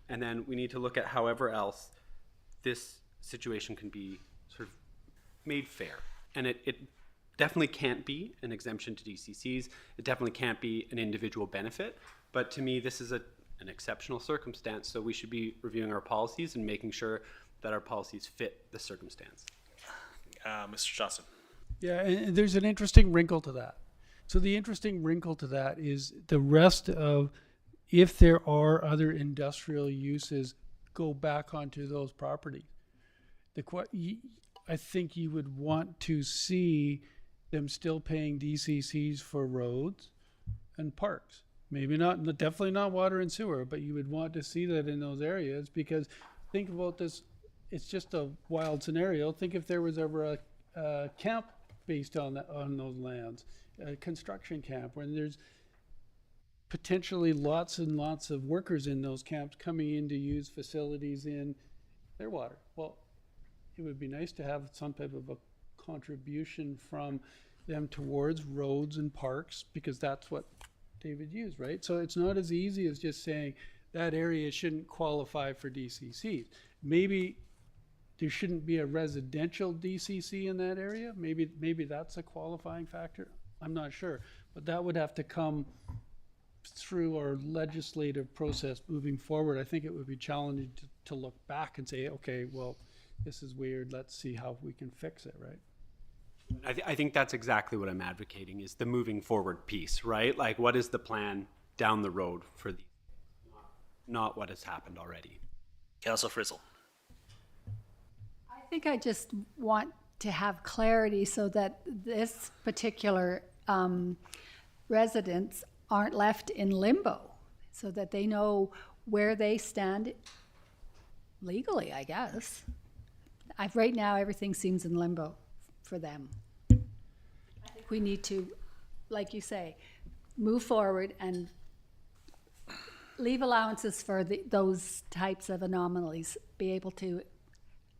and then we need to look at however else this situation can be sort of made fair. And it definitely can't be an exemption to DCCs. It definitely can't be an individual benefit. But to me, this is an exceptional circumstance, so we should be reviewing our policies and making sure that our policies fit the circumstance. Mr. Johnson. Yeah, and there's an interesting wrinkle to that. So the interesting wrinkle to that is the rest of, if there are other industrial uses, go back onto those properties. I think you would want to see them still paying DCCs for roads and parks. Maybe not, definitely not water and sewer, but you would want to see that in those areas, because think about this, it's just a wild scenario. Think if there was ever a camp based on those lands, a construction camp, where there's potentially lots and lots of workers in those camps coming in to use facilities in their water. Well, it would be nice to have some type of a contribution from them towards roads and parks, because that's what David used, right? So it's not as easy as just saying that area shouldn't qualify for DCC. Maybe there shouldn't be a residential DCC in that area. Maybe that's a qualifying factor. I'm not sure, but that would have to come through our legislative process moving forward, I think it would be challenging to look back and say, okay, well, this is weird, let's see how we can fix it, right? I think that's exactly what I'm advocating, is the moving forward piece, right? Like, what is the plan down the road for these, not what has happened already. Councillor Frizzle. I think I just want to have clarity so that this particular residents aren't left in limbo, so that they know where they stand legally, I guess. Right now, everything seems in limbo for them. I think we need to, like you say, move forward and leave allowances for those types of anomalies, be able to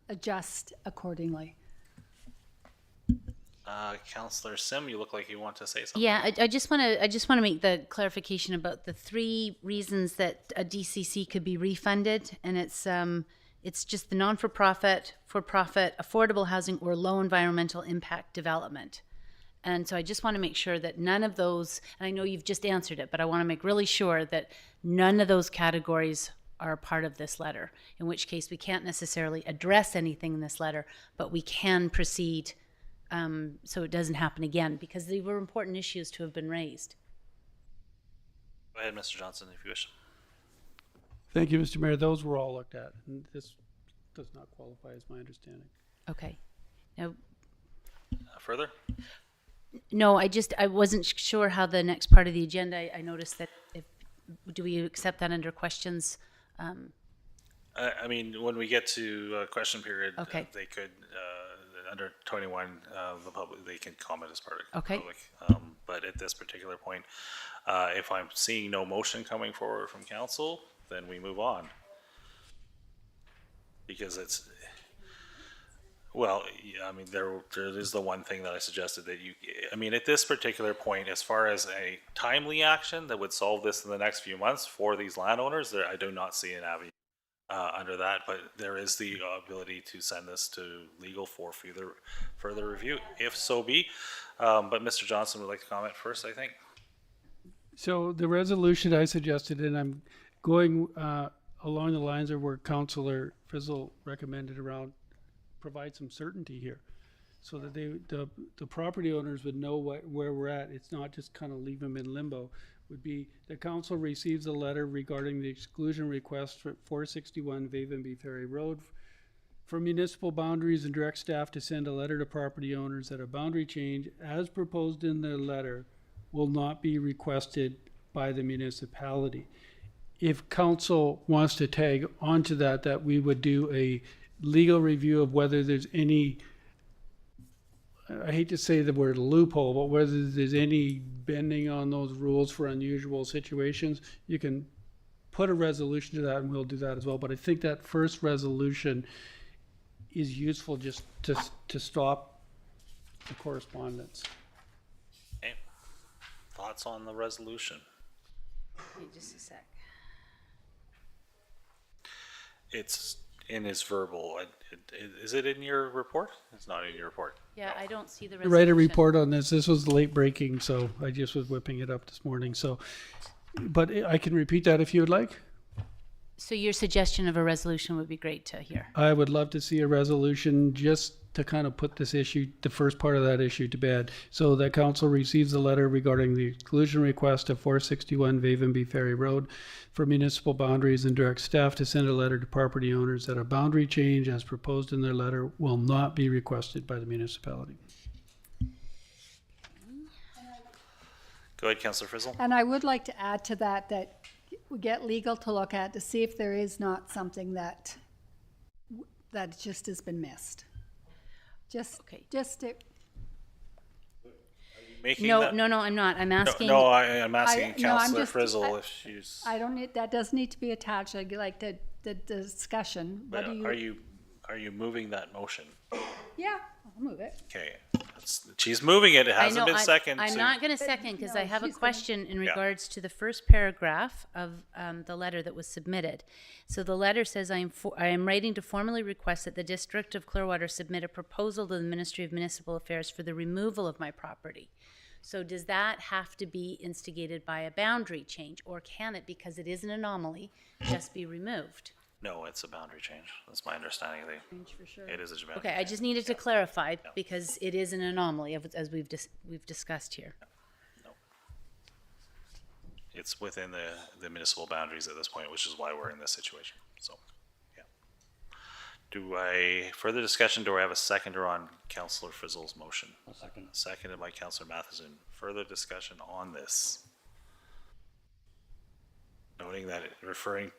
adjust accordingly. Councillor Sim, you look like you want to say something. Yeah, I just want to make the clarification about the 3 reasons that a DCC could be refunded, and it's just the non-for-profit, for-profit, affordable housing, or low environmental impact development. And so I just want to make sure that none of those, and I know you've just answered it, but I want to make really sure that none of those categories are a part of this letter, in which case we can't necessarily address anything in this letter, but we can proceed so it doesn't happen again, because they were important issues to have been raised. Go ahead, Mr. Johnson, if you wish. Thank you, Mr. Mayor. Those were all looked at, and this does not qualify as my understanding. Okay. Now, Further? no, I wasn't sure how the next part of the agenda, I noticed that do we accept that under questions? I mean, when we get to question period, Okay. they could, under 21, the public, they can comment as part of the Okay. public. But at this particular point, if I'm seeing no motion coming forward from council, then we move on. Because it's, well, yeah, I mean, there is the one thing that I suggested that I mean, at this particular point, as far as a timely action that would solve this in the next few months for these landowners, I do not see an avenue under that, but there is the ability to send this to legal for further review, if so be. But Mr. Johnson would like to comment first, I think. So the resolution I suggested, and I'm going along the lines of where Councillor Frizzle recommended around, provide some certainty here, so that the property owners would know where we're at. It's not just kind of leave them in limbo. Would be the council receives a letter regarding the exclusion request for 461 Vavenby Ferry Road for municipal boundaries, and direct staff to send a letter to property owners that a boundary change as proposed in the letter will not be requested by the municipality. If council wants to tag onto that we would do a legal review of whether there's any, I hate to say the word loophole, but whether there's any bending on those rules for unusual situations, you can put a resolution to that, and we'll do that as well. But I think that first resolution is useful just to stop the correspondence. Okay. Thoughts on the resolution? Wait just a sec. It's in his verbal. Is it in your report? It's not in your report. Yeah, I don't see the I resolution. write a report on this. This was late breaking, so I just was whipping it up this morning. So, but I can repeat that if you would like. So your suggestion of a resolution would be great to hear. I would love to see a resolution just to kind of put this issue, the first part of that issue, to bed, so that council receives a letter regarding the exclusion request of 461 Vavenby Ferry Road for municipal boundaries, and direct staff to send a letter to property owners that a boundary change as proposed in their letter will not be requested by the municipality. Go ahead, Councillor Frizzle. And I would like to add to that we get legal to look at to see if there is not something that just has been missed. Just to, Making No, that? no, I'm not. I'm asking. No, I'm asking no, I'm Councillor just- Frizzle if she's. I don't need, that does need to be attached. I'd like the discussion. What do you? Are you moving that motion? Yeah, I'll move it. Okay, she's moving it. It I hasn't know, been seconded. I'm not going to second because no, I have a she's gonna- question in Yeah. regards to the first paragraph of the letter that was submitted. So the letter says, I am writing to formally request that the District of Clearwater submit a proposal to the Ministry of Municipal Affairs for the removal of my property. So does that have to be instigated by a boundary change, or can it, because it is an anomaly, just be removed? No, it's a boundary change. That's my understanding of it is a boundary Okay, I just needed to clarify, because it is an anomaly, as we've discussed here. It's within the municipal boundaries at this point, which is why we're in this situation. So, yeah. Do I, further discussion, do I have a seconder on Councillor Frizzle's motion? second. Seconded by Councillor Matheson. Further discussion on this? Noting that referring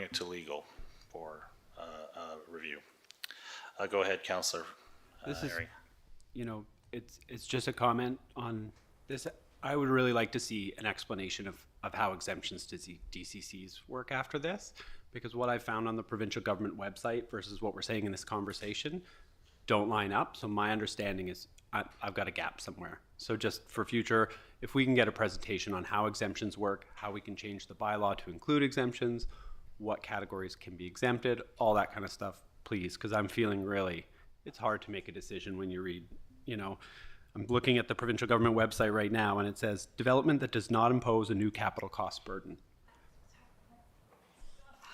it to legal for review. Go ahead, Councillor This is, Herring. you know, it's just a comment on this. I would really like to see an explanation of how exemptions to DCCs work after this, because what I found on the provincial government website versus what we're saying in this conversation don't line up. So my understanding is I've got a gap somewhere. So just for future, if we can get a presentation on how exemptions work, how we can change the bylaw to include exemptions, what categories can be exempted, all that kind of stuff, please, because I'm feeling really, it's hard to make a decision when you read, you know, I'm looking at the provincial government website right now, and it says development that does not impose a new capital cost burden.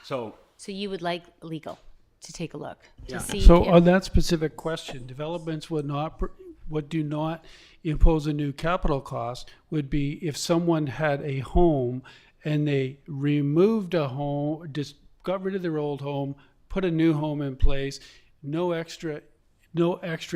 So you would like legal to take a look to see So if- on that specific question, developments would do not impose a new capital cost would be if someone had a home and they removed a home, just got rid of their old home, put a new home in place, no extra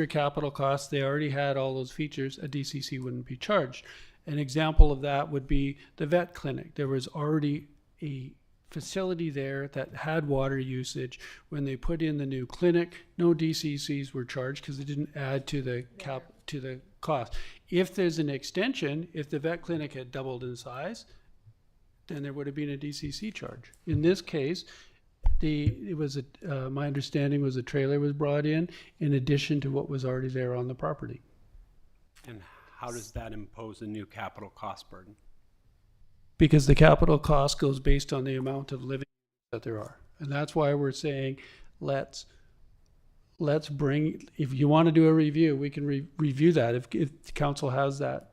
capital costs. They already had all those features. A DCC wouldn't be charged. An example of that would be the vet clinic. There was already a facility there that had water usage. When they put in the new clinic, no DCCs were charged because it didn't add to the cost. If there's an extension, if the vet clinic had doubled in size, then there would have been a DCC charge. In this case, my understanding was a trailer was brought in addition to what was already there on the property. and how does that impose a new capital cost burden? Because the capital cost goes based on the amount of living that there are. And that's why we're saying, let's bring, if you want to do a review, we can review that if the council has that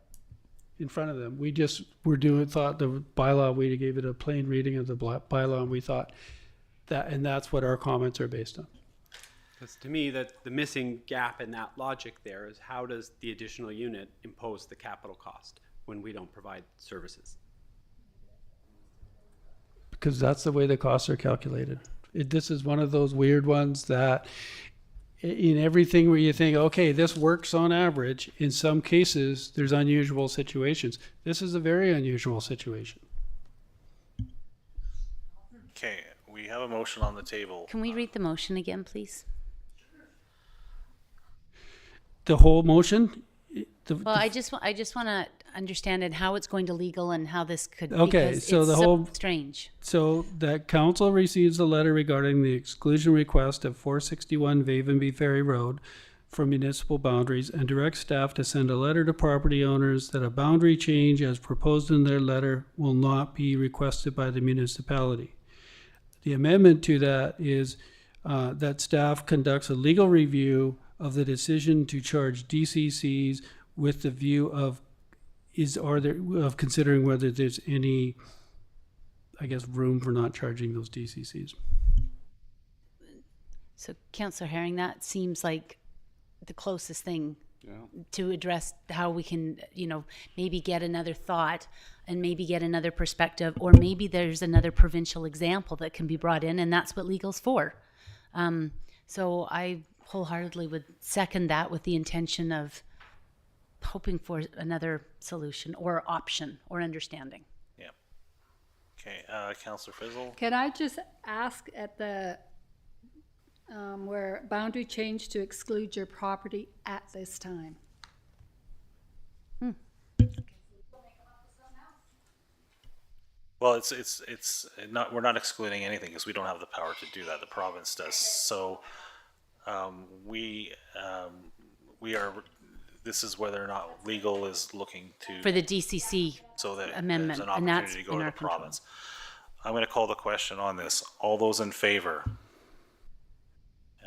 in front of them. Thought the bylaw, we gave it a plain reading of the bylaw, and we thought that, and that's what our comments are based on. Because to me, that the missing gap in that logic there is how does the additional unit impose the capital cost when we don't provide services? Because that's the way the costs are calculated. This is one of those weird ones that in everything where you think, okay, this works on average, in some cases, there's unusual situations. This is a very unusual situation. Okay, we have a motion on the table. Can we read the motion again, please? The whole motion? Well, I just want to understand it, how it's going to legal and how this could, Okay, because so it's the so whole- strange. So that council receives a letter regarding the exclusion request of 461 Vavenby Ferry Road from municipal boundaries and directs staff to send a letter to property owners that a boundary change as proposed in their letter will not be requested by the municipality. The amendment to that is that staff conducts a legal review of the decision to charge DCCs with the view of considering whether there's any, I guess, room for not charging those DCCs. So, Councillor Herring, that seems like the closest thing to address how we can, maybe get another thought and maybe get another perspective, or maybe there's another provincial example that can be brought in, and that's what legal's for. So I wholeheartedly would second that with the intention of hoping for another solution or option or understanding. Yeah. Okay, Councillor Frizzle. Can I just ask at the, where boundary change to exclude your property at this time? Well, it's not, we're not excluding anything because we don't have the power to do that. The province does. So we are, this is whether or not legal is looking to. For the DCC so that amendment, there's an and that's opportunity to go in to our the control. province. I'm going to call the question on this. All those in favor?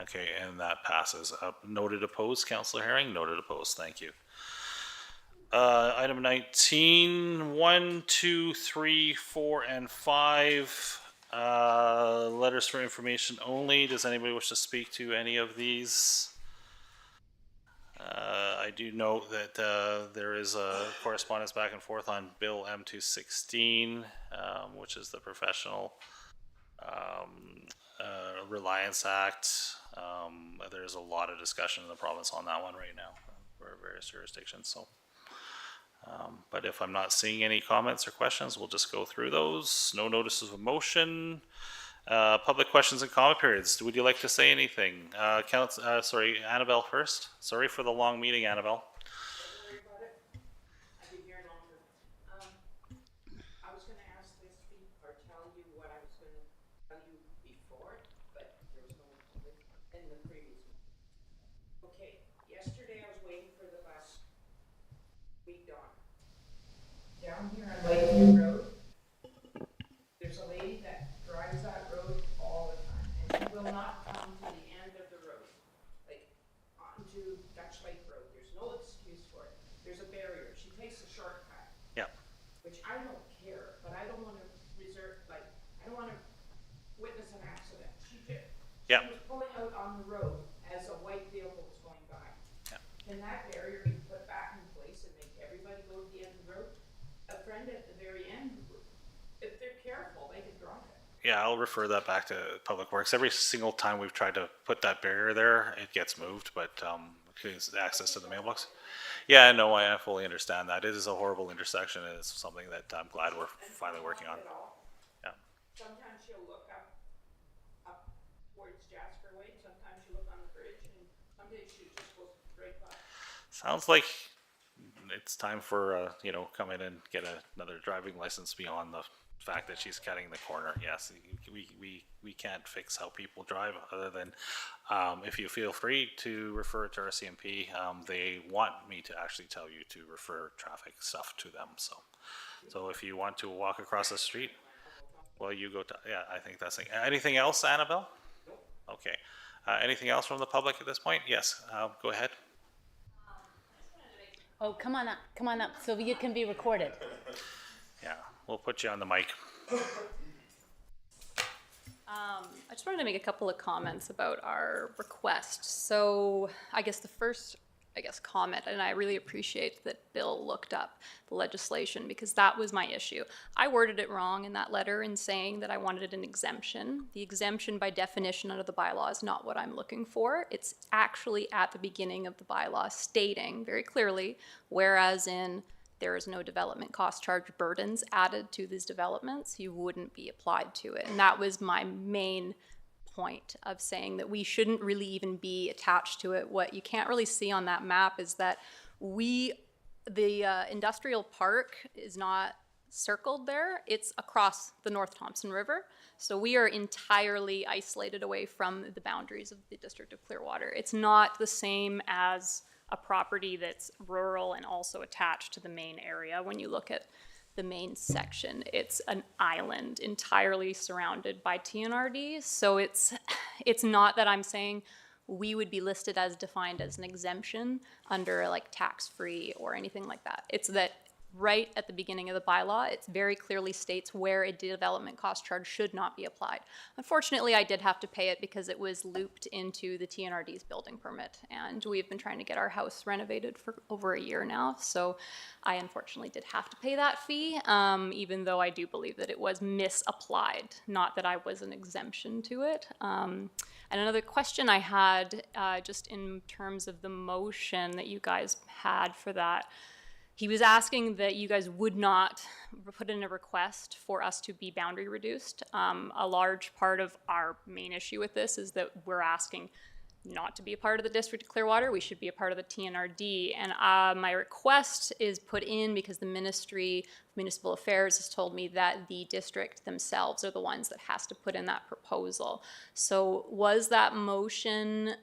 Okay, and that passes. Noted opposed, Councillor Herring. Noted opposed. Thank you. Item 19, 1, 2, 3, 4, and 5. Letters for information only. Does anybody wish to speak to any of these? I do note that there is a correspondence back and forth on Bill M216, which is the professional Reliance Act. There's a lot of discussion in the province on that one right now for various jurisdictions. So, but if I'm not seeing any comments or questions, we'll just go through those. No notices of motion. Public questions and comment periods. Would you like to say anything? Sorry, Annabelle first. Sorry for the long meeting, Annabelle. I was going to ask this or tell you what I was going to tell you before, but there was no in the previous one. Okay, yesterday I was waiting for the bus. Week dawn. Down here on Lakeview Road, there's a lady that drives that road all the time, and she will not come to the end of the road, like onto Dutch Lake Road. There's no excuse for it. There's a barrier. She takes a shortcut. Yeah. Which I don't care, but I don't want to I don't want to witness an accident. She did. Yeah. She was pulling out on the road as a white vehicle was going by. Yeah. Can that barrier be put back in place and make everybody go to the end of the road? A friend at the very end, if they're careful, they can drop it. Yeah, I'll refer that back to Public Works. Every single time we've tried to put that barrier there, it gets moved, but because access to the mailbox. Yeah, no, I fully understand that. It is a horrible intersection, and it's something that I'm glad we're finally working on. Yeah. Sometimes she'll look up towards Jasper Way, sometimes she'll look on the bridge, and some days she just goes straight by. Sounds like it's time for come in and get another driving license beyond the fact that she's cutting the corner. Yes, we can't fix how people drive other than if you feel free to refer to our CMP. They want me to actually tell you to refer traffic stuff to them. So if you want to walk across the street, well, you go to, yeah, I think that's it. Anything else, Annabelle? Okay. Anything else from the public at this point? Yes, go ahead. Oh, come on up, so you can be recorded. Yeah, we'll put you on the mic. I just wanted to make a couple of comments about our request. So I guess the first, comment, and I really appreciate that Bill looked up the legislation because that was my issue. I worded it wrong in that letter in saying that I wanted an exemption. The exemption by definition under the bylaw is not what I'm looking for. It's actually at the beginning of the bylaw stating very clearly, whereas in there is no development cost charge burdens added to these developments, you wouldn't be applied to it. And that was my main point of saying that we shouldn't really even be attached to it. What you can't really see on that map is that the industrial park is not circled there. It's across the North Thompson River. So we are entirely isolated away from the boundaries of the District of Clearwater. It's not the same as a property that's rural and also attached to the main area. When you look at the main section, it's an island entirely surrounded by TNRD. So it's not that I'm saying we would be listed as defined as an exemption under like tax-free or anything like that. It's that right at the beginning of the bylaw, it very clearly states where a development cost charge should not be applied. Unfortunately, I did have to pay it because it was looped into the TNRD's building permit, and we've been trying to get our house renovated for over a year now, so I unfortunately did have to pay that fee, even though I do believe that it was misapplied, not that I was an exemption to it. And another question I had, just in terms of the motion that you guys had for that, he was asking that you guys would not put in a request for us to be boundary reduced. A large part of our main issue with this is that we're asking not to be a part of the District of Clearwater. We should be a part of the TNRD. And my request is put in because the Ministry of Municipal Affairs has told me that the district themselves are the ones that has to put in that proposal. So was that motion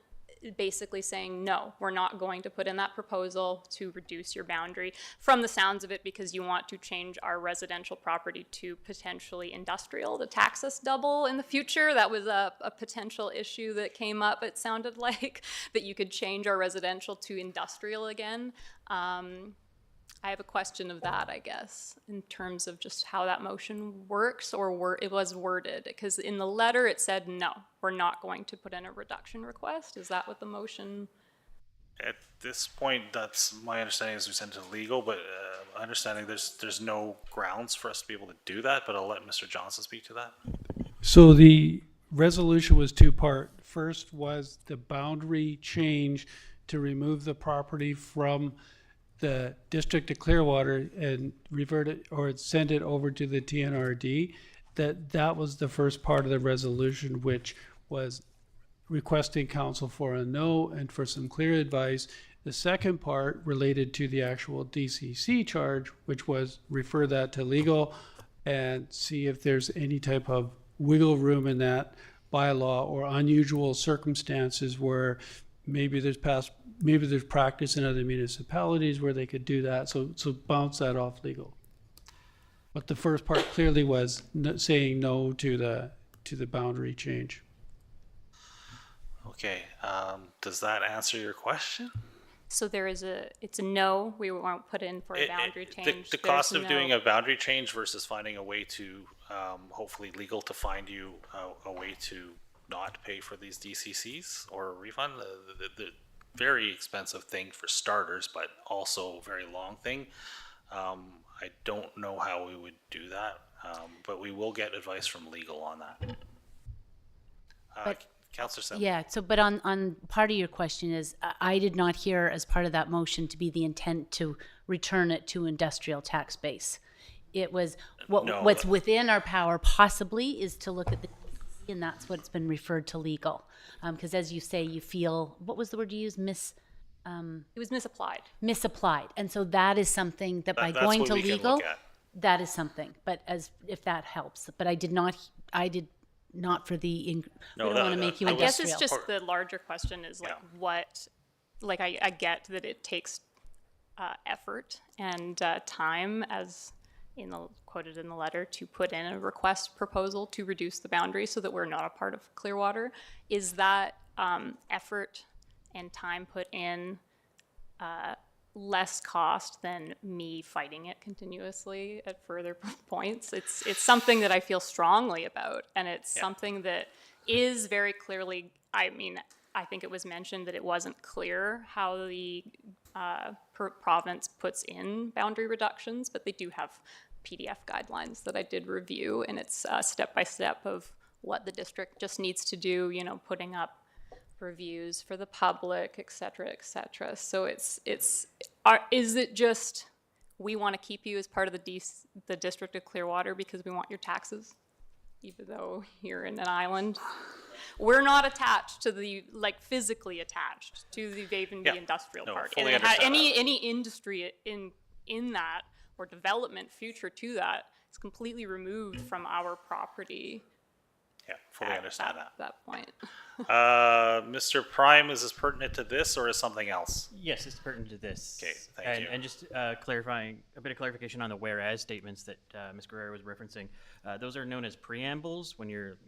basically saying, no, we're not going to put in that proposal to reduce your boundary, from the sounds of it, because you want to change our residential property to potentially industrial, to tax us double in the future? That was a potential issue that came up, it sounded like, that you could change our residential to industrial again. I have a question of that, I guess, in terms of just how that motion works or it was worded. Because in the letter, it said, no, we're not going to put in a reduction request. Is that what the motion? At this point, that's my understanding is we send it to legal, but understanding there's no grounds for us to be able to do that, but I'll let Mr. Johnson speak to that. So the resolution was two-part. First was the boundary change to remove the property from the district of Clearwater and revert it or send it over to the TNRD. That was the first part of the resolution, which was requesting counsel for a no and for some clear advice. The second part related to the actual DCC charge, which was refer that to legal and see if there's any type of wiggle room in that bylaw or unusual circumstances where maybe there's practice in other municipalities where they could do that. So bounce that off legal. But the first part clearly was saying no to the boundary change. Okay, does that answer your question? So it's a no, we won't put in for a boundary change. The cost of doing a boundary change versus finding a way to, hopefully legal to find you a way to not pay for these DCCs or a refund, the very expensive thing for starters, but also a very long thing. I don't know how we would do that, but we will get advice from legal on that. Councillor Sim. Yeah, but on part of your question is, I did not hear as part of that motion to be the intent to return it to industrial tax base. It was, what's within our power possibly is to look at the, and that's what's been referred to legal. Because as you say, you feel, what was the word you used? It was misapplied. Misapplied. And so that is something that by going to legal, that is something, but if that helps. But I did not for the, we don't want to make you I industrial. guess it's just the larger question is I get that it takes effort and time, as quoted in the letter, to put in a request proposal to reduce the boundary so that we're not a part of Clearwater. Is that effort and time put in less cost than me fighting it continuously at further points? It's something that I feel strongly about, and it's something that is very clearly, I think it was mentioned that it wasn't clear how the province puts in boundary reductions, but they do have PDF guidelines that I did review, and it's step-by-step of what the district just needs to do, putting up reviews for the public, et cetera, et cetera. So is it just, we want to keep you as part of the District of Clearwater because we want your taxes, even though you're in an island? We're not attached to physically attached to the Vavenby Industrial Park. And any industry in that or development future to that is completely removed from our property. Yeah, fully understand that point. Mr. Prime, is this pertinent to this or is something else? Yes, it's pertinent to this. Okay, thank you. And just clarifying, a bit of clarification on the whereas statements that Ms. Guerrero was referencing. Those are known as preambles when you're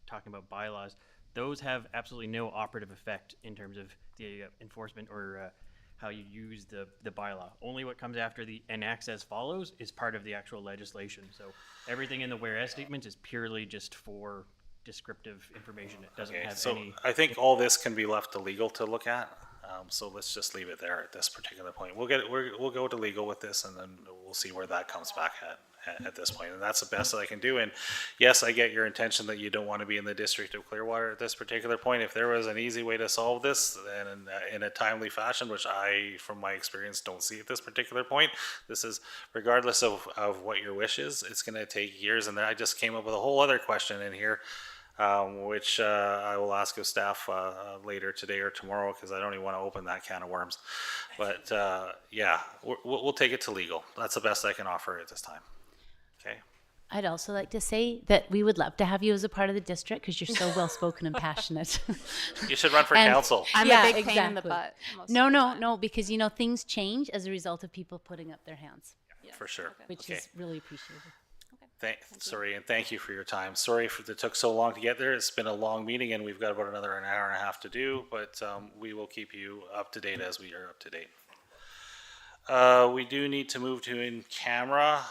talking about bylaws. Those have absolutely no operative effect in terms of the enforcement or how you use the bylaw. Only what comes after the enacts as follows is part of the actual legislation. So everything in the whereas statements is purely just for descriptive information. It doesn't have any. I think all this can be left to legal to look at. So let's just leave it there at this particular point. We'll go to legal with this, and then we'll see where that comes back at this point. And that's the best that I can do. And yes, I get your intention that you don't want to be in the District of Clearwater at this particular point. If there was an easy way to solve this, and in a timely fashion, which I, from my experience, don't see at this particular point, this is, regardless of what your wish is, it's going to take years. And then I just came up with a whole other question in here, which I will ask of staff later today or tomorrow, because I don't even want to open that can of worms. But yeah, we'll take it to legal. That's the best I can offer at this time. Okay. I'd also like to say that we would love to have you as a part of the district because you're so well-spoken and passionate. You should run for council. I'm a big pain in the butt. No, because things change as a result of people putting up their hands. For sure. Which is really appreciated. Sorry, and thank you for your time. Sorry that it took so long to get there. It's been a long meeting, and we've got about an hour and a half to do, but we will keep you up to date as we are up to date. We do need to move to in camera.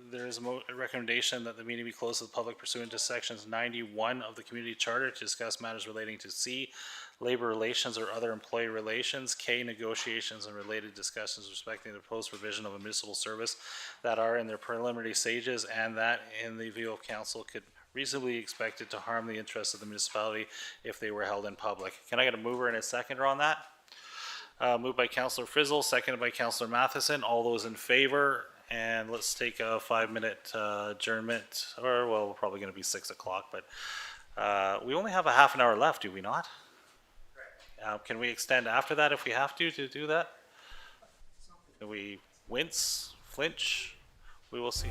There is a recommendation that the meeting be closed to the public pursuant to sections 91 of the community charter to discuss matters relating to C, labor relations or other employee relations, K, negotiations and related discussions respecting the proposed provision of a municipal service that are in their preliminary stages and that in the view of council could reasonably expected to harm the interests of the municipality if they were held in public. Can I get a mover and a seconder on that? Moved by Councillor Frizzle, seconded by Councillor Matheson. All those in favor? And let's take a 5-minute adjournment, or well, we're probably going to be 6 o'clock, but we only have a half an hour left, do we not? Can we extend after that if we have to do that? Can we wince, flinch? We will see.